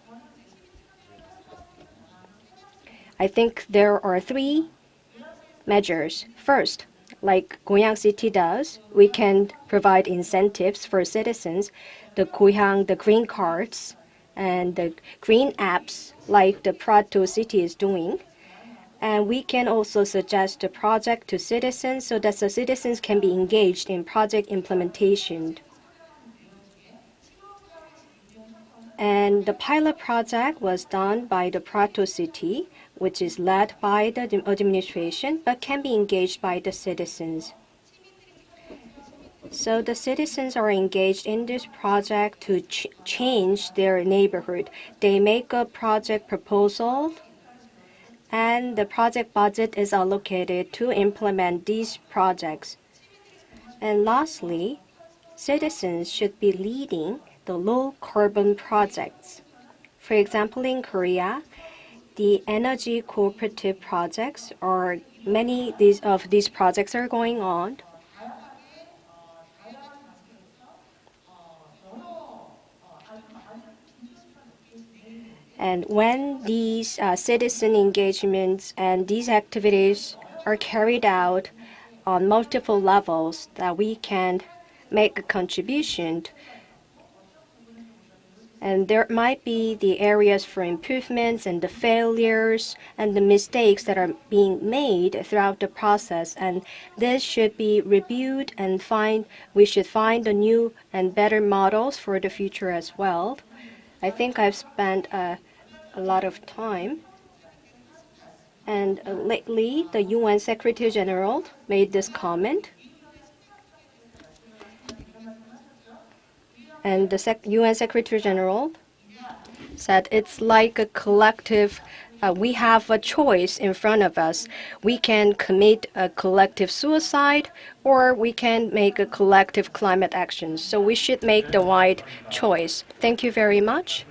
I think there are 3 measures. First, like Goyang City does, we can provide incentives for citizens. The Goyang, the green cards, and the green apps like the Prato City is doing. And we can also suggest a project to citizens so that the citizens can be engaged in project implementation. And the pilot project was done by the Prato City, which is led by the administration but can be engaged by the citizens. So the citizens are engaged in this project to change their neighborhood. They make a project proposal, and the project budget is allocated to implement these projects. And lastly, citizens should be leading the low-carbon projects. For example, in Korea, the energy cooperative projects, or many of these projects are going on. And when these citizen engagements and these activities are carried out on multiple levels, that we can make a contribution. And there might be the areas for improvements and the failures and the mistakes that are being made throughout the process. And this should be reviewed and we should find the new and better models for the future as well. I think I've spent a lot of time. And lately, the UN Secretary General made this comment. And the UN Secretary General said it's like a collective, we have a choice in front of us. We can commit a collective suicide, or we can make a collective climate action. So we should make the right choice. Thank you very much.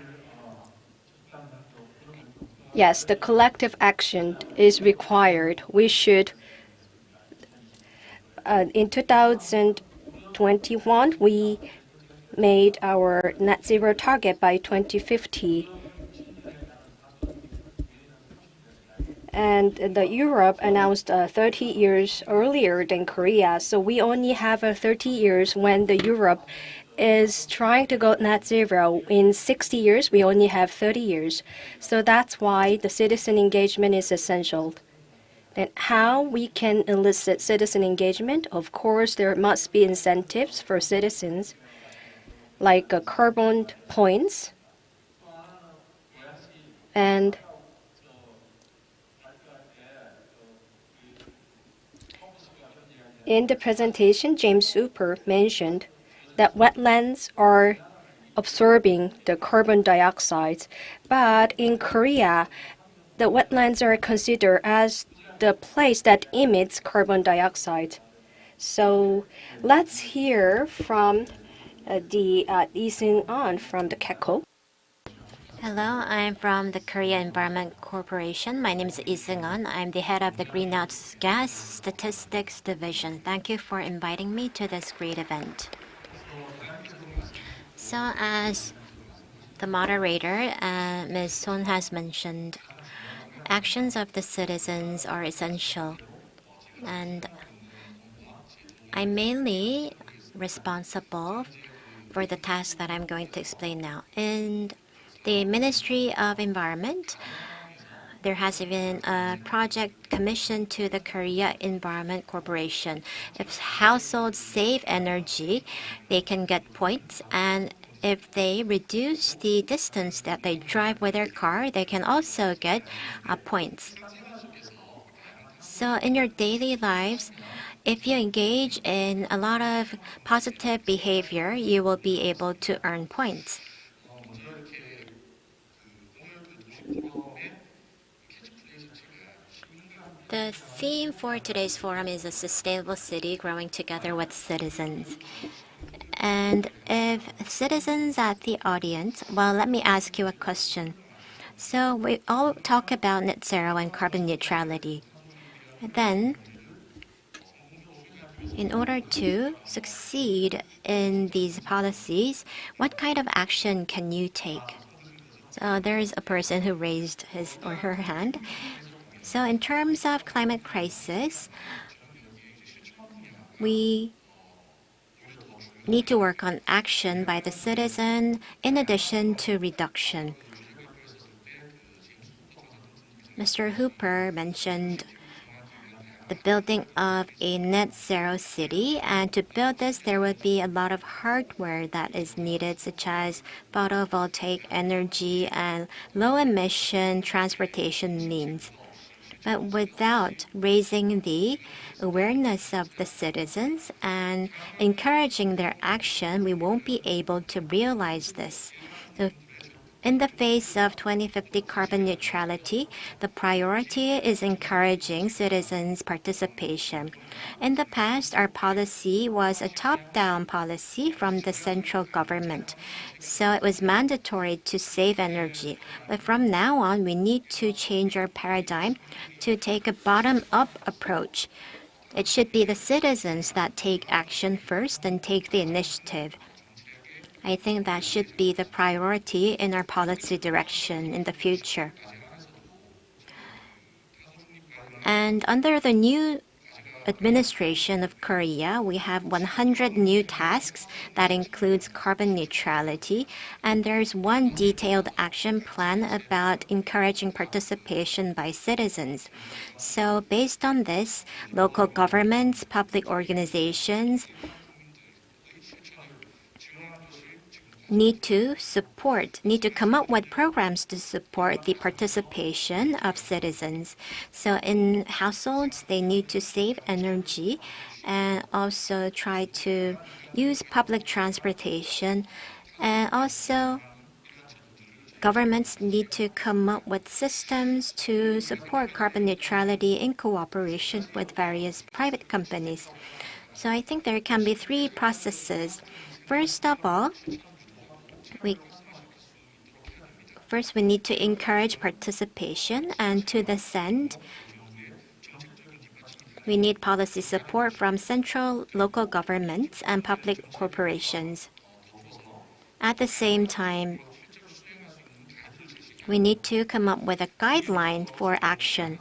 Yes, the collective action is required. We should, in 2021, we made our net zero target by 2050. And Europe announced 30 years earlier than Korea. So we only have 30 years when the Europe is trying to go net zero. In 60 years, we only have 30 years. So that's why the citizen engagement is essential. And how we can elicit citizen engagement? Of course, there must be incentives for citizens, like carbon points. And in the presentation, James Hooper mentioned that wetlands are absorbing the carbon dioxide. But in Korea, the wetlands are considered as the place that emits carbon dioxide. So let's hear from Lee Seung-an from the KECO. Hello, I'm from the Korea Environment Corporation. My name is Lee Seung-an. I'm the head of the Greenhouse Gas Statistics Division. Thank you for inviting me to this great event. So as the moderator, Ms. Son has mentioned, actions of the citizens are essential. And I'm mainly responsible for the task that I'm going to explain now. In the Ministry of Environment, there has been a project commissioned to the Korea Environment Corporation. If households save energy, they can get points, and if they reduce the distance that they drive with their car, they can also get points. So in your daily lives, if you engage in a lot of positive behavior, you will be able to earn points. The theme for today's forum is a sustainable city growing together with citizens. And if citizens at the audience, well, let me ask you a question. So we all talk about net zero and carbon neutrality. Then, in order to succeed in these policies, what kind of action can you take? So there is a person who raised his or her hand. So in terms of climate crisis, we need to work on action by the citizen in addition to reduction. Mr. Hooper mentioned the building of a net zero city. And to build this, there would be a lot of hardware that is needed, such as photovoltaic energy and low emission transportation means. But without raising the awareness of the citizens and encouraging their action, we won't be able to realize this. So in the face of 2050 carbon neutrality, the priority is encouraging citizens' participation. In the past, our policy was a top-down policy from the central government, so it was mandatory to save energy. But from now on, we need to change our paradigm to take a bottom-up approach. It should be the citizens that take action first and take the initiative. I think that should be the priority in our policy direction in the future. And under the new administration of Korea, we have 100 new tasks that includes carbon neutrality, and there's one detailed action plan about encouraging participation by citizens. So based on this, local governments, public organizations, need to come up with programs to support the participation of citizens. So in households, they need to save energy and also try to use public transportation. And also, governments need to come up with systems to support carbon neutrality in cooperation with various private companies. So I think there can be three processes. First of all, we need to encourage participation, and to this end, we need policy support from central, local governments and public corporations. At the same time, we need to come up with a guideline for action.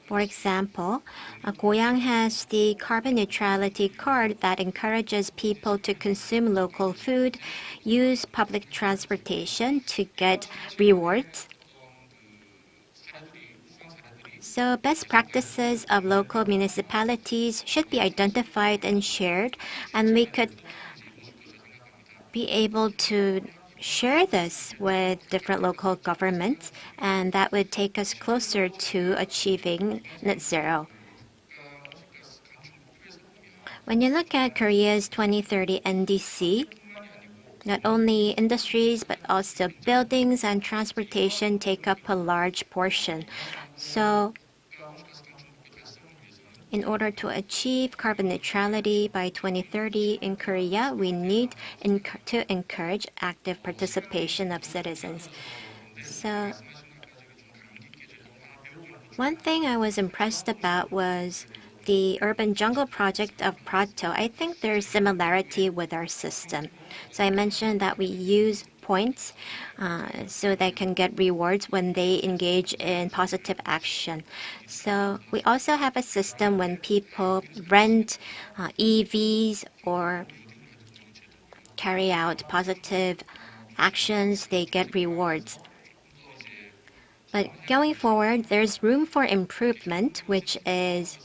For example, Goyang has the carbon neutrality card that encourages people to consume local food, use public transportation to get rewards. So best practices of local municipalities should be identified and shared, and we could be able to share this with different local governments, and that would take us closer to achieving net zero. When you look at Korea's 2030 NDC, not only industries but also buildings and transportation take up a large portion. So in order to achieve carbon neutrality by 2030 in Korea, we need to encourage active participation of citizens. So one thing I was impressed about was the urban jungle project of Prato. I think there's similarity with our system. So I mentioned that we use points so they can get rewards when they engage in positive action. So we also have a system when people rent EVs or carry out positive actions, they get rewards. But going forward, there's room for improvement, which is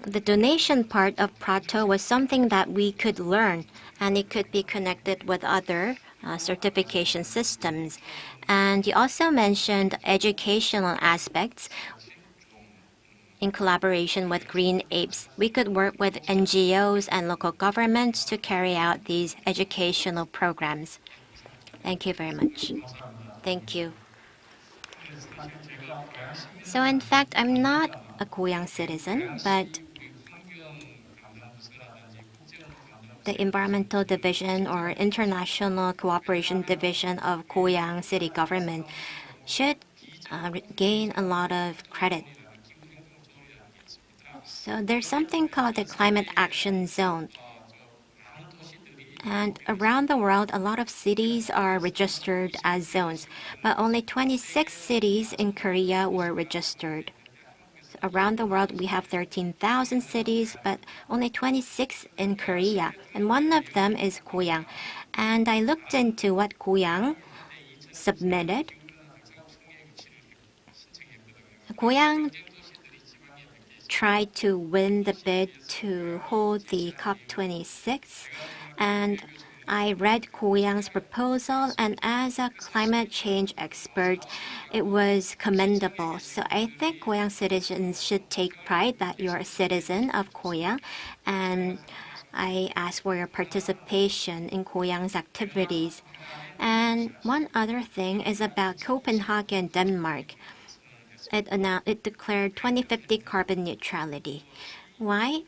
the donation part of Prato was something that we could learn, and it could be connected with other certification systems. And you also mentioned educational aspects in collaboration with Green Apes. We could work with NGOs and local governments to carry out these educational programs. Thank you very much. Thank you. So in fact, I'm not a Goyang citizen, but the Environmental Division or International Cooperation Division of Goyang City Government should gain a lot of credit. So there's something called the Climate Action Zone. And around the world, a lot of cities are registered as zones, but only 26 cities in Korea were registered. Around the world, we have 13,000 cities, but only 26 in Korea. And one of them is Goyang. And I looked into what Goyang submitted. Goyang tried to win the bid to hold the COP26, and I read Goyang's proposal, and as a climate change expert, it was commendable. So I think Goyang citizens should take pride that you're a citizen of Goyang, and I ask for your participation in Goyang's activities. And one other thing is about Copenhagen, Denmark. It declared 2050 carbon neutrality. Why?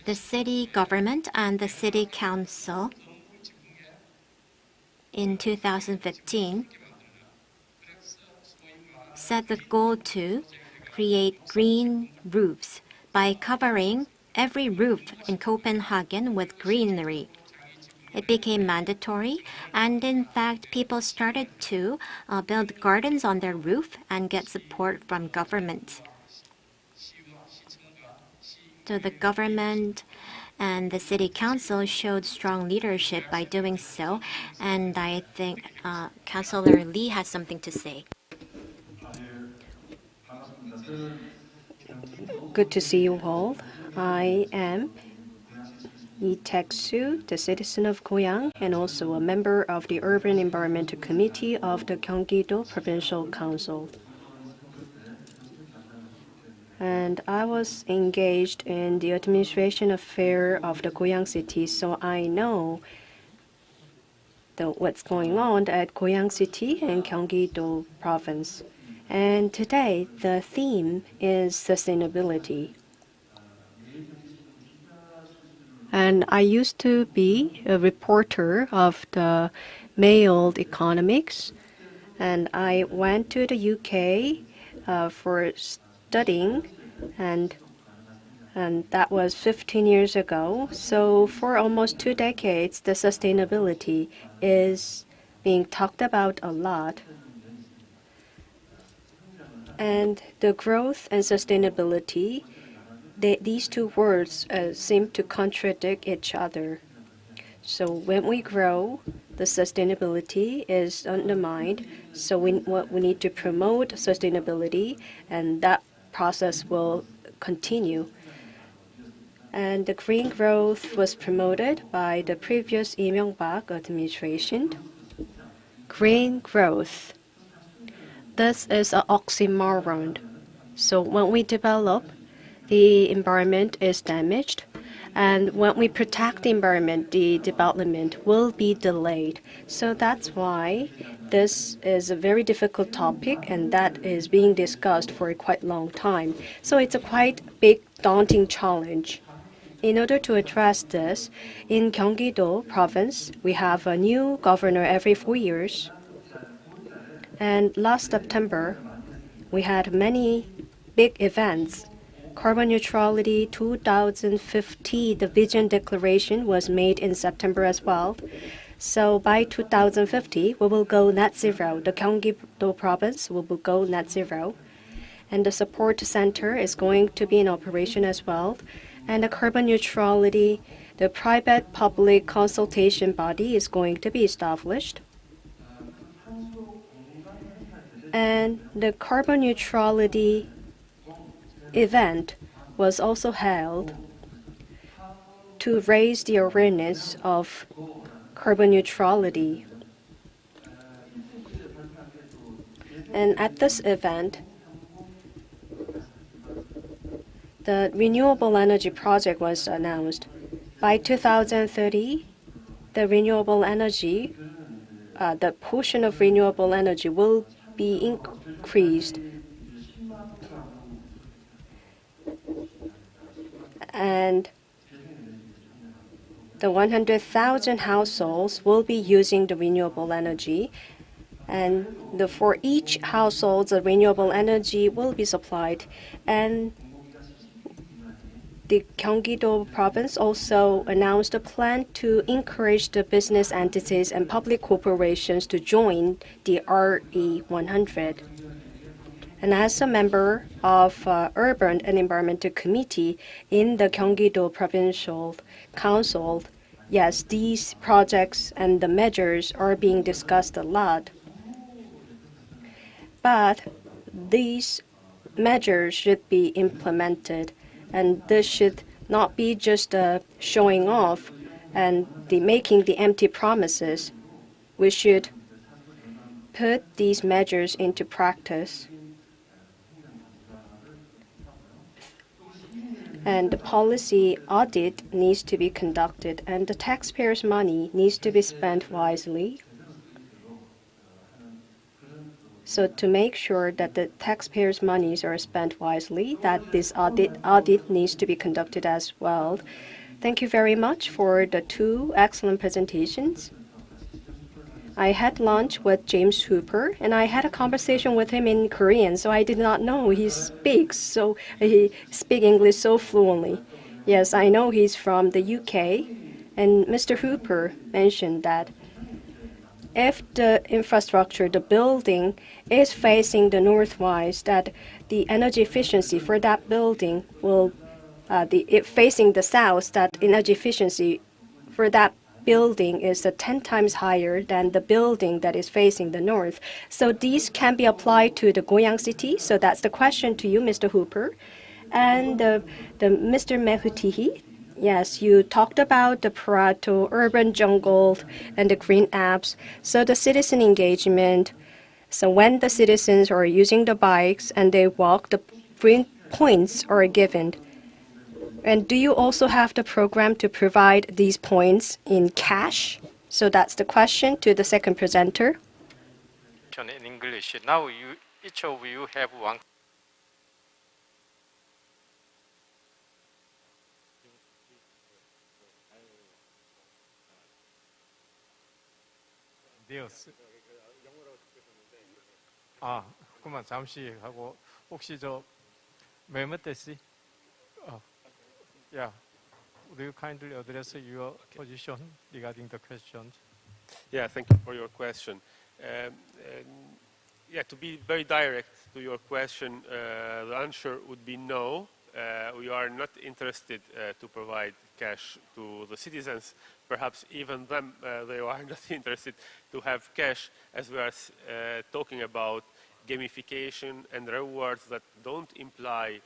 The city government and the city council in 2015 set the goal to create green roofs by covering every roof in Copenhagen with greenery. It became mandatory, and in fact, people started to build gardens on their roof and get support from government. So the government and the city council showed strong leadership by doing so, and I think Councillor Lee has something to say. Good to see you all. I am Lee Taek-soo, the citizen of Goyang, and also a member of the Urban Environmental Committee of the Gyeonggi-do Provincial Council. And I was engaged in the administration affair of the Goyang city, so I know what's going on at Goyang city and Gyeonggi-do province. And today, the theme is sustainability. And I used to be a reporter of the Mailed Economics, and I went to the UK for studying, and that was 15 years ago. So for almost 2 decades, the sustainability is being talked about a lot. And the growth and sustainability, these two words seem to contradict each other. So when we grow, the sustainability is undermined. So we need to promote sustainability, and that process will continue. And the green growth was promoted by the previous Lee Myung-bak administration. Green growth. This is an oxymoron. So when we develop, the environment is damaged. And when we protect the environment, the development will be delayed. So that's why this is a very difficult topic, and that is being discussed for a quite long time. So it's a quite big, daunting challenge. In order to address this, in Gyeonggi-do province, we have a new governor every 4 years. And last September, we had many big events. Carbon neutrality 2050, the vision declaration was made in September as well. So by 2050, we will go net zero. The Gyeonggi-do province will go net zero. And the support center is going to be in operation as well. And the carbon neutrality, the private-public consultation body is going to be established. And the carbon neutrality event was also held to raise the awareness of carbon neutrality. And at this event, the renewable energy project was announced. By 2030, the renewable energy, the portion of renewable energy will be increased. And the 100,000 households will be using the renewable energy. And for each household, the renewable energy will be supplied. And the Gyeonggi-do province also announced a plan to encourage the business entities and public corporations to join the RE100. And as a member of Urban and Environmental Committee in the Gyeonggi-do Provincial Council, yes, these projects and the measures are being discussed a lot. But these measures should be implemented, and this should not be just showing off and making the empty promises. We should put these measures into practice. And the policy audit needs to be conducted, and the taxpayers' money needs to be spent wisely. So to make sure that the taxpayers' monies are spent wisely, that this audit needs to be conducted as well. Thank you very much for the two excellent presentations. I had lunch with James Hooper, and I had a conversation with him in Korean, so I did not know he speaks English so fluently. Yes, I know he's from the UK, and Mr. Hooper mentioned that if the infrastructure, the building, is facing the northwise, that the energy efficiency for that building will, facing the south, that energy efficiency for that building is 10 times higher than the building that is facing the north. So these can be applied to the Goyang city. So that's the question to you, Mr. Hooper. And Mr. Mehutihi, yes, you talked about the Prato, urban jungle, and the green apps. So the citizen engagement. So when the citizens are using the bikes and they walk, the green points are given. And do you also have the program to provide these points in cash? So that's the question to the second presenter. In English, now each of you have one. 네오스. 그만 잠시 하고 혹시 메모테시? Yeah. Would you kindly address your position regarding the questions? Yeah, thank you for your question. Yeah, to be very direct to your question, the answer would be no. We are not interested to provide cash to the citizens. Perhaps even them, they are not interested to have cash, as we are talking about gamification and rewards that don't imply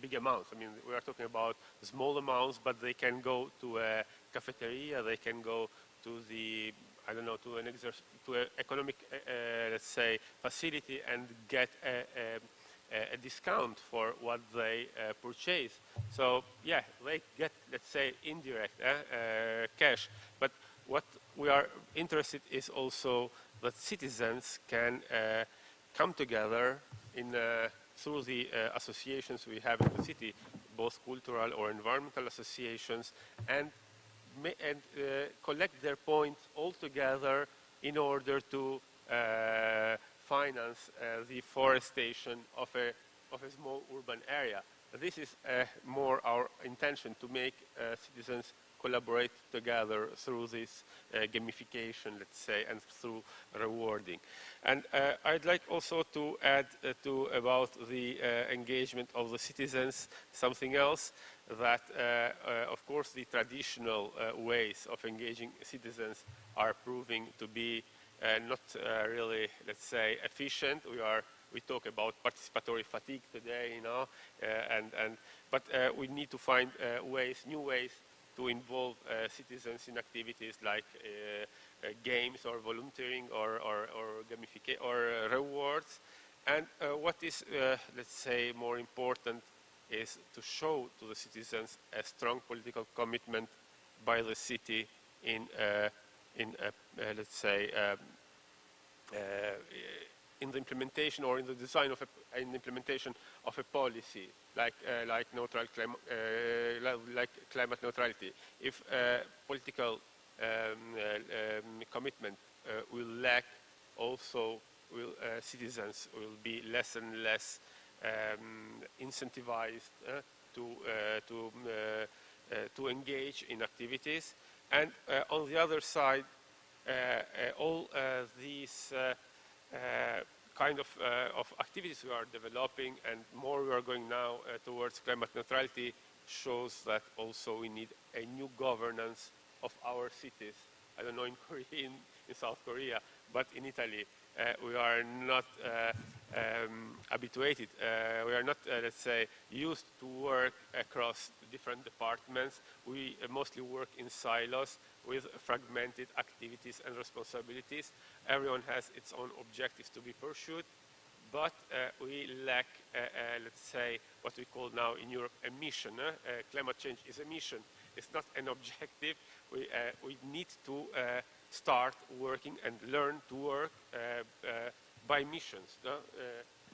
big amounts. I mean, we are talking about small amounts, but they can go to a cafeteria, they can go to the, I don't know, to an economic, let's say, facility and get a discount for what they purchase. So, yeah, they get, let's say, indirect cash. But what we are interested is also that citizens can come together in through the associations we have in the city, both cultural or environmental associations, and collect their points all together in order to finance the forestation of a small urban area. This is more our intention, to make citizens collaborate together through this gamification, let's say, and through rewarding. And I'd like also to add about the engagement of the citizens something else, that of course the traditional ways of engaging citizens are proving to be not really, let's say, efficient. We talk about participatory fatigue today, you know, but we need to find new ways to involve citizens in activities like games or volunteering or gamification or rewards. And what is, let's say, more important is to show to the citizens a strong political commitment by the city in let's say, in the implementation or in the design of implementation of a policy like climate neutrality. If political commitment will lack, also citizens will be less and less incentivized to engage in activities. And on the other side, all these kind of activities we are developing, and more we are going now towards climate neutrality, shows that also we need a new governance of our cities. I don't know in South Korea, but in Italy we are not habituated. We are not, let's say, used to work across different departments. We mostly work in silos with fragmented activities and responsibilities. Everyone has its own objectives to be pursued, but we lack, let's say, what we call now in Europe a mission. Climate change is a mission. It's not an objective. We need to start working and learn to work by missions.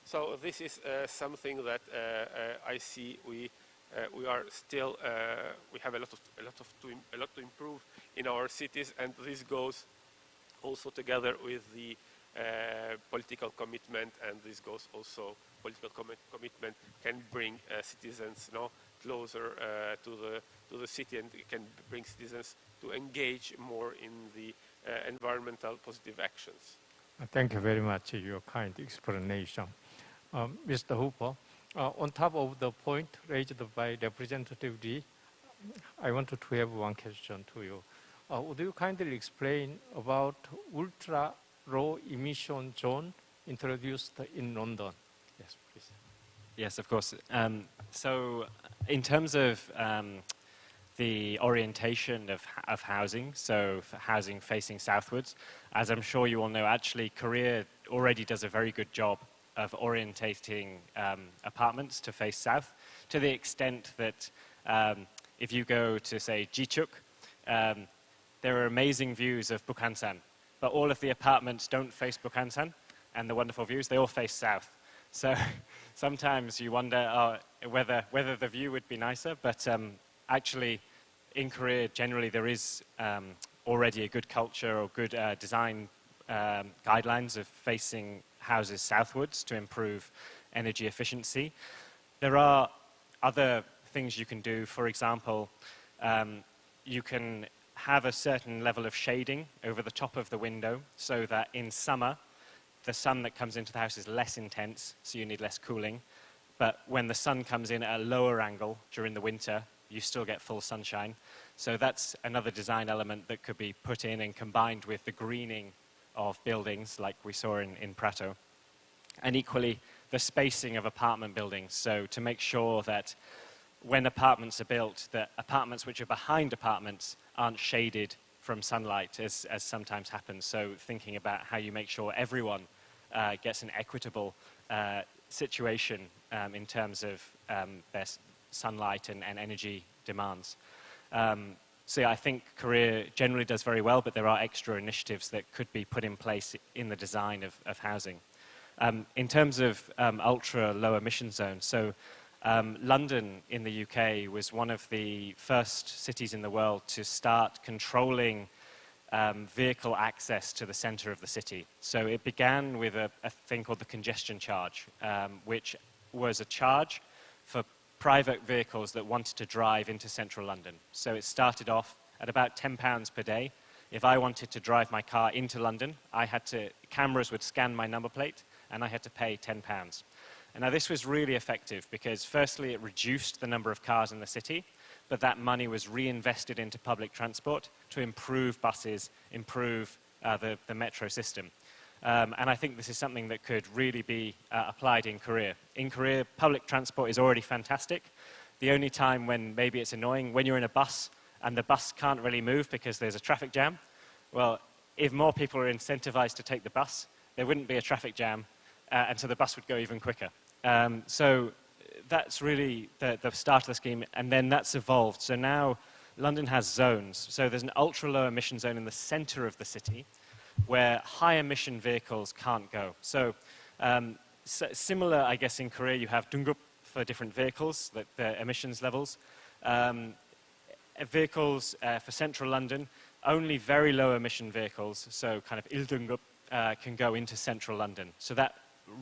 So this is something that I see we are still we have a lot to improve in our cities, and this goes also together with the political commitment, and this goes also political commitment can bring citizens closer to the city, and it can bring citizens to engage more in the environmental positive actions. Thank you very much for your kind explanation. Mr. Hooper, on top of the point raised by Representative Lee, I wanted to have one question to you. Would you kindly explain about ultra low emission zone introduced in London? Yes, please. Yes, of course. So in terms of the orientation of housing, so for housing facing southwards, as I'm sure you all know, actually Korea already does a very good job of orientating apartments to face south, to the extent that if you go to, say, Jichuk, there are amazing views of Bukhansan, but all of the apartments don't face Bukhansan, and the wonderful views, they all face south. So sometimes you wonder whether the view would be nicer, but actually in Korea generally there is already a good culture or good design guidelines of facing houses southwards to improve energy efficiency. There are other things you can do. For example, you can have a certain level of shading over the top of the window so that in summer the sun that comes into the house is less intense, so you need less cooling. But when the sun comes in at a lower angle during the winter, you still get full sunshine. So that's another design element that could be put in and combined with the greening of buildings like we saw in Prato. And equally, the spacing of apartment buildings. So to make sure that when apartments are built, that apartments which are behind apartments aren't shaded from sunlight, as sometimes happens. So thinking about how you make sure everyone gets an equitable situation in terms of their sunlight and energy demands. So yeah, I think Korea generally does very well, but there are extra initiatives that could be put in place in the design of housing. In terms of ultra low emission zones, so London in the UK was one of the first cities in the world to start controlling vehicle access to the centre of the city. So it began with a thing called the congestion charge, which was a charge for private vehicles that wanted to drive into central London. So it started off at about £10 per day. If I wanted to drive my car into London, cameras would scan my number plate and I had to pay £10. And now this was really effective because firstly it reduced the number of cars in the city, but that money was reinvested into public transport to improve buses, improve the metro system. And I think this is something that could really be applied in Korea. In Korea, public transport is already fantastic. The only time when maybe it's annoying, when you're in a bus and the bus can't really move because there's a traffic jam. Well, if more people are incentivized to take the bus, there wouldn't be a traffic jam, and so the bus would go even quicker. So that's really the start of the scheme, and then that's evolved. So now London has zones. So there's an ultra-low emission zone in the center of the city where high-emission vehicles can't go. So similar, I guess, in Korea, you have Dungup for different vehicles, the emissions levels. Vehicles for central London, only very low-emission vehicles, so kind of Il-Dungup, can go into central London. So that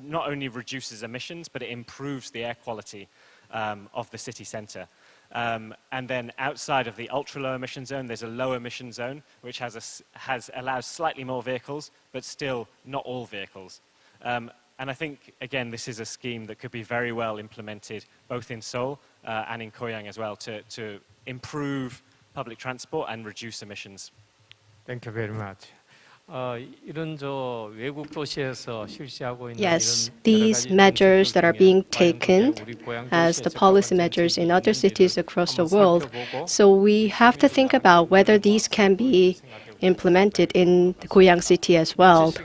not only reduces emissions, but it improves the air quality of the city centre. And then outside of the ultra-low emission zone, there's a low emission zone, which allows slightly more vehicles, but still not all vehicles. And I think, again, this is a scheme that could be very well implemented both in Seoul and in Goyang as well to improve public transport and reduce emissions. Thank you very much. Yes, these measures that are being taken as the policy measures in other cities across the world. So we have to think about whether these can be implemented in the Goyang city as well. So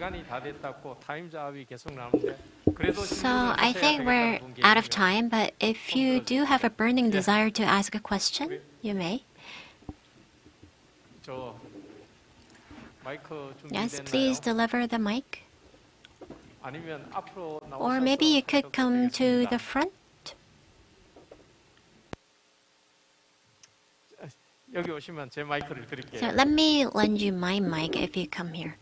I think we're out of time, but if you do have a burning desire to ask a question, you may. Yes, please deliver the mic. Or maybe you could come to the front. So let me lend you my mic if you come here.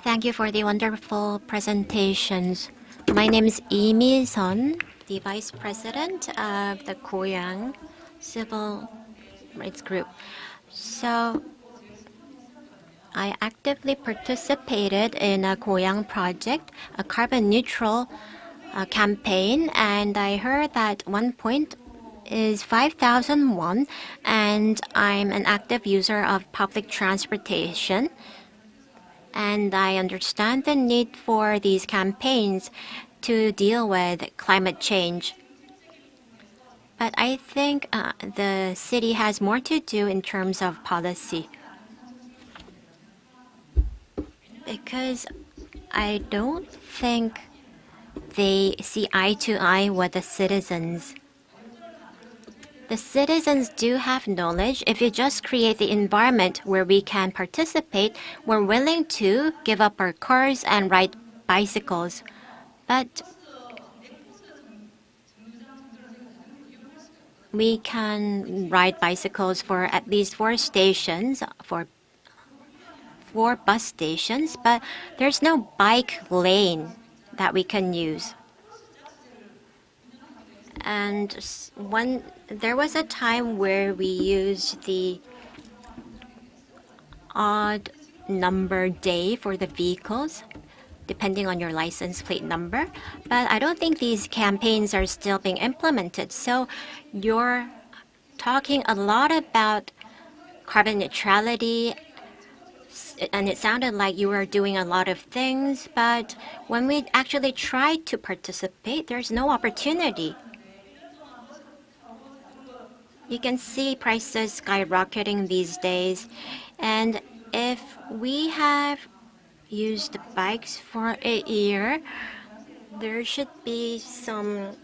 Thank you for the wonderful presentations. My name is Lee Mi-sun, the Vice President of the Goyang Civil Rights Group. So I actively participated in a Goyang project, a carbon neutral campaign, and I heard that one point is 5,000 won, and I'm an active user of public transportation. And I understand the need for these campaigns to deal with climate change. But I think the city has more to do in terms of policy. Because I don't think they see eye to eye with the citizens. The citizens do have knowledge. If you just create the environment where we can participate, we're willing to give up our cars and ride bicycles. But we can ride bicycles for at least 4 stations, for 4 bus stations, but there's no bike lane that we can use. And there was a time where we used the odd number day for the vehicles, depending on your license plate number. But I don't think these campaigns are still being implemented. So you're talking a lot about carbon neutrality, and it sounded like you were doing a lot of things, but when we actually try to participate, there's no opportunity. You can see prices skyrocketing these days, and if we have used bikes for a year, there should be some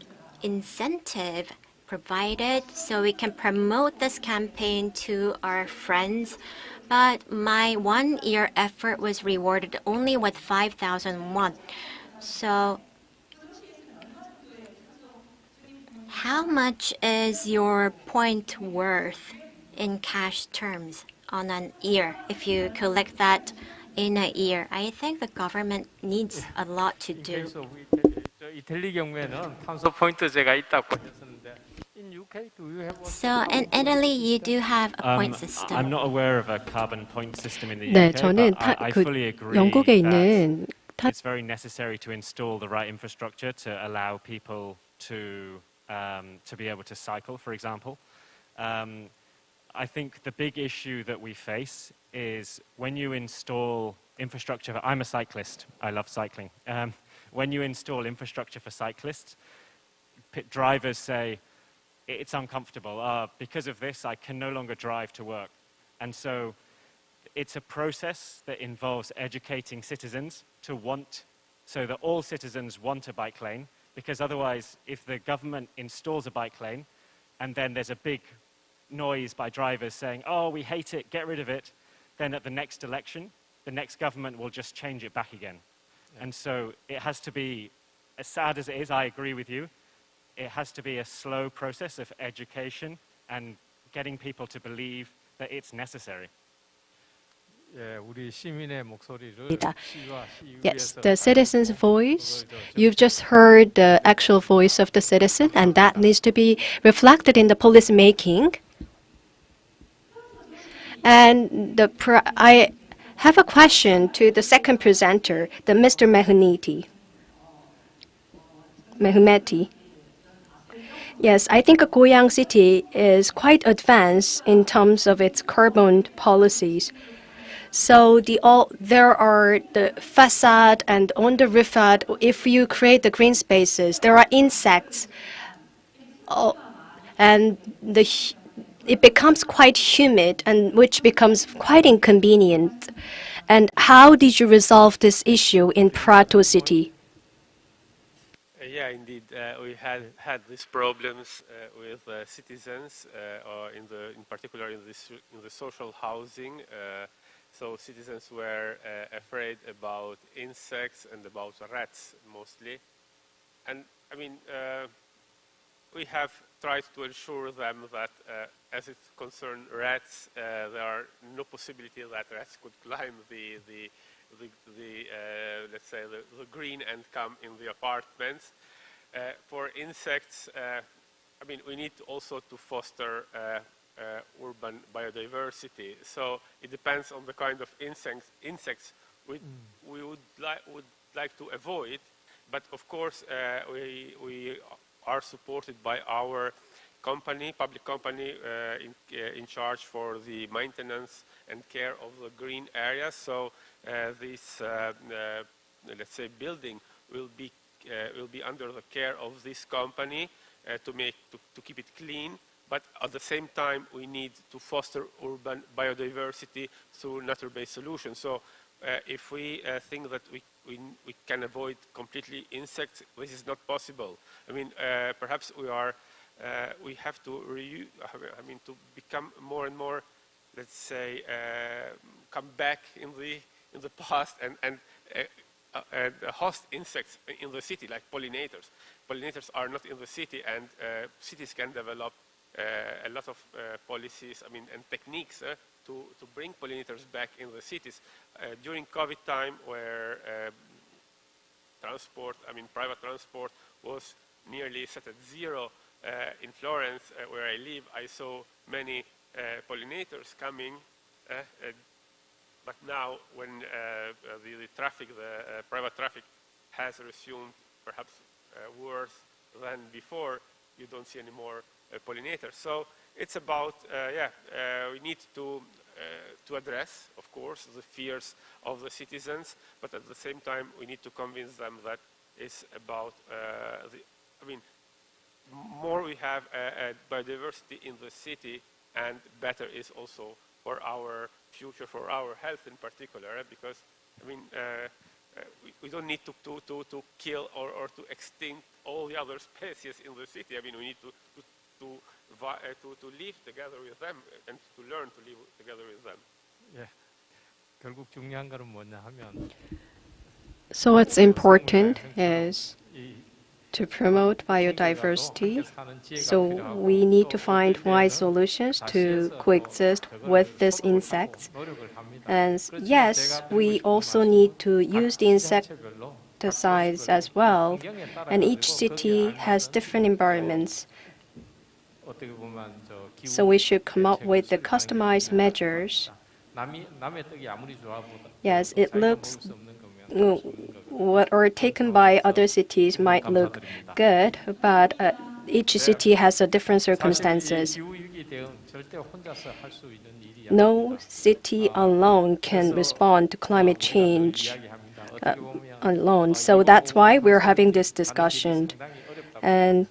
incentive provided so we can promote this campaign to our friends. But my 1-year effort was rewarded only with 5,000 won. So how much is your point worth in cash terms on an year if you collect that in a year? I think the government needs a lot to do. 이탈리 경우에는 탄소 포인트제가 있다고 하셨는데, in UK do you have? So in Italy, you do have a point system. I'm not aware of a carbon point system in the 네, UK, 저는 but I fully agree 영국에 that 있는 it's very necessary to install the right infrastructure to allow people to be able to cycle, for example. I think the big issue that we face is when you install infrastructure. I'm a cyclist. I love cycling. When you install infrastructure for cyclists, drivers say, it's uncomfortable. Because of this, I can no longer drive to work. And so it's a process that involves educating citizens to want, so that all citizens want a bike lane, because otherwise, if the government installs a bike lane, and then there's a big noise by drivers saying, oh, we hate it, get rid of it, then at the next election, the next government will just change it back again. And so it has to be, as sad as it is, I agree with you, it has to be a slow process of education and getting people to believe that it's necessary. Yes, the citizen's voice. You've just heard the actual voice of the citizen, and that needs to be reflected in the policy making. And I have a question to the second presenter, the Mr. Mehuniti. Mehmeti. Yes, I think Goyang city is quite advanced in terms of its carbon policies. So there are the facade and on the roof, if you create the green spaces, there are insects, and it becomes quite humid, and which becomes quite inconvenient. And how did you resolve this issue in Prato city? Yeah, indeed, we had these problems with citizens, or in particular in the social housing. So citizens were afraid about insects and about rats mostly, and I mean we have tried to ensure them that as it concerns rats, there are no possibility that rats could climb let's say the green and come in the apartments. For insects, I mean, we need also to foster urban biodiversity. So it depends on the kind of insects we would like to avoid. But of course, we are supported by our company, public company, in charge for the maintenance and care of the green areas. So this, let's say, building will be under the care of this company to keep it clean. But at the same time, we need to foster urban biodiversity through nature-based solutions. So if we think that we can avoid completely insects, this is not possible. I mean, perhaps we have to to become more and more, let's say, come back in the past and host insects in the city, like pollinators. Pollinators are not in the city, and cities can develop a lot of policies, I mean, and techniques to bring pollinators back in the cities. During COVID time, where private transport was nearly set at zero, in Florence, where I live, I saw many pollinators coming. But now, when the private traffic has resumed perhaps worse than before, you don't see any more pollinators. So it's about, we need to address, of course, the fears of the citizens, but at the same time, we need to convince them that it's about more we have biodiversity in the city, and better is also for our future, for our health in particular, because I mean we don't need to kill or to extinct all the other species in the city. I mean, we need to live together with them and to learn to live together with them. 예, 결국 중요한 거는 뭐냐 하면. So what's important is to promote biodiversity. So we need to find wise solutions to coexist with these insects. And yes, we also need to use the insecticides as well. And each city has different environments. So we should come up with the customized measures. Yes, it looks what are taken by other cities might look good, but each city has a different circumstances. No city alone can respond to climate change alone. So that's why we're having this discussion. And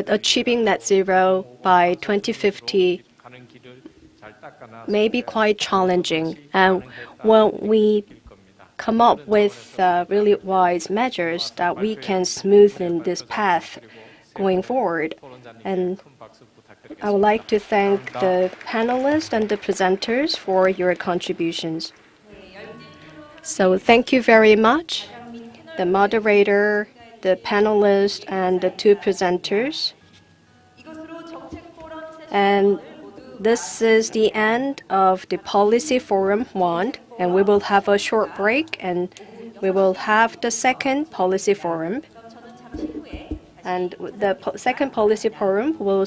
achieving net zero by 2050 may be quite challenging. And when we come up with really wise measures that we can smoothen this path going forward. And I would like to thank the panelists and the presenters for your contributions. So thank you very much, the moderator, the panelists, and the two presenters. And this is the end of the Policy Forum 1, and we will have a short break, and we will have the second Policy Forum. And the second Policy Forum will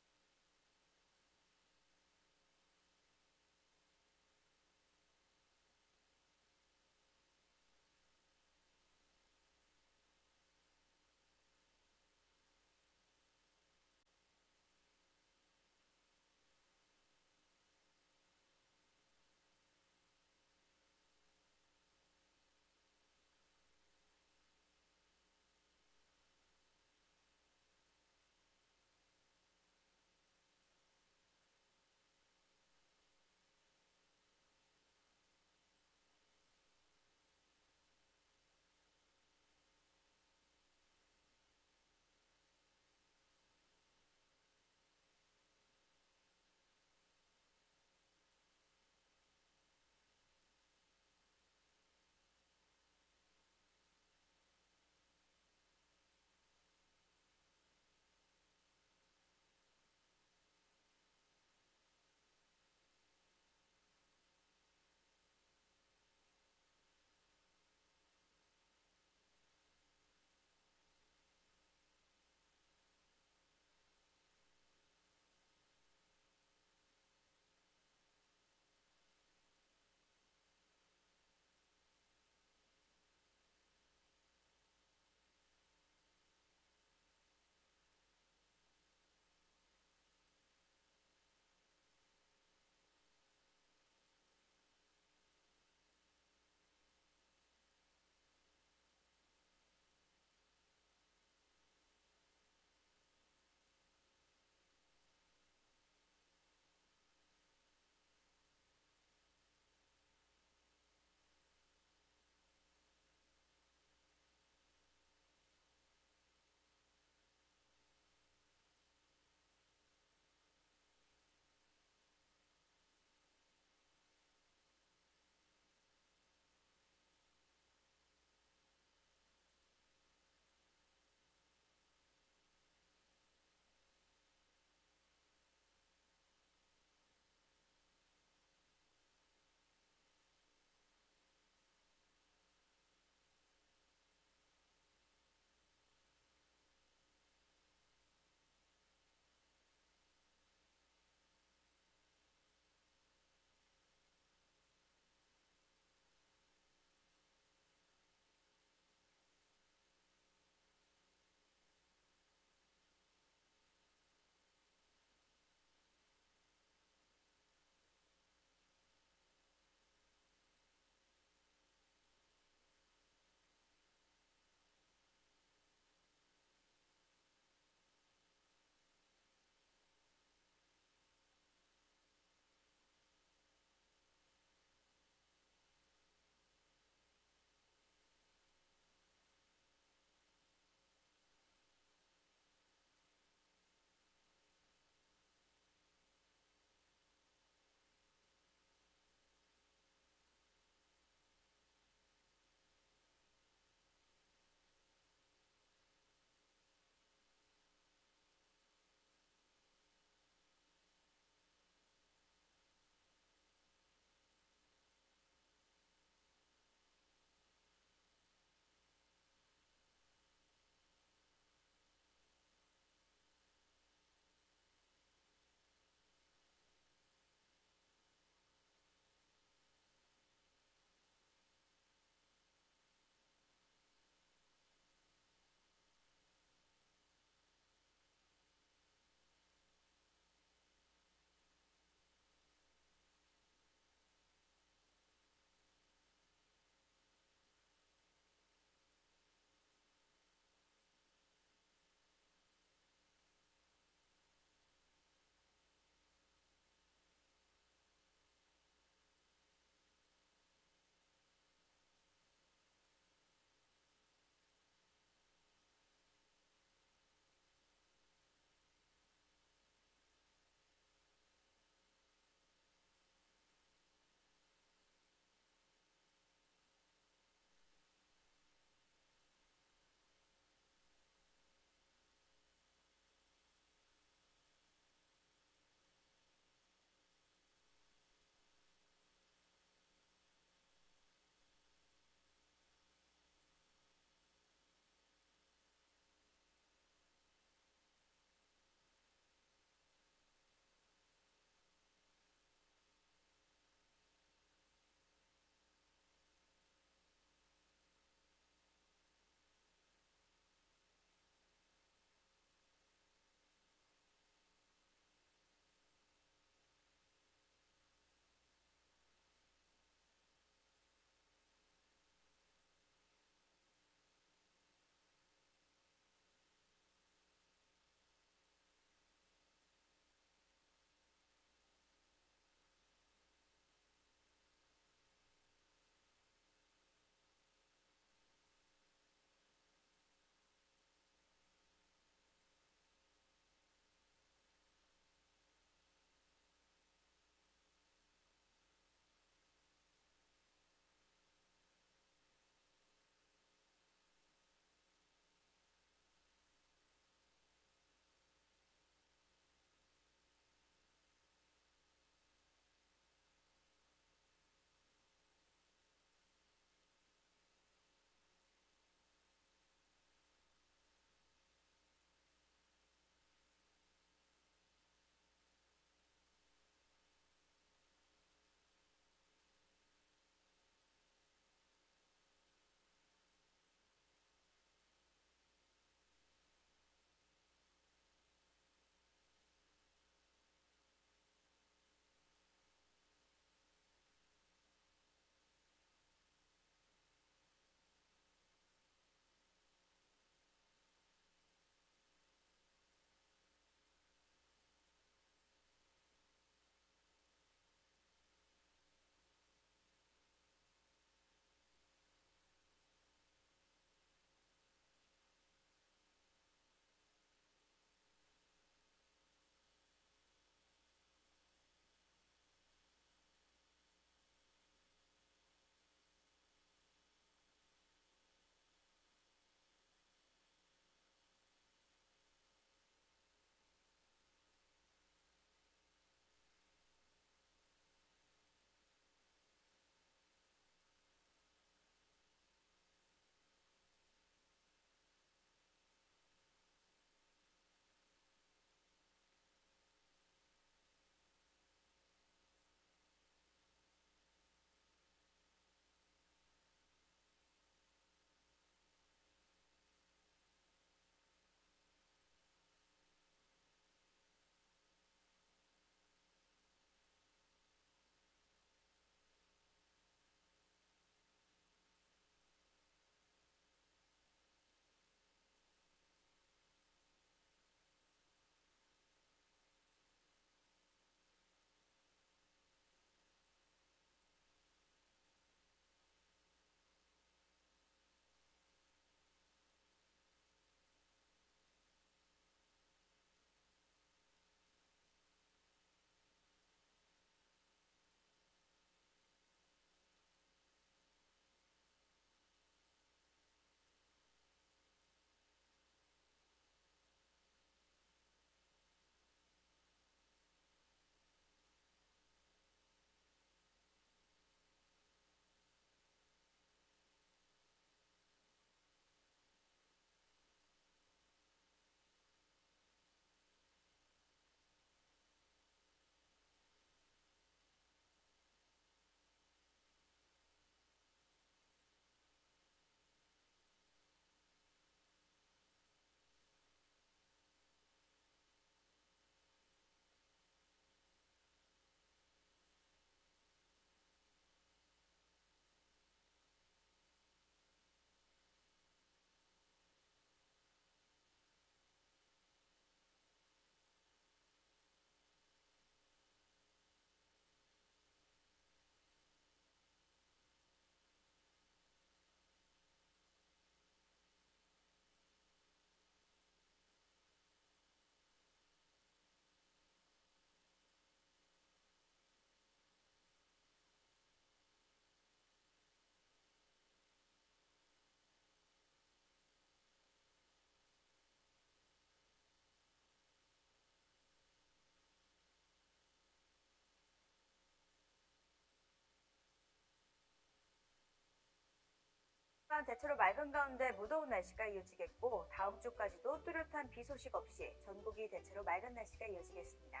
내일은 대체로 맑은 가운데 무더운 날씨가 이어지겠고 다음 주까지도 뚜렷한 비 소식 없이 전국이 대체로 맑은 날씨가 이어지겠습니다.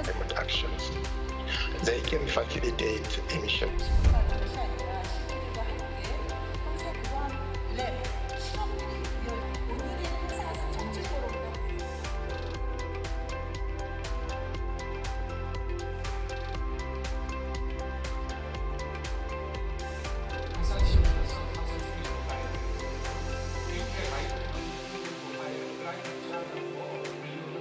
climate actions. They can facilitate emissions. 것이 아니라 시민들과 함께 평생 그러한 랩, 실험들이 이어지고 오늘의 행사에서 정책 포럼으로 항상 시민으로서 항상 중요한 거 봐야 돼요. 미국의 마이크로는 중국 파일 클라이밍 취한다고 불리우는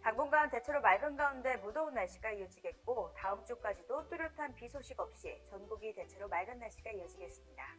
당분간 대체로 맑은 가운데 무더운 날씨가 이어지겠고 다음 주까지도 뚜렷한 비 소식 없이 전국이 대체로 맑은 날씨가 이어지겠습니다.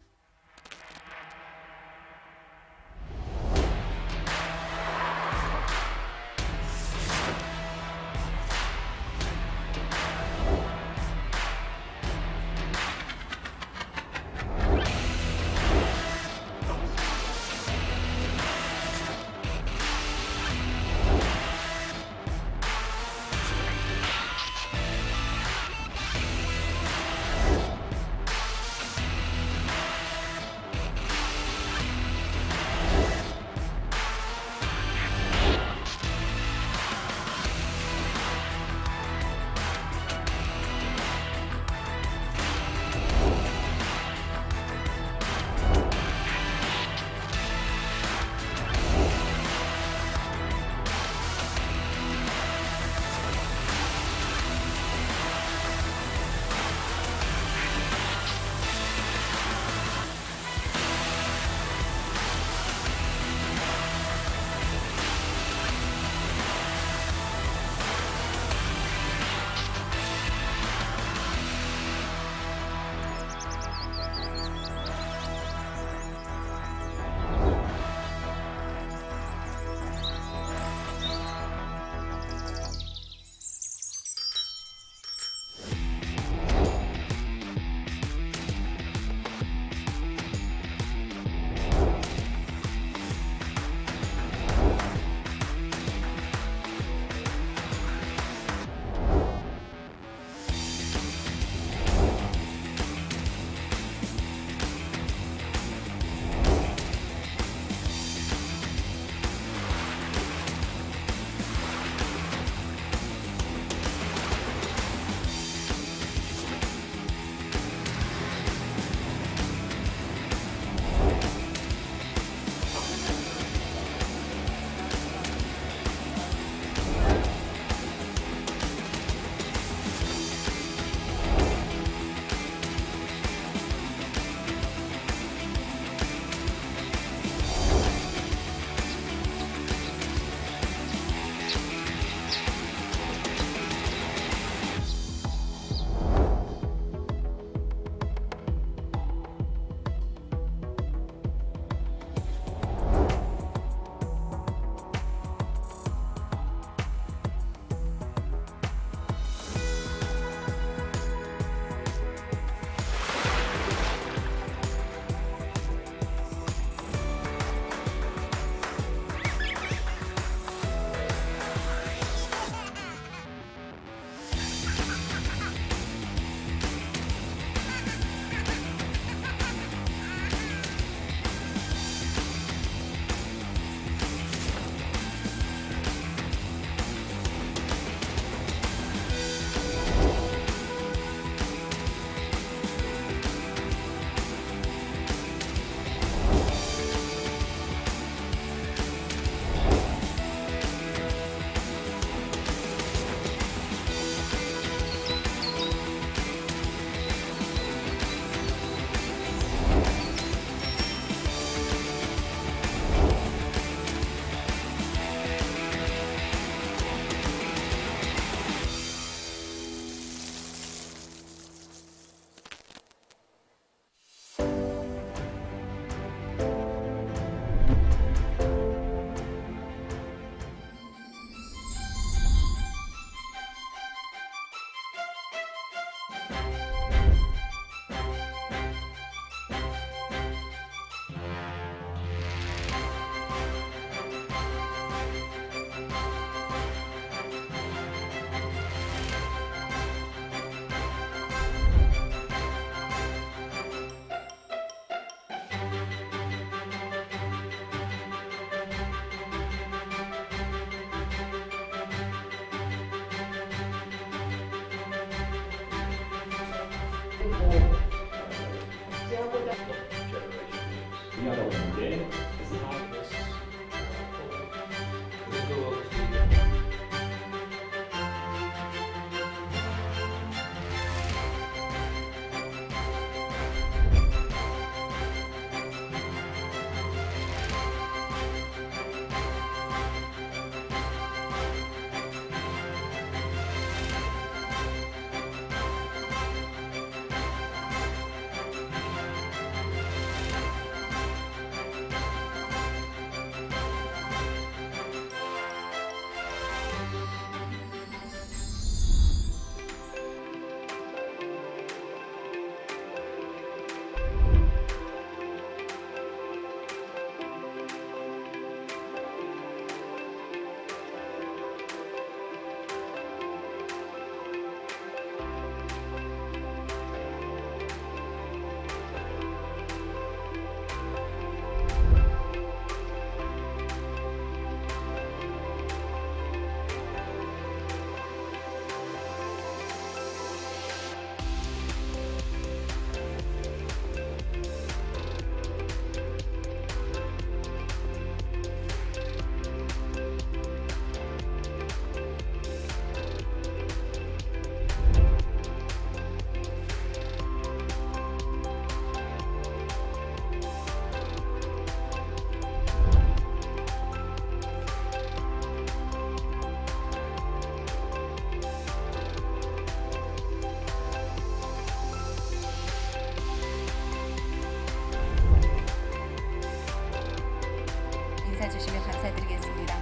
인사주시면 감사드리겠습니다.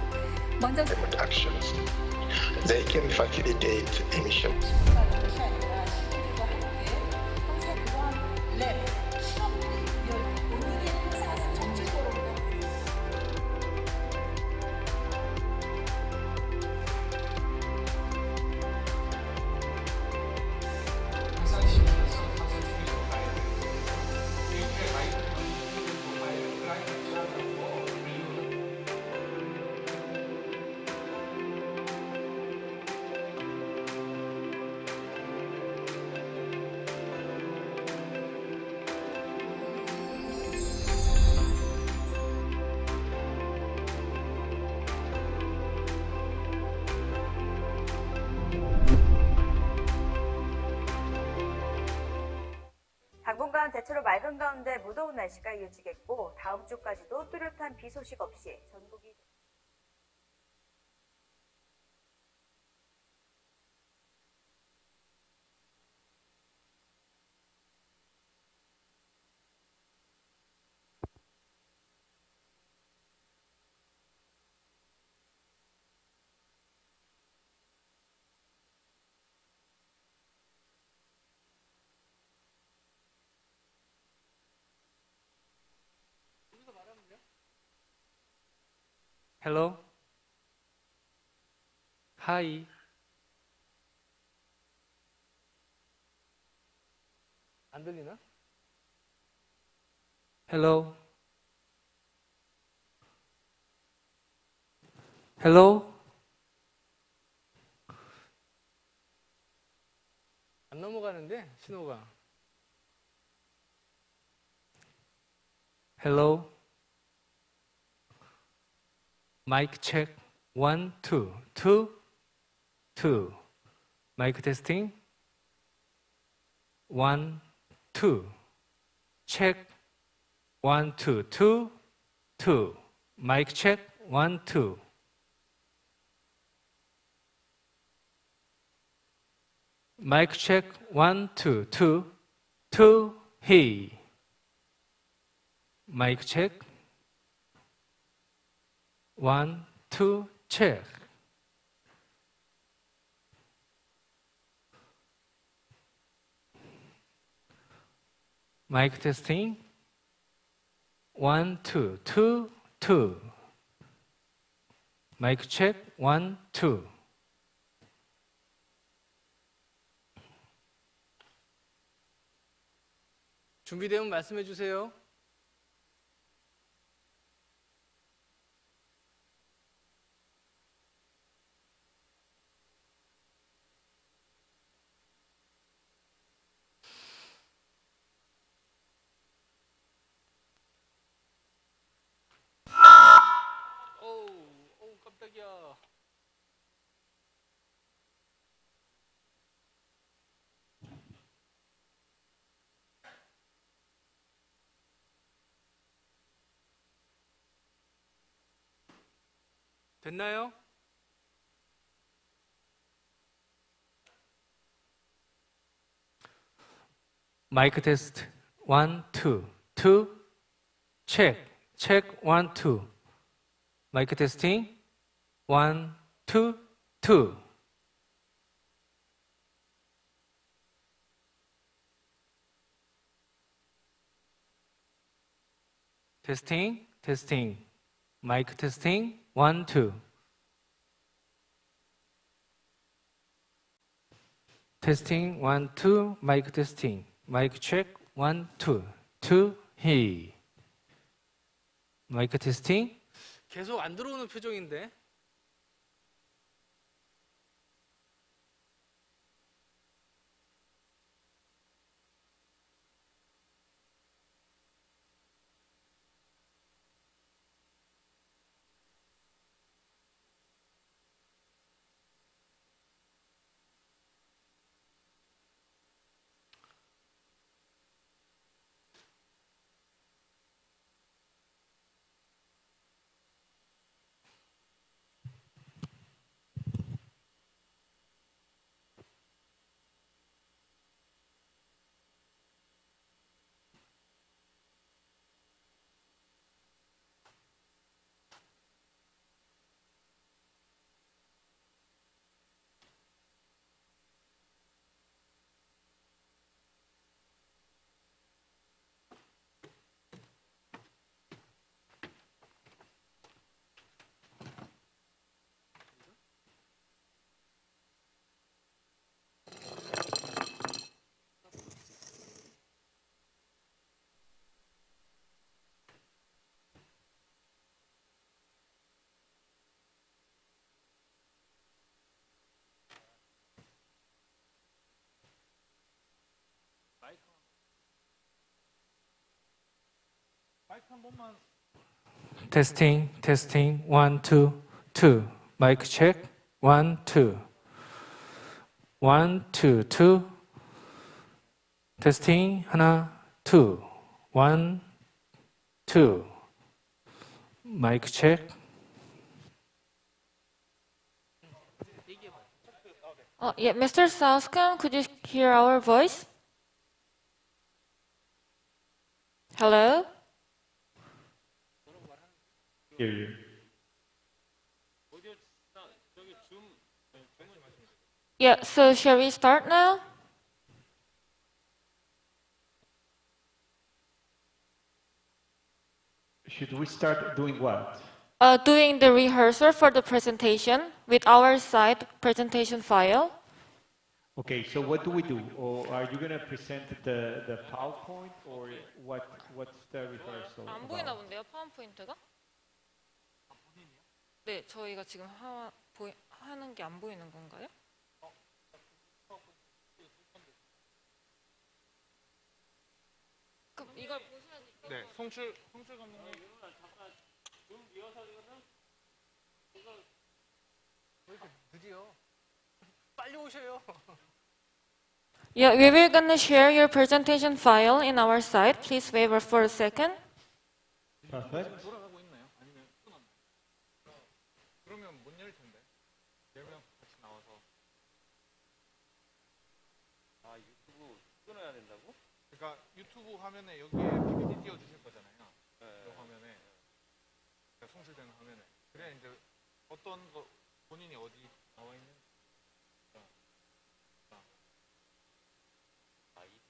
먼저 actions. They can facilitate emission. 당분간 대체로 맑은 가운데 무더운 날씨가 이어지겠고 다음 주까지도 뚜렷한 비 소식 없이 전국이 Hello? Hi. 안 들리나? Hello? Hello? 안 넘어가는데 신호가. Hello? 마이크 체크 1, 2, 2, 2. 마이크 테스팅 1, 2. 체크 1, 2, 2, 2. 마이크 체크 1, 2. 마이크 체크 1, 2, 2, 2, 히. 마이크 체크 1, 2, 체크. 마이크 테스팅 1, 2, 2, 2. 마이크 체크 1, 2. 준비되면 말씀해 주세요. 깜짝이야. 됐나요? 마이크 테스트 1, 2, 2 체크 체크 1, 2 마이크 테스팅 1, 2, 2 테스팅 테스팅 마이크 테스팅 1, 2 테스팅 1, 2 마이크 테스팅 마이크 체크 1, 2 2 헤이 마이크 테스팅 계속 안 들어오는 표정인데 테스팅 테스팅 1, 2 2 마이크 체크 1, 2 1, 2 2 테스팅 하나 2 1, 2 마이크 체크 Yeah, Mr. Sauscom, could you hear our voice? Hello? Hear you. Yeah, so shall we start now? Should we start doing what? Doing the rehearsal for the presentation with our site presentation file. Okay, so what do we do? Or are you going to present the PowerPoint or what's the rehearsal 안 보이나 about? 본데요, 파워포인트가? 네, 저희가 지금 하는 게 안 보이는 건가요? 그럼 이걸 보셔야지. 네, 송출 감독님 잠깐 좀 리허설이거든. 왜 이렇게 늦어요? 빨리 오셔요. Yeah, we will gonna share your presentation file in our site. Please wait for a second. Perfect. 돌아가고 있나요? 아니면 끊었나요? 그러면 못 열 텐데. 열면 같이 나와서. 아 유튜브 끊어야 된다고? 그러니까 유튜브 화면에 여기에 PPT 띄워 주실 거잖아요. 이 화면에. 그러니까 송출되는 화면에. 그래 이제 어떤 거 본인이 어디 나와 있는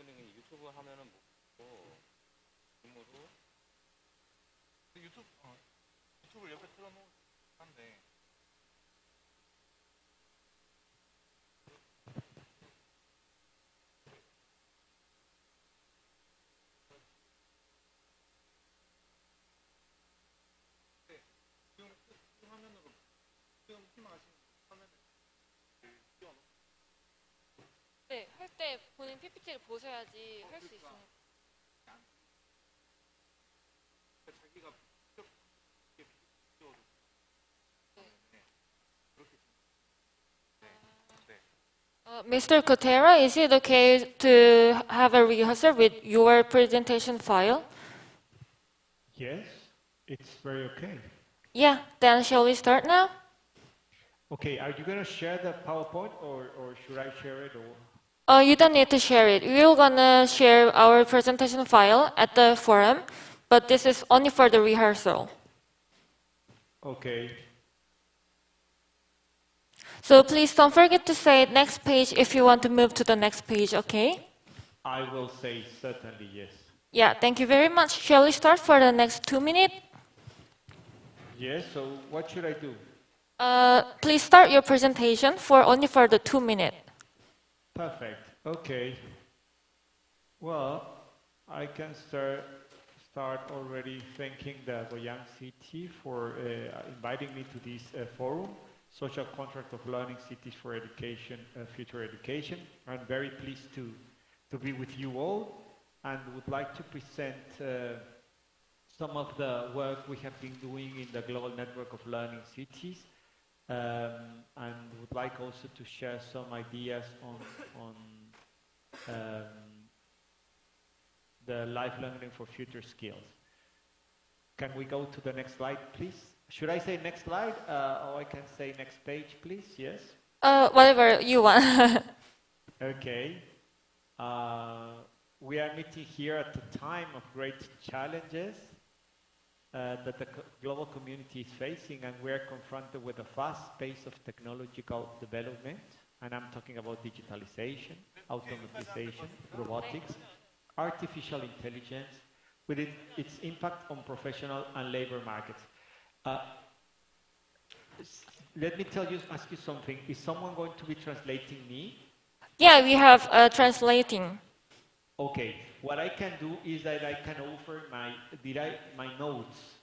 이분은 유튜브 하면은 뭐 줌으로 유튜브를 옆에 틀어놓은 한데 지금 화면으로 지금 희망하시는 화면에 띄워놓고 네, 할 때 본인 PPT를 보셔야지 할 수 있습니다. 자기가 직접 띄워도 Mr. Kotera, is it okay to have a rehearsal with your presentation file? Yes, it's very okay. Yeah, then shall we start now? Okay, are you going to share the PowerPoint or should I share it? Or? You don't need to share it. We're gonna share our presentation file at the forum, but this is only for the rehearsal. Okay. So please don't forget to say next page if you want to move to the next page, okay? I will say certainly yes. Yeah, thank you very much. Shall we start for the next 2 minutes? Yes, so what should I do? Please start your presentation for only for the 2 minutes. Perfect. Okay. Well, I can start already thanking the Goyang City for inviting me to this forum, Social Contract of Learning Cities for Education, Future Education. I'm very pleased to be with you all and would like to present some of the work we have been doing in the Global Network of Learning Cities. And would like also to share some ideas on the life learning for future skills. Can we go to the next slide, please? Should I say next slide, or I can say next page, please? Yes? Whatever you want. Okay. We are meeting here at a time of great challenges that the global community is facing, and we are confronted with a fast pace of technological development, and I'm talking about digitalization, automatization, robotics, artificial intelligence, with its impact on professional and labor markets. Let me ask you something. Is someone going to be translating me? Yeah, we have translating. Okay, what I can do is that I can offer my notes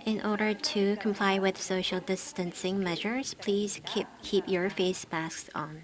In order to comply with social distancing measures, please keep your face masks on.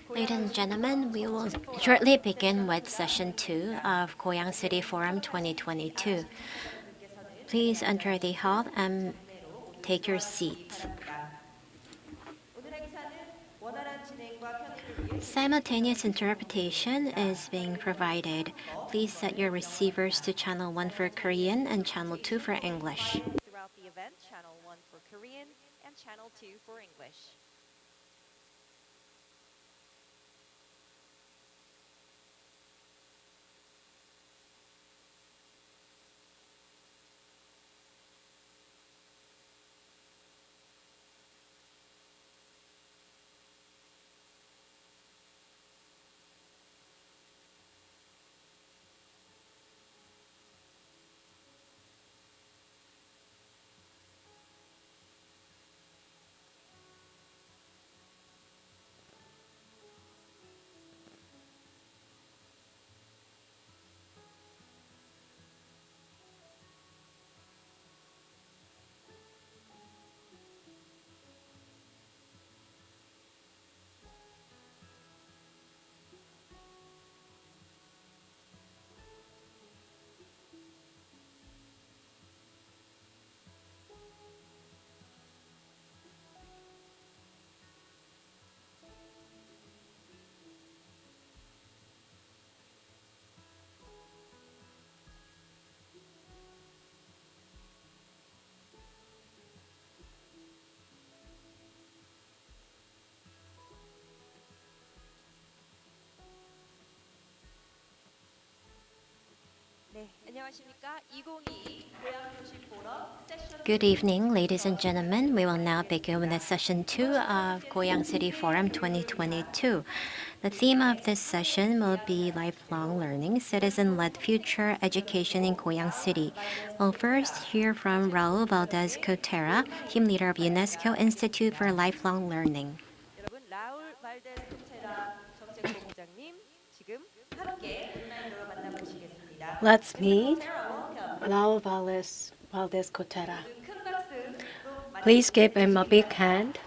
Ladies and gentlemen, we will shortly begin with session 2 of Goyang City Forum 2022. Please enter the hall and take your seats. Simultaneous interpretation is being provided. Please set your receivers to channel 1 for Korean and channel 2 for English. Throughout the event, channel 1 for Korean and channel 2 for English. Good evening, ladies and gentlemen. We will now begin with session 2 of Goyang City Forum 2022. The theme of this session will be lifelong learning, citizen-led future education in Goyang City. We'll first hear from Raul Valdez-Cotera, team leader of UNESCO Institute for Lifelong Learning. Let's meet Raul Valdez-Cotera. Please give him a big hand.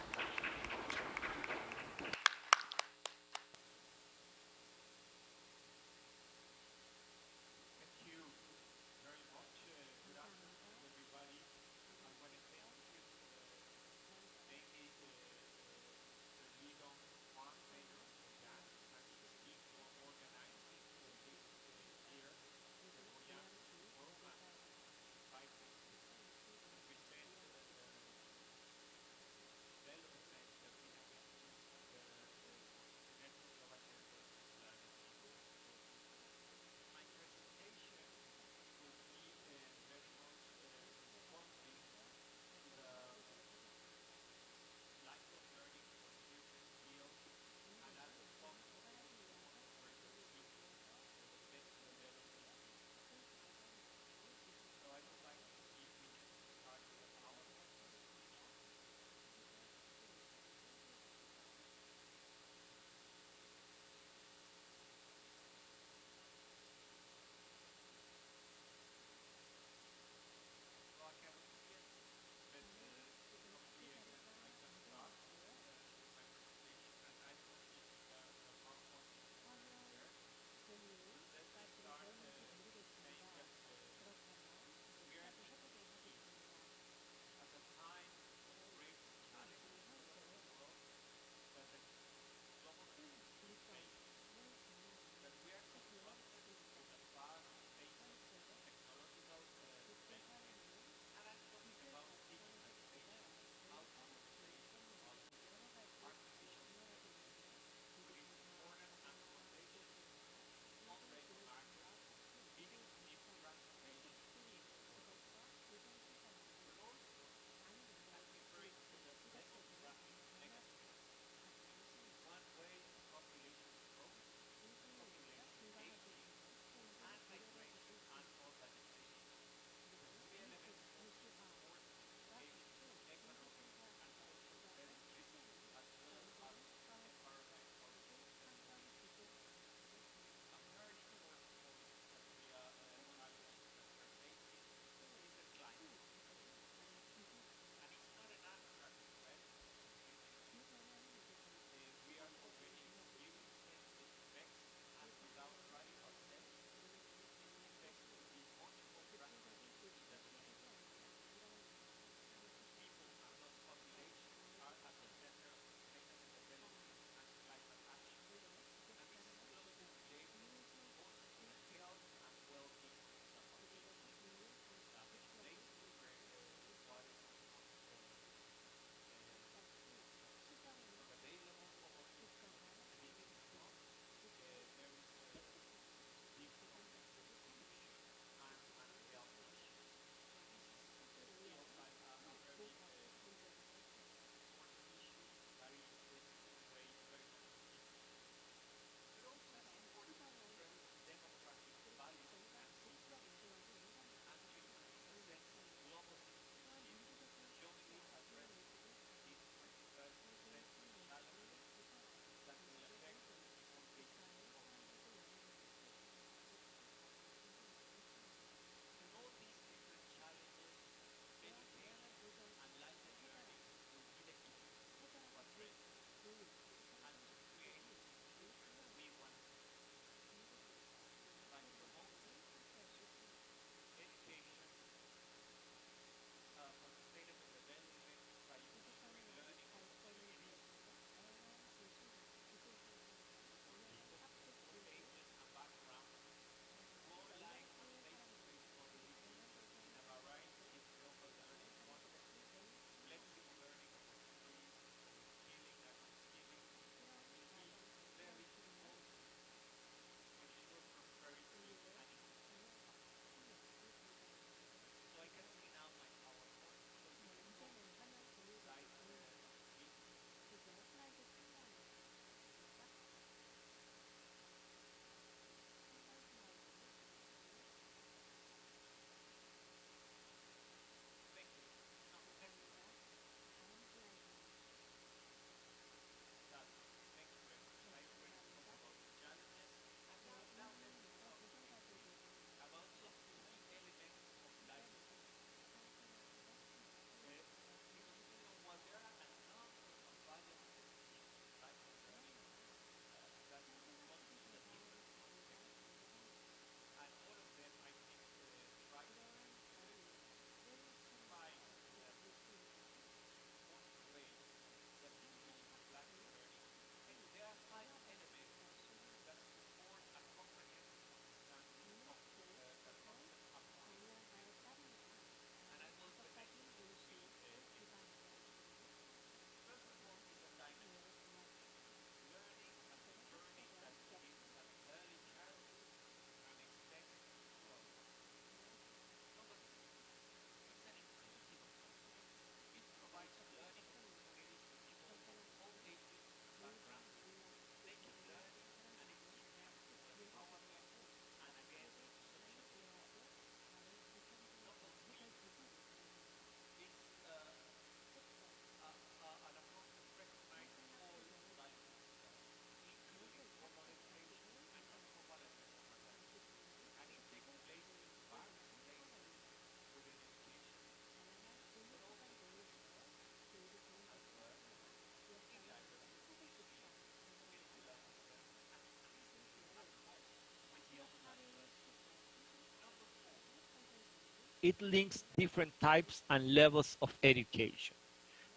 it links different types and levels of education,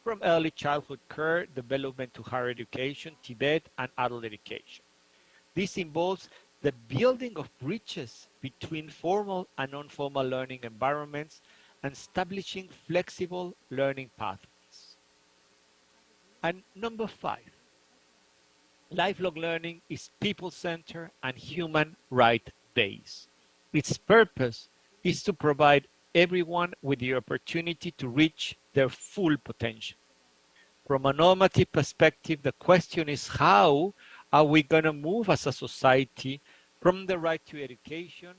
from early childhood care, development to higher education, Tibet, and adult education. This involves the building of bridges between formal and non-formal learning environments and establishing flexible learning pathways. And number 5, lifelong learning is people-centered and human right-based. Its purpose is to provide everyone with the opportunity to reach their full potential. From a normative perspective, the question is how are we going to move as a society from the right to education,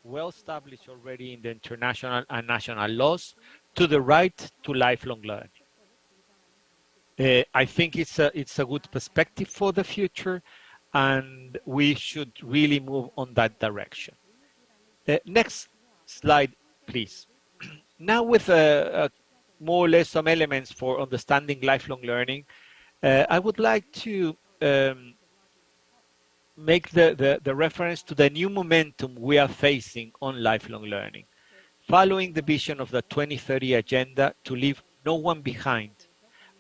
well established already in the international and national laws, to the right to lifelong learning. I think it's a good perspective for the future, and we should really move on that direction. Next slide, please. Now with more or less some elements for understanding lifelong learning, I would like to make the reference to the new momentum we are facing on lifelong learning. Following the vision of the 2030 Agenda to leave no one behind,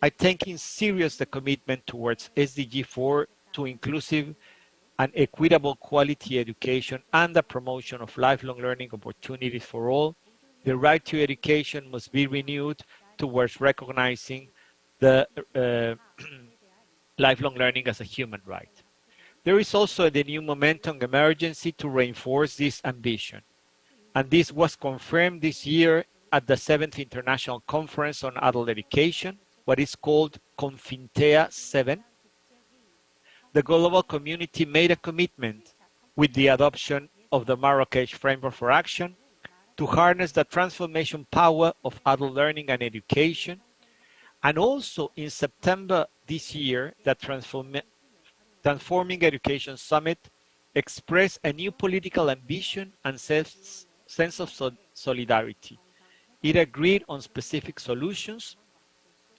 I take in serious the commitment towards SDG 4 to inclusive and equitable quality education and the promotion of lifelong learning opportunities for all. The right to education must be renewed towards recognizing the lifelong learning as a human right. There is also the new momentum emergency to reinforce this ambition. And this was confirmed this year at the 7th International Conference on Adult Education, what is called Confintea 7. The global community made a commitment with the adoption of the Marrakesh Framework for Action to harness the transformation power of adult learning and education. And also in September this year, the Transforming Education Summit expressed a new political ambition and sense of solidarity. It agreed on specific solutions,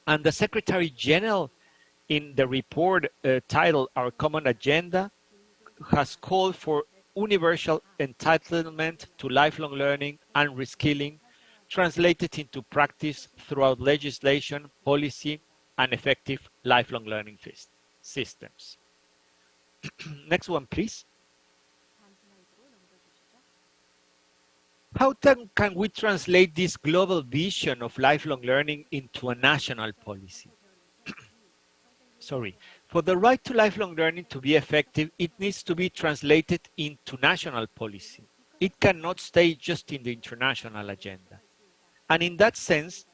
and the Secretary General in the report titled Our Common Agenda has called for universal entitlement to lifelong learning and reskilling translated into practice throughout legislation, policy, and effective lifelong learning systems. Next one, please. How can we translate this global vision of lifelong learning into a national policy? Sorry. For the right to lifelong learning to be effective, it needs to be translated into national policy. It cannot stay just in the international agenda. And in that sense,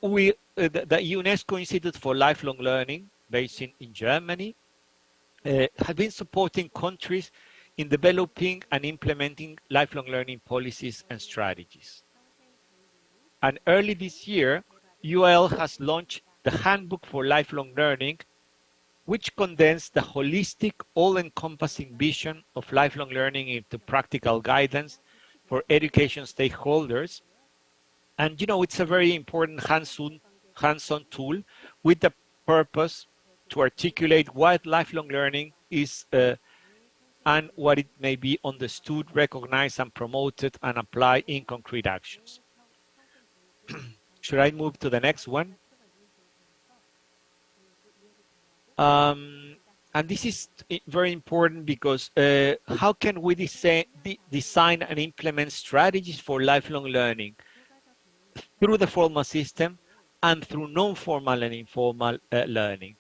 the UNESCO Institute for Lifelong Learning, based in Germany, have been supporting countries in developing and implementing lifelong learning policies and strategies. And early this year, UL has launched the Handbook for Lifelong Learning, which condensed the holistic, all-encompassing vision of lifelong learning into practical guidance for education stakeholders. And you know, it's a very important hands-on tool with the purpose to articulate what lifelong learning is and what it may be understood, recognized, and promoted and applied in concrete actions. Should I move to the next one? And this is very important because how can we design and implement strategies for lifelong learning through the formal system and through non-formal and informal learning?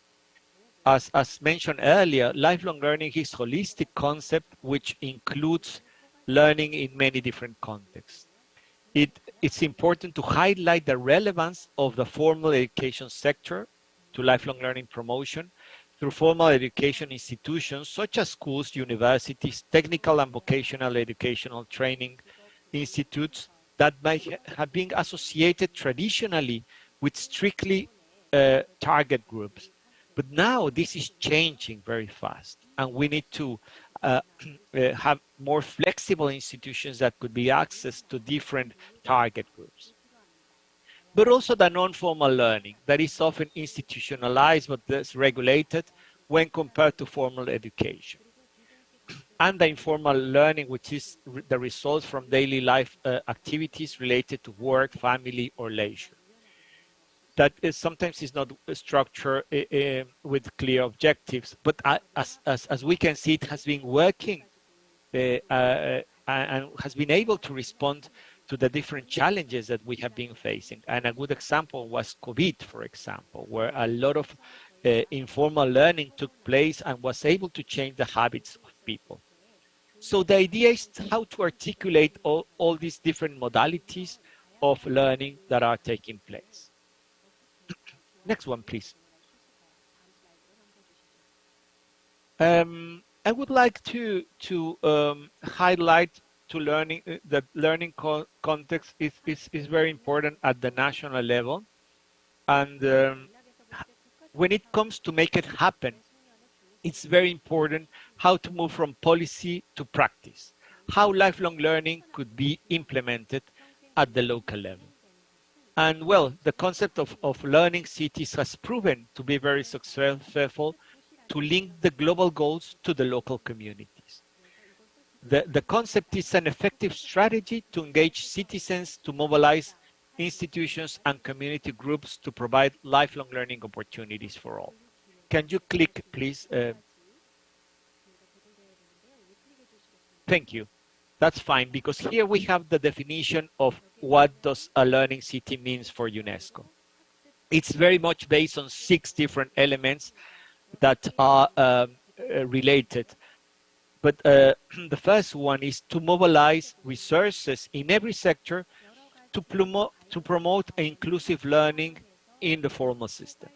As mentioned earlier, lifelong learning is a holistic concept which includes learning in many different contexts. It's important to highlight the relevance of the formal education sector to lifelong learning promotion through formal education institutions such as schools, universities, technical and vocational educational training institutes that might have been associated traditionally with strictly target groups. But now this is changing very fast, and we need to have more flexible institutions that could be access to different target groups. But also the non-formal learning that is often institutionalized but less regulated when compared to formal education. and the informal learning, which is the results from daily life activities related to work, family, or leisure. That is sometimes is not structured with clear objectives, but as we can see, it has been working and has been able to respond to the different challenges that we have been facing. And a good example was COVID, for example, where a lot of informal learning took place and was able to change the habits of people. So the idea is how to articulate all these different modalities of learning that are taking place. Next one, please. I would like to highlight that learning context is very important at the national level. And when it comes to make it happen, it's very important how to move from policy to practice, how lifelong learning could be implemented at the local level. And well, the concept of learning cities has proven to be very successful to link the global goals to the local communities. The concept is an effective strategy to engage citizens, to mobilize institutions and community groups to provide lifelong learning opportunities for all. Can you click, please? Thank you. That's fine, because here we have the definition of what does a learning city means for UNESCO. It's very much based on 6 different elements that are related. But the first one is to mobilize resources in every sector to promote inclusive learning in the formal system.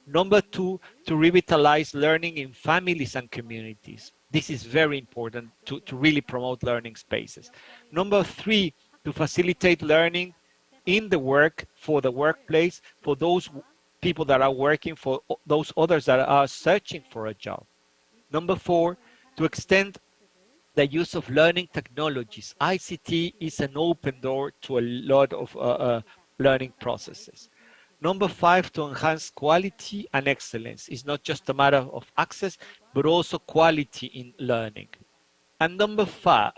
Number 2, to revitalize learning in families and communities. This is very important to really promote learning spaces. Number 3, to facilitate learning in the for the workplace, for those people that are working, for those others that are searching for a job. Number 4, to extend the use of learning technologies. ICT is an open door to a lot of learning processes. Number 5, to enhance quality and excellence. It's not just a matter of access, but also quality in learning. And number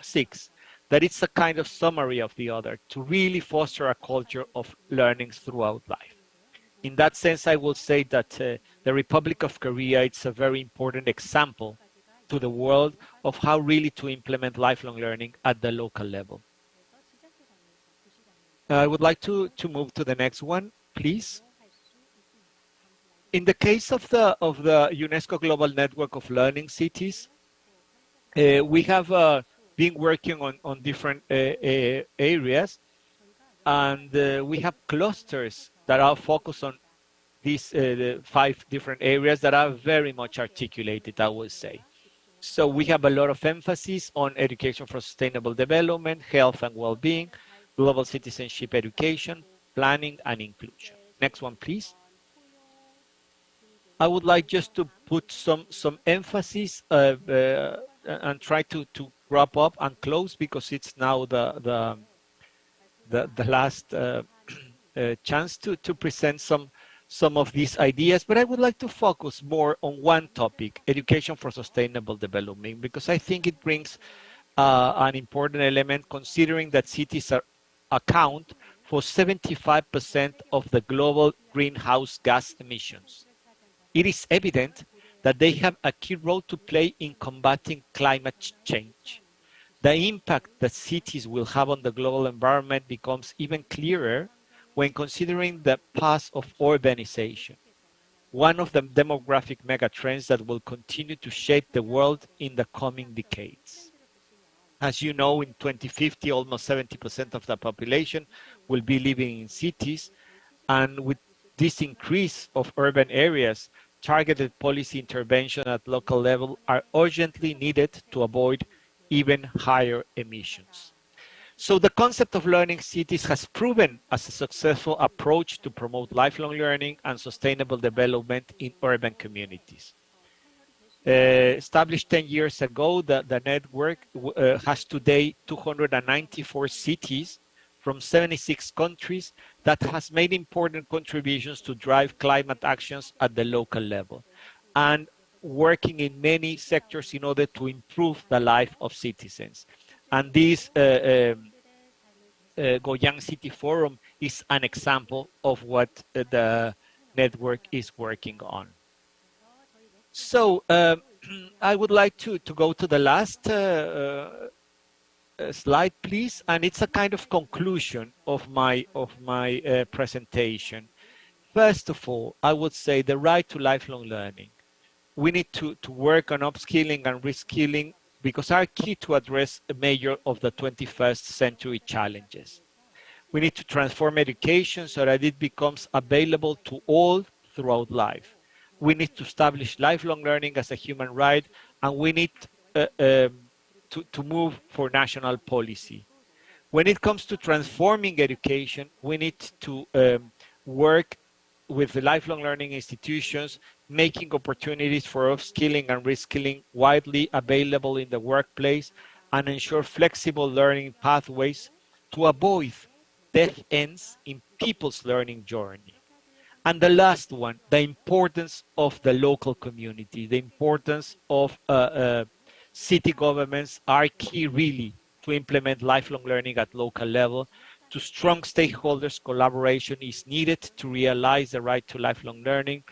6, that it's a kind of summary of the other, to really foster a culture of learning throughout life. In that sense, I will say that the Republic of Korea, it's a very important example to the world of how really to implement lifelong learning at the local level. I would like to move to the next one, please. In the case of the UNESCO Global Network of Learning Cities, we have been working on different areas, and we have clusters that are focused on these 5 different areas that are very much articulated, I would say. So we have a lot of emphasis on education for sustainable development, health and well-being, global citizenship education, planning and inclusion. Next one, please. I would like just to put some emphasis and try to wrap up and close, because it's now the last chance to present some of these ideas. But I would like to focus more on one topic, education for sustainable development, because I think it brings an important element, considering that cities account for 75% of the global greenhouse gas emissions. It is evident that they have a key role to play in combating climate change. The impact that cities will have on the global environment becomes even clearer when considering the path of urbanization, one of the demographic megatrends that will continue to shape the world in the coming decades. As you know, in 2050, almost 70% of the population will be living in cities, and with this increase of urban areas, targeted policy intervention at local level are urgently needed to avoid even higher emissions. So the concept of learning cities has proven as a successful approach to promote lifelong learning and sustainable development in urban communities. Established 10 years ago, the network has today 294 cities from 76 countries that has made important contributions to drive climate actions at the local level. And working in many sectors in order to improve the life of citizens. And this Goyang City Forum is an example of what the network is working on. So I would like to go to the last slide, please, and it's a kind of conclusion of my presentation. First of all, I would say the right to lifelong learning. We need to work on upskilling and reskilling because are key to address a major of the 21st century challenges. We need to transform education so that it becomes available to all throughout life. We need to establish lifelong learning as a human right, and we need to move for national policy. When it comes to transforming education, we need to work with the lifelong learning institutions, making opportunities for upskilling and reskilling widely available in the workplace, and ensure flexible learning pathways to avoid dead ends in people's learning journey. And the last one, the importance of the local community, the importance of city governments are key really to implement lifelong learning at local level. To strong stakeholders, collaboration is needed to realize the right to lifelong learning.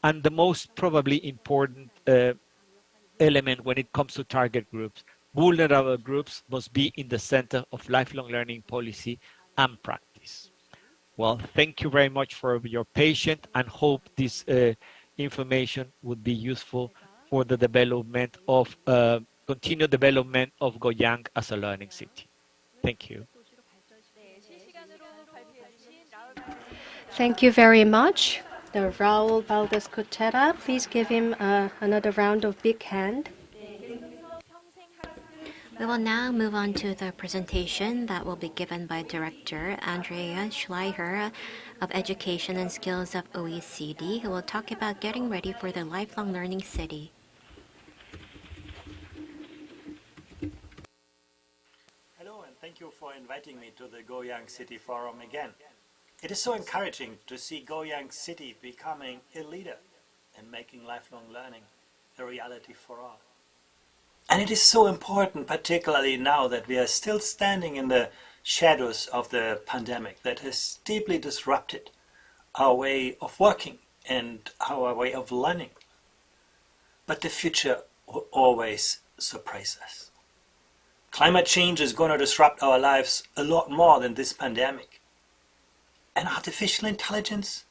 And the most probably important element when it comes to target groups, vulnerable groups must be in the center of lifelong learning policy and practice. Well, thank you very much for your patience and hope this information would be useful for the development of, continued development of Goyang as a learning city. Thank you. Thank you very much. The Raul Valdez-Cotera, please give him another round of big hand. We will now move on to the presentation that will be given by Director Andrea Schleicher of Education and Skills of OECD, who will talk about getting ready for the lifelong learning city. Hello, and thank you for inviting me to the Goyang City Forum again. It is so encouraging to see Goyang City becoming a leader in making lifelong learning a reality for all. And it is so important, particularly now that we are still standing in the shadows of the pandemic that has deeply disrupted our way of working and our way of learning. But the future will always surprise us. Climate change is going to disrupt our lives a lot more than this pandemic. And artificial intelligence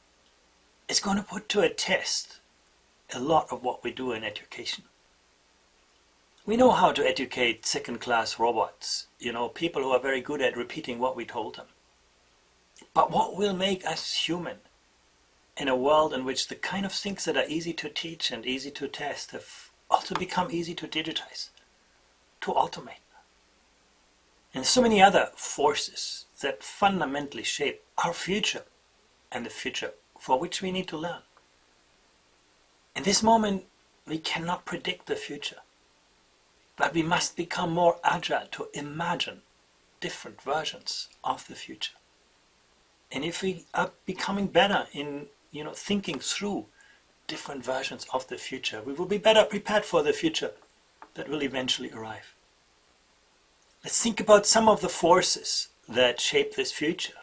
is going to put to a test a lot of what we do in education. We know how to educate second-class robots, people who are very good at repeating what we told them. But what will make us human in a world in which the kind of things that are easy to teach and easy to test have also become easy to digitize, to automate? And so many other forces that fundamentally shape our future and the future for which we need to learn. In this moment, we cannot predict the future. But we must become more agile to imagine different versions of the future. And if we are becoming better in thinking through different versions of the future, we will be better prepared for the future that will eventually arrive. Let's think about some of the forces that shape this future.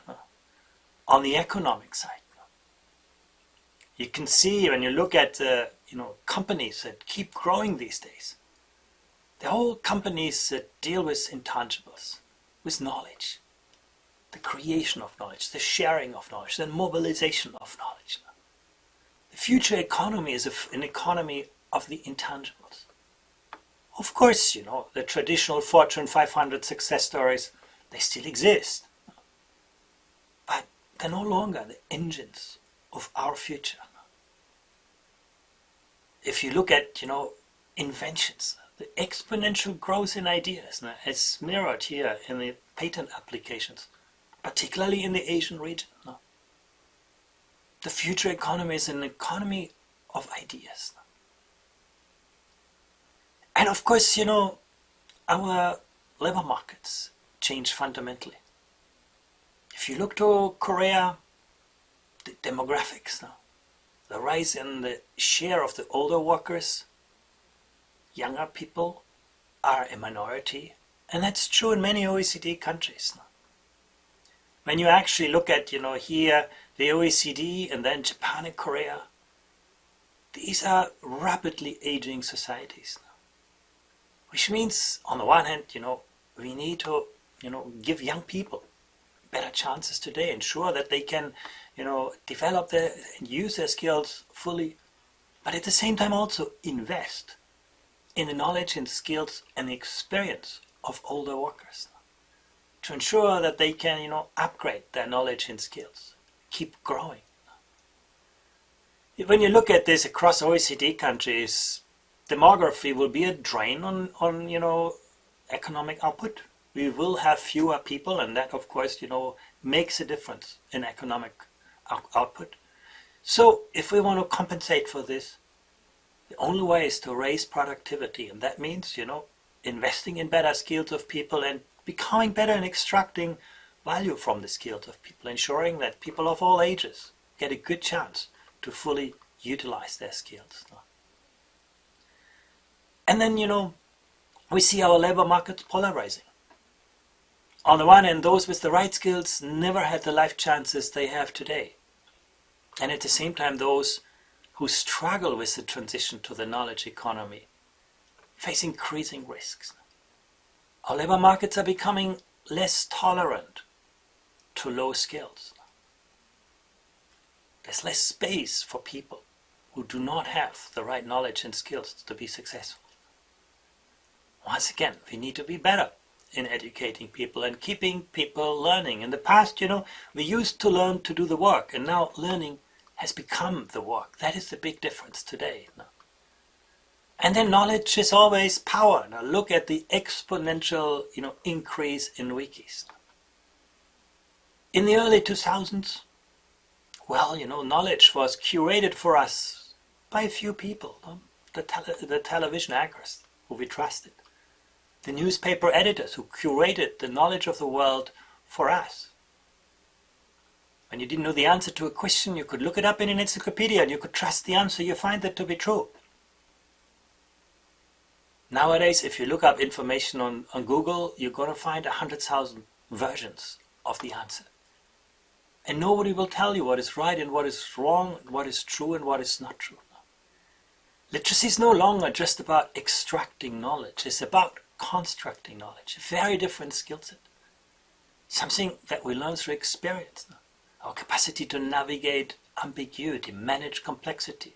On the economic side, you can see when you look at companies that keep growing these days, they're all companies that deal with intangibles, with knowledge, the creation of knowledge, the sharing of knowledge, the mobilization of knowledge. The future economy is an economy of the intangibles. Of course, the traditional Fortune 500 success stories, they still exist. But they're no longer the engines of our future. If you look at, inventions, the exponential growth in ideas is mirrored here in the patent applications, particularly in the Asian region. The future economy is an economy of ideas. And of course, our labor markets change fundamentally. If you look to Korea, the demographics now, the rise in the share of the older workers younger people are a minority, and that's true in many OECD countries. When you actually look at, here, the OECD and then Japan and Korea, these are rapidly aging societies. Which means, on the one hand, we need to, give young people better chances today, ensure that they can, develop and use their skills fully, but at the same time also invest in the knowledge and skills and the experience of older workers to ensure that they can, upgrade their knowledge and skills, keep growing. When you look at this across OECD countries, demography will be a drain on economic output. We will have fewer people, and that, of course, makes a difference in economic output. So if we want to compensate for this, the only way is to raise productivity, and that means, investing in better skills of people and becoming better in extracting value from the skills of people, ensuring that people of all ages get a good chance to fully utilize their skills. And then, we see our labor markets polarizing. On the one hand, those with the right skills never had the life chances they have today. And at the same time, those who struggle with the transition to the knowledge economy face increasing risks. Our labor markets are becoming less tolerant to low skills. There's less space for people who do not have the right knowledge and skills to be successful. Once again, we need to be better in educating people and keeping people learning. In the past, we used to learn to do the work, and now learning has become the work. That is the big difference today. And then knowledge is always power. Now look at the exponential, increase in wikis. In the early 2000s, well, knowledge was curated for us by a few people, the television anchors who we trusted, the newspaper editors who curated the knowledge of the world for us. When you didn't know the answer to a question, you could look it up in an encyclopedia and you could trust the answer. You find that to be true. Nowadays, if you look up information on Google, you're going to find 100,000 versions of the answer. And nobody will tell you what is right and what is wrong, what is true and what is not true. Literacy is no longer just about extracting knowledge. It's about constructing knowledge. A very different skill set. Something that we learn through experience. Our capacity to navigate ambiguity, manage complexity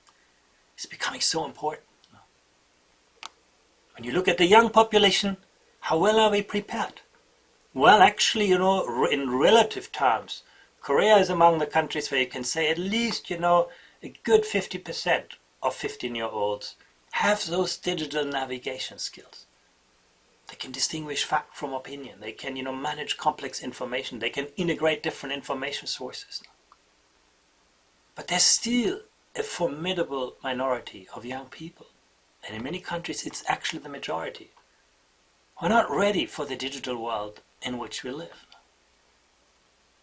is becoming so important. When you look at the young population, how well are we prepared? Well, actually, in relative terms, Korea is among the countries where you can say at least, a good 50% of 15-year-olds have those digital navigation skills. They can distinguish fact from opinion. They can, manage complex information. They can integrate different information sources. But there's still a formidable minority of young people. And in many countries, it's actually the majority. We're not ready for the digital world in which we live.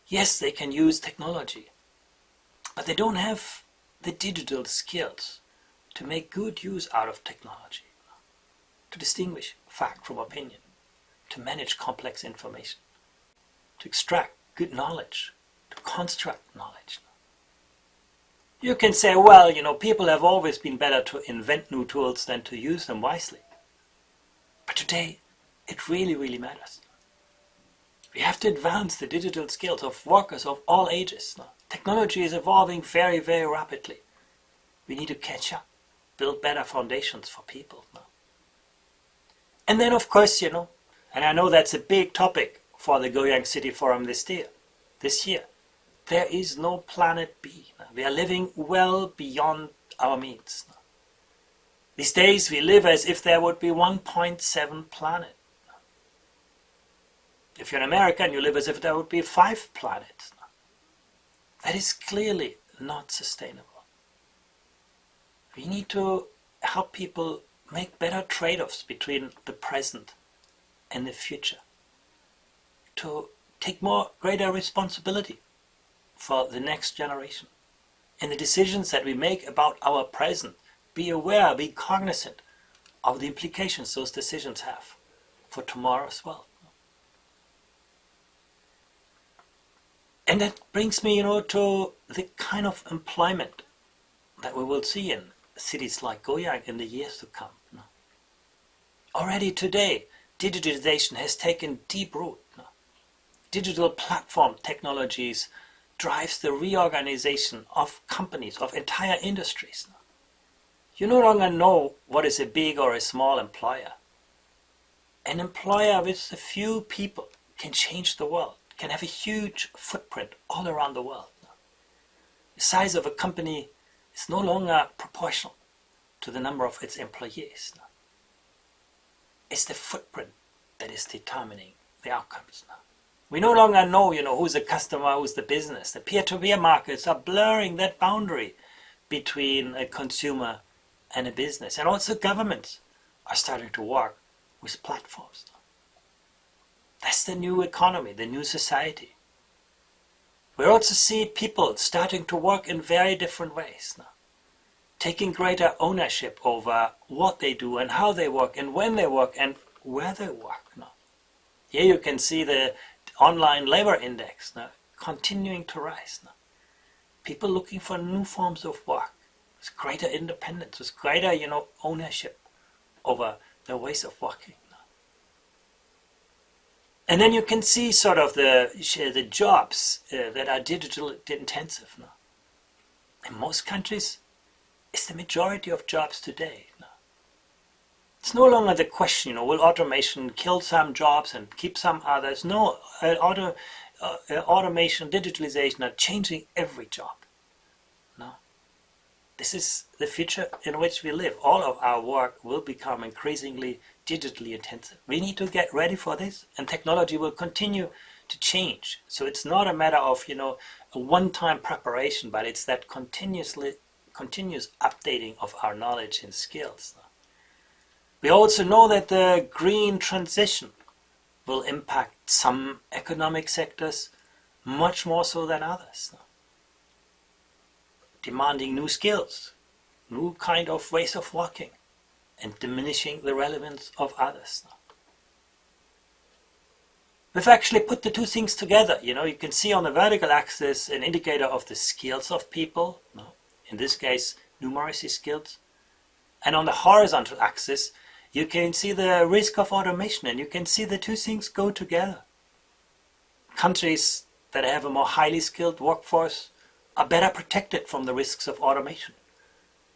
Yes, they can use technology, but they don't have the digital skills to make good use out of technology, to distinguish fact from opinion, to manage complex information, to extract good knowledge, to construct knowledge. You can say, well, people have always been better to invent new tools than to use them wisely. But today, it really, really matters. We have to advance the digital skills of workers of all ages. Technology is evolving very, very rapidly. We need to catch up, build better foundations for people. And then, of course, and I know that's a big topic for the Goyang City Forum this year, there is no planet B. We are living well beyond our means. These days we live as if there would be 1.7 planets. If you're an American, you live as if there would be 5 planets. That is clearly not sustainable. We need to help people make better trade-offs between the present and the future, to take greater responsibility for the next generation. In the decisions that we make about our present, be aware, be cognizant of the implications those decisions have for tomorrow as well. And that brings me, to the kind of employment that we will see in cities like Goyang in the years to come. Already today, digitalization has taken deep root. Digital platform technologies drives the reorganization of companies, of entire industries. You no longer know what is a big or a small employer. An employer with a few people can change the world, can have a huge footprint all around the world. The size of a company is no longer proportional to the number of its employees. It's the footprint that is determining the outcomes. We no longer know, who's the customer, who's the business. The peer-to-peer markets are blurring that boundary between a consumer and a business. And also governments are starting to work with platforms. That's the new economy, the new society. We also see people starting to work in very different ways now, taking greater ownership over what they do and how they work and when they work and where they work now. Here you can see the online labor index now continuing to rise now. People looking for new forms of work with greater independence, with greater, ownership over their ways of working. And then you can see sort of the jobs that are digital intensive now. In most countries, it's the majority of jobs today. It's no longer the question, will automation kill some jobs and keep some others? No, automation, digitalization are changing every job. No. This is the future in which we live. All of our work will become increasingly digitally intensive. We need to get ready for this, and technology will continue to change. So it's not a matter of, a one-time preparation, but it's that continuous updating of our knowledge and skills. We also know that the green transition will impact some economic sectors much more so than others, demanding new skills, new kind of ways of working, and diminishing the relevance of others. We've actually put the two things together. You can see on the vertical axis an indicator of the skills of people, in this case numeracy skills, and on the horizontal axis you can see the risk of automation, and you can see the two things go together. Countries that have a more highly skilled workforce are better protected from the risks of automation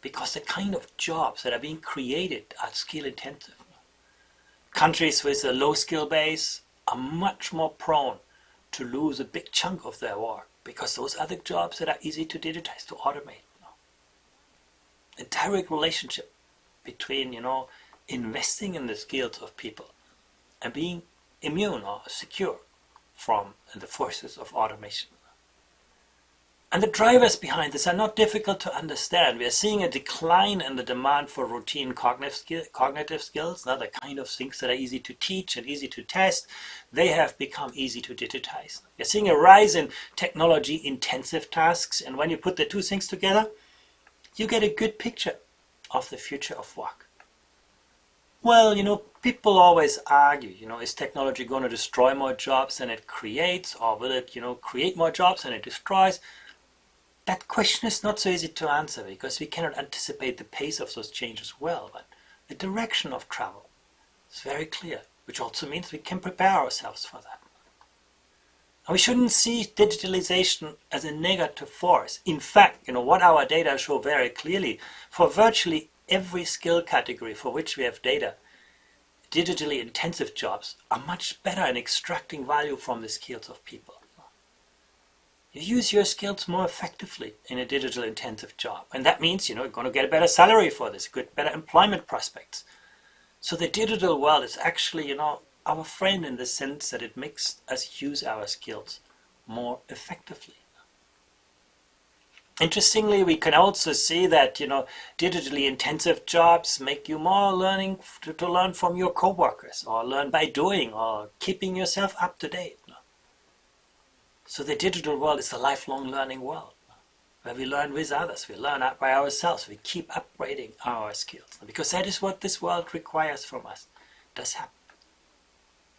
because the kind of jobs that are being created are skill intensive. Countries with a low skill base are much more prone to lose a big chunk of their work because those are the jobs that are easy to digitize, to automate. A direct relationship between, investing in the skills of people and being immune or secure from the forces of automation. And the drivers behind this are not difficult to understand. We are seeing a decline in the demand for routine cognitive skills, the kind of things that are easy to teach and easy to test. They have become easy to digitize. We are seeing a rise in technology-intensive tasks, and when you put the two things together, you get a good picture of the future of work. Well, people always argue, is technology going to destroy more jobs than it creates, or will it, create more jobs than it destroys? That question is not so easy to answer because we cannot anticipate the pace of those changes well, but the direction of travel is very clear, which also means we can prepare ourselves for that. And we shouldn't see digitalization as a negative force. In fact, what our data show very clearly, for virtually every skill category for which we have data, digitally intensive jobs are much better in extracting value from the skills of people. You use your skills more effectively in a digital intensive job, and that means you're going to get a better salary for this, better employment prospects. So the digital world is actually our friend in the sense that it makes us use our skills more effectively. Interestingly, we can also see that digitally intensive jobs make you more learning to learn from your co-workers, or learn by doing, or keeping yourself up to date. So the digital world is a lifelong learning world. where we learn with others, we learn out by ourselves, we keep upgrading our skills, because that is what this world requires from us. It does happen.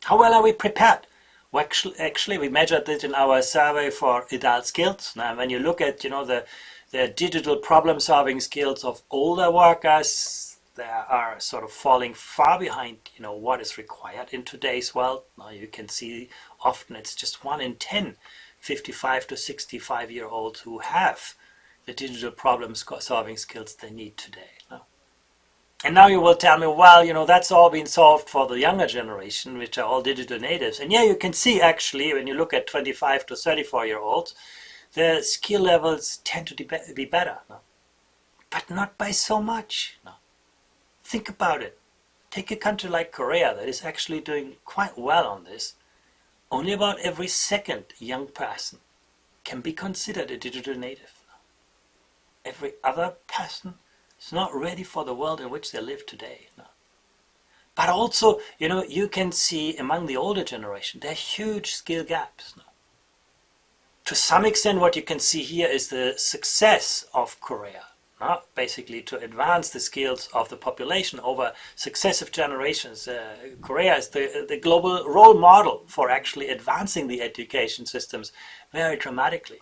How well are we prepared? Well, actually, we measured this in our survey for adult skills. Now, when you look at, the digital problem-solving skills of older workers, they are sort of falling far behind, what is required in today's world. Now, you can see often it's just 1 in 10 55 to 65-year-olds who have the digital problem-solving skills they need today. No? And now you will tell me, well, that's all been solved for the younger generation, which are all digital natives. And yeah, you can see actually, when you look at 25 to 34-year-olds, the skill levels tend to be better. No? But not by so much. No? Think about it. Take a country like Korea that is actually doing quite well on this. Only about every second young person can be considered a digital native. Every other person is not ready for the world in which they live today. No. But also, you can see among the older generation, there are huge skill gaps. No. To some extent, what you can see here is the success of Korea. Basically, to advance the skills of the population over successive generations. Korea is the global role model for actually advancing the education systems very dramatically.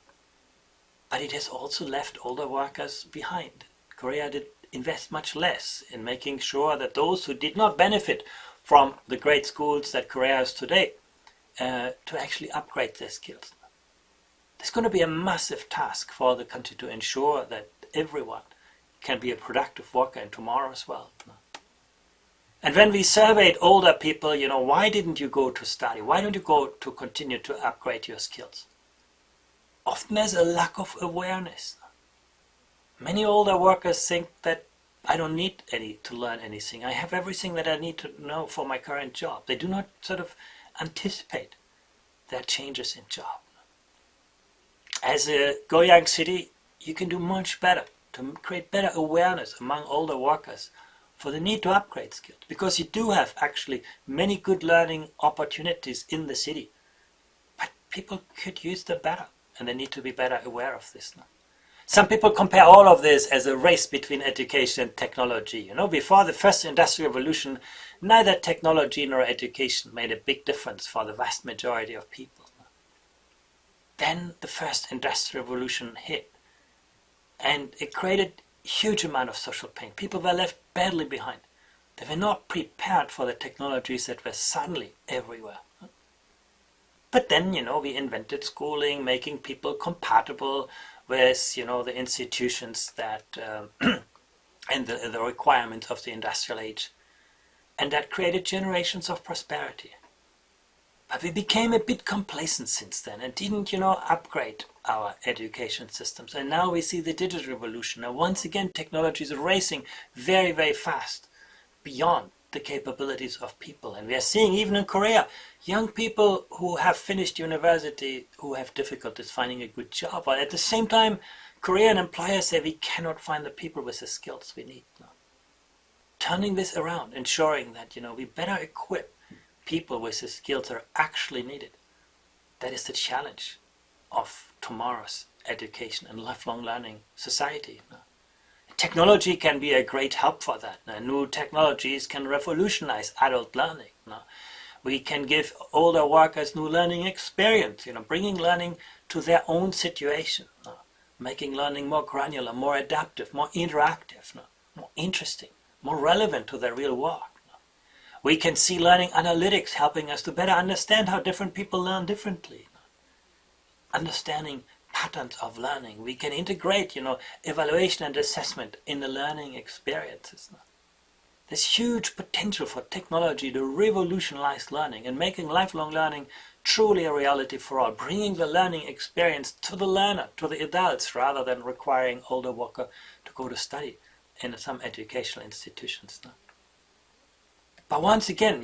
But it has also left older workers behind. Korea did invest much less in making sure that those who did not benefit from the great schools that Korea has today to actually upgrade their skills. There's going to be a massive task for the country to ensure that everyone can be a productive worker in tomorrow's world. And when we surveyed older people, why didn't you go to study? Why don't you go to continue to upgrade your skills? Often there's a lack of awareness. Many older workers think that I don't need to learn anything. I have everything that I need to know for my current job. They do not sort of anticipate their changes in job. As a Goyang city, you can do much better to create better awareness among older workers for the need to upgrade skills, because you do have actually many good learning opportunities in the city, but people could use them better, and they need to be better aware of this now. Some people compare all of this as a race between education and technology. Before the first industrial revolution, neither technology nor education made a big difference for the vast majority of people. Then the first industrial revolution hit, and it created a huge amount of social pain. People were left badly behind. They were not prepared for the technologies that were suddenly everywhere. But then, we invented schooling, making people compatible with, the institutions that and the requirements of the industrial age. And that created generations of prosperity. But we became a bit complacent since then and didn't, upgrade our education systems. And now we see the digital revolution. And once again, technology is racing very, very fast beyond the capabilities of people. And we are seeing, even in Korea, young people who have finished university who have difficulties finding a good job. But at the same time, Korean employers say we cannot find the people with the skills we need now. Turning this around, ensuring that, we better equip people with the skills that are actually needed. That is the challenge of tomorrow's education and lifelong learning society. Technology can be a great help for that. New technologies can revolutionize adult learning. We can give older workers new learning experience, bringing learning to their own situation, making learning more granular, more adaptive, more interactive, more interesting, more relevant to their real work. We can see learning analytics helping us to better understand how different people learn differently. Understanding patterns of learning. We can integrate, evaluation and assessment in the learning experiences. There's huge potential for technology to revolutionize learning and making lifelong learning truly a reality for all, bringing the learning experience to the learner, to the adults, rather than requiring older workers to go to study in some educational institutions. But once again,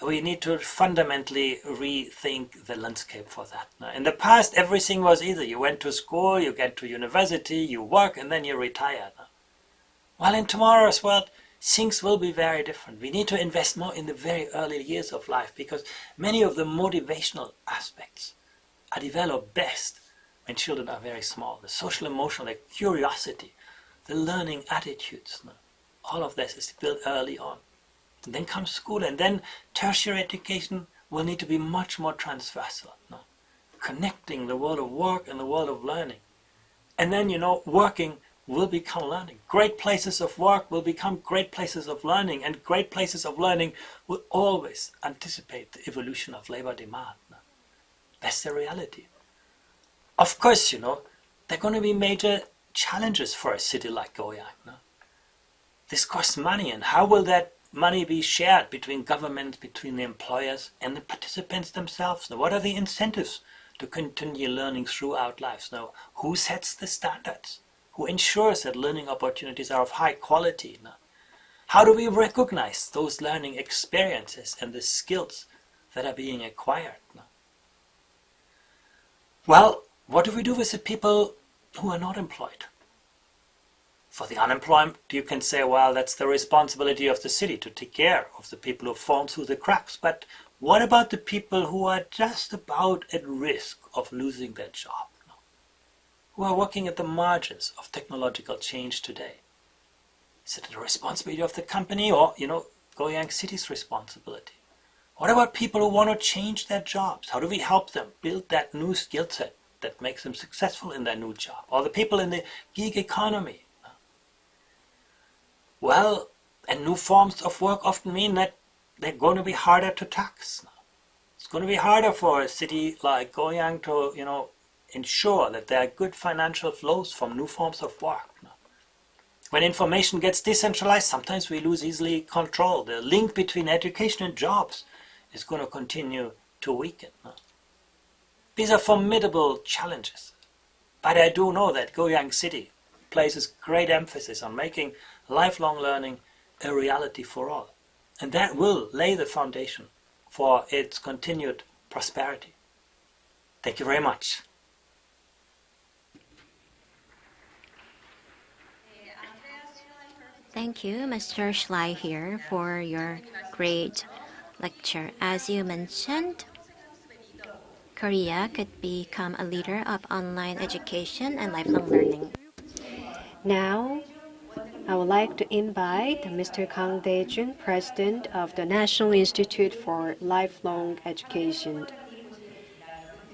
we need to fundamentally rethink the landscape for that. In the past, everything was easy. You went to school, you get to university, you work, and then you retire. While in tomorrow's world, things will be very different. We need to invest more in the very early years of life, because many of the motivational aspects are developed best when children are very small. The social emotional, the curiosity, the learning attitudes, all of this is built early on. And then comes school, and then tertiary education will need to be much more transversal, connecting the world of work and the world of learning. And then, working will become learning. Great places of work will become great places of learning, and great places of learning will always anticipate the evolution of labor demand. That's the reality. Of course, there are going to be major challenges for a city like Goyang. This costs money, and how will that money be shared between government, between the employers and the participants themselves? Now, what are the incentives to continue learning throughout lives? Now, who sets the standards? Who ensures that learning opportunities are of high quality? Now, how do we recognize those learning experiences and the skills that are being acquired? Now, well, what do we do with the people who are not employed? For the unemployed, you can say, well, that's the responsibility of the city to take care of the people who fall through the cracks. But what about the people who are just about at risk of losing their job? Who are working at the margins of technological change today? Is it the responsibility of the company or, Goyang City's responsibility? What about people who want to change their jobs? How do we help them build that new skill set that makes them successful in their new job? Or the people in the gig economy? Well, and new forms of work often mean that they're going to be harder to tax. It's going to be harder for a city like Goyang to, ensure that there are good financial flows from new forms of work. When information gets decentralized, sometimes we lose easily control. The link between education and jobs is going to continue to weaken. These are formidable challenges. But I do know that Goyang City places great emphasis on making lifelong learning a reality for all. And that will lay the foundation for its continued prosperity. Thank you very much. Thank you, Mr. Schley here, for your great lecture. As you mentioned, Korea could become a leader of online education and lifelong learning. Now, I would like to invite Mr. Kang Dae-jun, President of the National Institute for Lifelong Education.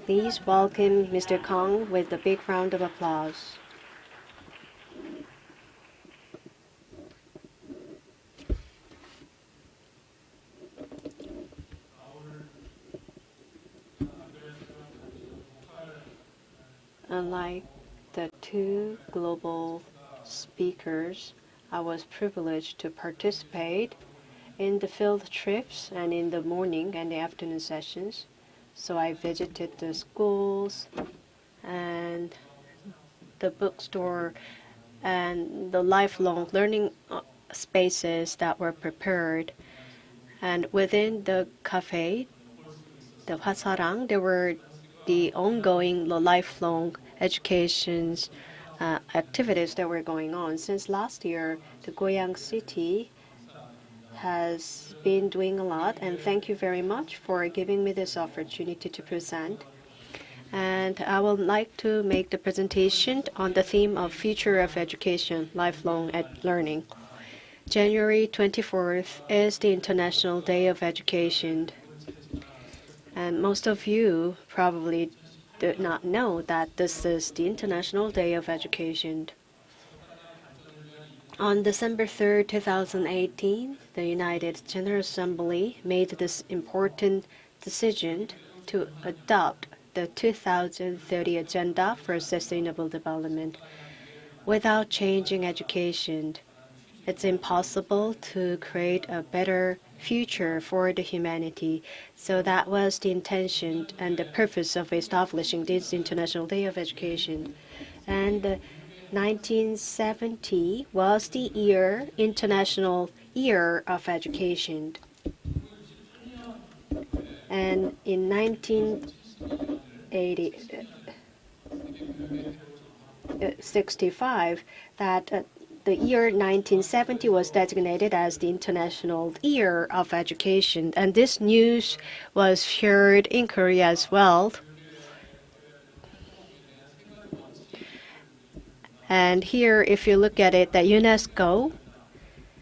Please welcome Mr. Kang with a big round of applause. Unlike the two global speakers, I was privileged to participate in the field trips and in the morning and the afternoon sessions. So I visited the schools and the bookstore and the lifelong learning spaces that were prepared. And within the cafe, the Hwasarang, there were the ongoing lifelong education's activities that were going on. Since last year, the Goyang City has been doing a lot, and thank you very much for giving me this opportunity to present. And I would like to make the presentation on the theme of future of education, lifelong learning. January 24th is the International Day of Education. And most of you probably do not know that this is the International Day of Education. On December 3rd, 2018, the United General Assembly made this important decision to adopt the 2030 Agenda for Sustainable Development. Without changing education, it's impossible to create a better future for the humanity. So that was the intention and the purpose of establishing this International Day of Education. And 1970 was the International Year of Education. And in 1965, the year 1970 was designated as the International Year of Education, and this news was shared in Korea as well. And here, if you look at it, that UNESCO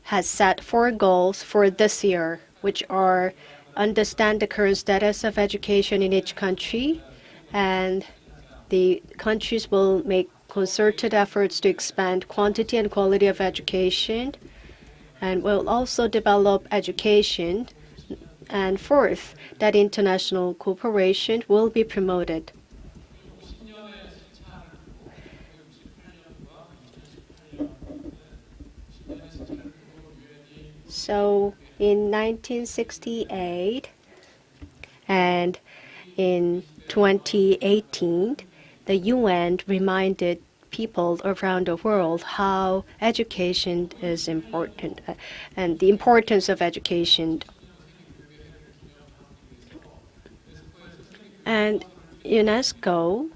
has set 4 goals for this year, which are understand the current status of education in each country, and the countries will make concerted efforts to expand quantity and quality of education, and will also develop education. And fourth, that international cooperation will be promoted. So in 1968 and in 2018, the UN reminded people around the world how education is important and the importance of education. And UNESCO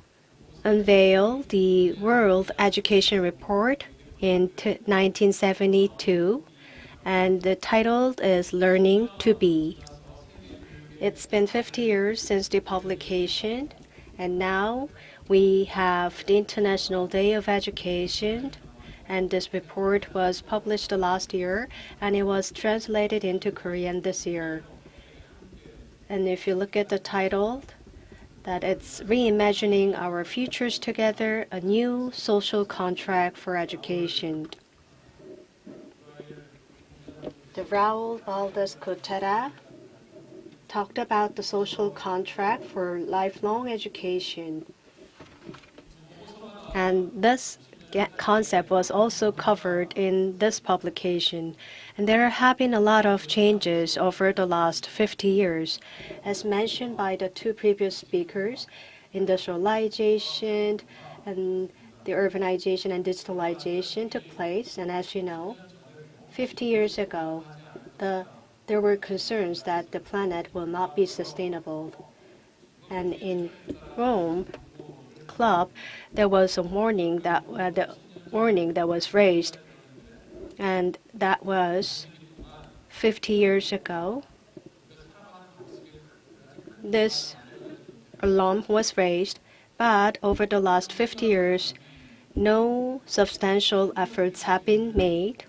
unveiled the World Education Report in 1972, and the title is Learning to Be. It's been 50 years since the publication, and now we have the International Day of Education, and this report was published last year, and it was translated into Korean this year. And if you look at the title, that it's reimagining our futures together, a new social contract for education. The Raul Valdez Cotera talked about the social contract for lifelong education. And this concept was also covered in this publication. And there have been a lot of changes over the last 50 years. As mentioned by the 2 previous speakers, industrialization and the urbanization and digitalization took place. And as you know, 50 years ago, there were concerns that the planet will not be sustainable. And in Rome Club, there was a warning that was raised, and that was 50 years ago. This alarm was raised, but over the last 50 years, no substantial efforts have been made.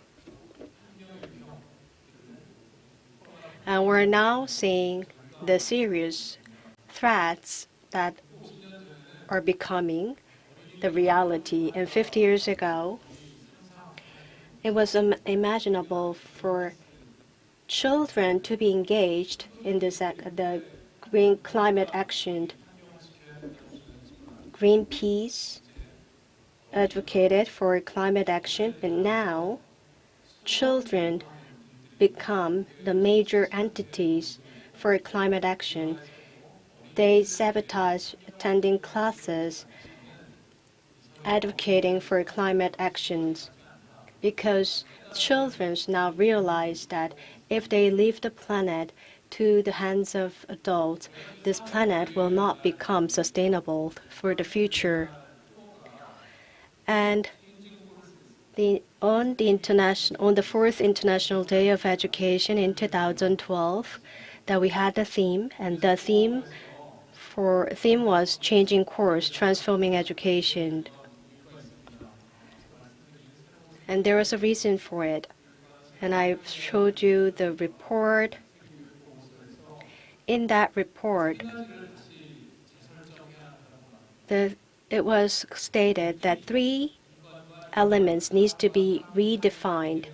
And we're now seeing the serious threats that are becoming the reality. And 50 years ago, it was unimaginable for children to be engaged in the green climate action. Greenpeace advocated for climate action, but now children become the major entities for climate action. They sabotage attending classes advocating for climate actions because children now realize that if they leave the planet to the hands of adults, this planet will not become sustainable for the future. And on the 4th International Day of Education in 2012, that we had a theme, and the theme was changing course, transforming education. And there was a reason for it. And I showed you the report. In that report, it was stated that 3 elements needs to be redefined.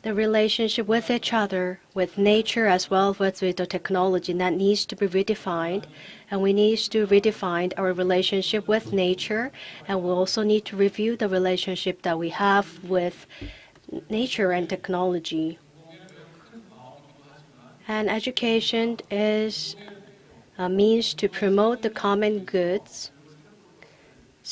The relationship with each other, with nature, as well as with the technology, that needs to be redefined. And we need to redefine our relationship with nature, and we also need to review the relationship that we have with nature and technology. And education is a means to promote the common goods.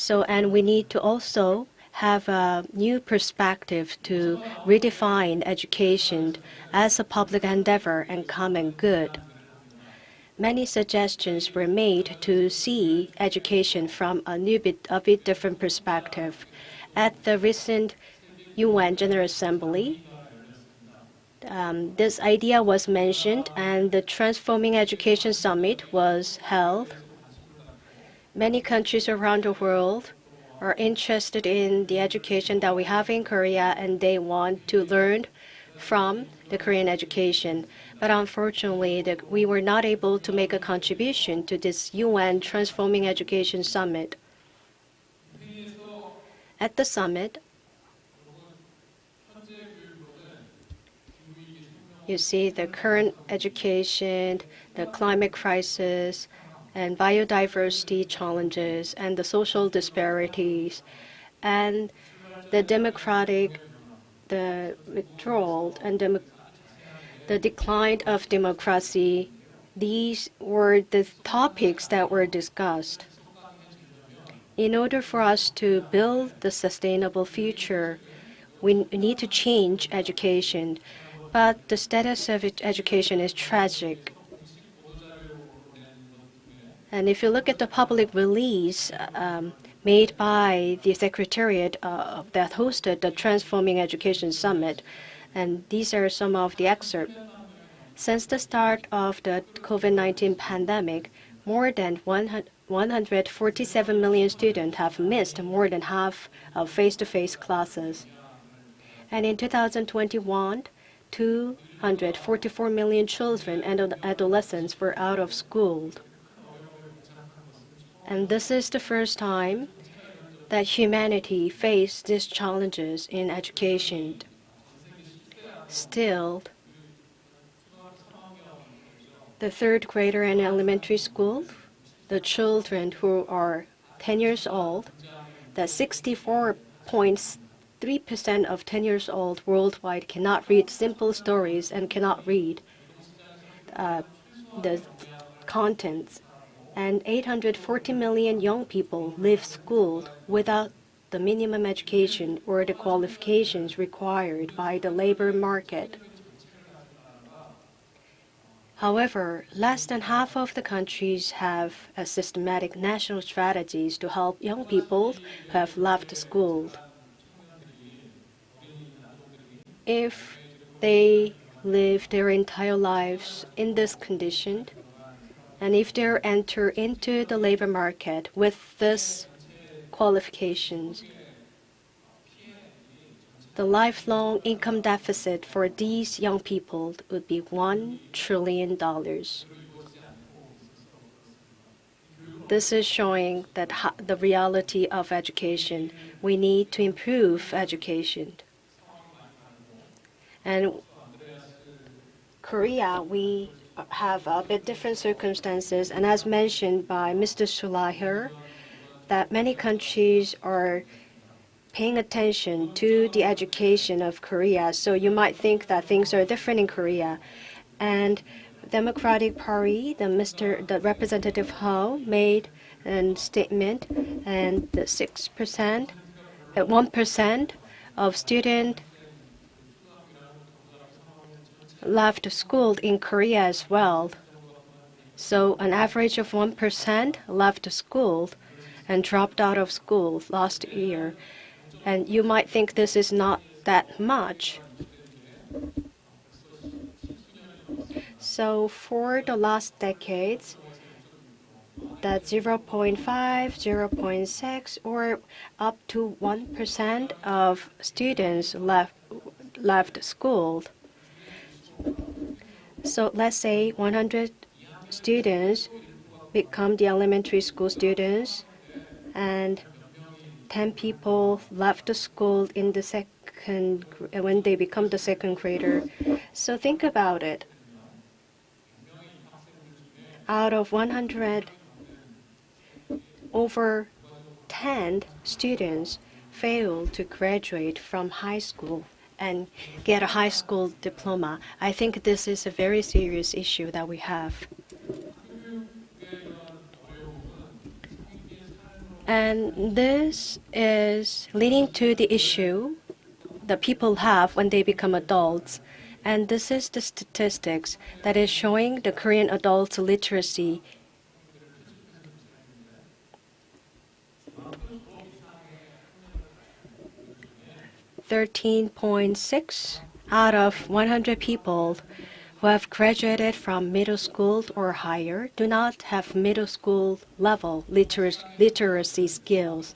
And we need to also have a new perspective to redefine education as a public endeavor and common good. Many suggestions were made to see education from a bit different perspective. At the recent UN General Assembly, this idea was mentioned, and the Transforming Education Summit was held. Many countries around the world are interested in the education that we have in Korea, and they want to learn from the Korean education. But unfortunately, we were not able to make a contribution to this UN Transforming Education Summit. At the summit, you see the current education, the climate crisis, and biodiversity challenges, and the social disparities, and the withdrawal and the decline of democracy. These were the topics that were discussed. In order for us to build the sustainable future, we need to change education. But the status of education is tragic. And if you look at the public release made by the Secretariat that hosted the Transforming Education Summit, and these are some of the excerpts. Since the start of the COVID-19 pandemic, more than 147 million students have missed more than half of face-to-face classes. And in 2021, 244 million children and adolescents were out of school. And this is the first time that humanity faced these challenges in education. Still, the third grader in elementary school, the children who are 10 years old, that 64.3% of 10 years old worldwide cannot read simple stories and cannot read the contents. And 840 million young people leave school without the minimum education or the qualifications required by the labor market. However, less than half of the countries have systematic national strategies to help young people who have left school. If they live their entire lives in this condition, and if they enter into the labor market with these qualifications, the lifelong income deficit for these young people would be $1 trillion. This is showing that the reality of education. We need to improve education. And Korea, we have a bit different circumstances, and as mentioned by Mr. Sulaher, that many countries are paying attention to the education of Korea. So you might think that things are different in Korea. And Democratic Party, the Representative Ho made a statement, and the 6%, 1% of students left school in Korea as well. So an average of 1% left school and dropped out of school last year. And you might think this is not that much. So for the last decades, that 0.5, 0.6, or up to 1% of students left school. So let's say 100 students become the elementary school students, and 10 people left the school in the when they become the second grader. So think about it. Out of 100, over 10 students fail to graduate from high school and get a high school diploma. I think this is a very serious issue that we have. And this is leading to the issue that people have when they become adults. And this is the statistics that is showing the Korean adults' literacy. .6 out of 100 people who have graduated from middle school or higher do not have middle school level literacy skills.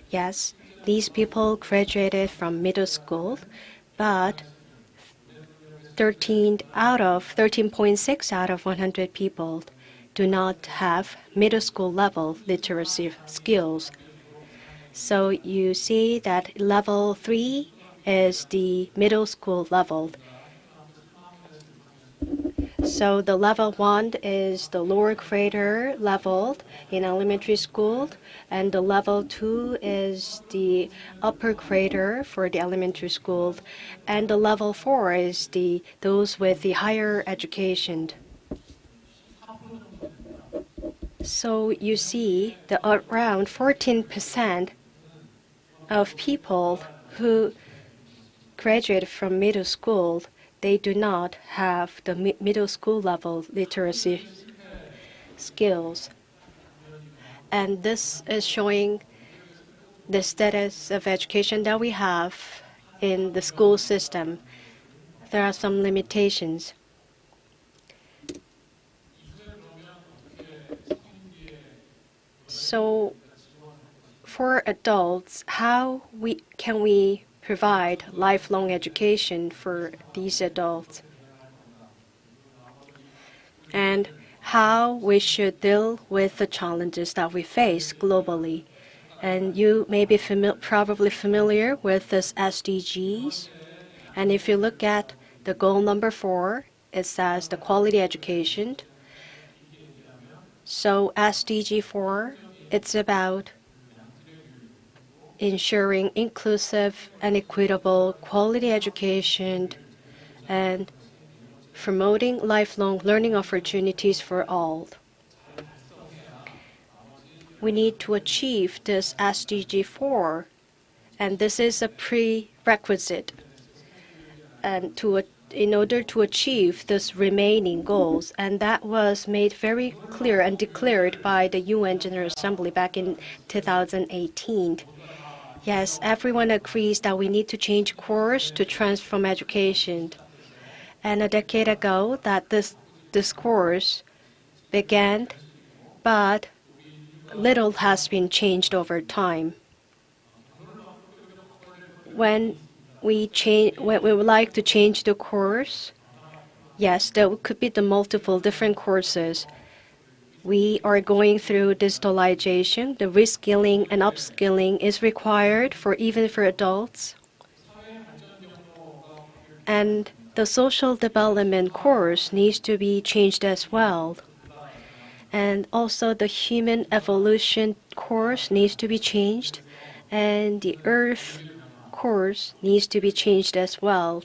Yes, these people graduated from middle school, but 13.6 out of 100 people do not have middle school level literacy skills. So you see that level 3 is the middle school level. So the level 1 is the lower grader level in elementary school, and the level 2 is the upper grader for the elementary school, and the level 4 is those with the higher education. So you see that around 14% of people who graduate from middle school, they do not have the middle school level literacy skills. And this is showing the status of education that we have in the school system. There are some limitations. So for adults, how can we provide lifelong education for these adults? And how we should deal with the challenges that we face globally. And you may be probably familiar with this SDGs. And if you look at the goal number 4, it says the quality education. So SDG 4, it's about ensuring inclusive and equitable quality education and promoting lifelong learning opportunities for all. We need to achieve this SDG 4, and this is a prerequisite. And in order to achieve these remaining goals, and that was made very clear and declared by the UN General Assembly back in 2018. Yes, everyone agrees that we need to change course to transform education. And a decade ago, that this course began, but little has been changed over time. When we would like to change the course, yes, there could be the multiple different courses. We are going through digitalization. The reskilling and upskilling is required even for adults. And the social development course needs to be changed as well. And also the human evolution course needs to be changed. And the earth course needs to be changed as well.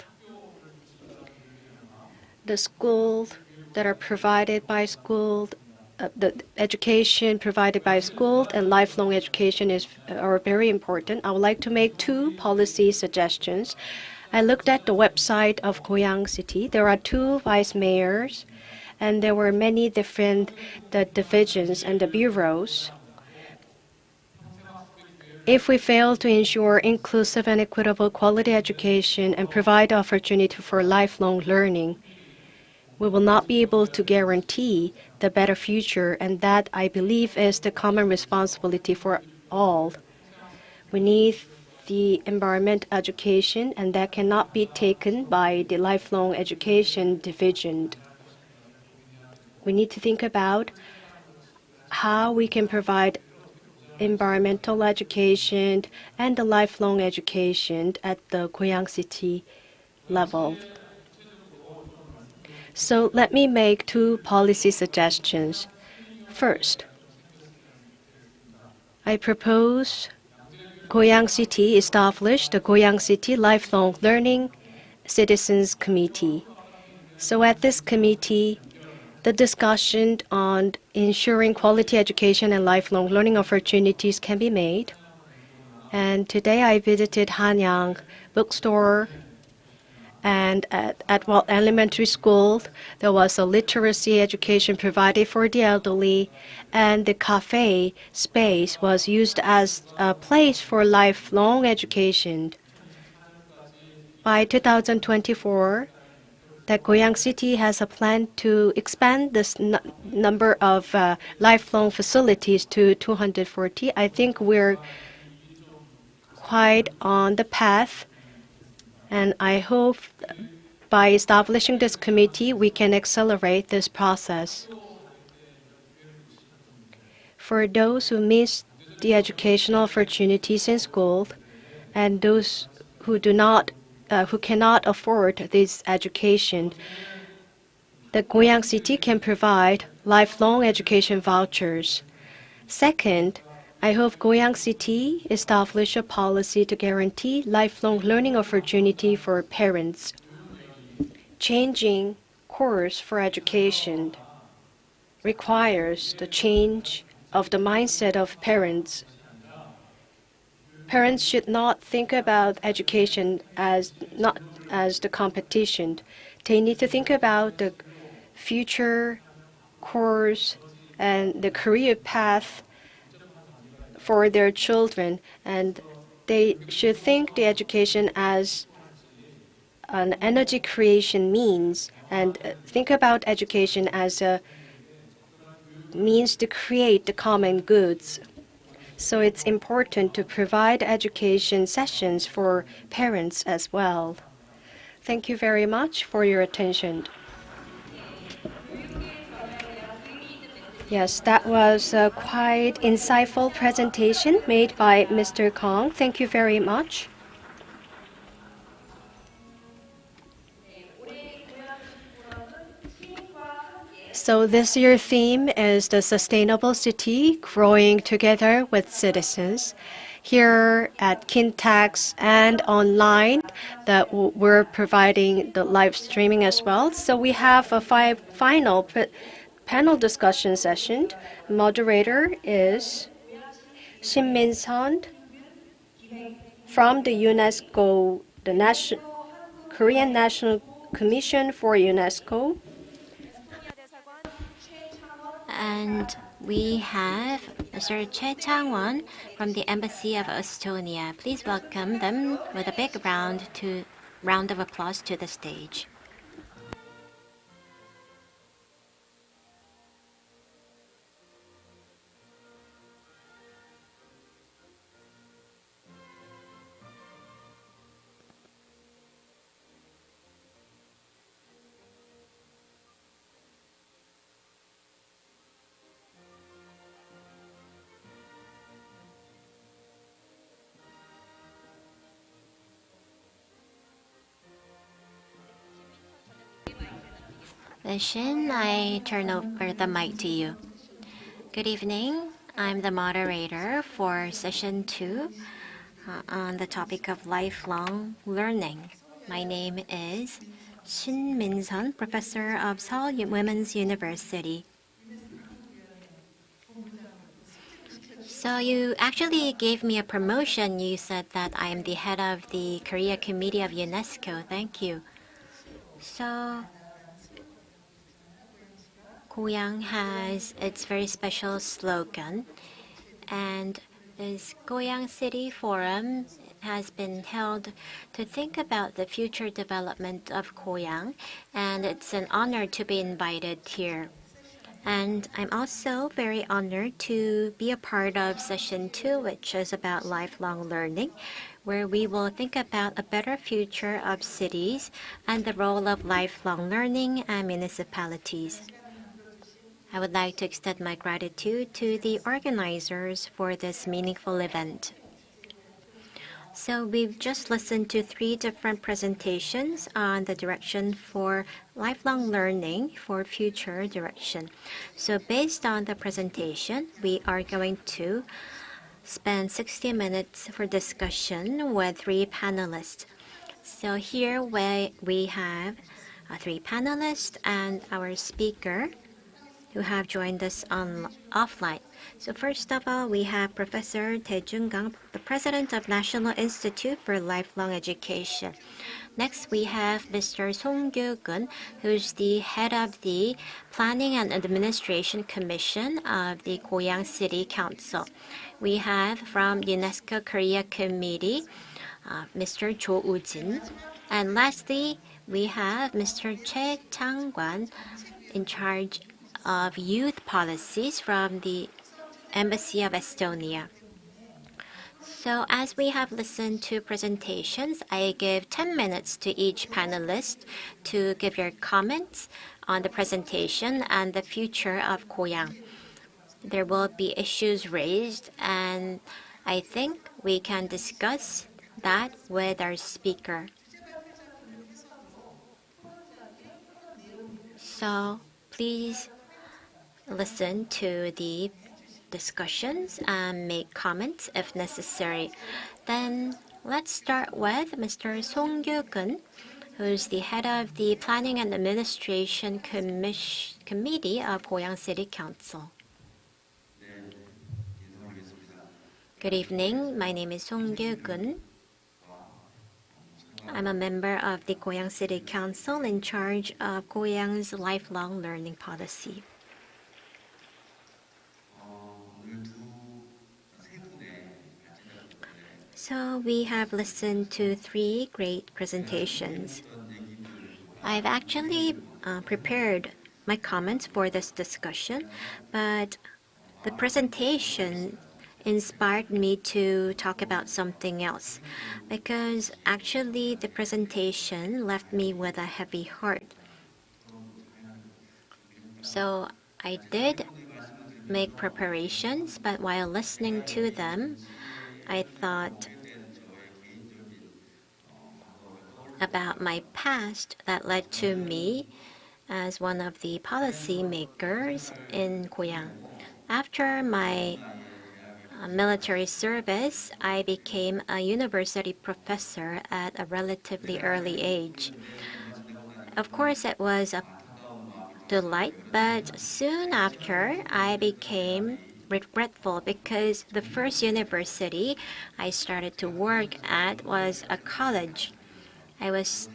The schools that are provided by school, the education provided by school and lifelong education are very important. I would like to make 2 policy suggestions. I looked at the website of Goyang City. There are 2 vice mayors, and there were many different divisions and the bureaus. If we fail to ensure inclusive and equitable quality education and provide opportunity for lifelong learning, we will not be able to guarantee the better future, and that, I believe, is the common responsibility for all. We need the environment education, and that cannot be taken by the lifelong education division. We need to think about how we can provide environmental education and the lifelong education at the Goyang City level. So let me make 2 policy suggestions. First, I propose Goyang City establish the Goyang City Lifelong Learning Citizens Committee. So at this committee, the discussion on ensuring quality education and lifelong learning opportunities can be made. And today I visited Hanyang bookstore, and at Walt Elementary School, there was a literacy education provided for the elderly, and the cafe space was used as a place for lifelong education. By 2024, that Goyang City has a plan to expand this number of lifelong facilities to 240. I think we're quite on the path, and I hope by establishing this committee, we can accelerate this process. For those who miss the educational opportunities in school and those who cannot afford this education, the Goyang City can provide lifelong education vouchers. Second, I hope Goyang City establish a policy to guarantee lifelong learning opportunity for parents. Changing course for education requires the change of the mindset of parents. Parents should not think about education as not as the competition. They need to think about the future course and the career path for their children, and they should think the education as an energy creation means, and think about education as a means to create the common goods. So it's important to provide education sessions for parents as well. Thank you very much for your attention. Yes, that was a quite insightful presentation made by Mr. Kong. Thank you very much. So this year's theme is the sustainable city growing together with citizens. Here at Kintax and online, that we're providing the live streaming as well. So we have a final panel discussion session. Moderator is Shin Min-sun from the UNESCO, the Korean National Commission for UNESCO. And we have Mr. Choi Chang-won from the Embassy of Estonia. Please welcome them with a big round of applause to the stage. Shin, I turn over the mic to you. Good evening. I'm the moderator for session 2 on the topic of lifelong learning. My name is Shin Min-sun, professor of Seoul Women's University. So you actually gave me a promotion. You said that I am the head of the Korea Committee of UNESCO. Thank you. So Goyang has its very special slogan, and this Goyang City Forum has been held to think about the future development of Goyang, and it's an honor to be invited here. And I'm also very honored to be a part of session 2, which is about lifelong learning, where we will think about a better future of cities and the role of lifelong learning and municipalities. I would like to extend my gratitude to the organizers for this meaningful event. So we've just listened to 3 different presentations on the direction for lifelong learning for future direction. So based on the presentation, we are going to spend 60 minutes for discussion with 3 panelists. So here we have 3 panelists and our speaker who have joined us offline. So first of all, we have Professor Tae Jung-gang, the President of National Institute for Lifelong Education. Next, we have Mr. Song Kyu-gun, who's the head of the Planning and Administration Commission of the Goyang City Council. We have from UNESCO Korea Committee, Mr. Cho Woo-jin. And lastly, we have Mr. Choi Chang-won, in charge of youth policies from the Embassy of Estonia. So as we have listened to presentations, I give 10 minutes to each panelist to give your comments on the presentation and the future of Goyang. There will be issues raised, and I think we can discuss that with our speaker. So please listen to the discussions and make comments if necessary. Then let's start with Mr. Song Gyu-kun, who's the head of the Planning and Administration Committee of Goyang City Council. Good evening. My name is Song Gyu-kun. I'm a member of the Goyang City Council in charge of Goyang's lifelong learning policy. So we have listened to 3 great presentations. I've actually prepared my comments for this discussion, but the presentation inspired me to talk about something else, because actually the presentation left me with a heavy heart. So I did make preparations, but while listening to them, I thought about my past that led to me as one of the policy makers in Goyang. After my military service, I became a university professor at a relatively early age. Of course, it was a delight, but soon after, I became regretful because the first university I started to work at was a college. I was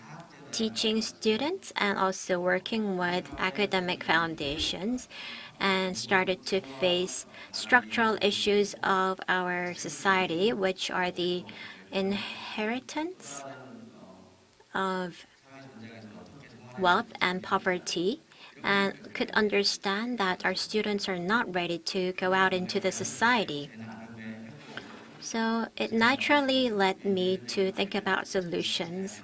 teaching students and also working with academic foundations, and started to face structural issues of our society, which are the inheritance of wealth and poverty, and could understand that our students are not ready to go out into the society. So it naturally led me to think about solutions,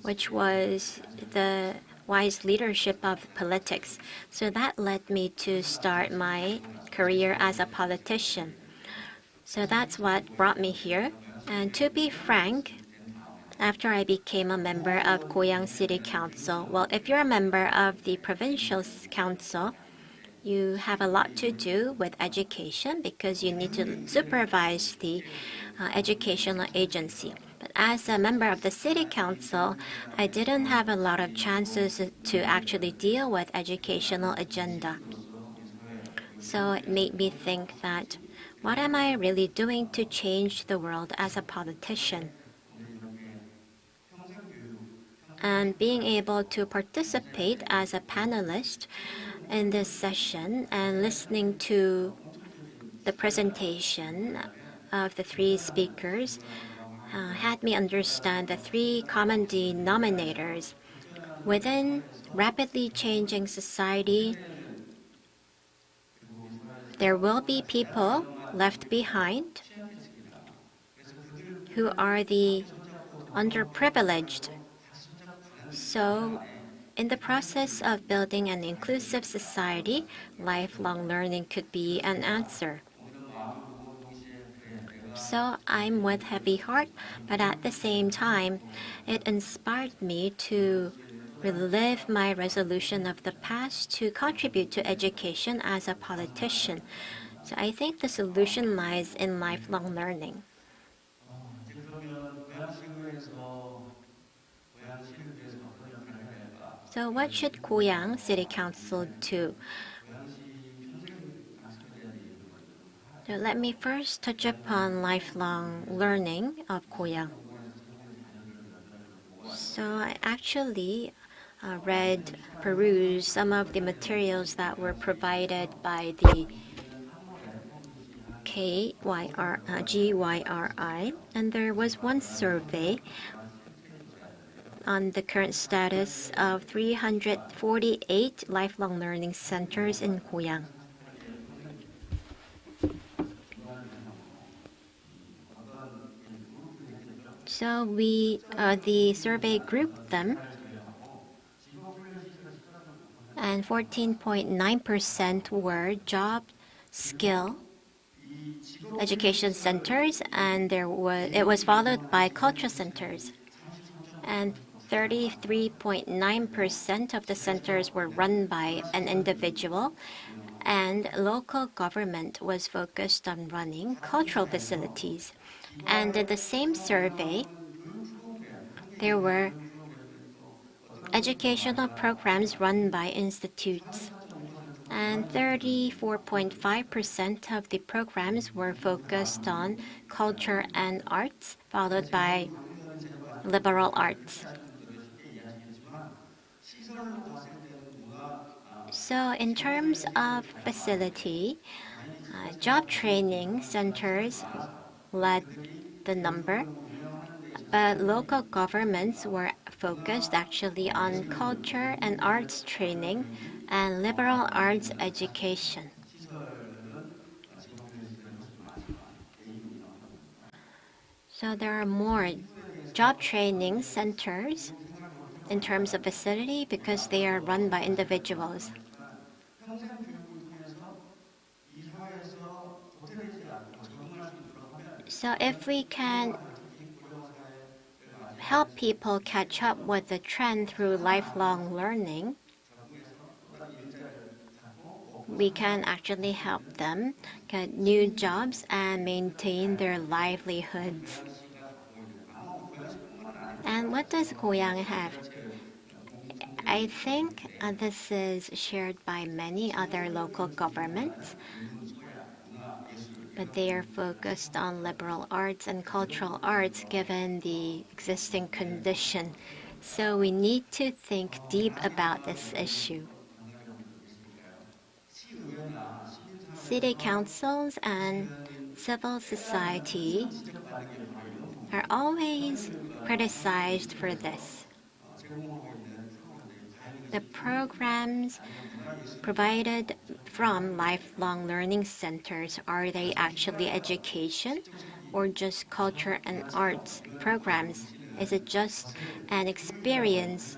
which was the wise leadership of politics. So that led me to start my career as a politician. So that's what brought me here. And to be frank, after I became a member of Goyang City Council, well, if you're a member of the Provincial Council, you have a lot to do with education because you need to supervise the educational agency. But as a member of the City Council, I didn't have a lot of chances to actually deal with educational agenda. So it made me think that, what am I really doing to change the world as a politician? And being able to participate as a panelist in this session and listening to the presentation of the 3 speakers had me understand the 3 common denominators. Within rapidly changing society, there will be people left behind who are the underprivileged. So in the process of building an inclusive society, lifelong learning could be an answer. So I'm with heavy heart, but at the same time, it inspired me to relive my resolution of the past to contribute to education as a politician. So I think the solution lies in lifelong learning. So what should Goyang City Council do? So let me first touch upon lifelong learning of Goyang. So I actually perused some of the materials that were provided by the GYRI, and there was one survey on the current status of 348 lifelong learning centers in Goyang. So the survey grouped them, and 14.9% were job skill education centers, and it was followed by culture centers. And 33.9% of the centers were run by an individual, and local government was focused on running cultural facilities. And in the same survey, there were educational programs run by institutes. And 34.5% of the programs were focused on culture and arts, followed by liberal arts. So in terms of facility, job training centers led the number, but local governments were focused actually on culture and arts training and liberal arts education. So there are more job training centers in terms of facility because they are run by individuals. So if we can help people catch up with the trend through lifelong learning, we can actually help them get new jobs and maintain their livelihoods. And what does Goyang have? I think this is shared by many other local governments, but they are focused on liberal arts and cultural arts given the existing condition. So we need to think deep about this issue. City councils and civil society are always criticized for this. The programs provided from lifelong learning centers, are they actually education or just culture and arts programs? Is it just an experience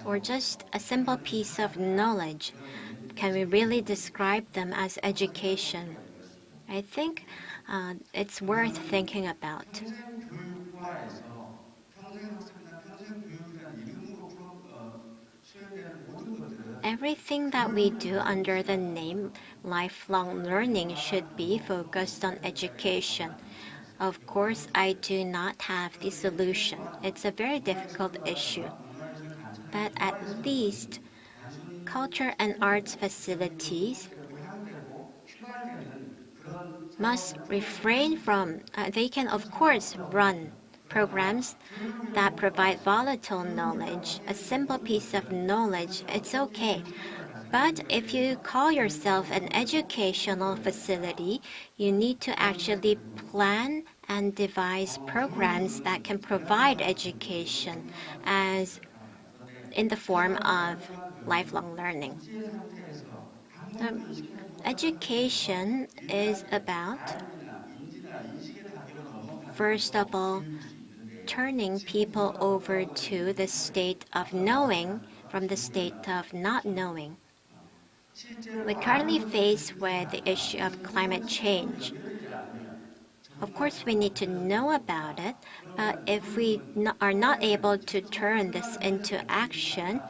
or just a simple piece of knowledge? Can we really describe them as education? I think it's worth thinking about. Everything that we do under the name lifelong learning should be focused on education. Of course, I do not have the solution. It's a very difficult issue. But at least culture and arts facilities must refrain from, they can of course run programs that provide volatile knowledge, a simple piece of knowledge, it's okay. But if you call yourself an educational facility, you need to actually plan and devise programs that can provide education as in the form of lifelong learning. Education is about, first of all, turning people over to the state of knowing from the state of not knowing. We currently face with the issue of climate change. Of course, we need to know about it, but if we are not able to turn this into action,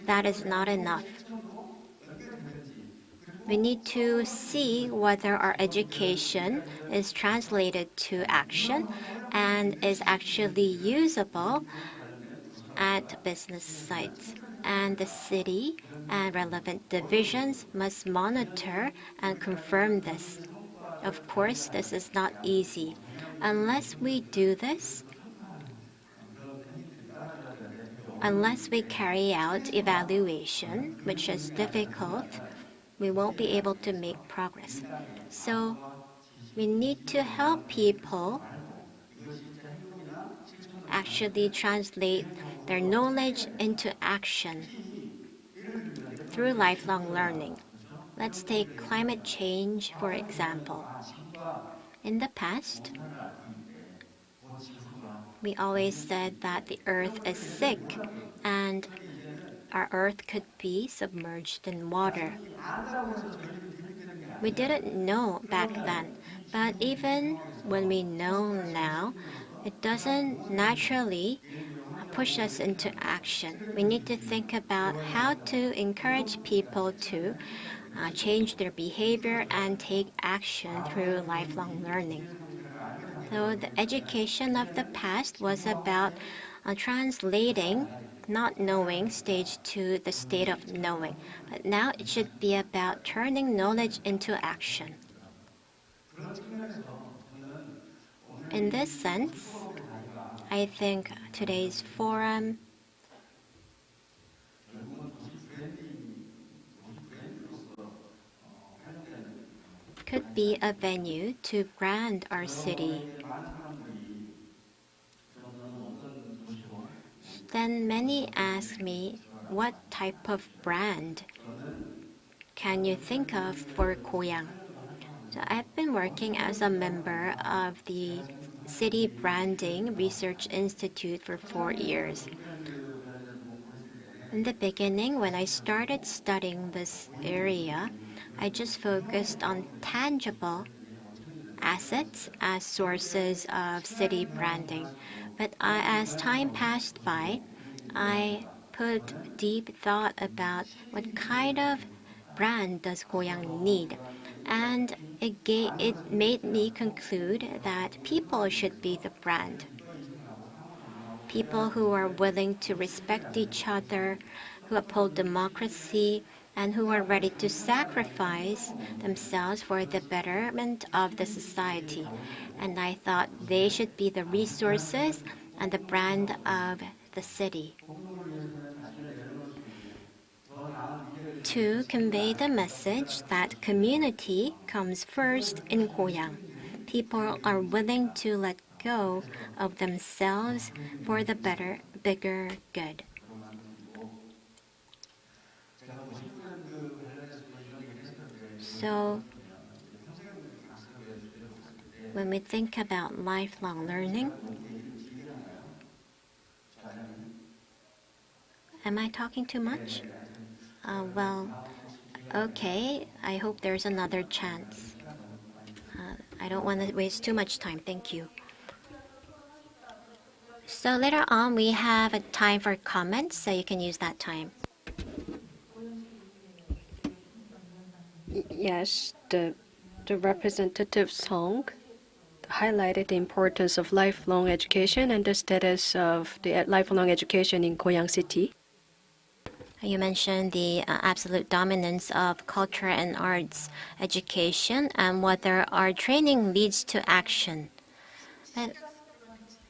that is not enough. We need to see whether our education is translated to action and is actually usable at business sites. And the city and relevant divisions must monitor and confirm this. Of course, this is not easy. Unless we do this, unless we carry out evaluation, which is difficult, we won't be able to make progress. So we need to help people actually translate their knowledge into action through lifelong learning. Let's take climate change, for example. In the past, We always said that the earth is sick and our earth could be submerged in water. We didn't know back then, but even when we know now, it doesn't naturally push us into action. We need to think about how to encourage people to change their behavior and take action through lifelong learning. So the education of the past was about translating not knowing stage to the state of knowing. But now it should be about turning knowledge into action. In this sense, I think today's forum could be a venue to brand our city. Then many ask me, what type of brand can you think of for Goyang? So I've been working as a member of the City Branding Research Institute for 4 years. In the beginning, when I started studying this area, I just focused on tangible assets as sources of city branding. But as time passed by, I put deep thought about what kind of brand does Goyang need. And it made me conclude that people should be the brand. People who are willing to respect each other, who uphold democracy, and who are ready to sacrifice themselves for the betterment of the society. And I thought they should be the resources and the brand of the city. To convey the message that community comes first in Goyang. People are willing to let go of themselves for the bigger good. So, when we think about lifelong learning, am I talking too much? Well, okay, I hope there's another chance. I don't want to waste too much time. Thank you. So later on, we have a time for comments, so you can use that time. Yes, the representative song highlighted the importance of lifelong education and the status of the lifelong education in Goyang City. You mentioned the absolute dominance of culture and arts education and whether our training leads to action. But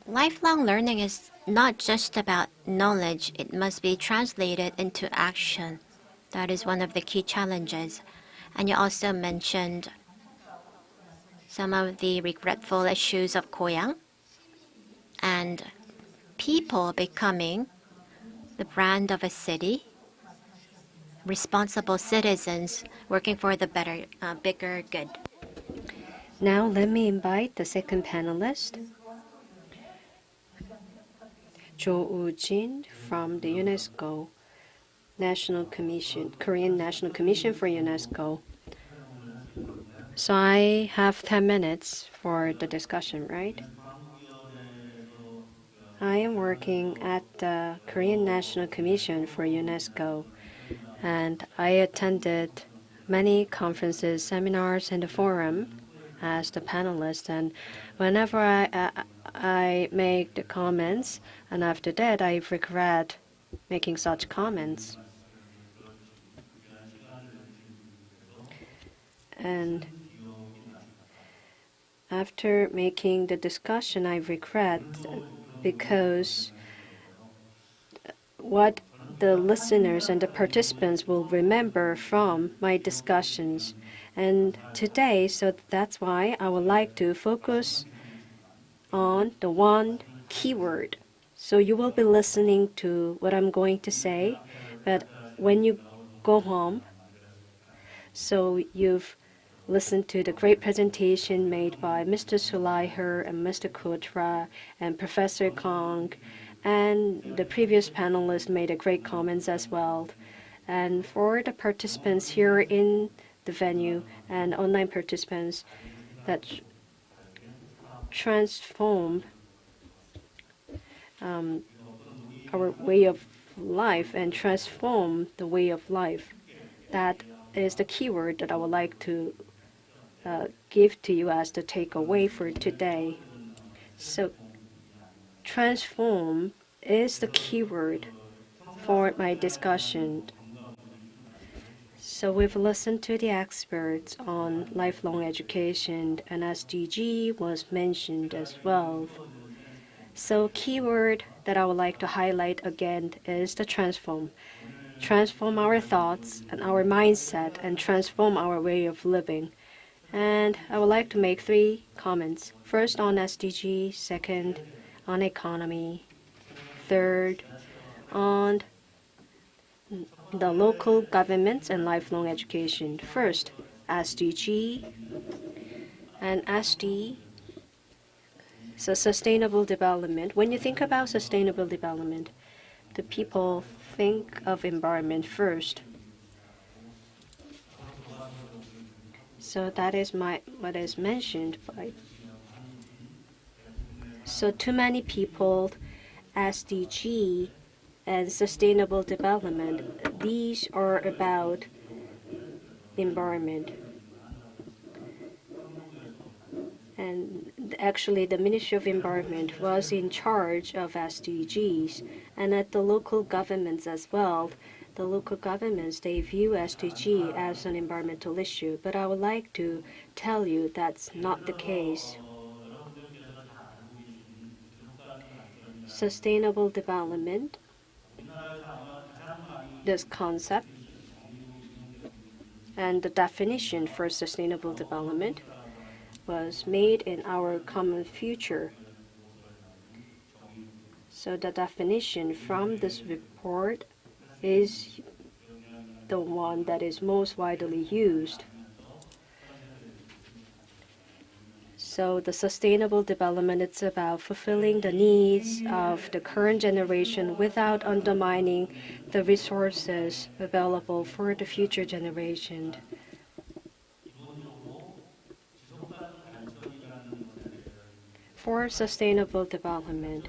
lifelong learning is not just about knowledge, it must be translated into action. That is one of the key challenges. And you also mentioned some of the regretful issues of Goyang and people becoming the brand of a city, responsible citizens working for the bigger good. Now let me invite the second panelist, Jo Woo-jin from the UNESCO National Commission, Korean National Commission for UNESCO. So I have 10 minutes for the discussion, right? I am working at the Korean National Commission for UNESCO, and I attended many conferences, seminars, and the forum as the panelist. And whenever I make the comments, and after that I regret making such comments. And after making the discussion, I regret because what the listeners and the participants will remember from my discussions. And today, so that's why I would like to focus on the one keyword. So you will be listening to what I'm going to say, but when you go home, so you've listened to the great presentation made by Mr. Sulaiher and Mr. Kotra and Professor Kong, and the previous panelists made a great comments as well. And for the participants here in the venue and online participants that transform our way of life and transform the way of life. That is the keyword that I would like to give to you as the takeaway for today. So transform is the keyword for my discussion. So we've listened to the experts on lifelong education, and SDG was mentioned as well. So keyword that I would like to highlight again is the transform. Transform our thoughts and our mindset and transform our way of living. And I would like to make 3 comments. First on SDG, second on economy, third on the local governments and lifelong education. First, SDG and SD. So sustainable development. When you think about sustainable development, the people think of environment first. So that is what is mentioned by. So too many people, SDG and sustainable development, these are about environment. And actually the Ministry of Environment was in charge of SDGs, and at the local governments as well. The local governments, they view SDG as an environmental issue, but I would like to tell you that's not the case. Sustainable development, this concept and the definition for sustainable development was made in our common future. So the definition from this report is the one that is most widely used. So the sustainable development, it's about fulfilling the needs of the current generation without undermining the resources available for the future generation. For sustainable development,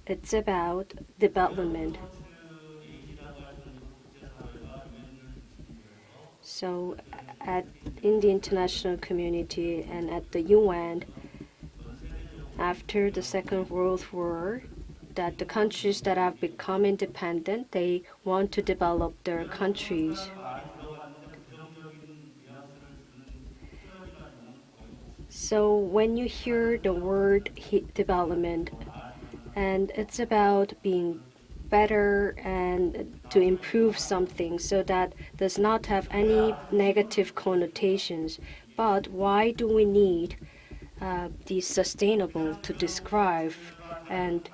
it's about development. So in the international community and at the UN, after the Second World War, that the countries that have become independent, they want to develop their countries. So when you hear the word development, and it's about being better and to improve something so that does not have any negative connotations. But why do we need the sustainable to describe and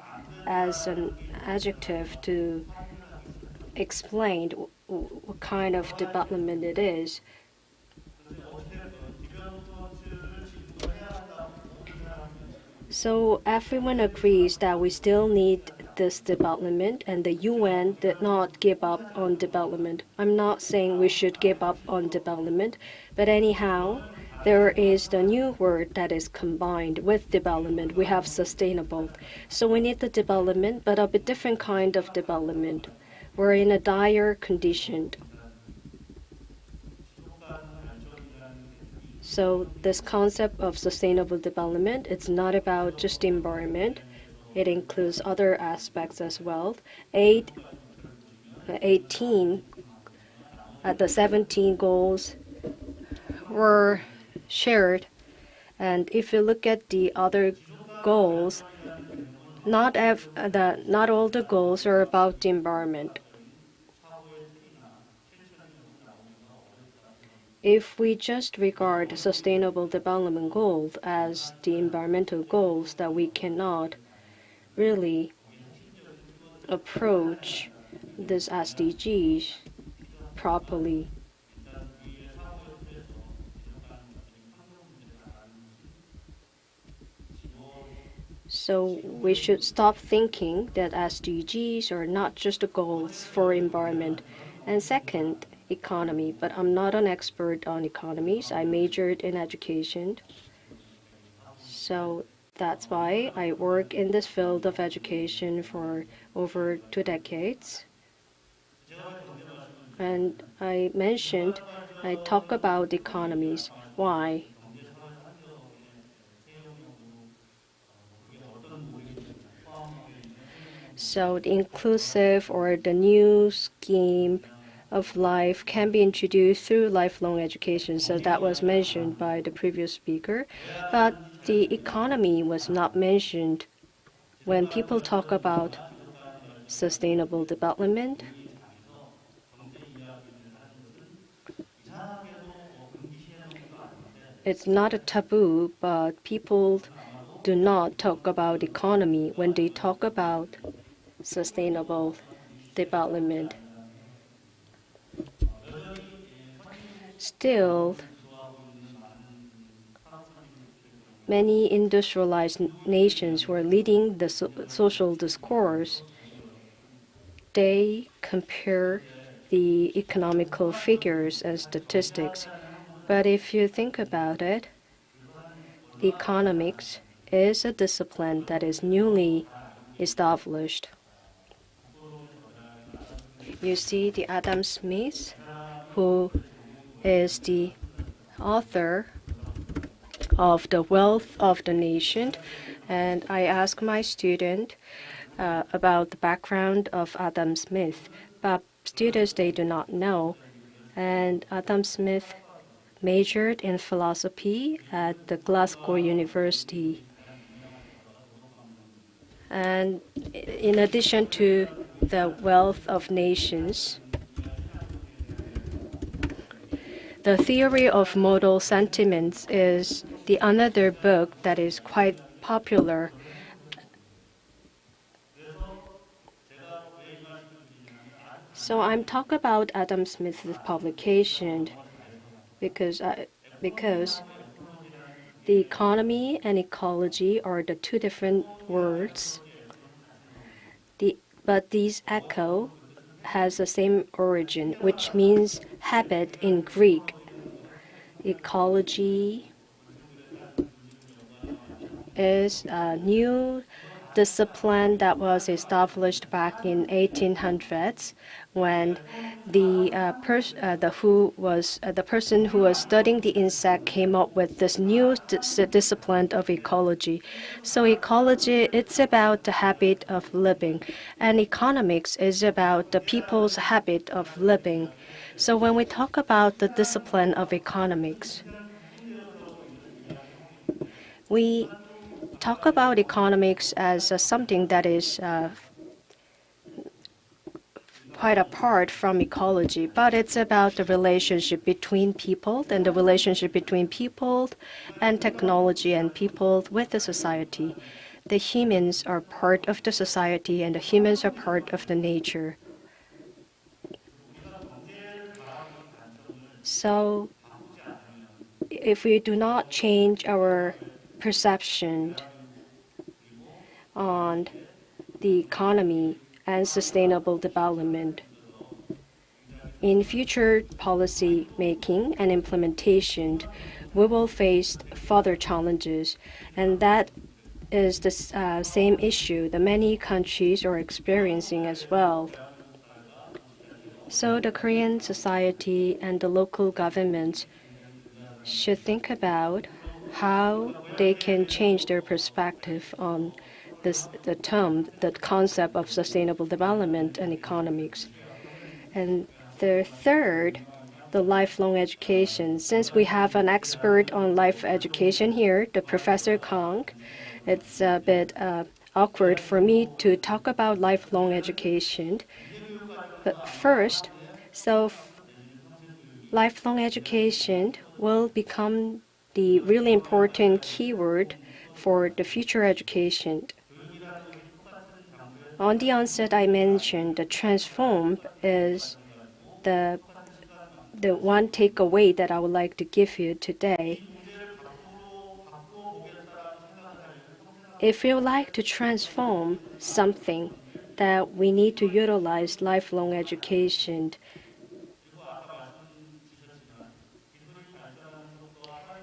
as an adjective to explain what kind of development it is? So everyone agrees that we still need this development, and the UN did not give up on development. I'm not saying we should give up on development, but anyhow, there is the new word that is combined with development. We have sustainable. So we need the development, but of a different kind of development. We're in a dire condition. So this concept of sustainable development, it's not about just the environment. It includes other aspects as well. The 17 goals were shared. And if you look at the other goals, not all the goals are about the environment. If we just regard sustainable development goals as the environmental goals, that we cannot really approach this SDGs properly. So we should stop thinking that SDGs are not just the goals for environment. And second, economy. But I'm not an expert on economies. I majored in education. So that's why I work in this field of education for over 2 decades. And I talk about economies. Why? So the inclusive or the new scheme of life can be introduced through lifelong education. So that was mentioned by the previous speaker. But the economy was not mentioned when people talk about sustainable development. It's not a taboo, but people do not talk about economy when they talk about sustainable development. Still, many industrialized nations who are leading the social discourse, they compare the economical figures and statistics. But if you think about it, the economics is a discipline that is newly established. You see the Adam Smith, who is the author of The Wealth of the Nation, and I asked my student about the background of Adam Smith, but students, they do not know. And Adam Smith majored in philosophy at the Glasgow University. And in addition to The Wealth of Nations, The Theory of Modal Sentiments is the another book that is quite popular. So I'm talking about Adam Smith's publication because the economy and ecology are the two different words. But these echo has the same origin, which means habit in Greek. Ecology is a new discipline that was established back in 1800s when the person who was studying the insect came up with this new discipline of ecology. So ecology, it's about the habit of living, and economics is about the people's habit of living. So when we talk about the discipline of economics, we talk about economics as something that is quite apart from ecology, but it's about the relationship between people and the relationship between people and technology and people with the society. The humans are part of the society and the humans are part of the nature. So if we do not change our perception on the economy and sustainable development, in future policy making and implementation, we will face further challenges, and that is the same issue that many countries are experiencing as well. So the Korean society and the local governments should think about how they can change their perspective on the concept of sustainable development and economics. And the third, the lifelong education. Since we have an expert on life education here, the Professor Kong, it's a bit awkward for me to talk about lifelong education. But first, lifelong education will become the really important keyword for the future education. On the onset, I mentioned the transform is the one takeaway that I would like to give you today. if we would like to transform something, that we need to utilize lifelong education.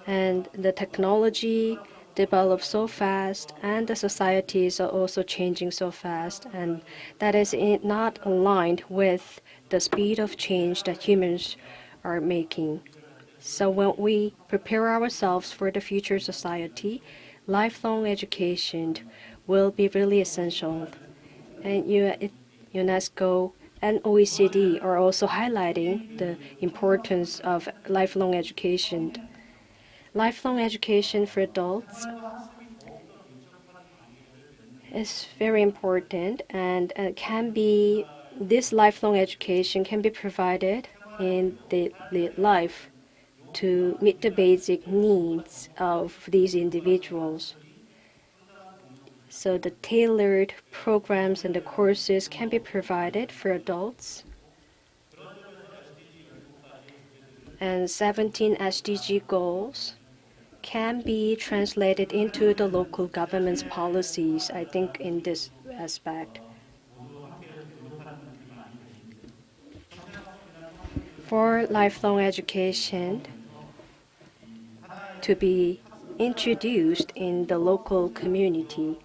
And the technology develops so fast, and the societies are also changing so fast, and that is not aligned with the speed of change that humans are making. So when we prepare ourselves for the future society, lifelong education will be really essential. And UNESCO and OECD are also highlighting the importance of lifelong education. Lifelong education for adults is very important, and this lifelong education can be provided in the life to meet the basic needs of these individuals. So the tailored programs and the courses can be provided for adults. And 17 SDG goals can be translated into the local government's policies, I think, in this aspect. For lifelong education to be introduced in the local community,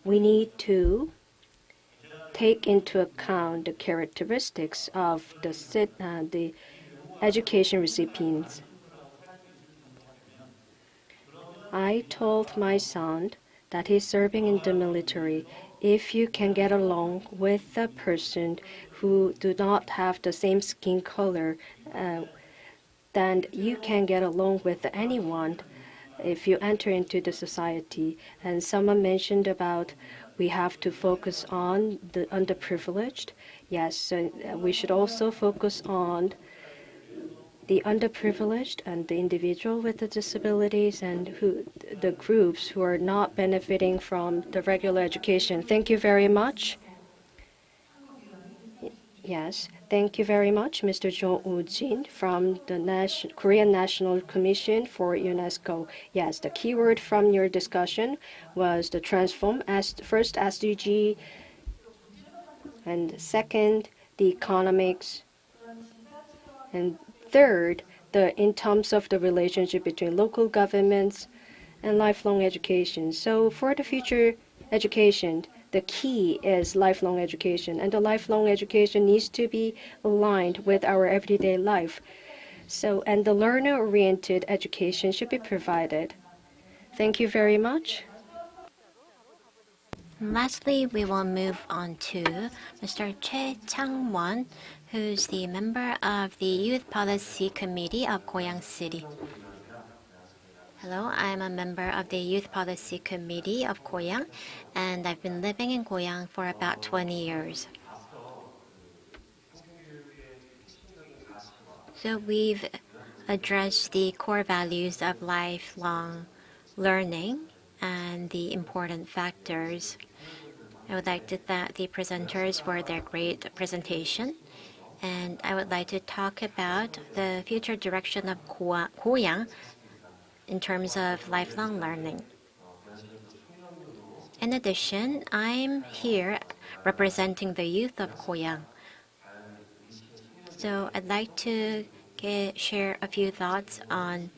we need to take into account the characteristics of the education recipients. I told my son that he's serving in the military. If you can get along with a person who do not have the same skin color, then you can get along with anyone if you enter into the society. And someone mentioned about we have to focus on the underprivileged. Yes, so we should also focus on the underprivileged and the individual with the disabilities and the groups who are not benefiting from the regular education. Thank you very much. Yes, thank you very much, Mr. Jo Woo-jin from the Korean National Commission for UNESCO. Yes, the keyword from your discussion was the transform as first SDG, and second, the economics, and third, in terms of the relationship between local governments and lifelong education. So for the future education, the key is lifelong education, and the lifelong education needs to be aligned with our everyday life. So, and the learner-oriented education should be provided. Thank you very much. Lastly, we will move on to Mr. Choi Chang-won, who's the member of the Youth Policy Committee of Goyang City. Hello, I'm a member of the Youth Policy Committee of Goyang, and I've been living in Goyang for about 20 years. So we've addressed the core values of lifelong learning and the important factors. I would like to thank the presenters for their great presentation, and I would like to talk about the future direction of Goyang in terms of lifelong learning. In addition, I'm here representing the youth of Goyang. So I'd like to share a few thoughts on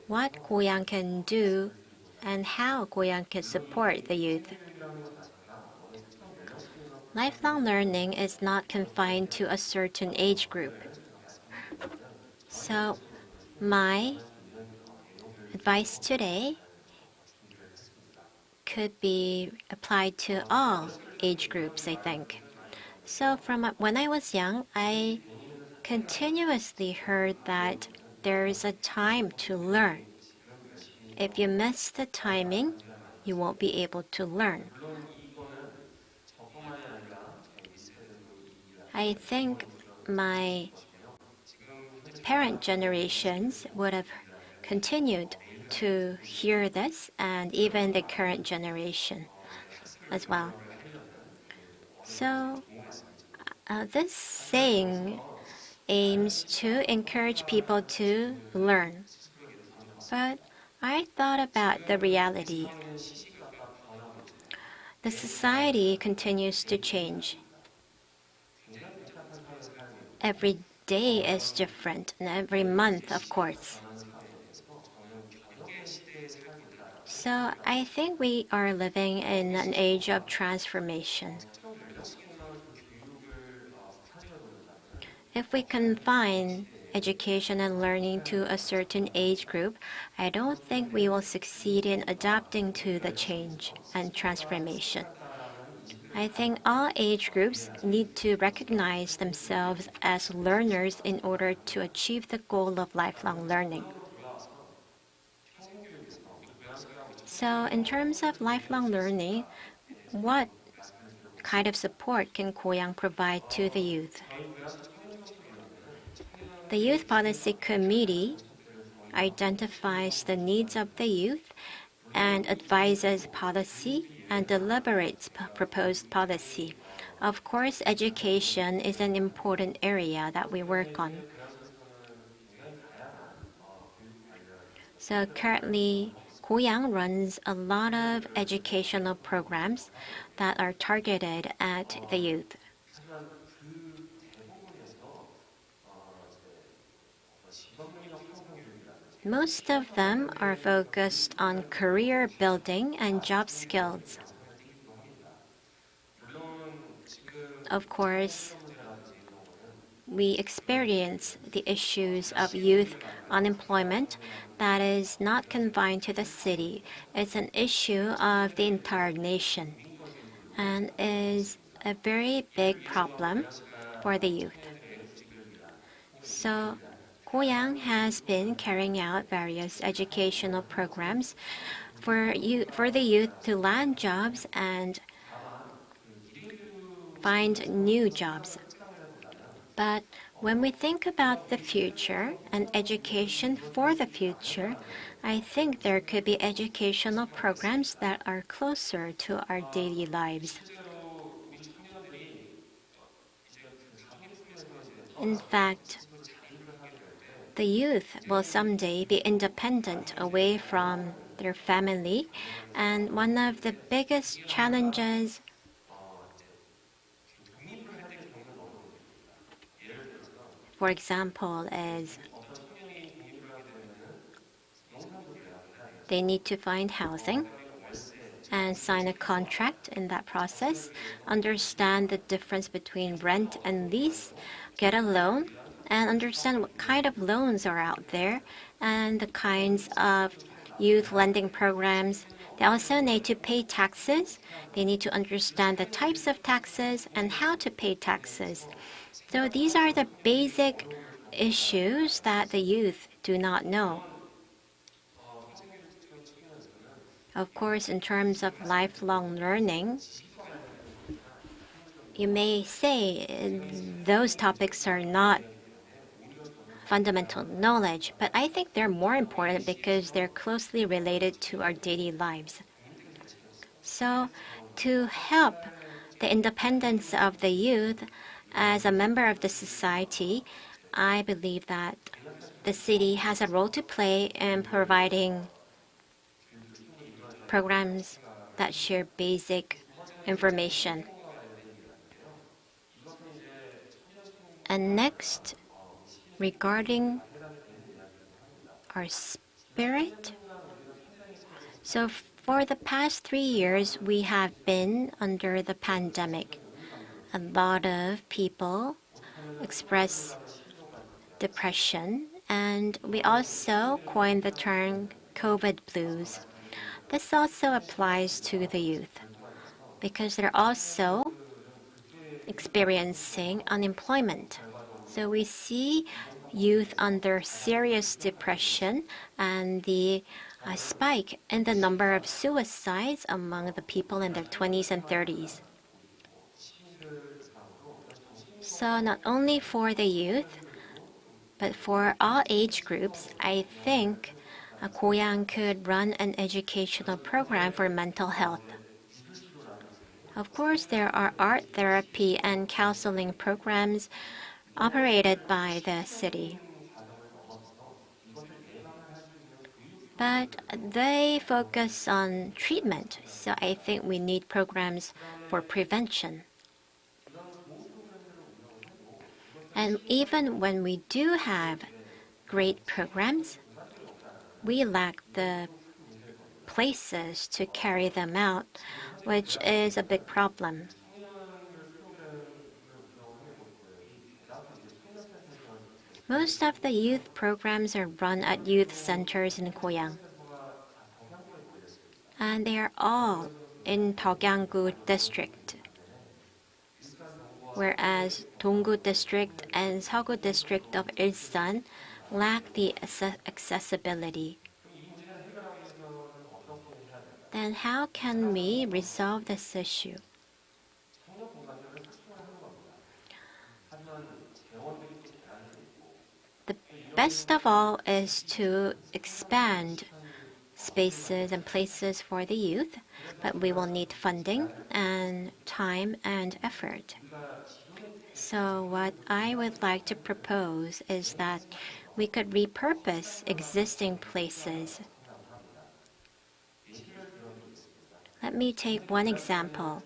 what Goyang can do and how Goyang can support the youth. Lifelong learning is not confined to a certain age group. So my advice today could be applied to all age groups, I think. So from when I was young, I continuously heard that there is a time to learn. If you miss the timing, you won't be able to learn. I think my parent generations would have continued to hear this, and even the current generation as well. So this saying aims to encourage people to learn. But I thought about the reality. The society continues to change. Every day is different, and every month, of course. So I think we are living in an age of transformation. If we confine education and learning to a certain age group, I don't think we will succeed in adapting to the change and transformation. I think all age groups need to recognize themselves as learners in order to achieve the goal of lifelong learning. So in terms of lifelong learning, what kind of support can Goyang provide to the youth? The Youth Policy Committee identifies the needs of the youth and advises policy and deliberates proposed policy. Of course, education is an important area that we work on. So currently, Goyang runs a lot of educational programs that are targeted at the youth. Most of them are focused on career building and job skills. Of course, we experience the issues of youth unemployment that is not confined to the city. It's an issue of the entire nation and is a very big problem for the youth. So Goyang has been carrying out various educational programs for the youth to land jobs and find new jobs. But when we think about the future and education for the future, I think there could be educational programs that are closer to our daily lives. In fact, the youth will someday be independent away from their family, and one of the biggest challenges for example, is they need to find housing and sign a contract in that process, understand the difference between rent and lease, get a loan, and understand what kind of loans are out there and the kinds of youth lending programs. They also need to pay taxes. They need to understand the types of taxes and how to pay taxes. So these are the basic issues that the youth do not know. Of course, in terms of lifelong learning, you may say those topics are not fundamental knowledge, but I think they're more important because they're closely related to our daily lives. So to help the independence of the youth as a member of the society, I believe that the city has a role to play in providing programs that share basic information. And next, regarding our spirit. So for the past 3 years, we have been under the pandemic. A lot of people express depression, and we also coined the term COVID blues. This also applies to the youth because they're also experiencing unemployment. So we see youth under serious depression and the spike in the number of suicides among the people in their 20s and 30s. So not only for the youth, but for all age groups, I think Goyang could run an educational program for mental health. Of course, there are art therapy and counseling programs operated by the city. but they focus on treatment. So I think we need programs for prevention. And even when we do have great programs, we lack the places to carry them out, which is a big problem. Most of the youth programs are run at youth centers in Goyang. And they are all in Goyang district. Whereas Donggu district and Seogu district of Ilsan lack the accessibility. Then how can we resolve this issue? The best of all is to expand spaces and places for the youth, but we will need funding and time and effort. So what I would like to propose is that we could repurpose existing places. Let me take one example.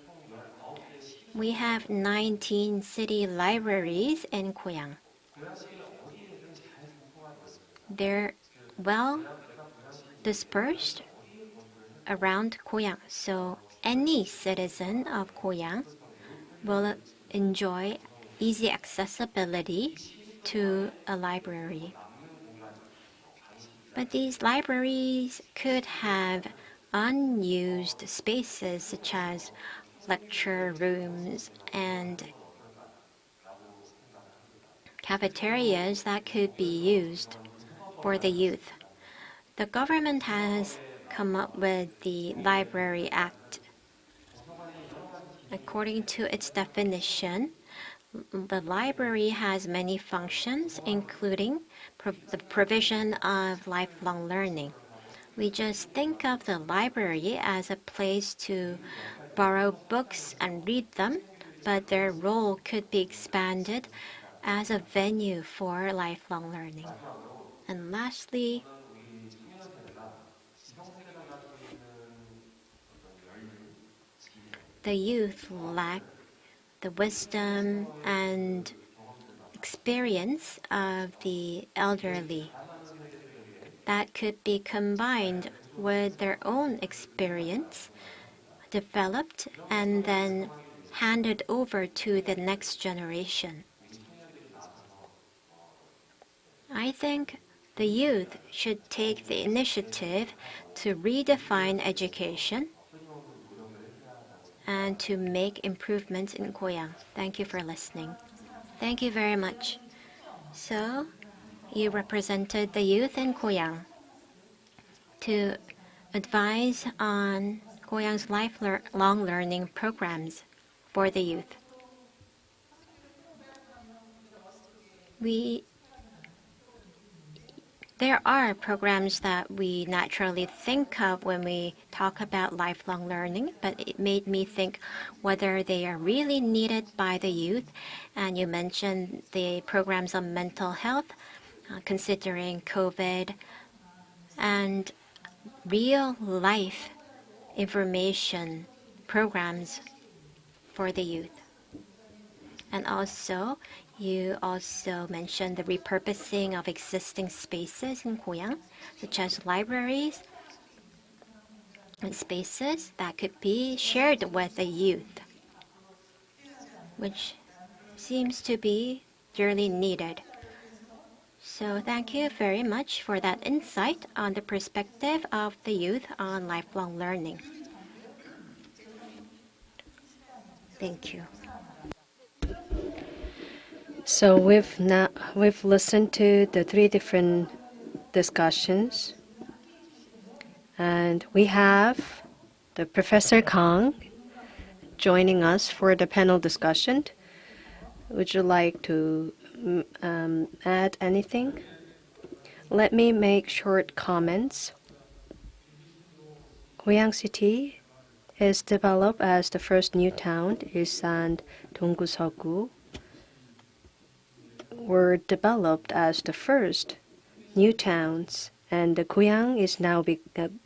We have 19 city libraries in Goyang. They're well dispersed around Goyang, so any citizen of Goyang will enjoy easy accessibility to a library. But these libraries could have unused spaces such as lecture rooms and cafeterias that could be used for the youth. The government has come up with the Library Act. According to its definition, the library has many functions, including the provision of lifelong learning. We just think of the library as a place to borrow books and read them, but their role could be expanded as a venue for lifelong learning. And lastly, the youth lack the wisdom and experience of the elderly that could be combined with their own experience, developed, and then handed over to the next generation. I think the youth should take the initiative to redefine education and to make improvements in Goyang. Thank you for listening. Thank you very much. So, you represented the youth in Goyang to advise on Goyang's lifelong learning programs for the youth. There are programs that we naturally think of when we talk about lifelong learning, but it made me think whether they are really needed by the youth. And you mentioned the programs on mental health, considering COVID, and real life information programs for the youth. And also, you also mentioned the repurposing of existing spaces in Goyang, such as libraries and spaces that could be shared with the youth, which seems to be dearly needed. So thank you very much for that insight on the perspective of the youth on lifelong learning. Thank you. So we've listened to the three different discussions, and we have the Professor Kang joining us for the panel discussion. Would you like to add anything? Let me make short comments. Goyang City is developed as the first new town. Ilsan, Donggu, Seogu were developed as the first new towns, and the Goyang is now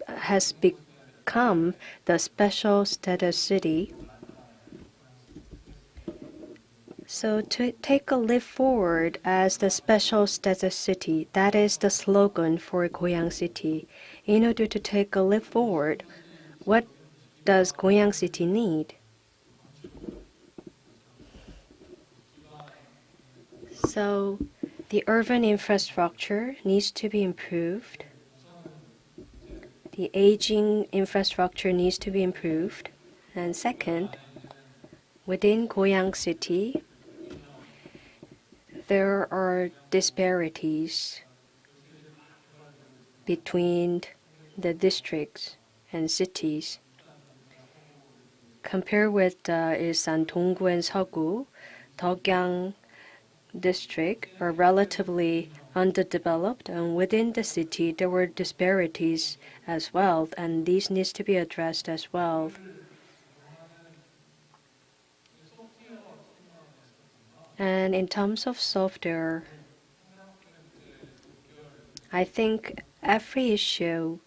has become the special status city. So to take a leap forward as the special status city, that is the slogan for Goyang City. In order to take a leap forward, what does Goyang City need? So the urban infrastructure needs to be improved. The aging infrastructure needs to be improved. And second, within Goyang City, there are disparities between the districts and cities. Compared with Ilsan, Donggu, and Seogu, Goyang district are relatively underdeveloped, and within the city there were disparities as well, and these needs to be addressed as well. And in terms of software, I think every issue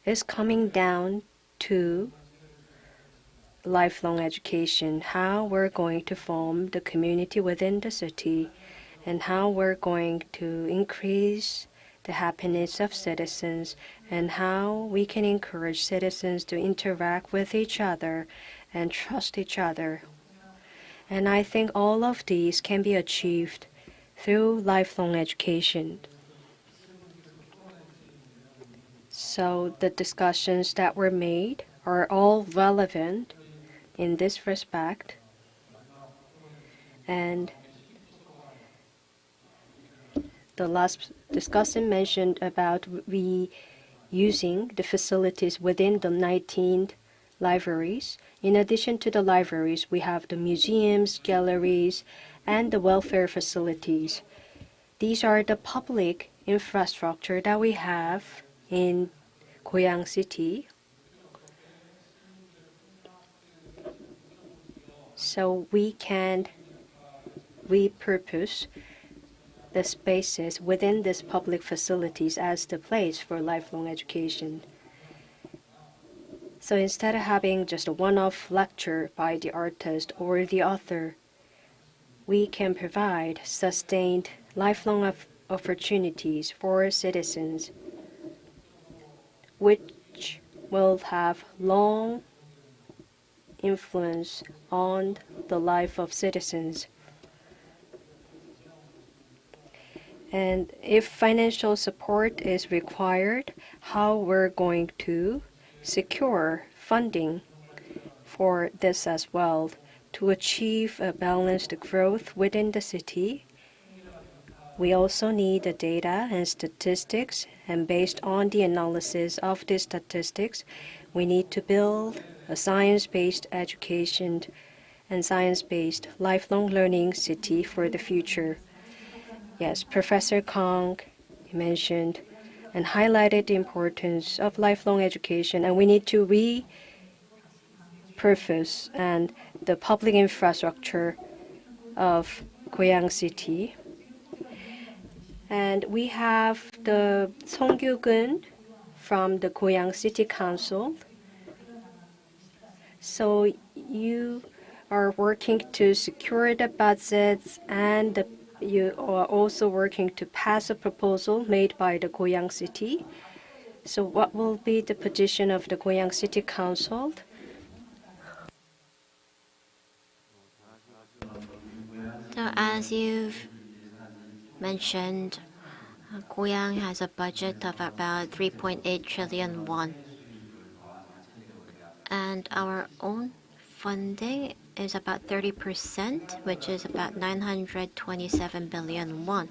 is coming down to lifelong education, how we're going to form the community within the city, and how we're going to increase the happiness of citizens, and how we can encourage citizens to interact with each other and trust each other. And I think all of these can be achieved through lifelong education. So the discussions that were made are all relevant in this respect. And the last discussion mentioned about reusing the facilities within the 19 libraries. In addition to the libraries, we have the museums, galleries, and the welfare facilities. These are the public infrastructure that we have in Goyang City. So we can repurpose the spaces within these public facilities as the place for lifelong education. So instead of having just a one-off lecture by the artist or the author, we can provide sustained lifelong opportunities for citizens, which will have long influence on the life of citizens. And if financial support is required, how we're going to secure funding for this as well to achieve a balanced growth within the city. We also need the data and statistics, and based on the analysis of these statistics, we need to build a science-based education and science-based lifelong learning city for the future. Yes, Professor Kong mentioned and highlighted the importance of lifelong education, and we need to repurpose and the public infrastructure of Goyang City. And we have the Song Gyu-gun from the Goyang City Council. So you are working to secure the budgets, and you are also working to pass a proposal made by the Goyang City. So what will be the position of the Goyang City Council? So as you've mentioned, Goyang has a budget of about 3.8 trillion won. And our own funding is about 30%, which is about 927 billion won,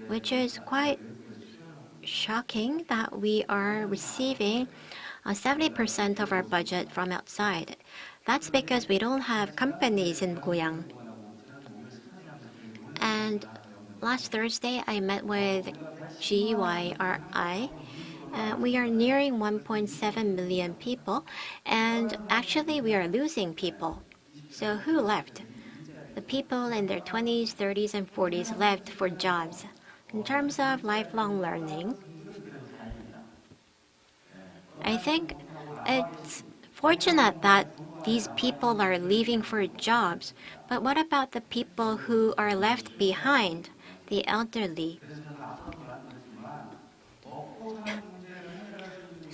which is quite shocking that we are receiving 70% of our budget from outside. That's because we don't have companies in Goyang. And last Thursday, I met with GYRI. We are nearing 1.7 million people, and actually we are losing people. So who left? The people in their 20s, 30s, and 40s left for jobs. In terms of lifelong learning, I think it's fortunate that these people are leaving for jobs, but what about the people who are left behind, the elderly?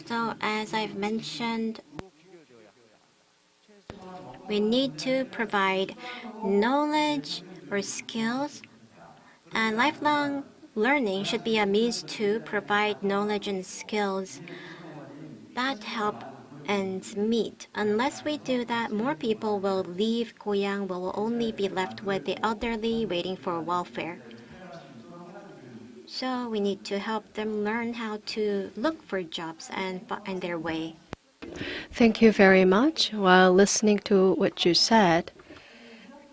So as I've mentioned, we need to provide knowledge or skills, and lifelong learning should be a means to provide knowledge and skills that help ends meet. Unless we do that, more people will leave Goyang. We will only be left with the elderly waiting for welfare. So we need to help them learn how to look for jobs and find their way. Thank you very much. While listening to what you said,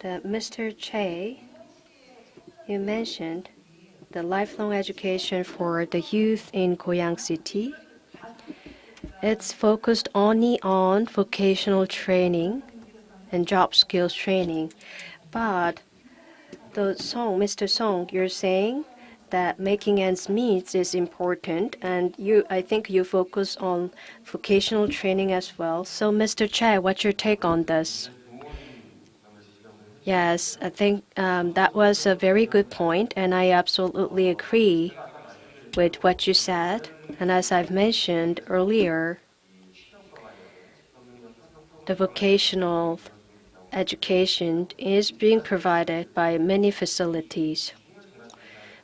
Mr. Che, you mentioned the lifelong education for the youth in Goyang City. It's focused only on vocational training and job skills training. But Mr. Song, you're saying that making ends meet is important, and I think you focus on vocational training as well. So, Mr. Che, what's your take on this? Yes, I think that was a very good point, and I absolutely agree with what you said. And as I've mentioned earlier, the vocational education is being provided by many facilities.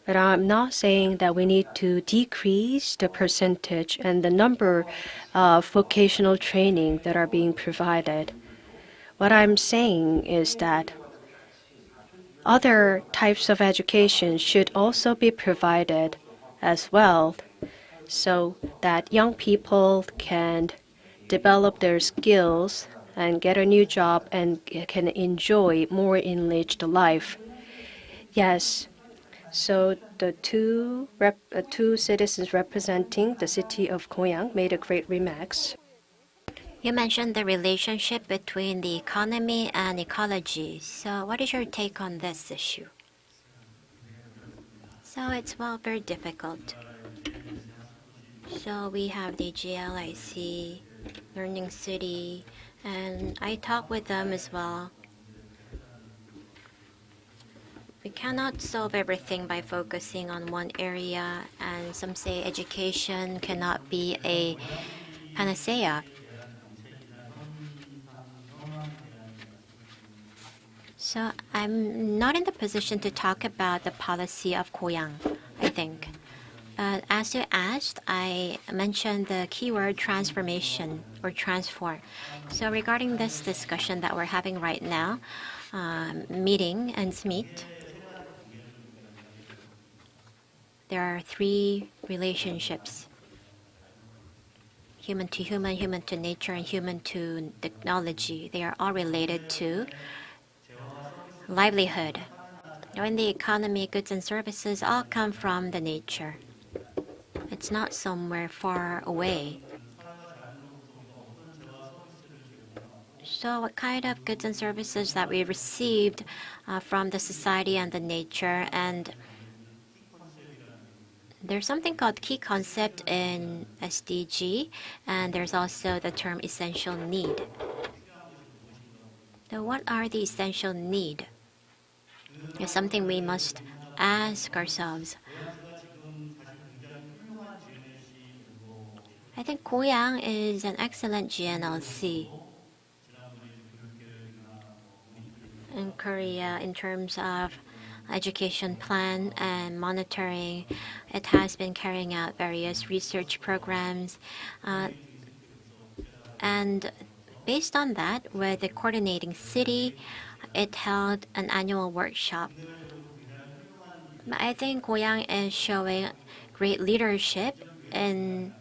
But I'm not saying that we need to decrease the percentage and the number of vocational training that are being provided. What I'm saying is that other types of education should also be provided as well, so that young people can develop their skills and get a new job and can enjoy more enriched life. Yes, so the two citizens representing the city of Goyang made a great remarks. You mentioned the relationship between the economy and ecology. So what is your take on this issue? So it's, well, very difficult. So we have the GLIC, Learning City, and I talk with them as well. We cannot solve everything by focusing on one area, and some say education cannot be a panacea. So I'm not in the position to talk about the policy of Goyang, I think. As you asked, I mentioned the keyword transformation or transform. So regarding this discussion that we're having right now, meeting ends meet, there are three relationships: human to human, human to nature, and human to technology. They are all related to livelihood. Now, in the economy, goods and services all come from the nature. It's not somewhere far away. So what kind of goods and services that we received from the society and the nature, and there's something called key concept in SDG, and there's also the term essential need. Now, what are the essential need? It's something we must ask ourselves. I think Goyang is an excellent GNLC in Korea in terms of education plan and monitoring. It has been carrying out various research programs, and based on that, with the coordinating city, it held an annual workshop. I think Goyang is showing great leadership in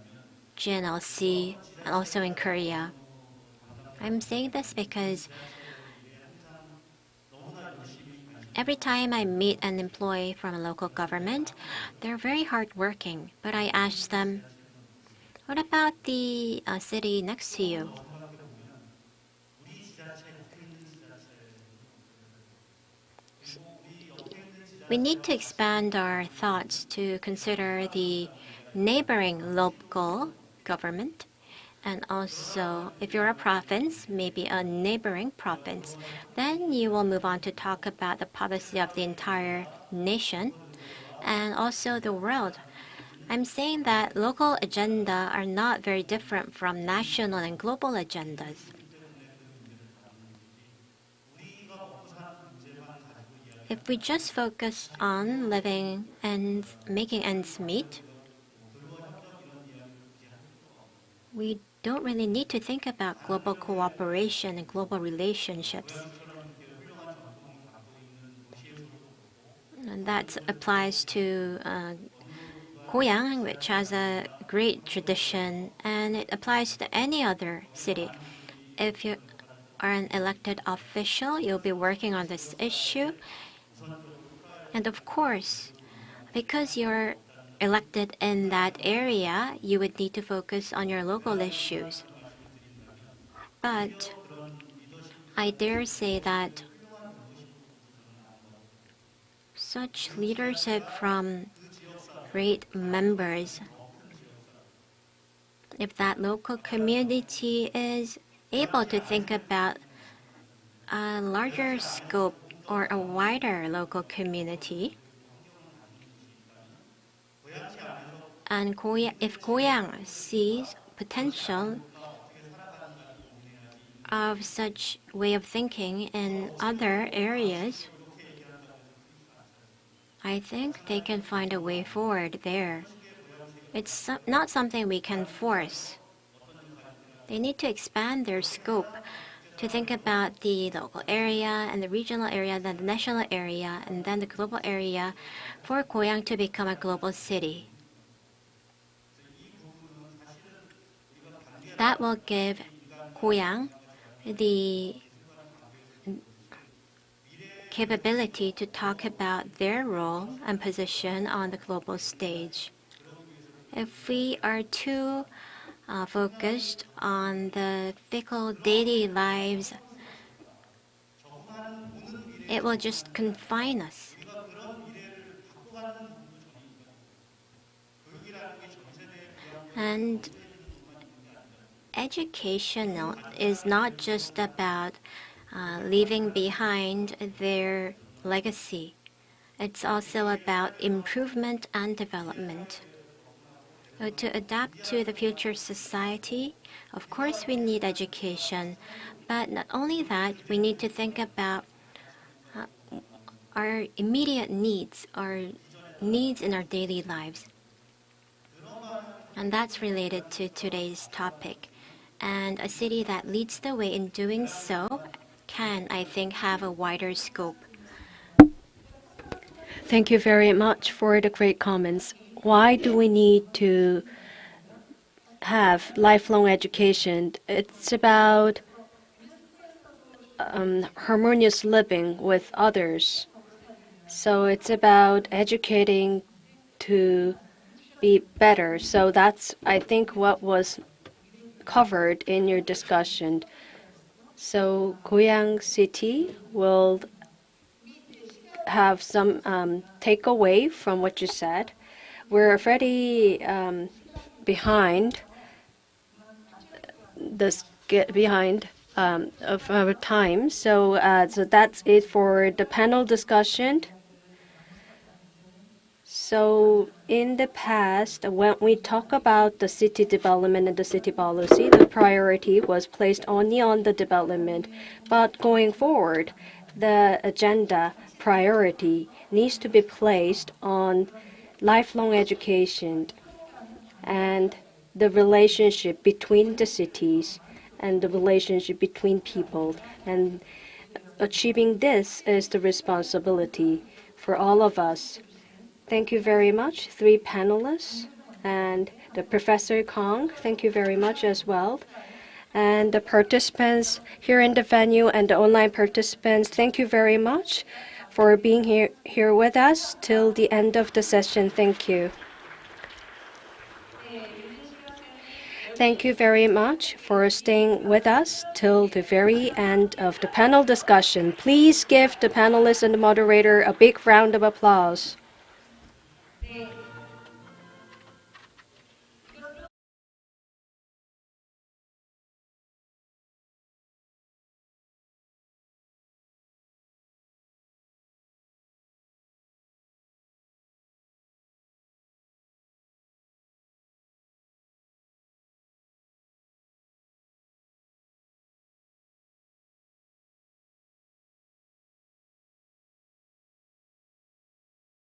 GNLC and also in Korea. I'm saying this because every time I meet an employee from a local government, they're very hardworking. But I ask them, what about the city next to you? We need to expand our thoughts to consider the neighboring local government And also, if you're a province, maybe a neighboring province, then you will move on to talk about the policy of the entire nation and also the world. I'm saying that local agenda are not very different from national and global agendas. If we just focus on living and making ends meet, we don't really need to think about global cooperation and global relationships. And that applies to Goyang, which has a great tradition, and it applies to any other city. If you are an elected official, you'll be working on this issue. And of course, because you're elected in that area, you would need to focus on your local issues. But I dare say that such leadership from great members, if that local community is able to think about a larger scope or a wider local community, and if Goyang sees potential of such way of thinking in other areas, I think they can find a way forward there. It's not something we can force. They need to expand their scope to think about the local area and the regional area, then the national area, and then the global area for Goyang to become a global city. That will give Goyang the capability to talk about their role and position on the global stage. If we are too focused on the fickle daily lives, it will just confine us. And education is not just about leaving behind their legacy. It's also about improvement and development. To adapt to the future society, of course we need education, but not only that, we need to think about our immediate needs, our needs in our daily lives. And that's related to today's topic. And a city that leads the way in doing so can, I think, have a wider scope. Thank you very much for the great comments. Why do we need to have lifelong education? It's about harmonious living with others. So it's about educating to be better. So that's, I think, what was covered in your discussion. So Goyang City will have some takeaway from what you said. We're already behind of our time. So so that's it for the panel discussion. So in the past, when we talk about the city development and the city policy, the priority was placed only on the development. But going forward, the agenda priority needs to be placed on lifelong education and the relationship between the cities and the relationship between people. And achieving this is the responsibility for all of us. Thank you very much, three panelists, and the Professor Kong, thank you very much as well. And the participants here in the venue and the online participants, thank you very much for being here with us till the end of the session. Thank you. Thank you very much for staying with us till the very end of the panel discussion. Please give the panelists and the moderator a big round of applause.